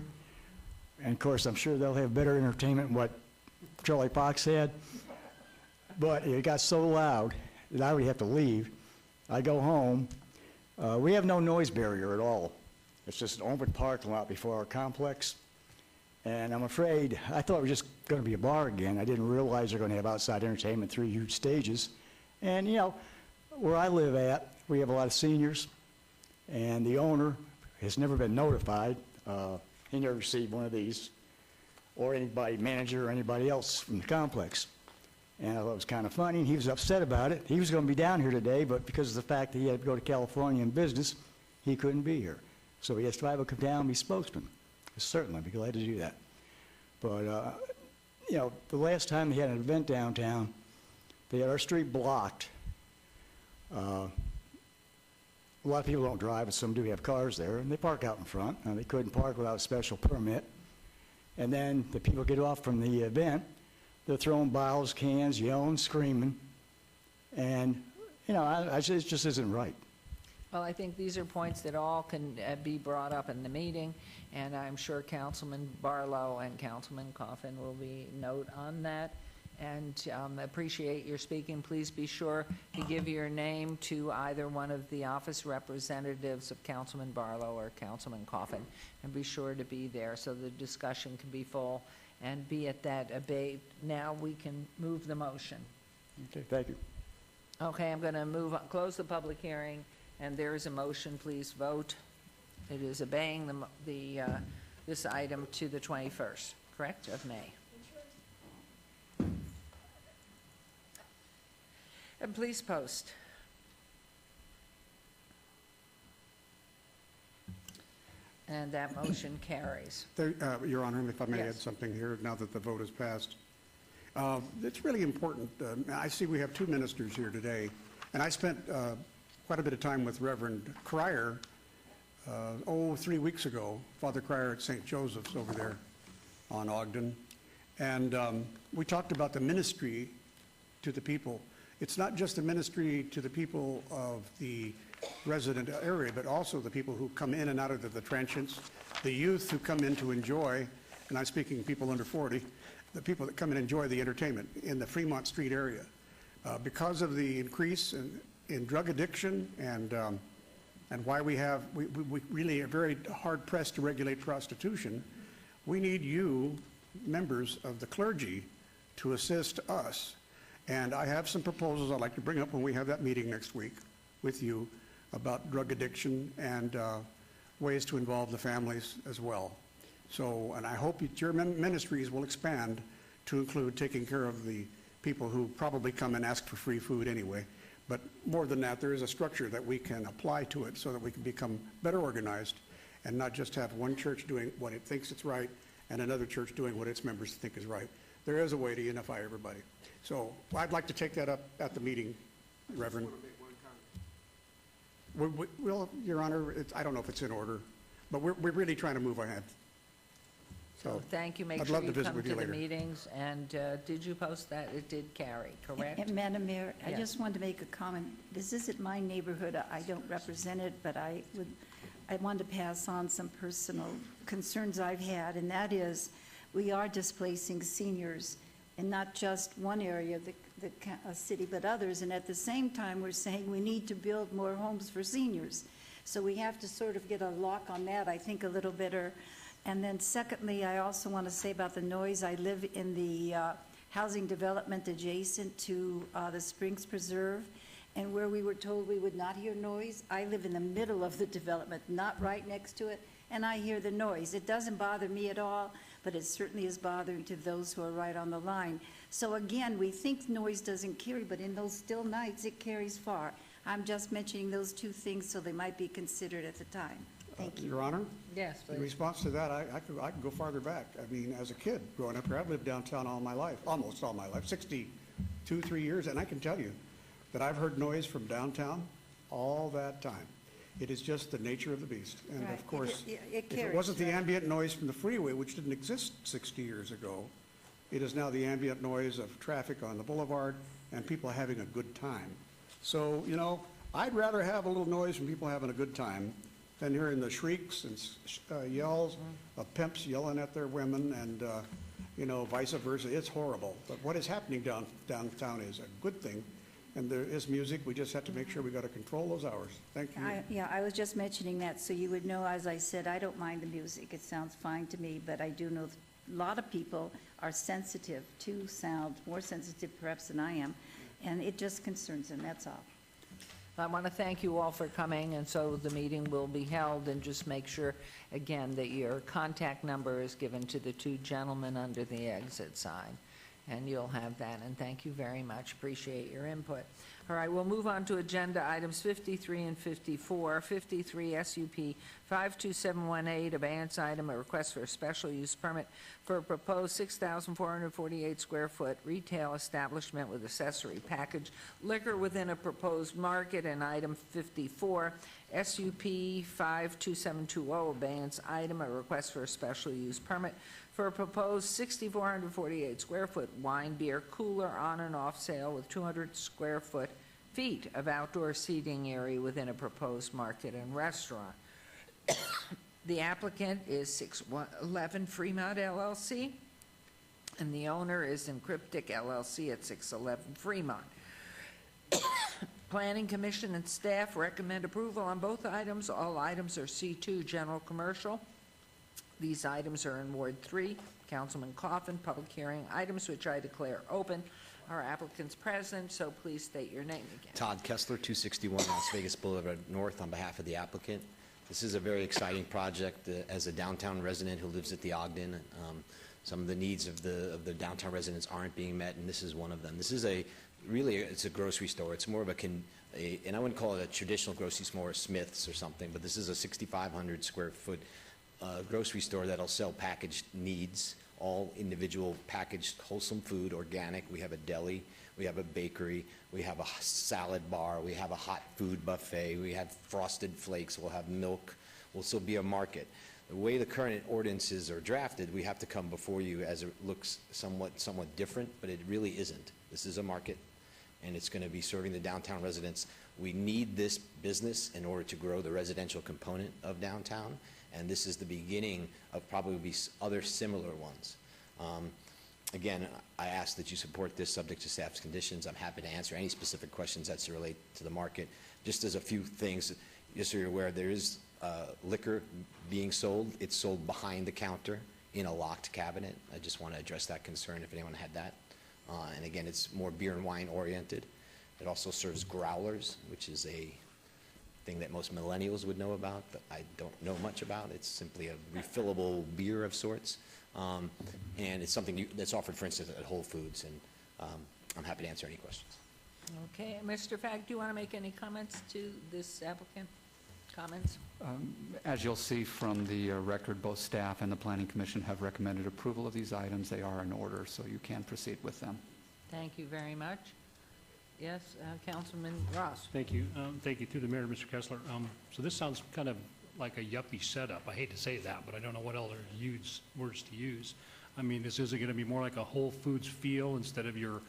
and of course I'm sure they'll have better entertainment than what Charlie Fox had, but it got so loud that I would have to leave. I go home. We have no noise barrier at all. It's just an open parking lot before our complex. And I'm afraid, I thought it was just going to be a bar again. I didn't realize they're going to have outside entertainment, 3 huge stages. And, where I live at, we have a lot of seniors, and the owner has never been notified. He never received one of these, or anybody, manager or anybody else from the complex. And I thought it was kind of funny, and he was upset about it. He was going to be down here today, but because of the fact that he had to go to California in business, he couldn't be here. So he has to have a come down and be spokesman. Certainly, I'd be glad to do that. But, the last time they had an event downtown, they had our street blocked a lot of people don't drive, but some do have cars there, and they park out in front, and they couldn't park without a special permit. And then the people get off from the event, they're throwing bottles, cans, yelling, screaming, and, you know, it just isn't right. Well, I think these are points that all can be brought up in the meeting, and I'm sure Councilman Barlow and Councilman Coffin will be note on that. And appreciate your speaking. Please be sure to give your name to either one of the office representatives of Councilman Barlow or Councilman Coffin, and be sure to be there so the discussion can be full and be at that abate. Now we can move the motion. Okay, thank you. Okay, I'm going to close the public hearing, and there is a motion. Please vote. It is obeying this item to the 21st, correct, of May. And please post. And that motion carries. Your Honor, if I may add Yes. something here, now that the vote is passed. It's really important. I see we have two ministers here today, and I spent quite a bit of time with Reverend Cryer, 3 weeks ago, Father Cryer at St. Joseph's over there on Ogden. And we talked about the ministry to the people. It's not just the ministry to the people of the resident area, but also the people who come in and out of the transients, the youth who come in to enjoy, and I'm speaking people under 40, the people that come and enjoy the entertainment in the Fremont Street area. Because of the increase in drug addiction and why we really are very hard pressed to regulate prostitution, we need you, members of the clergy, to assist us. And I have some proposals I'd like to bring up when we have that meeting next week with you about drug addiction and ways to involve the families as well. So, and I hope that your ministries will expand to include taking care of the people who probably come and ask for free food anyway. But more than that, there is a structure that we can apply to it so that we can become better organized and not just have one church doing what it thinks is right and another church doing what its members think is right. There is a way to unify everybody. So I'd like to take that up at the meeting, Reverend. Well, Your Honor, I don't know if it's in order, but we're really trying to move ahead. So thank you. Make I'd sure love you to visit come with to you the later. meetings. And did you post that? It did carry, correct? And Madam Mayor, I Yes. just wanted to make a comment. This isn't my neighborhood. I don't represent it, but I wanted to pass on some personal concerns I've had, and that is we are displacing seniors in not just one area of the city, but others. And at the same time, we're saying we need to build more homes for seniors. So we have to sort of get a lock on that, I think, a little better. And then secondly, I also want to say about the noise. I live in the housing development adjacent to the Springs Preserve, and where we were told we would not hear noise, I live in the middle of the development, not right next to it, and I hear the noise. It doesn't bother me at all, but it certainly is bothering to those who are right on the line. So again, we think noise doesn't carry, but in those still nights, it carries far. I'm just mentioning those two things so they might be considered at the time. Thank you. Your Honor? Yes, In please. response to that, I could go farther back. I mean, as a kid growing up here, I've lived downtown all my life, almost all my life, 62, 3 years, and I can tell you that I've heard noise from downtown all that time. It is just the nature of the beast. And Right. of course, It if it carries, wasn't the right. ambient noise from the freeway, which didn't exist 60 years ago, it is now the ambient noise of traffic on the boulevard and people having a good time. So, you know, I'd rather have a little noise from people having a good time than hearing the shrieks and yells of pimps yelling at their women and, you know, vice versa. It's horrible. But what is happening downtown is a good thing. And there is music. We just have to make sure we got to control those hours. Thank you. Yeah, I was just mentioning that, so you would know, as I said, I don't mind the music. It sounds fine to me, but I do know a lot of people are sensitive to sound, more sensitive perhaps than I am, and it just concerns them, that's all. I want to thank you all for coming, and so the meeting will be held, and just make sure, again, that your contact number is given to the two gentlemen under the exit sign, and you'll have that, and thank you very much. Appreciate your input. All right, we'll move on to agenda items 53 and 54. 53, SUP 52718, abeyance item, a request for a special use permit for a proposed 6,448 square foot retail establishment with accessory package liquor within a proposed market. And item 54, SUP 52720, abeyance item, a request for a special use permit for a proposed 6,448 square foot wine beer cooler on and off sale with 200 square feet of outdoor seating area within a proposed market and restaurant. The applicant is 611 Fremont LLC, and the owner is Encryptic LLC at 611 Fremont. Planning Commission and staff recommend approval on both items. All items are C2, general commercial. These items are in Ward 3. Councilman Coffin, public hearing items which I declare open. Our applicant's present, so please state your name again. Todd Kessler, 261 Las Vegas Boulevard North, on behalf of the applicant. This is a very exciting project. As a downtown resident who lives at the Ogden, some of the needs of the downtown residents aren't being met, and this is one of them. This is it's a grocery store. It's more of and I wouldn't call it a traditional grocery store, Smith's or something, but this is a 6,500 square foot grocery store that'll sell packaged needs, all individual packaged wholesome food, organic. We have a deli, we have a bakery, we have a salad bar, we have a hot food buffet, we have frosted flakes, we'll have milk, we'll still be a market. The way the current ordinances are drafted, we have to come before you as it looks somewhat different, but it really isn't. This is a market, and it's going to be serving the downtown residents. We need this business in order to grow the residential component of downtown, and this is the beginning of probably other similar ones. Again, I ask that you support this subject to staff's conditions. I'm happy to answer any specific questions that relate to the market. Just as a few things, just so you're aware, there is liquor being sold. It's sold behind the counter in a locked cabinet. I just want to address that concern if anyone had that. And again, it's more beer and wine oriented. It also serves growlers, which is a thing that most millennials would know about, but I don't know much about. It's simply a refillable beer of sorts. And it's something that's offered, for instance, at Whole Foods, and I'm happy to answer any questions. Okay, Mr. Fagg, do you want to make any comments to this applicant? Comments? As you'll see from the record, both staff and the Planning Commission have recommended approval of these items. They are in order, so you can proceed with them. Thank you very much. Yes, Councilman Ross. Thank you. Thank you through the mayor, Mr. Kessler. So this sounds kind of like a yuppie setup. I hate to say that, but I don't know what other words to use. I mean, is it going to be more like a Whole Foods feel instead of your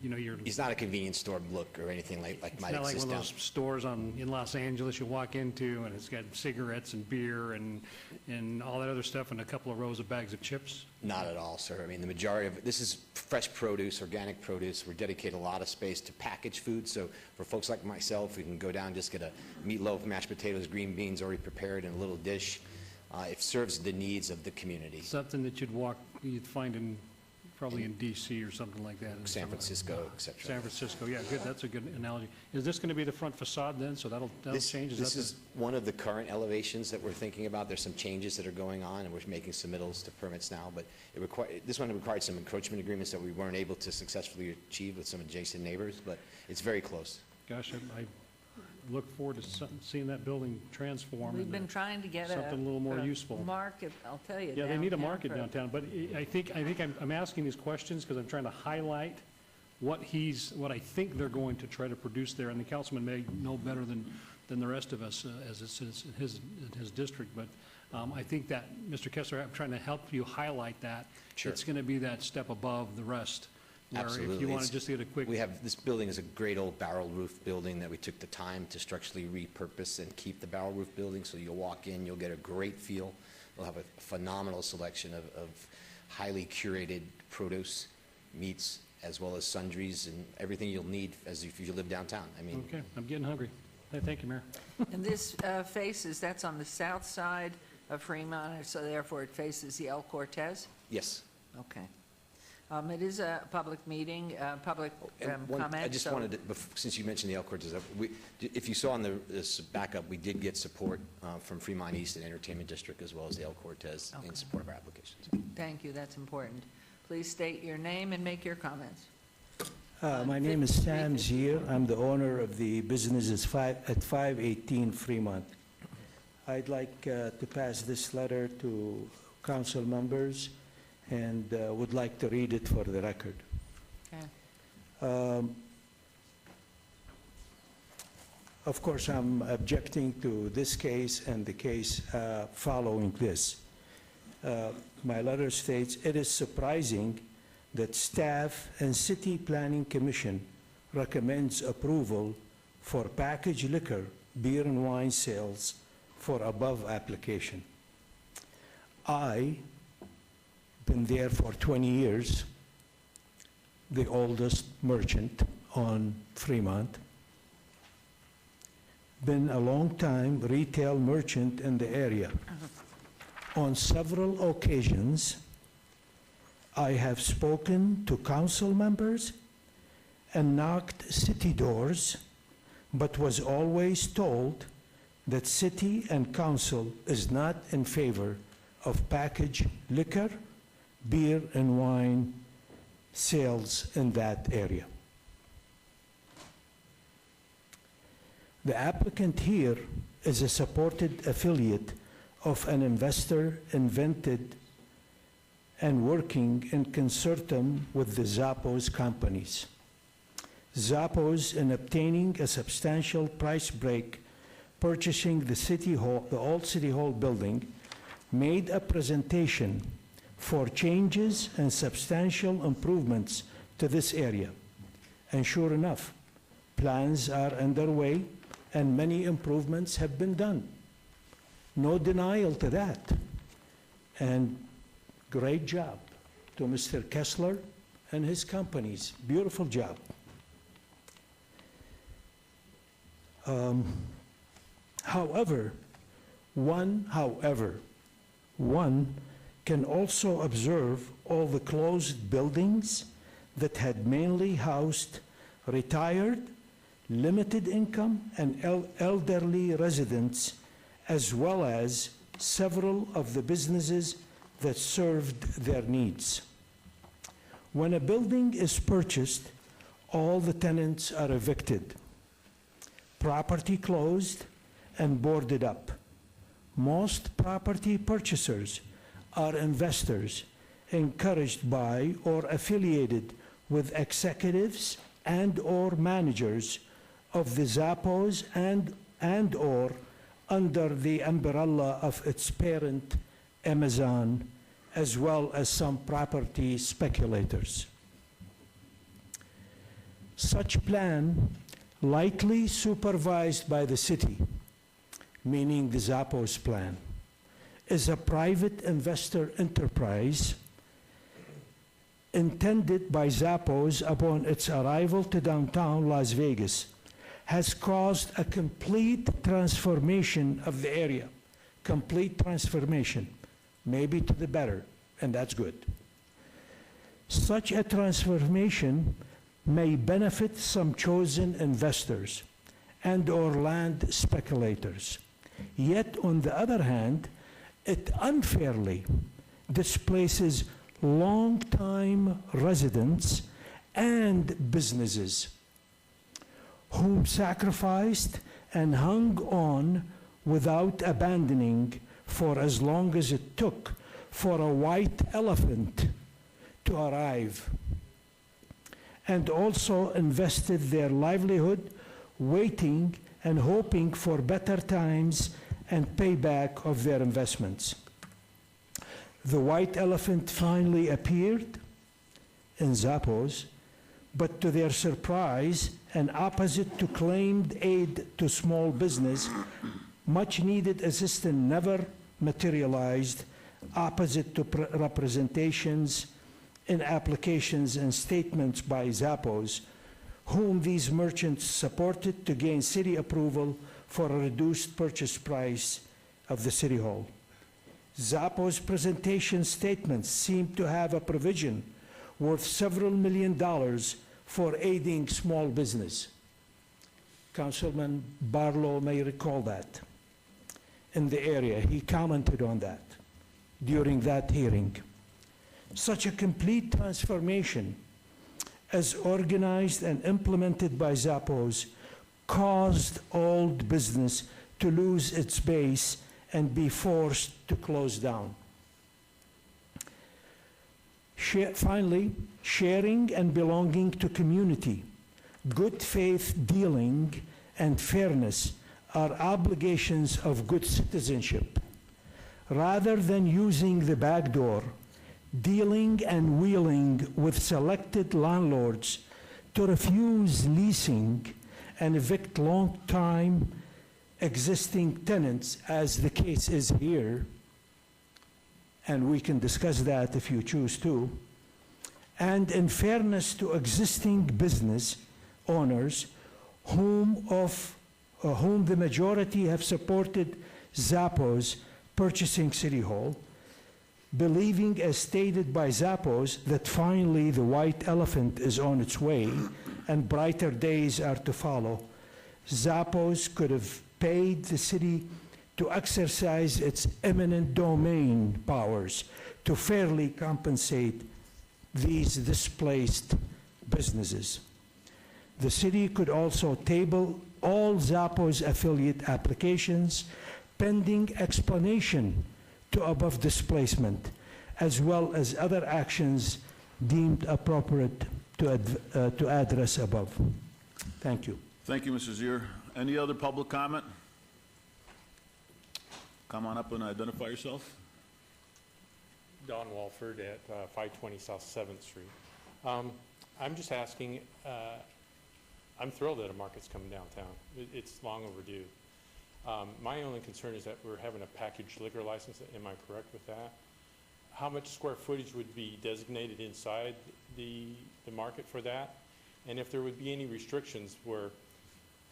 It's not a convenience store look or anything like might It's not like exist one of down. those stores in Los Angeles you walk into and it's got cigarettes and beer and all that other stuff and a couple of rows of bags of chips? Not at all, sir. I mean, the majority of this is fresh produce, organic produce. We dedicate a lot of space to packaged food. So for folks like myself, we can go down and just get a meatloaf, mashed potatoes, green beans already prepared in a little dish. It serves the needs of the community. Something that you'd find probably in D.C. or something like that. San Francisco, et cetera. San Francisco, yeah, good. That's a good analogy. Is this going to be the front facade then? So that'll change? This is one of the current elevations that we're thinking about. There's some changes that are going on, and we're making submittals to permits now. But this one required some encroachment agreements that we weren't able to successfully achieve with some adjacent neighbors, but it's very close. Gosh, I look forward to seeing that building transform. We've been trying to get something a little more useful. Market, I'll tell you. Yeah, they need a downtown market for- downtown, but I think I'm asking these questions because I'm trying to highlight what I think they're going to try to produce there, and the councilman may know better than the rest of us as it's in his district, but I think that, Mr. Kessler, I'm trying to help you highlight that. Sure. It's going to be that step above the rest. Where Absolutely. If you want to just get a quick... This building is a great old barrel roof building that we took the time to structurally repurpose and keep the barrel roof building. So you'll walk in, you'll get a great feel. We'll have a phenomenal selection of highly curated produce, meats, as well as sundries and everything you'll need as if you live downtown. I mean, Okay, I'm getting hungry. Thank you, Mayor. And this that's on the south side of Fremont, so therefore it faces the El Cortez? yes. Okay. It is a public meeting, public And comment. I just so- wanted to, since you mentioned the El Cortez, if you saw on this backup, we did get support from Fremont East and Entertainment District as well as the El Cortez in support of our applications. Thank you, that's important. Please state your name and make your comments. My name is Sam Zier. I'm the owner of the business at 518 Fremont. I'd like to pass this letter to council members and would like to read it for the record. Of course, I'm objecting to this case and the case following this. My letter states, "It is surprising that staff and City Planning Commission recommends approval for packaged liquor, beer and wine sales for above application. I've been there for 20 years, the oldest merchant on Fremont, been a long-time retail merchant in the area. On several occasions, I have spoken to council members and knocked city doors, but was always told that city and council is not in favor of packaged liquor, beer and wine sales in that area. The applicant here is a supported affiliate of an investor invented and working in consortium with the Zappos companies. Zappos, in obtaining a substantial price break, purchasing the City Hall, the old City Hall building, made a presentation for changes and substantial improvements to this area. And sure enough, plans are underway and many improvements have been done. No denial to that. And great job to Mr. Kessler and his companies. Beautiful job. However, one can also observe all the closed buildings that had mainly housed retired, limited income, and elderly residents, as well as several of the businesses that served their needs. When a building is purchased, all the tenants are evicted, property closed, and boarded up. Most property purchasers are investors encouraged by or affiliated with executives and/or managers of the Zappos and/or under the umbrella of its parent, Amazon, as well as some property speculators. Such plan, likely supervised by the city, meaning the Zappos plan, is a private investor enterprise intended by Zappos upon its arrival to downtown Las Vegas, has caused a complete transformation of the area. Complete transformation, maybe to the better, and that's good. Such a transformation may benefit some chosen investors and/or land speculators. Yet, on the other hand, it unfairly displaces long-time residents and businesses whom sacrificed and hung on without abandoning for as long as it took for a white elephant to arrive, and also invested their livelihood waiting and hoping for better times and payback of their investments. The white elephant finally appeared in Zappos, but to their surprise, and opposite to claimed aid to small business, much needed assistance never materialized, opposite to representations in applications and statements by Zappos, whom these merchants supported to gain city approval for a reduced purchase price of the City Hall. Zappos' presentation statements seem to have a provision worth several $1 million for aiding small business. Councilman Barlow may recall that. In the area, he commented on that during that hearing. Such a complete transformation, as organized and implemented by Zappos, caused old business to lose its base and be forced to close down. Finally, sharing and belonging to community, good faith dealing, and fairness are obligations of good citizenship. Rather than using the back door, dealing and wheeling with selected landlords to refuse leasing and evict long-time existing tenants, as the case is here, and we can discuss that if you choose to, and in fairness to existing business owners whom the majority have supported Zappos purchasing City Hall, believing, as stated by Zappos, that finally the white elephant is on its way and brighter days are to follow. Zappos could have paid the city to exercise its eminent domain powers to fairly compensate these displaced businesses. The city could also table all Zappos affiliate applications pending explanation to above displacement, as well as other actions deemed appropriate to address above. Thank you. Thank you, Mr. Zier. Any other public comment? Come on up and identify yourself. Don Walford at 520 South 7th Street. I'm just asking, I'm thrilled that a market's coming downtown. It's long overdue. My only concern is that we're having a packaged liquor license. Am I correct with that? How much square footage would be designated inside the market for that? And if there would be any restrictions where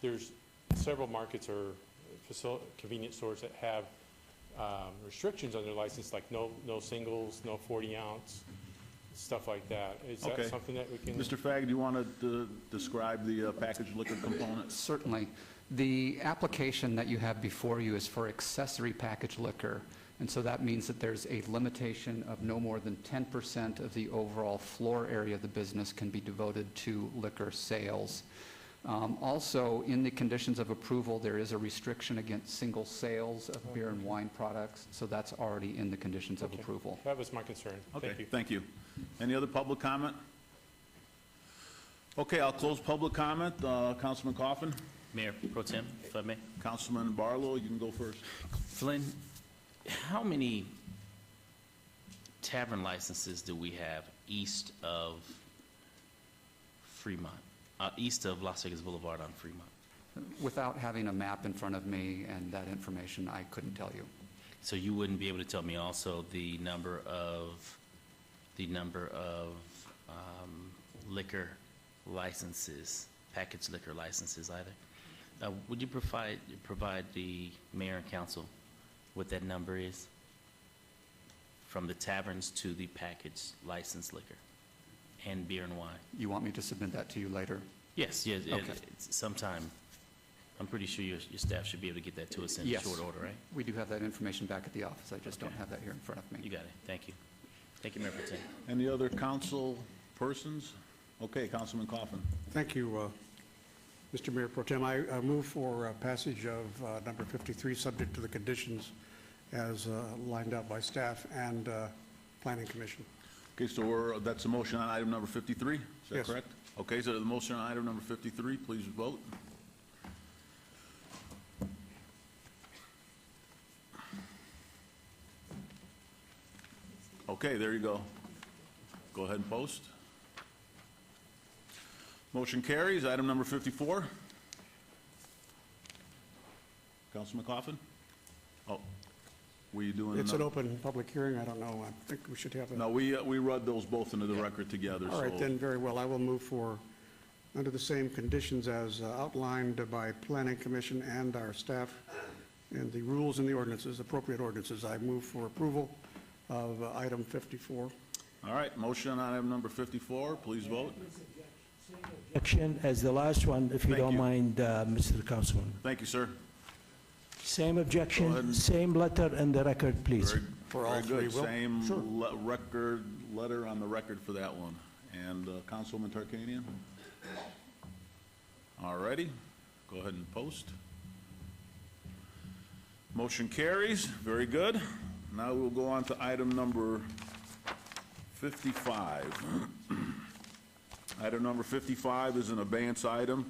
there's several markets or convenience stores that have restrictions on their license, like no singles, no 40-ounce, stuff like that. Is that something that we can... Mr. Fagg, do you want to describe the packaged liquor component? Certainly. The application that you have before you is for accessory packaged liquor, and so that means that there's a limitation of no more than 10% of the overall floor area of the business can be devoted to liquor sales. Also, in the conditions of approval, there is a restriction against single sales of beer and wine products, so that's already in the conditions of approval. That was my concern. Okay, Thank you. thank you. Any other public comment? Okay, I'll close public comment. Councilman Coffin? Mayor Pro Tem, if I may. Councilman Barlow, you can go first. Flynn, how many tavern licenses do we have east of Fremont, east of Las Vegas Boulevard on Fremont? Without having a map in front of me and that information, I couldn't tell you. So you wouldn't be able to tell me also the number of liquor licenses, packaged liquor licenses either? Would you provide the mayor and council what that number is from the taverns to the packaged licensed liquor and beer and wine? You want me to submit that to you later? Yes, Okay. Sometime. I'm pretty sure your staff should be able to get that to us in Yes. short order, right? We do have that information back at the office. I just don't have that here in front of me. You got it. Thank you. Thank you, Mayor Pro Tem. Any other council persons? Okay, Councilman Coffin. Thank you, Mr. Mayor Pro Tem. I move for passage of number 53, subject to the conditions as lined out by staff and Planning Commission. Okay, so that's a motion on item number 53, is that Yes. correct? Okay, so the motion on item number 53, please vote. Okay, there you go. Go ahead and post. Motion carries. Item number 54. Councilman Coffin? Oh, were you doing? It's an open public hearing. I don't know. I think we should have a... No, we read those both into the record together. All right, so- then, very well. I will move for, under the same conditions as outlined by Planning Commission and our staff, and the rules and the ordinances, appropriate ordinances, I move for approval of item 54. All right, motion on item number 54, please vote. Objection as the last one, if you Thank don't you. mind, Mr. Councilman. Thank you, sir. Same Go ahead objection, and- same letter in the record, please. Very good. Same record, letter on the record for that one. And Councilwoman Tarkanian? All righty, go ahead and post. Motion carries. Very good. Now we'll go on to item number 55. Item number 55 is an abeyance item.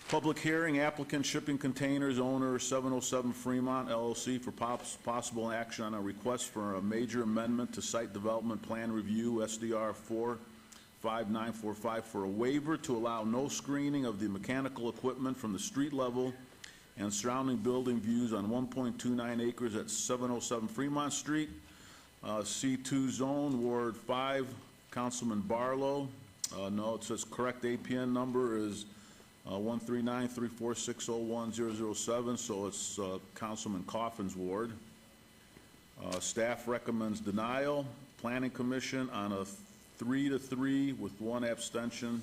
Public hearing, applicant Shipping Containers, owner 707 Fremont LLC for possible action on a request for a major amendment to Site Development Plan Review, SDR 45945, for a waiver to allow no screening of the mechanical equipment from the street level and surrounding building views on 1.29 acres at 707 Fremont Street, C2 zone, Ward 5, Councilman Barlow. No, it says correct APN number is 13934601007, so it's Councilman Coffin's ward. Staff recommends denial. Planning Commission on a 3-3 with one abstention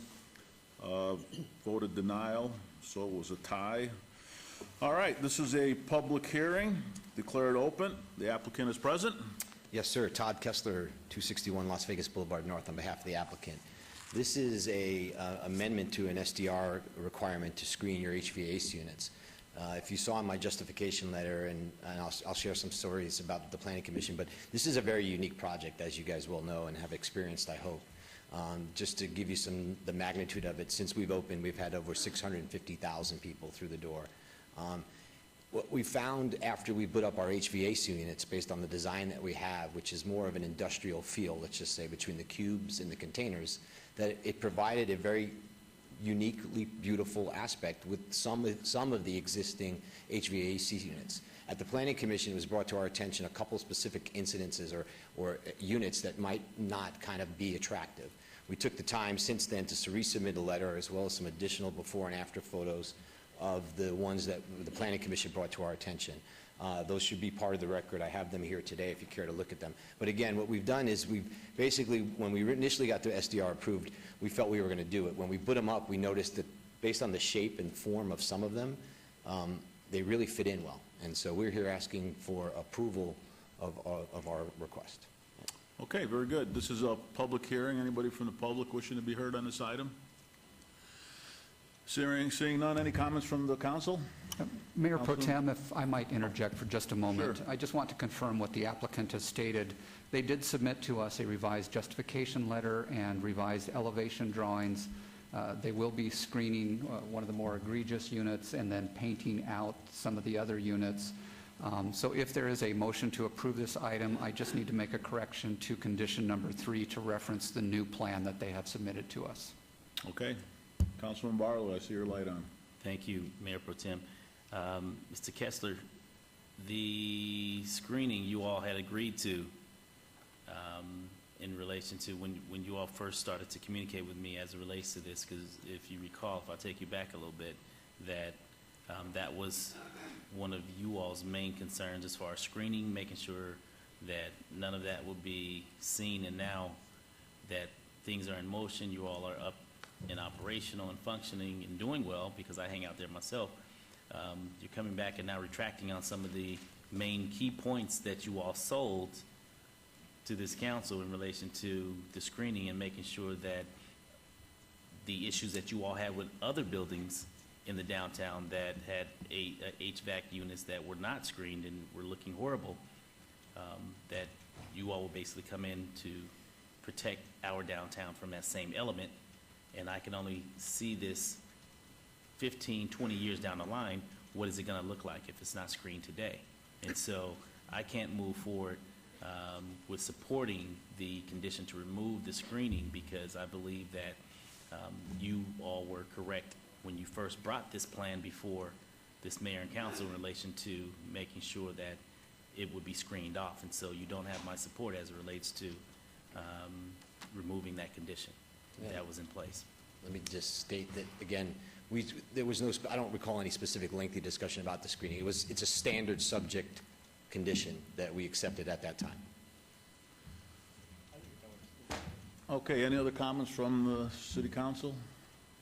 voted denial, so it was a tie. All right, this is a public hearing, declared open. The applicant is present. Yes, sir. Todd Kessler, 261 Las Vegas Boulevard North, on behalf of the applicant. This is a amendment to an SDR requirement to screen your HVAC units. If you saw my justification letter, and I'll share some stories about the Planning Commission, but this is a very unique project, as you guys will know and have experienced, I hope. Just to give you the magnitude of it, since we've opened, we've had over 650,000 people through the door. What we found after we put up our HVAC units, based on the design that we have, which is more of an industrial feel, let's just say, between the cubes and the containers, that it provided a very uniquely beautiful aspect with some of the existing HVAC units. At the Planning Commission, it was brought to our attention a couple specific incidences or units that might not kind of be attractive. We took the time since then to resubmit a letter as well as some additional before and after photos of the ones that the Planning Commission brought to our attention. Those should be part of the record. I have them here today if you care to look at them. But again, what we've done is we've basically, when we initially got the SDR approved, we felt we were going to do it. When we put them up, we noticed that based on the shape and form of some of them, they really fit in well. And so we're here asking for approval of our request. Okay, very good. This is a public hearing. Anybody from the public wishing to be heard on this item? Seeing none, any comments from the council? Mayor Pro Tem, if I might interject for just a moment. Sure. I just want to confirm what the applicant has stated. They did submit to us a revised justification letter and revised elevation drawings. They will be screening one of the more egregious units and then painting out some of the other units. So if there is a motion to approve this item, I just need to make a correction to condition number 3 to reference the new plan that they have submitted to us. Okay. Councilman Barlow, I see your light on. Thank you, Mayor Pro Tem. Mr. Kessler, the screening you all had agreed to in relation to when you all first started to communicate with me as it relates to this, because if you recall, if I take you back a little bit, that that was one of you all's main concerns as far as screening, making sure that none of that would be seen, and now that things are in motion, you all are up and operational and functioning and doing well, because I hang out there myself, you're coming back and now retracting on some of the main key points that you all sold to this council in relation to the screening and making sure that the issues that you all had with other buildings in the downtown that had HVAC units that were not screened and were looking horrible, that you all will basically come in to protect our downtown from that same element. And I can only see this 15, 20 years down the line, what is it going to look like if it's not screened today? And so I can't move forward with supporting the condition to remove the screening, because I believe that you all were correct when you first brought this plan before this mayor and council in relation to making sure that it would be screened off. And so you don't have my support as it relates to removing that condition that was in place. Let me just state that, again, there was no, I don't recall any specific lengthy discussion about the screening. It's a standard subject condition that we accepted at that time. Okay, any other comments from the city council?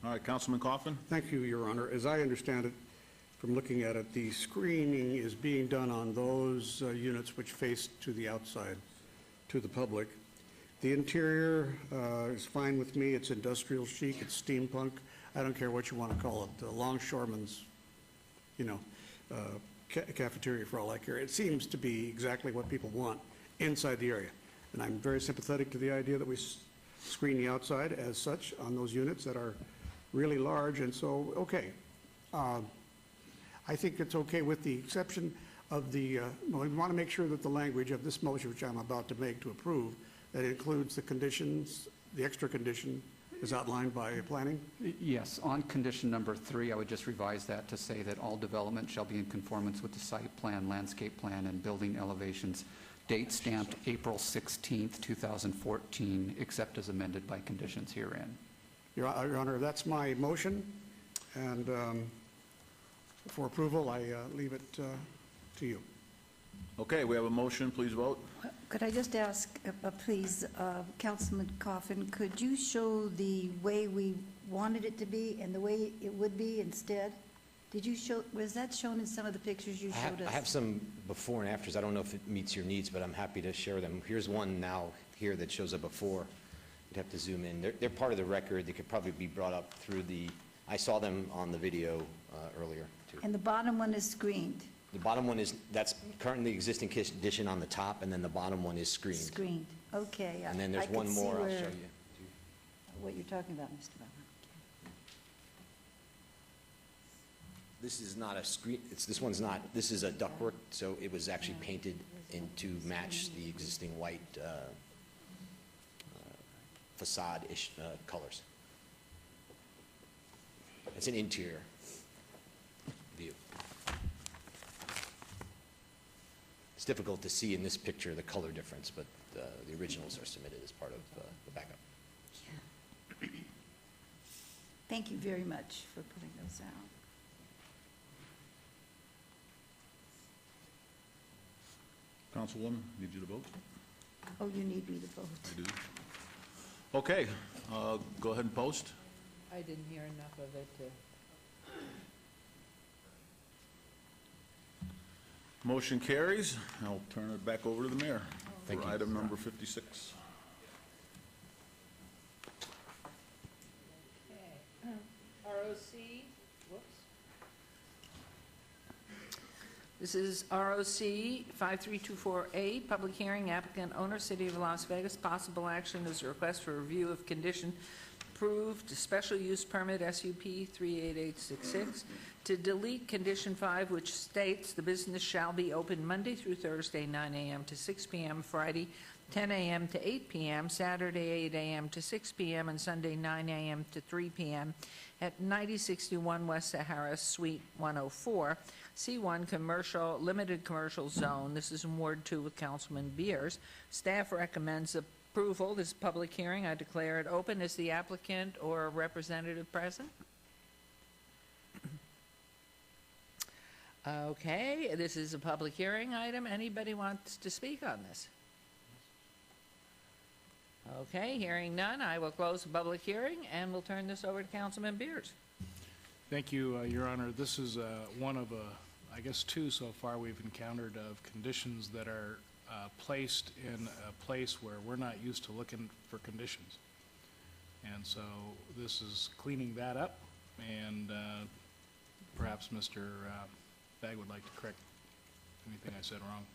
All right, Councilman Coffin? Thank you, Your Honor. As I understand it, from looking at it, the screening is being done on those units which face to the outside, to the public. The interior is fine with me. It's industrial chic, it's steampunk. I don't care what you want to call it. The longshoreman's, cafeteria for all I care. It seems to be exactly what people want inside the area. And I'm very sympathetic to the idea that we screen the outside as such on those units that are really large, and so, okay. I think it's okay with the exception of the, we want to make sure that the language of this motion, which I'm about to make to approve, that includes the conditions, the extra condition is outlined by planning? Yes, on condition number 3, I would just revise that to say that all development shall be in conformance with the site plan, landscape plan, and building elevations, date stamped April 16th, 2014, except as amended by conditions herein. Your Honor, that's my motion, and for approval, I leave it to you. Okay, we have a motion, please vote. Could I just ask, please, Councilman Coffin, could you show the way we wanted it to be and the way it would be instead? Did you show, was that shown in some of the pictures you showed us? I have some before and afters. I don't know if it meets your needs, but I'm happy to share them. Here's one now here that shows a before. You'd have to zoom in. They're part of the record. They could probably be brought up through the, I saw them on the video earlier, too. And the bottom one is screened? The bottom one is, that's currently existing condition on the top, and then the bottom one is screened. Screened, okay. And then there's one more I'll show you. What you're talking about, Mr. Bauer. This is not a screen, this one's not, this is a ductwork, so it was actually painted in to match the existing white facade-ish colors. It's an interior view. It's difficult to see in this picture the color difference, but the originals are submitted as part of the backup. Thank you very much for putting those out. Councilwoman, need you to vote? Oh, you need me to vote. I do. Okay, go ahead and post. I didn't hear enough of it to... Motion carries. I'll turn it back over to the mayor Thank for you. item number 56. Okay. ROC, whoops. This is ROC 5324A, public hearing, applicant owner, City of Las Vegas. Possible action is a request for review of condition approved special use permit SUP 38866 to delete condition 5, which states the business shall be open Monday through Thursday 9 a.m. to 6 p.m., Friday 10 a.m. to 8 p.m., Saturday 8 a.m. to 6 p.m., and Sunday 9 a.m. to 3 p.m. at 9061 West Sahara Suite 104, C1 Commercial, Limited Commercial Zone. This is in Ward 2 with Councilman Beers. Staff recommends approval. This is a public hearing. I declare it open. Is the applicant or a representative present? Okay, this is a public hearing item. Anybody wants to speak on this? Okay, hearing none, I will close the public hearing, and we'll turn this over to Councilman Beers. Thank you, Your Honor. This is one of, I guess, 2 so far we've encountered of conditions that are placed in a place where we're not used to looking for conditions. And so this is cleaning that up, and perhaps Mr. Bagg would like to correct anything I said wrong.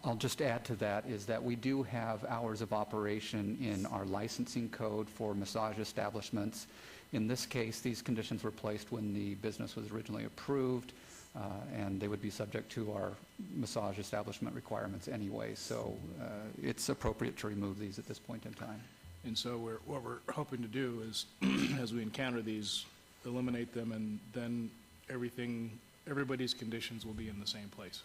I'll just add to that is that we do have hours of operation in our licensing code for massage establishments. In this case, these conditions were placed when the business was originally approved, and they would be subject to our massage establishment requirements anyway. So it's appropriate to remove these at this point in time. And so what we're hoping to do is, as we encounter these, eliminate them, and then everybody's conditions will be in the same place.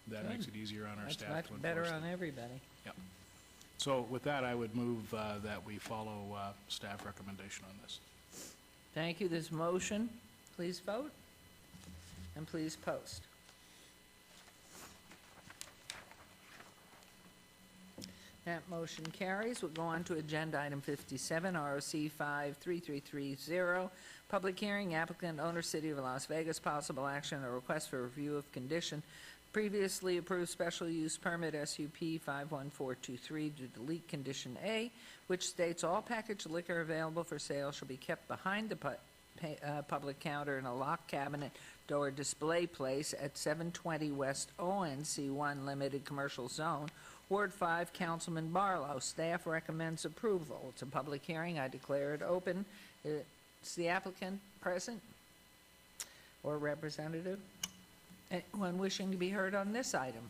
That makes it easier on our staff to enforce them. That's much better on everybody. Yep. So with that, I would move that we follow staff recommendation on this. Thank you. This motion, please vote, and please post. That motion carries. We'll go on to agenda item 57, ROC 53330, public hearing, applicant, owner, City of Las Vegas, possible action, a request for review of condition, previously approved special use permit SUP 51423 to delete condition A, which states all packaged liquor available for sale shall be kept behind the public counter and a lock cabinet door display place at 720 West ONC1 Limited Commercial Zone, Ward 5, Councilman Barlow. Staff recommends approval. It's a public hearing. I declare it open. Is the applicant present or representative? Anyone wishing to be heard on this item?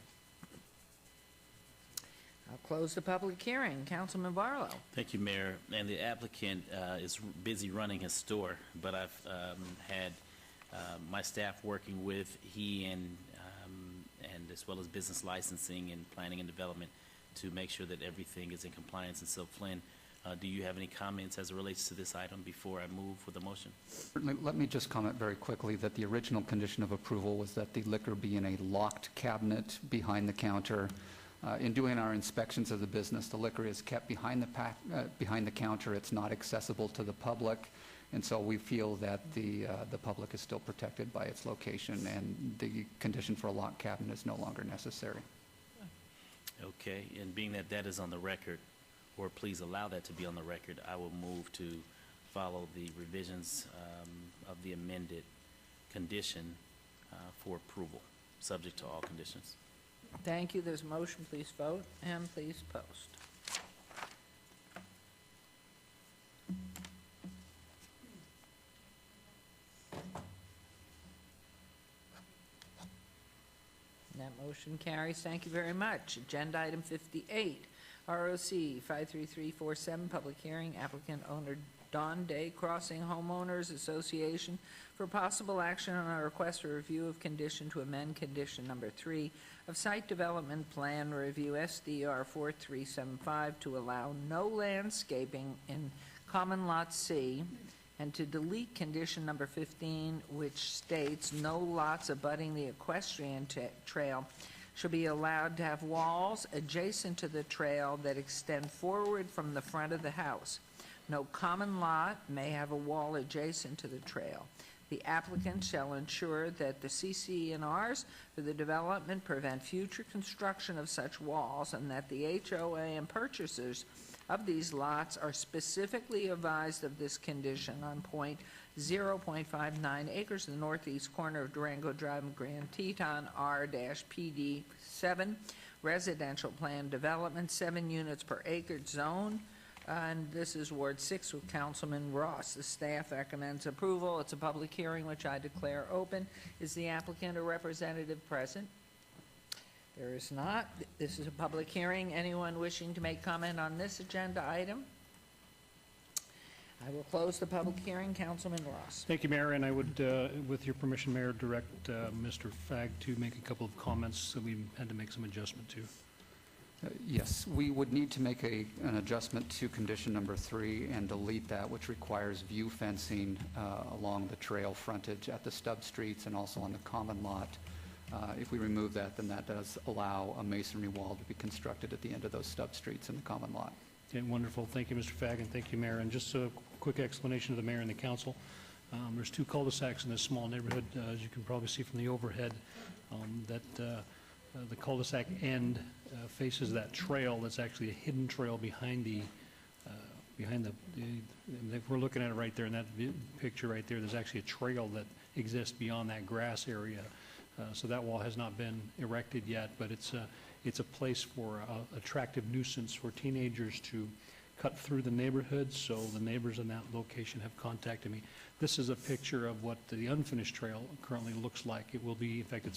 I'll close the public hearing. Councilman Barlow. Thank you, Mayor. And the applicant is busy running his store, but I've had my staff working with he and as well as business licensing and planning and development to make sure that everything is in compliance. And so, Flynn, do you have any comments as it relates to this item before I move with the motion? Certainly. Let me just comment very quickly that the original condition of approval was that the liquor be in a locked cabinet behind the counter. In doing our inspections of the business, the liquor is kept behind the counter. It's not accessible to the public, and so we feel that the public is still protected by its location, and the condition for a locked cabinet is no longer necessary. Okay, and being that that is on the record, or please allow that to be on the record, I will move to follow the revisions of the amended condition for approval, subject to all conditions. Thank you. There's a motion. Please vote and please post. And that motion carries. Thank you very much. Agenda item 58, ROC 53347, public hearing, applicant owner Don Day Crossing Homeowners Association for possible action on a request for review of condition to amend condition number 3 of Site Development Plan Review SDR 4375 to allow no landscaping in Common Lot C, and to delete condition number 15, which states no lots abutting the equestrian trail shall be allowed to have walls adjacent to the trail that extend forward from the front of the house. No common lot may have a wall adjacent to the trail. The applicant shall ensure that the CC&Rs for the development prevent future construction of such walls, and that the HOA and purchasers of these lots are specifically advised of this condition on point 0.59 acres in the northeast corner of Durango Drive and Grand Teton, R-PD 7, residential plan development, 7 units per acre zone. And this is Ward 6 with Councilman Ross. The staff recommends approval. It's a public hearing, which I declare open. Is the applicant or representative present? There is not. This is a public hearing. Anyone wishing to make comment on this agenda item? I will close the public hearing. Councilman Ross. Thank you, Mayor, and I would, with your permission, Mayor, direct Mr. Fagg to make a couple of comments that we had to make some adjustment to. Yes, we would need to make an adjustment to condition number 3 and delete that, which requires view fencing along the trail frontage at the stub streets and also on the common lot. If we remove that, then that does allow a masonry wall to be constructed at the end of those stub streets in the common lot. Okay, wonderful. Thank you, Mr. Fagg, and thank you, Mayor. And just a quick explanation to the Mayor and the Council. There's 2 cul-de-sacs in this small neighborhood, as you can probably see from the overhead, the cul-de-sac end faces that trail. That's actually a hidden trail behind the, if we're looking at it right there in that picture right there, there's actually a trail that exists beyond that grass area. So that wall has not been erected yet, but it's a place for attractive nuisance for teenagers to cut through the neighborhood. So the neighbors in that location have contacted me. This is a picture of what the unfinished trail currently looks like. It will be, in fact,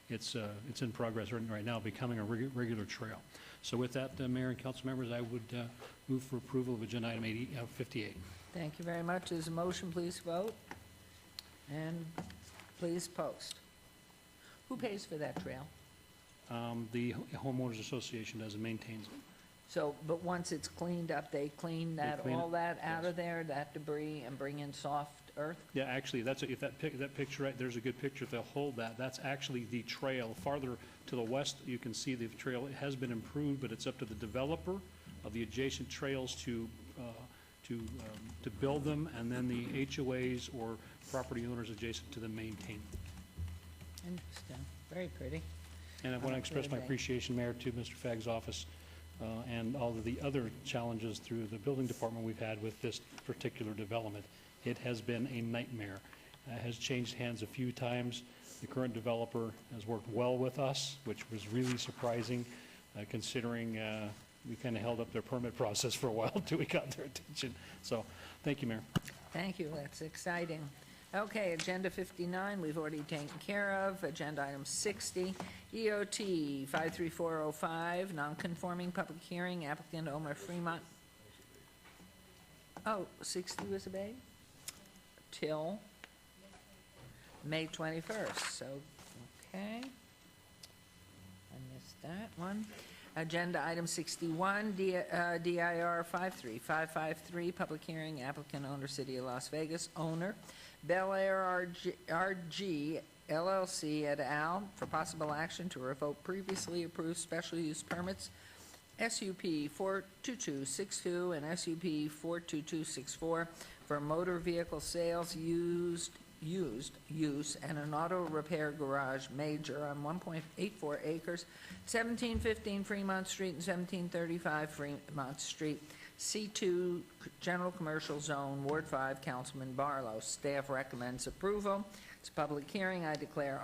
it's in progress right now, becoming a regular trail. So with that, Mayor and Council members, I would move for approval of agenda item 58. Thank you very much. There's a motion. Please vote and please post. Who pays for that trail? The homeowners association does and maintains it. So, but once it's cleaned up, they clean that, clean all it, that out of there, that debris, and bring in soft earth? Yeah, actually, that's if that picture right there's a good picture. If they'll hold that, that's actually the trail. Farther to the west, you can see the trail. It has been improved, but it's up to the developer of the adjacent trails to build them, and then the HOAs or property owners adjacent to them maintain them. Interesting. Very pretty. And I want to express my appreciation, Mayor, to Mr. Fagg's office and all of the other challenges through the building department we've had with this particular development. It has been a nightmare. Has changed hands a few times. The current developer has worked well with us, which was really surprising, considering we kind of held up their permit process for a while until we got their attention. So, thank you, Mayor. Thank you, that's exciting. Okay, Agenda 59, we've already taken care of. Agenda item 60, EOT 53405, non-conforming public hearing, applicant Omar Fremont. Oh, 60 was obeyed? Till May 21st, so, okay. I missed that one. Agenda item 61, DIR 53553, public hearing, applicant owner, City of Las Vegas, owner, Bel Air RG LLC et al., for possible action to revoke previously approved special use permits, SUP 42262 and SUP 42264, for motor vehicle sales, use and an auto repair garage major on 1.84 acres, 1715 Fremont Street and 1735 Fremont Street, C2 General Commercial Zone, Ward 5, Councilman Barlow. Staff recommends approval. It's a public hearing. I declare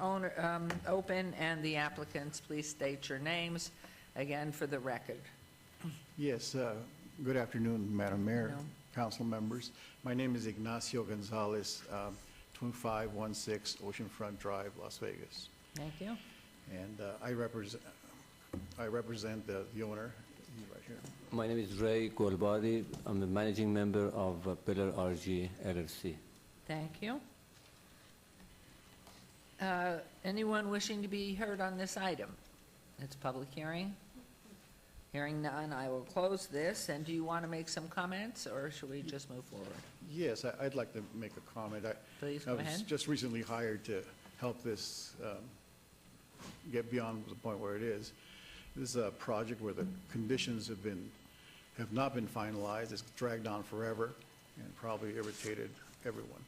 open, and the applicants, please state your names again for the record. Yes, good afternoon, Madam Mayor, council members. My name is Ignacio Gonzalez, 2516 Oceanfront Drive, Las Vegas. Thank you. And I represent the owner, he's right here. My name is Ray Golbadi. I'm the managing member of Pillar RG LLC. Thank you. Anyone wishing to be heard on this item? It's a public hearing. Hearing none, I will close this. And do you want to make some comments, or should we just move forward? Yes, I'd like to make a comment. Please go I was ahead. just recently hired to help this get beyond the point where it is. This is a project where the conditions have not been finalized. It's dragged on forever and probably irritated everyone.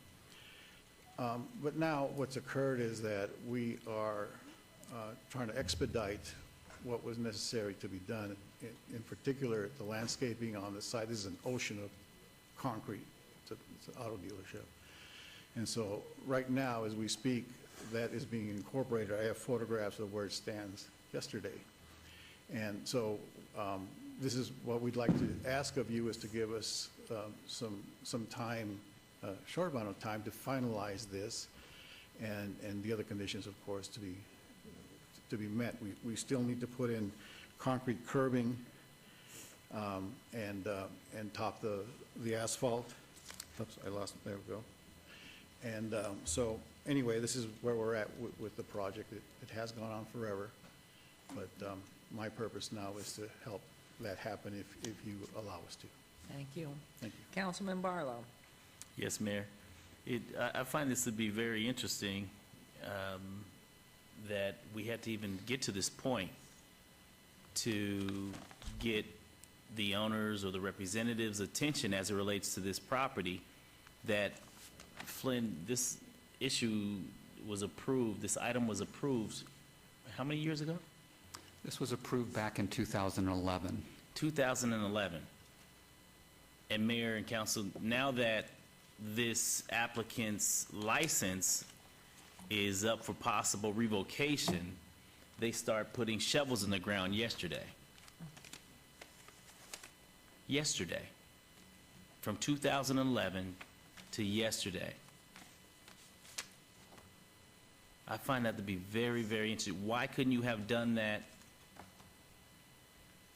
But now what's occurred is that we are trying to expedite what was necessary to be done. In particular, the landscaping on the site. This is an ocean of concrete. It's an auto dealership. And so right now, as we speak, that is being incorporated. I have photographs of where it stands yesterday. And so this is what we'd like to ask of you, is to give us some time, short amount of time, to finalize this, and the other conditions, of course, to be met. We still need to put in concrete curbing and top the asphalt. Oops, I lost it. There we go. And so anyway, this is where we're at with the project. It has gone on forever, but my purpose now is to help that happen if you allow us to. Thank you. Thank you. Councilman Barlow. Yes, Mayor. I find this to be very interesting, that we had to even get to this point to get the owners or the representatives' attention as it relates to this property, that Flynn, this issue was approved, this item was approved, how many years ago? This was approved back in 2011. 2011. And Mayor and Council, now that this applicant's license is up for possible revocation, they start putting shovels in the ground yesterday. Yesterday. From 2011 to yesterday. I find that to be very, very interesting. Why couldn't you have done that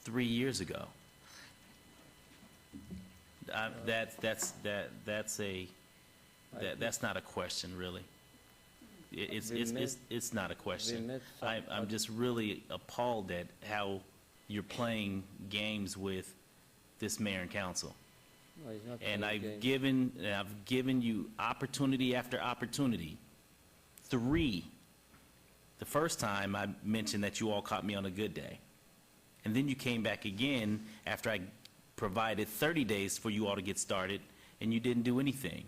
3 years ago? That's not a question, really. It's not a question. I'm just really appalled at how you're playing games with this mayor and council. And I've given you opportunity after opportunity. 3. The first time I mentioned that you all caught me on a good day. And then you came back again after I provided 30 days for you all to get started, and you didn't do anything.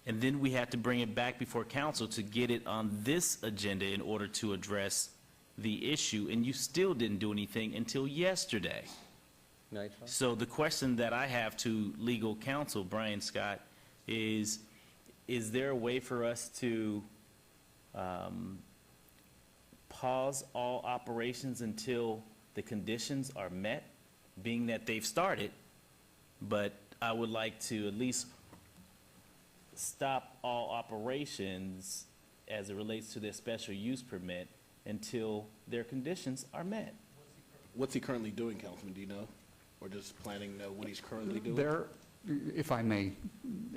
And then we had to bring it back before council to get it on this agenda in order to address the issue, and you still didn't do anything until yesterday. So the question that I have to legal counsel, Brian Scott, is there a way for us to pause all operations until the conditions are met, being that they've started, but I would like to at least stop all operations as it relates to their special use permit until their conditions are met? What's he currently doing, Councilman, do you know? Or does planning know what he's currently doing? There, if I may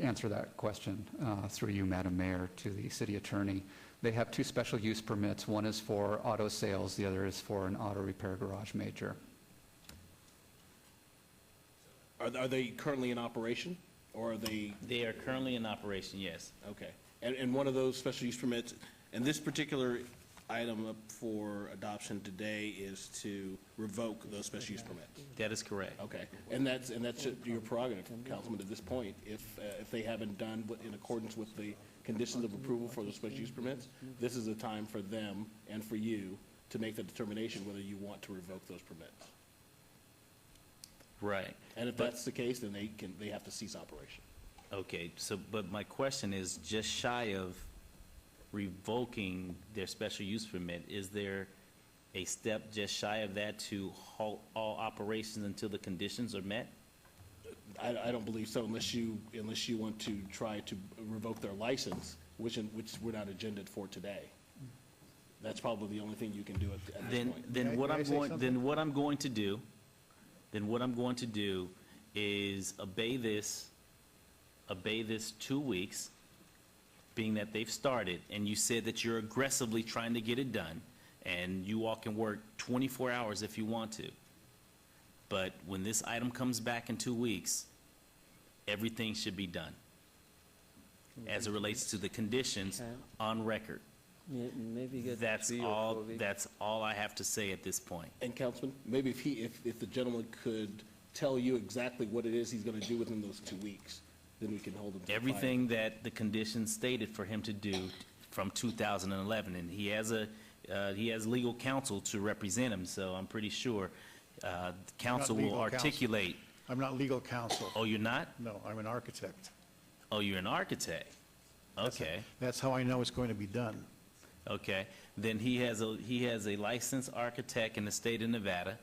answer that question through you, Madam Mayor, to the city attorney, they have two special use permits. One is for auto sales, the other is for an auto repair garage major. Are they currently in operation, or are they? They are currently in operation, yes. Okay. And one of those special use permits, and this particular item up for adoption today is to revoke those special use permits? That is correct. Okay. And that's your prerogative, Councilman, at this point. If they haven't done in accordance with the conditions of approval for those special use permits, this is a time for them and for you to make the determination whether you want to revoke those permits. Right. And if that's the case, then they have to cease operation. Okay, so, but my question is, just shy of revoking their special use permit, is there a step just shy of that to halt all operations until the conditions are met? I don't believe so, unless you want to try to revoke their license, which we're not agendaed for today. That's probably the only thing you can do at this point. Then what I'm going to do is obey this 2 weeks, being that they've started, and you said that you're aggressively trying to get it done, and you all can work 24 hours if you want to. But when this item comes back in 2 weeks, everything should be done as it relates to the conditions on record. Maybe get That's 3 or 4 weeks. That's all I have to say at this point. And Councilman, maybe if the gentleman could tell you exactly what it is he's going to do within those 2 weeks, then we can hold him to the fire. Everything that the conditions stated for him to do from 2011, and he has legal counsel to represent him, so I'm pretty sure counsel will articulate. I'm not legal counsel. Oh, you're not? No, I'm an architect. Oh, you're an architect? Okay. That's how I know it's going to be done. Okay, then he has a licensed architect in the state of Nevada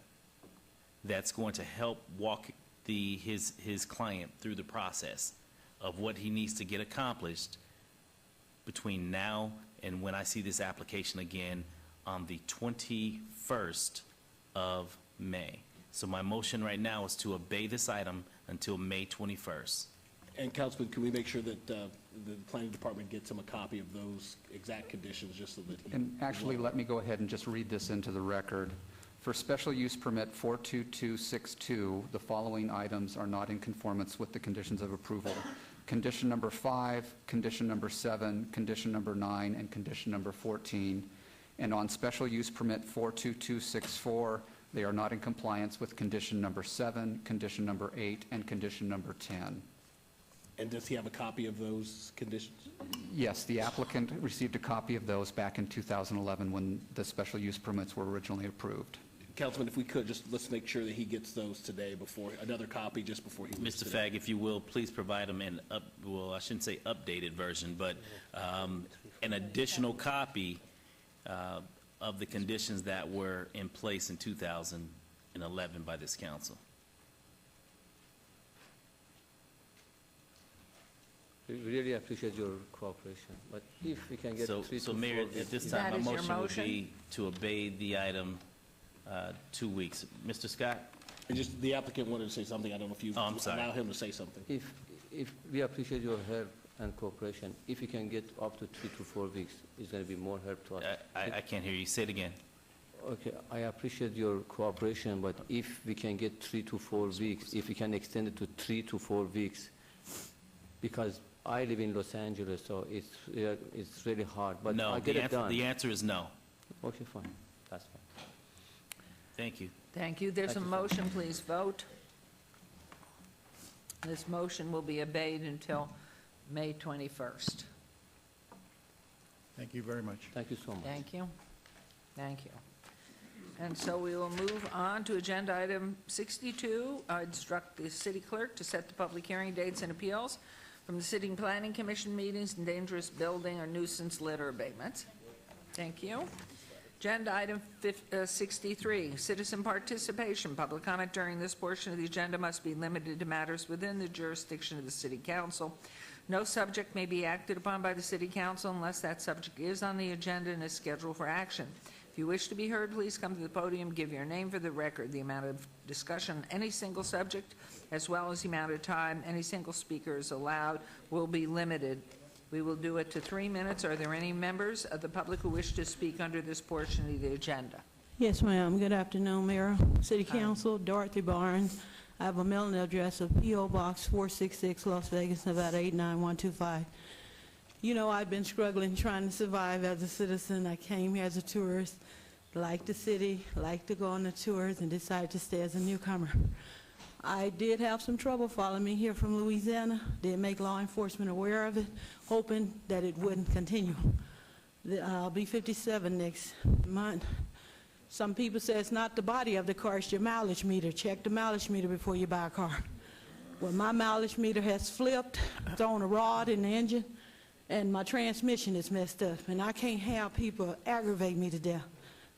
that's going to help walk his client through the process of what he needs to get accomplished between now and when I see this application again on the 21st of May. So my motion right now is to obey this item until May 21st. And Councilman, can we make sure that the planning department gets him a copy of those exact conditions, just so that he... And actually, let me go ahead and just read this into the record. For special use permit 42262, the following items are not in conformance with the conditions of approval. Condition number 5, condition number 7, condition number 9, and condition number 14. And on special use permit 42264, they are not in compliance with condition number 7, condition number 8, and condition number 10. And does he have a copy of those conditions? Yes, the applicant received a copy of those back in 2011 when the special use permits were originally approved. Councilman, if we could, just let's make sure that he gets those today before, another copy just before he leaves Mr. today. Fagg, if you will, please provide him well, I shouldn't say updated version, but an additional copy of the conditions that were in place in 2011 by this council. We really appreciate your cooperation, but if we can get 3 to 4 So Mayor, weeks, at this That time, my is your motion would motion? be to obey the item 2 weeks. Mr. Scott? And just, the applicant wanted to say something, I don't know if you I'm sorry. allow him to say something. If we appreciate your help and cooperation, if you can get up to 3 to 4 weeks, it's going to be more help to us. I can't hear you. Say it again. Okay, I appreciate your cooperation, but if we can get 3 to 4 weeks, if we can extend it to 3 to 4 weeks, because I live in Los Angeles, so it's really hard, but No, I'll get it done. the answer is no. Okay, fine, that's fine. Thank you. Thank you. There's a motion, please vote. This motion will be obeyed until May 21st. Thank you very much. Thank you so much. Thank you. Thank you. And so we will move on to agenda item 62. Instruct the city clerk to set the public hearing dates and appeals from the City and Planning Commission meetings and dangerous building or nuisance litter abatements. Thank you. Agenda item 63, citizen participation. Public comment during this portion of the agenda must be limited to matters within the jurisdiction of the City Council. No subject may be acted upon by the City Council unless that subject is on the agenda and is scheduled for action. If you wish to be heard, please come to the podium, give your name for the record. The amount of discussion on any single subject, as well as the amount of time any single speaker is allowed, will be limited. We will do it to 3 minutes. Are there any members of the public who wish to speak under this portion of the agenda? Yes, ma'am. Good afternoon, Mayor, City Council, Dorothy Barnes. I have a mailing address of P.O. Box 466, Las Vegas, Nevada 89125. You know, I've been struggling trying to survive as a citizen. I came here as a tourist, liked the city, liked to go on the tours, and decided to stay as a newcomer. I did have some trouble following me here from Louisiana. Did make law enforcement aware of it, hoping that it wouldn't continue. I'll be 57 next month. Some people say it's not the body of the car, it's your mileage meter. Check the mileage meter before you buy a car. Well, my mileage meter has flipped, thrown a rod in the engine, and my transmission is messed up. And I can't have people aggravate me to death.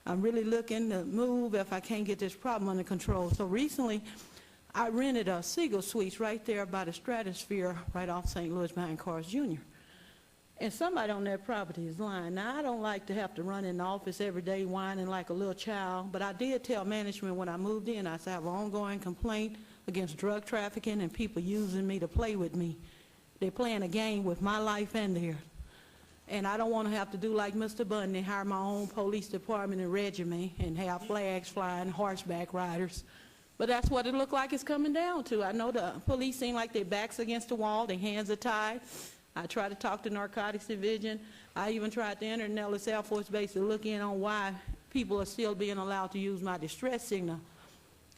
I'm really looking to move if I can't get this problem under control. So recently, I rented a Siegel Suites right there by the Stratosphere, right off St. Louis behind Carl's Jr. And somebody on that property is lying. Now, I don't like to have to run in the office every day whining like a little child, but I did tell management when I moved in, I said I have an ongoing complaint against drug trafficking and people using me to play with me. They're playing a game with my life and theirs. And I don't want to have to do like Mr. Bundy, hire my own police department and regiment and have flags flying, horseback riders. But that's what it looked like it's coming down to. I know the police seem like their backs against the wall, their hands are tied. I tried to talk to Narcotics Division. I even tried to enter Nellis Air Force Base to look in on why people are still being allowed to use my distress signal.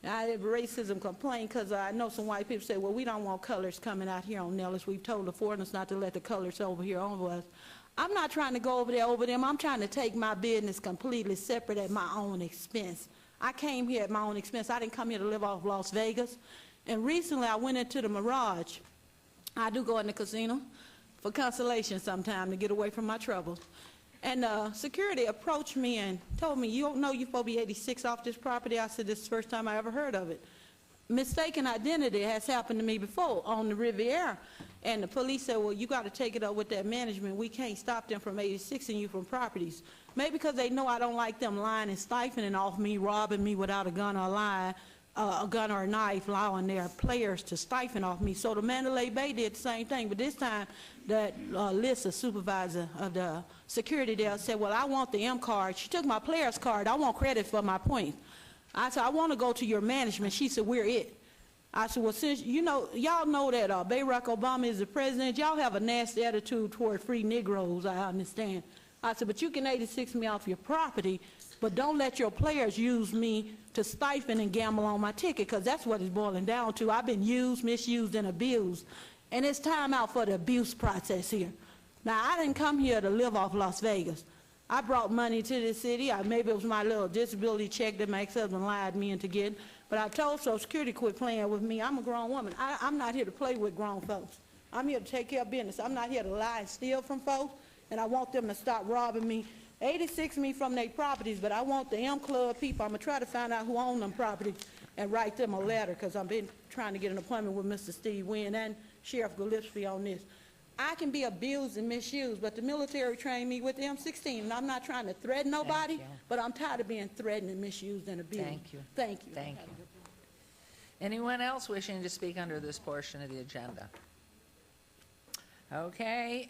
I have a racism complaint because I know some white people say, well, we don't want colors coming out here on Nellis. We've told the foreigners not to let the colors over here over us. I'm not trying to go over there over them. I'm trying to take my business completely separate at my own expense. I came here at my own expense. I didn't come here to live off Las Vegas. And recently I went into the Mirage. I do go in the casino for consolation sometime to get away from my troubles. And security approached me and told me, you don't know you're supposed to be 86 off this property? I said, this is the first time I ever heard of it. Mistaken identity has happened to me before on the Riviera. And the police said, well, you got to take it up with that management. We can't stop them from 86ing you from properties. Maybe because they know I don't like them lying and siphoning off me, robbing me without a gun or a gun or a knife, allowing their players to siphon off me. So the Mandalay Bay did the same thing, but this time that Lisa, supervisor of the security there, said, well, I want the M card. She took my player's card. I want credit for my points. I said, I want to go to your management. She said, we're it. I said, well, since, you know, y'all know that Barack Obama is the president, y'all have a nasty attitude toward free Negroes, I understand. I said, but you can 86 me off your property, but don't let your players use me to siphon and gamble on my ticket, because that's what it's boiling down to. I've been used, misused, and abused, and it's time out for the abuse process here. Now, I didn't come here to live off Las Vegas. I brought money to this city. Maybe it was my little disability check that my ex-husband lied me into getting, but I told Social Security quit playing with me. I'm a grown woman. I'm not here to play with grown folks. I'm here to take care of business. I'm not here to lie and steal from folks, and I want them to stop robbing me. 86 me from their properties, but I want the M Club people. I'm going to try to find out who own them properties and write them a letter, because I've been trying to get an appointment with Mr. Steve Wynn and Sheriff Gillespie on this. I can be abused and misused, but the military trained me with the M16, and I'm not trying to threaten nobody, but I'm tired of being threatened and misused and abused. Thank you. Thank you. Thank you. Anyone else wishing to speak under this portion of the agenda? Okay,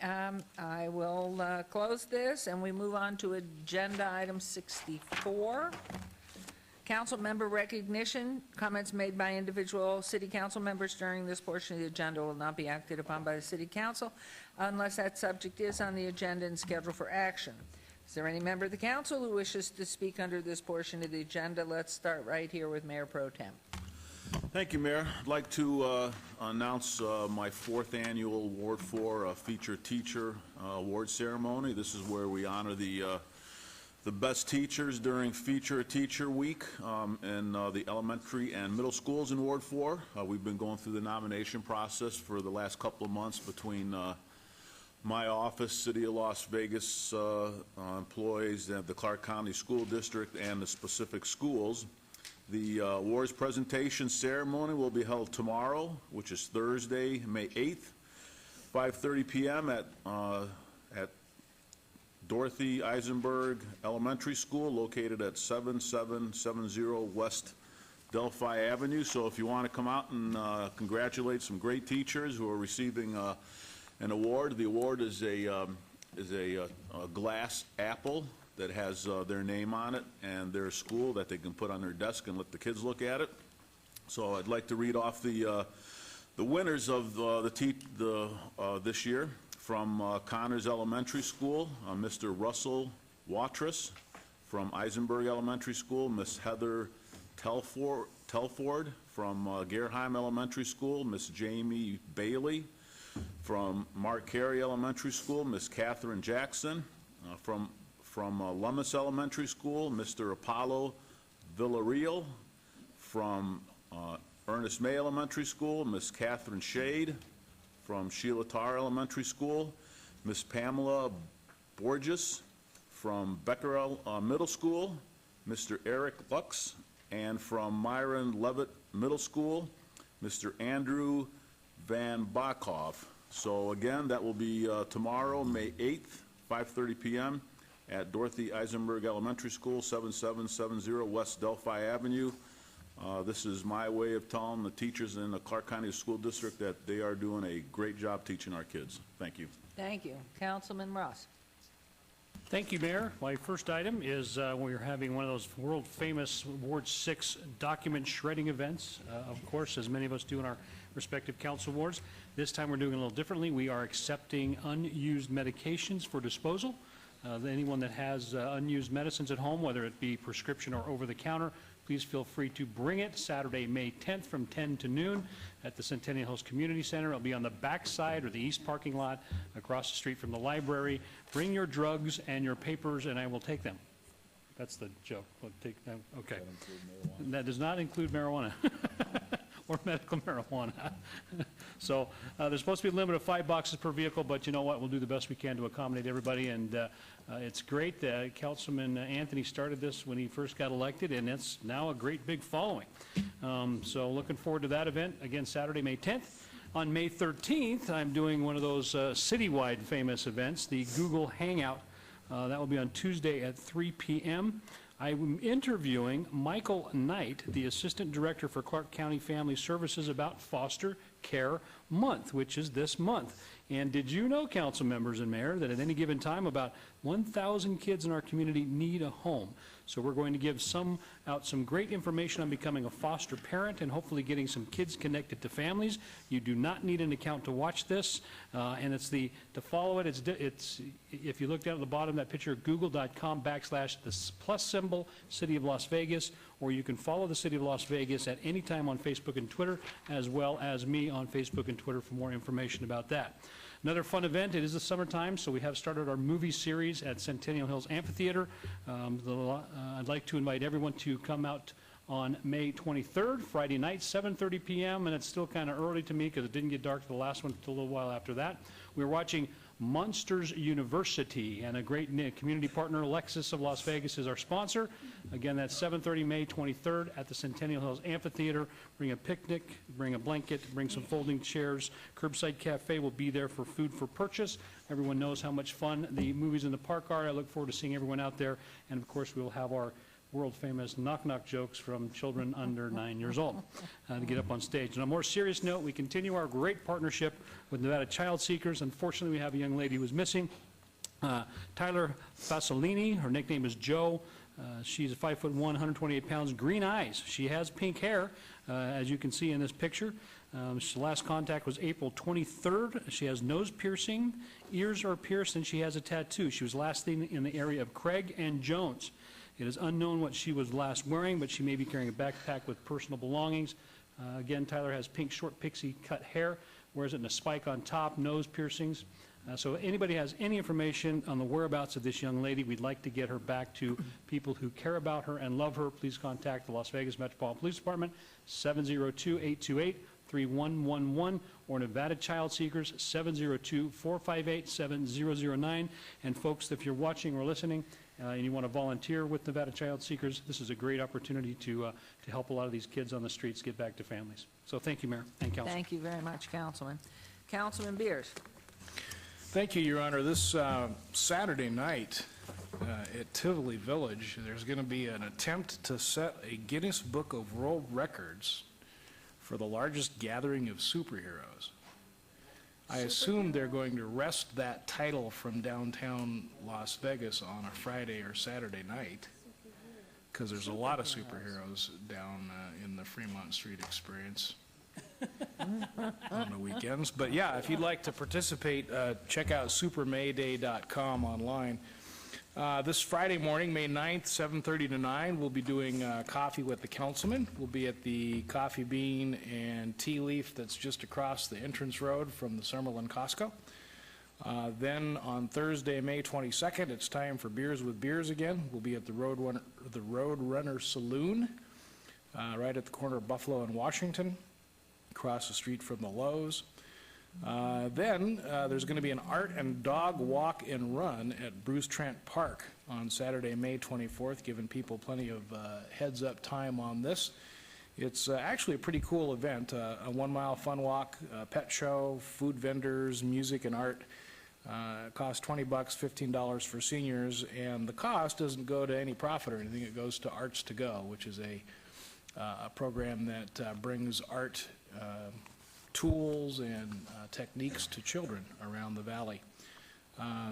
I will close this, and we move on to agenda item 64. Council member recognition. Comments made by individual city council members during this portion of the agenda will not be acted upon by the city council unless that subject is on the agenda and scheduled for action. Is there any member of the council who wishes to speak under this portion of the agenda? Let's start right here with Mayor Pro Tem. Thank you, Mayor. I'd like to announce my 4th annual Ward 4 Featured Teacher Award Ceremony. This is where we honor the the best teachers during Feature Teacher Week in the elementary and middle schools in Ward 4. We've been going through the nomination process for the last couple of months between my office, City of Las Vegas employees, and the Clark County School District, and the specific schools. The awards presentation ceremony will be held tomorrow, which is Thursday, May 8th, 5:30 p.m. at Dorothy Eisenberg Elementary School, located at 7770 West Delphi Avenue. So if you want to come out and congratulate some great teachers who are receiving an award, the award is a glass apple that has their name on it and their school that they can put on their desk and let the kids look at it. So I'd like to read off the winners of this year. From Connors Elementary School, Mr. Russell Watrous. From Eisenberg Elementary School, Miss Heather Telford. From Gerheim Elementary School, Miss Jamie Bailey. From Mark Carey Elementary School, Miss Catherine Jackson. From Lummis Elementary School, Mr. Apollo Villarreal. From Ernest May Elementary School, Miss Catherine Shade. From Sheila Tarr Elementary School, Miss Pamela Borges. From Becquerel Middle School, Mr. Eric Lux. And from Myron Levitt Middle School, Mr. Andrew Van Bakov. So again, that will be tomorrow, May 8th, 5:30 p.m. at Dorothy Eisenberg Elementary School, 7770 West Delphi Avenue. This is my way of telling the teachers in the Clark County School District that they are doing a great job teaching our kids. Thank you. Thank you. Councilman Ross. Thank you, Mayor. My first item is we're having one of those world-famous Ward 6 document shredding events, of course, as many of us do in our respective council wards. This time we're doing it a little differently. We are accepting unused medications for disposal. Anyone that has unused medicines at home, whether it be prescription or over-the-counter, please feel free to bring it Saturday, May 10th from 10 to noon at the Centennial Hills Community Center. It'll be on the back side or the east parking lot across the street from the library. Bring your drugs and your papers and I will take them. That's the joke. We'll take them. Okay. That does not include marijuana. Or medical marijuana. So there's supposed to be a limit of 5 boxes per vehicle, but you know what? We'll do the best we can to accommodate everybody, and it's great. Councilman Anthony started this when he first got elected, and it's now a great big following. So looking forward to that event, again, Saturday, May 10th. On May 13th, I'm doing one of those citywide famous events, the Google Hangout. That will be on Tuesday at 3 p.m. I'm interviewing Michael Knight, the Assistant Director for Clark County Family Services, about Foster Care Month, which is this month. And did you know, council members and mayor, that at any given time about 1,000 kids in our community need a home? So we're going to give out some great information on becoming a foster parent and hopefully getting some kids connected to families. You do not need an account to watch this, and to follow it. It's if you look down at the bottom of that picture, google.com/the + City of Las Vegas, or you can follow the City of Las Vegas at any time on Facebook and Twitter, as well as me on Facebook and Twitter for more information about that. Another fun event, it is the summertime, so we have started our movie series at Centennial Hills Amphitheater. I'd like to invite everyone to come out on May 23rd, Friday night, 7:30 p.m., and it's still kind of early to me because it didn't get dark the last one until a little while after that. We're watching Monsters University, and a great community partner, Lexus of Las Vegas, is our sponsor. Again, that's 7:30 May 23rd at the Centennial Hills Amphitheater. Bring a picnic, bring a blanket, bring some folding chairs. Curbside Cafe will be there for food for purchase. Everyone knows how much fun the movies in the park are. I look forward to seeing everyone out there, and of course we will have our world-famous knock-knock jokes from children under 9 years old to get up on stage. On a more serious note, we continue our great partnership with Nevada Child Seekers. Unfortunately, we have a young lady who is missing, Tyler Fasolini. Her nickname is Joe. She's 5'1", 128 pounds, green eyes. She has pink hair, as you can see in this picture. Last contact was April 23rd. She has nose piercing, ears are pierced, and she has a tattoo. She was last seen in the area of Craig and Jones. It is unknown what she was last wearing, but she may be carrying a backpack with personal belongings. Again, Tyler has pink, short, pixie cut hair, wears it in a spike on top, nose piercings. So anybody has any information on the whereabouts of this young lady, we'd like to get her back to people who care about her and love her. Please contact the Las Vegas Metropolitan Police Department, 702-828-3111, or Nevada Child Seekers, 702-458-7009. And folks, if you're watching or listening and you want to volunteer with Nevada Child Seekers, this is a great opportunity to help a lot of these kids on the streets get back to families. So thank you, Mayor and Council. Thank you very much, Councilman. Councilman Beers. Thank you, Your Honor. This Saturday night at Tivoli Village, there's going to be an attempt to set a Guinness Book of World Records for the largest gathering of superheroes. I assume they're going to wrest that title from downtown Las Vegas on a Friday or Saturday night, because there's a lot of superheroes down in the Fremont Street Experience on the weekends. But yeah, if you'd like to participate, check out supermayday.com online. This Friday morning, May 9th, 7:30 to 9, we'll be doing coffee with the councilman. We'll be at the Coffee Bean and Tea Leaf that's just across the entrance road from the Summerlin Costco. Then on Thursday, May 22nd, it's time for Beers with Beers again. We'll be at the Roadrunner Saloon, right at the corner of Buffalo and Washington, across the street from the Lowe's. Then there's going to be an art and dog walk and run at Bruce Trent Park on Saturday, May 24th, giving people plenty of heads-up time on this. It's actually a pretty cool event, a 1-mile fun walk, pet show, food vendors, music and art. It costs $20, $15 for seniors, and the cost doesn't go to any profit or anything. It goes to Arts to Go, which is a program that brings art tools and techniques to children around the valley.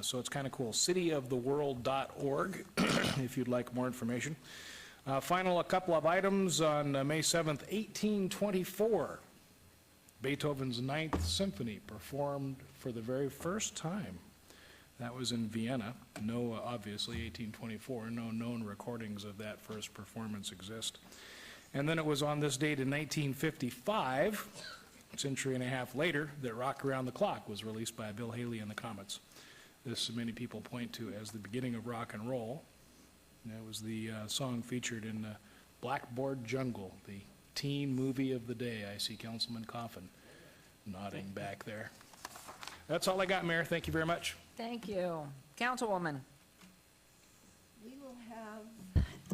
So it's kind of cool. cityoftheworld.org if you'd like more information. A couple of items on May 7th, 1824. Beethoven's Ninth Symphony performed for the very first time. That was in Vienna. Obviously, 1824, no known recordings of that first performance exist. And then it was on this date in 1955, a century and a half later, that Rock Around the Clock was released by Bill Haley and the Comets. This many people point to as the beginning of rock and roll. And it was the song featured in Blackboard Jungle, the teen movie of the day. I see Councilman Coffin nodding back there. That's all I got, Mayor. Thank you very much. Thank you. Councilwoman. We will have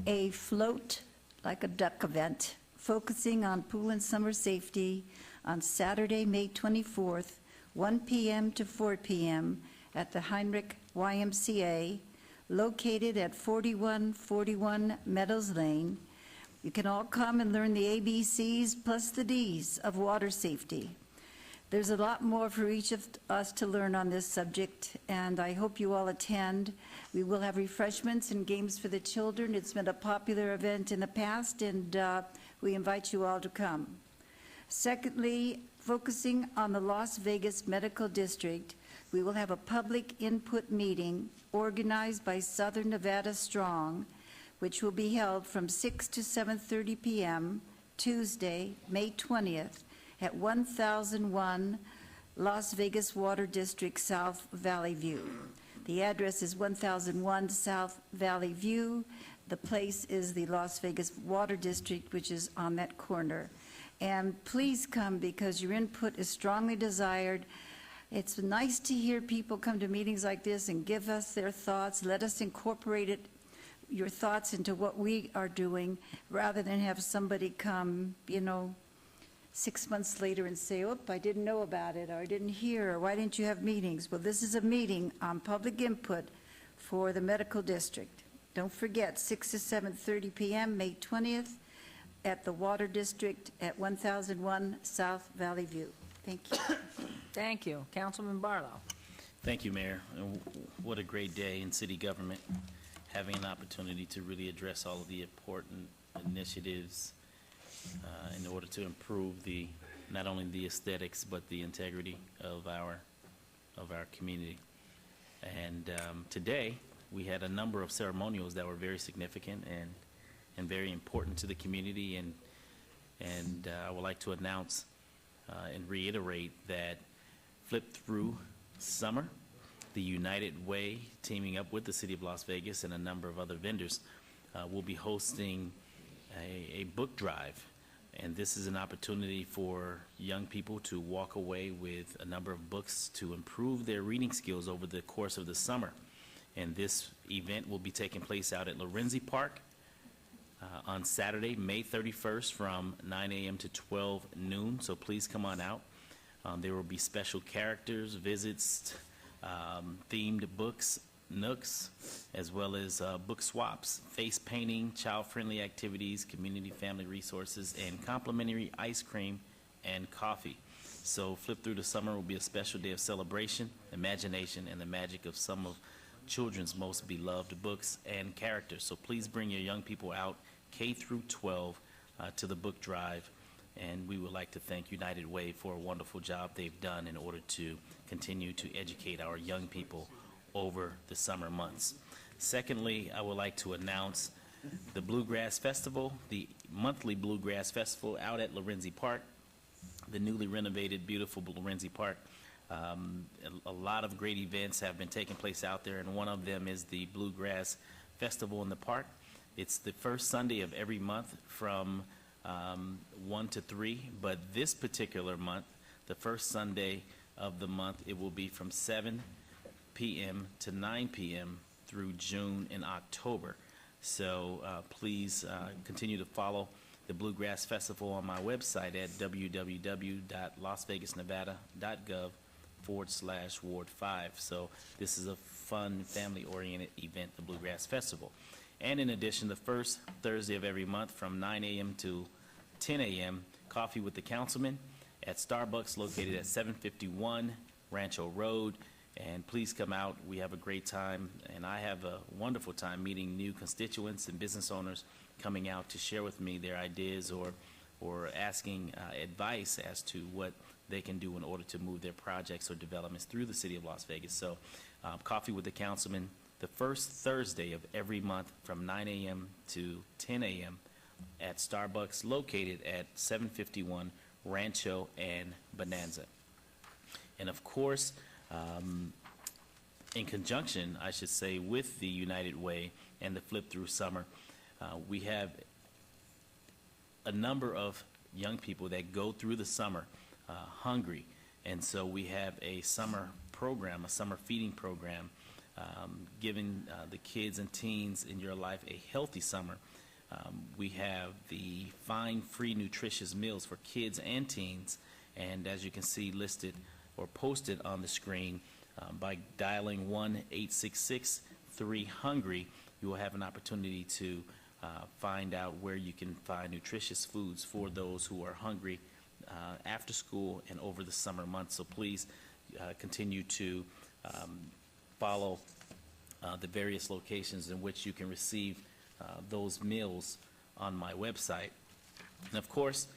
a float like a duck event focusing on pool and summer safety on Saturday, May 24th, 1 p.m. to 4 p.m. at the Heinrich YMCA, located at 4141 Meadows Lane. You can all come and learn the ABCs plus the Ds of water safety. There's a lot more for each of us to learn on this subject, and I hope you all attend. We will have refreshments and games for the children. It's been a popular event in the past, and we invite you all to come. Secondly, focusing on the Las Vegas Medical District, we will have a public input meeting organized by Southern Nevada Strong, which will be held from 6 to 7:30 p.m. Tuesday, May 20th, at 1001 Las Vegas Water District, South Valley View. The address is 1001 South Valley View. The place is the Las Vegas Water District, which is on that corner. And please come, because your input is strongly desired. It's nice to hear people come to meetings like this and give us their thoughts. Let us incorporate your thoughts into what we are doing, rather than have somebody come, 6 months later and say, "Oh, I didn't know about it," or "I didn't hear," or "Why didn't you have meetings?" Well, this is a meeting on public input for the medical district. Don't forget, 6 to 7:30 p.m., May 20th, at the Water District at 1001 South Valley View. Thank you. Thank you. Councilman Barlow. Thank you, Mayor. And what a great day in city government, having an opportunity to really address all of the important initiatives in order to improve not only the aesthetics but the integrity of our community. And today we had a number of ceremonials that were very significant and very important to the community. And I would like to announce and reiterate that Flip Through Summer the United Way, teaming up with the City of Las Vegas and a number of other vendors, will be hosting a book drive. And this is an opportunity for young people to walk away with a number of books to improve their reading skills over the course of the summer. And this event will be taking place out at Lorenzi Park on Saturday, May 31st from 9 a.m. to 12 noon. So please come on out. There will be special characters, visits, themed books, nooks, as well as book swaps, face painting, child-friendly activities, community family resources, and complimentary ice cream and coffee. So Flip Through the Summer will be a special day of celebration, imagination, and the magic of some of children's most beloved books and characters. So please bring your young people out, K through 12, to the book drive. And we would like to thank United Way for a wonderful job they've done in order to continue to educate our young people over the summer months. Secondly, I would like to announce the Bluegrass Festival, the monthly Bluegrass Festival out at Lorenzi Park, the newly renovated, beautiful Lorenzi Park. A lot of great events have been taking place out there, and one of them is the Bluegrass Festival in the park. It's the first Sunday of every month from 1 to 3, but this particular month, the first Sunday of the month, it will be from 7 p.m. to 9 p.m. through June and October. So please continue to follow the Bluegrass Festival on my website at www.lasvegasnevada.gov/Ward 5. So this is a fun, family-oriented event, the Bluegrass Festival. And in addition, the first Thursday of every month from 9 a.m. to 10 a.m., Coffee with the Councilman at Starbucks located at 751 Rancho Road. And please come out. We have a great time, and I have a wonderful time meeting new constituents and business owners coming out to share with me their ideas or asking advice as to what they can do in order to move their projects or developments through the City of Las Vegas. So Coffee with the Councilman, the first Thursday of every month from 9 a.m. to 10 a.m. at Starbucks located at 751 Rancho and Bonanza. And of course, in conjunction, I should say, with the United Way and the Flip Through Summer, we have a number of young people that go through the summer hungry. And so we have a summer program, a summer feeding program, giving the kids and teens in your life a healthy summer. We have the Find Free Nutritious Meals for kids and teens. And as you can see listed or posted on the screen, by dialing 1-866-3-HUNGRY, you will have an opportunity to find out where you can find nutritious foods for those who are hungry after school and over the summer months. So please continue to follow the various locations in which you can receive those meals on my website. And of course,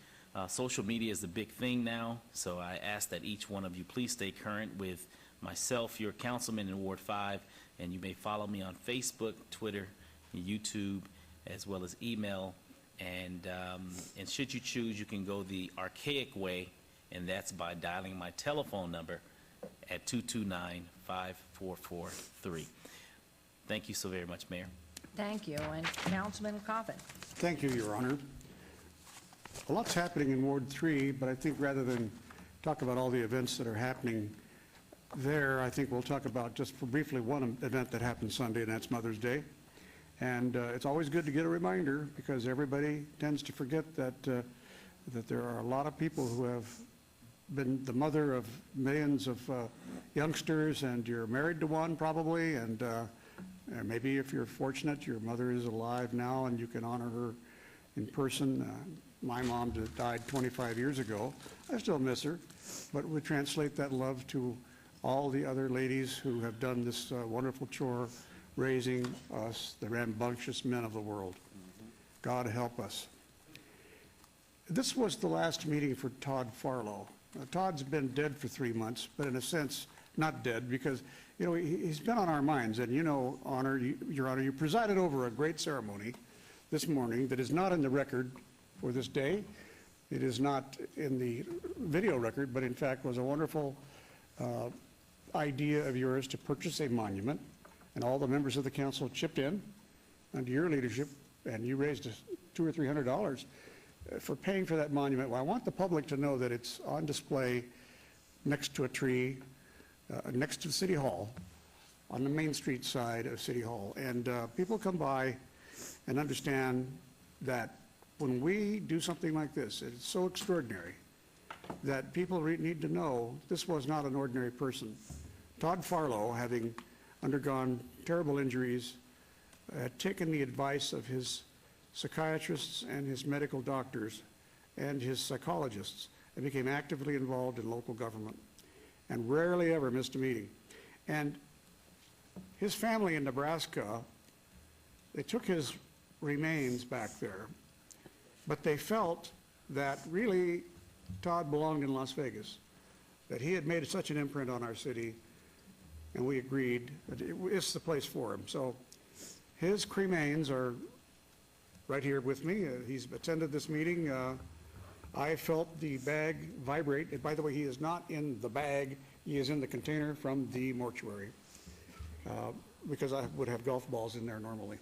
social media is the big thing now, so I ask that each one of you please stay current with myself, your councilman in Ward 5, and you may follow me on Facebook, Twitter, YouTube, as well as email. And should you choose, you can go the archaic way, and that's by dialing my telephone number at 229-5443. Thank you so very much, Mayor. Thank you. And Councilman Coffin. Thank you, Your Honor. A lot's happening in Ward 3, but I think rather than talk about all the events that are happening there, I think we'll talk about just briefly one event that happened Sunday, and that's Mother's Day. And it's always good to get a reminder, because everybody tends to forget that that there are a lot of people who have been the mother of millions of youngsters, and you're married to one probably, and maybe if you're fortunate, your mother is alive now and you can honor her in person. My mom died 25 years ago. I still miss her, but we translate that love to all the other ladies who have done this wonderful chore, raising us, the rambunctious men of the world. God help us. This was the last meeting for Todd Farlow. Todd's been dead for 3 months, but in a sense, not dead, because he's been on our minds. And Your Honor, you presided over a great ceremony this morning that is not in the record for this day. It is not in the video record, but in fact was a wonderful idea of yours to purchase a monument, and all the members of the council chipped in under your leadership, and you raised $200 or $300 for paying for that monument. Well, I want the public to know that it's on display next to a tree, next to City Hall, on the Main Street side of City Hall. And people come by and understand that when we do something like this, it's so extraordinary that people need to know this was not an ordinary person. Todd Farlow, having undergone terrible injuries, had taken the advice of his psychiatrists and his medical doctors and his psychologists and became actively involved in local government and rarely ever missed a meeting. And his family in Nebraska, they took his remains back there, but they felt that really Todd belonged in Las Vegas, that he had made such an imprint on our city, and we agreed that it's the place for him. So his cremains are right here with me. He's attended this meeting. I felt the bag vibrate. And by the way, he is not in the bag. He is in the container from the mortuary because I would have golf balls in there normally.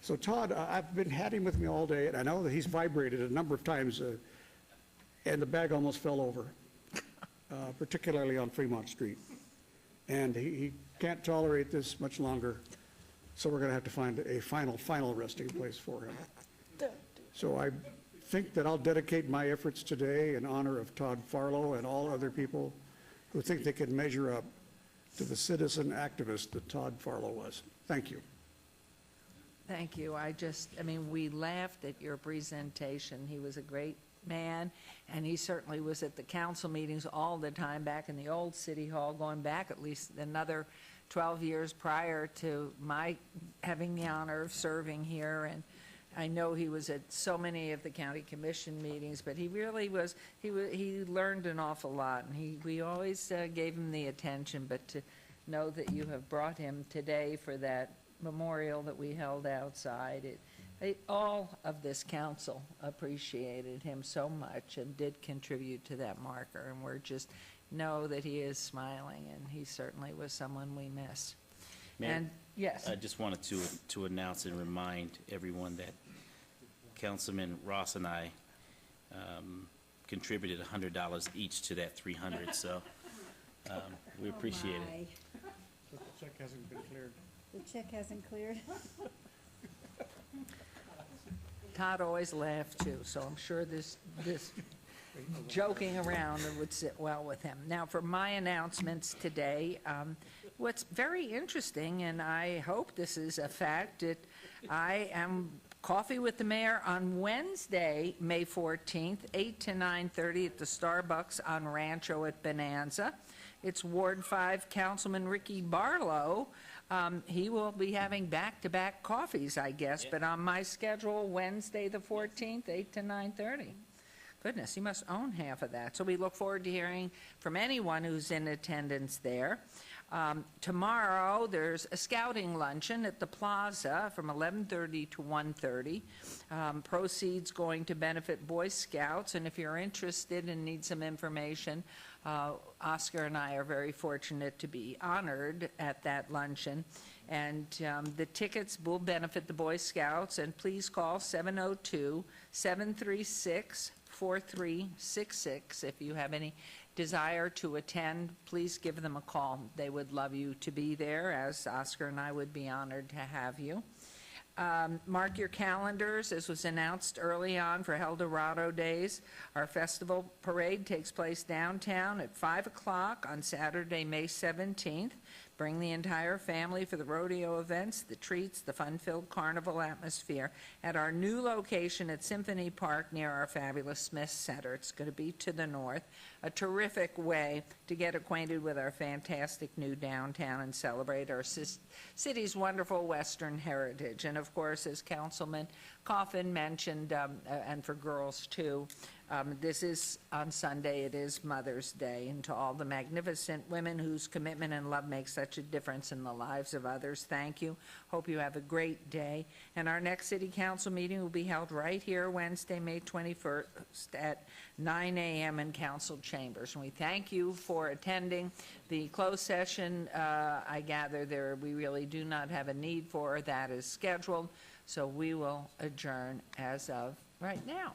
So Todd, I've had him with me all day, and I know that he's vibrated a number of times, and the bag almost fell over, particularly on Fremont Street. And he can't tolerate this much longer, so we're going to have to find a final resting place for him. So I think that I'll dedicate my efforts today in honor of Todd Farlow and all other people who think they can measure up to the citizen activist that Todd Farlow was. Thank you. Thank you. I mean, we laughed at your presentation. He was a great man, and he certainly was at the council meetings all the time back in the old City Hall, going back at least another 12 years prior to my having the honor of serving here. And I know he was at so many of the county commission meetings, but he really was, he learned an awful lot, and we always gave him the attention. But to know that you have brought him today for that memorial that we held outside, all of this council appreciated him so much and did contribute to that marker, and we're just know that he is smiling, and he certainly was someone we miss. Mayor, And yes, I just wanted to announce and remind everyone that Councilman Ross and I contributed $100 each to that 300, so we appreciate it. The check hasn't been cleared. The check hasn't cleared. Todd always laughed too, so I'm sure this joking around would sit well with him. Now, for my announcements today, what's very interesting, and I hope this is a fact, that I am Coffee with the Mayor on Wednesday, May 14th, 8 to 9:30 at the Starbucks on Rancho at Bonanza. It's Ward 5 Councilman Ricky Barlow. He will be having back-to-back coffees, I guess, but on my schedule, Wednesday the 14th, 8 to 9:30. Goodness, he must own half of that. So we look forward to hearing from anyone who's in attendance there. Tomorrow, there's a scouting luncheon at the Plaza from 11:30 to 1:30. Proceeds going to benefit Boy Scouts, and if you're interested and need some information, Oscar and I are very fortunate to be honored at that luncheon. And the tickets will benefit the Boy Scouts, and please call 702-736-4366 if you have any desire to attend. Please give them a call. They would love you to be there, as Oscar and I would be honored to have you. Mark your calendars, as was announced early on, for El Dorado Days. Our festival parade takes place downtown at 5 o'clock on Saturday, May 17th. Bring the entire family for the rodeo events, the treats, the fun-filled carnival atmosphere at our new location at Symphony Park near our fabulous Smith Center. It's going to be to the north. A terrific way to get acquainted with our fantastic new downtown and celebrate our city's wonderful Western heritage. And of course, as Councilman Coffin mentioned, and for girls too, This is on Sunday. It is Mother's Day. And to all the magnificent women whose commitment and love makes such a difference in the lives of others, thank you. Hope you have a great day. And our next city council meeting will be held right here Wednesday, May 21st at 9 a.m. in council chambers. And we thank you for attending. The closed session, I gather we really do not have a need for. That is scheduled. So we will adjourn as of right now.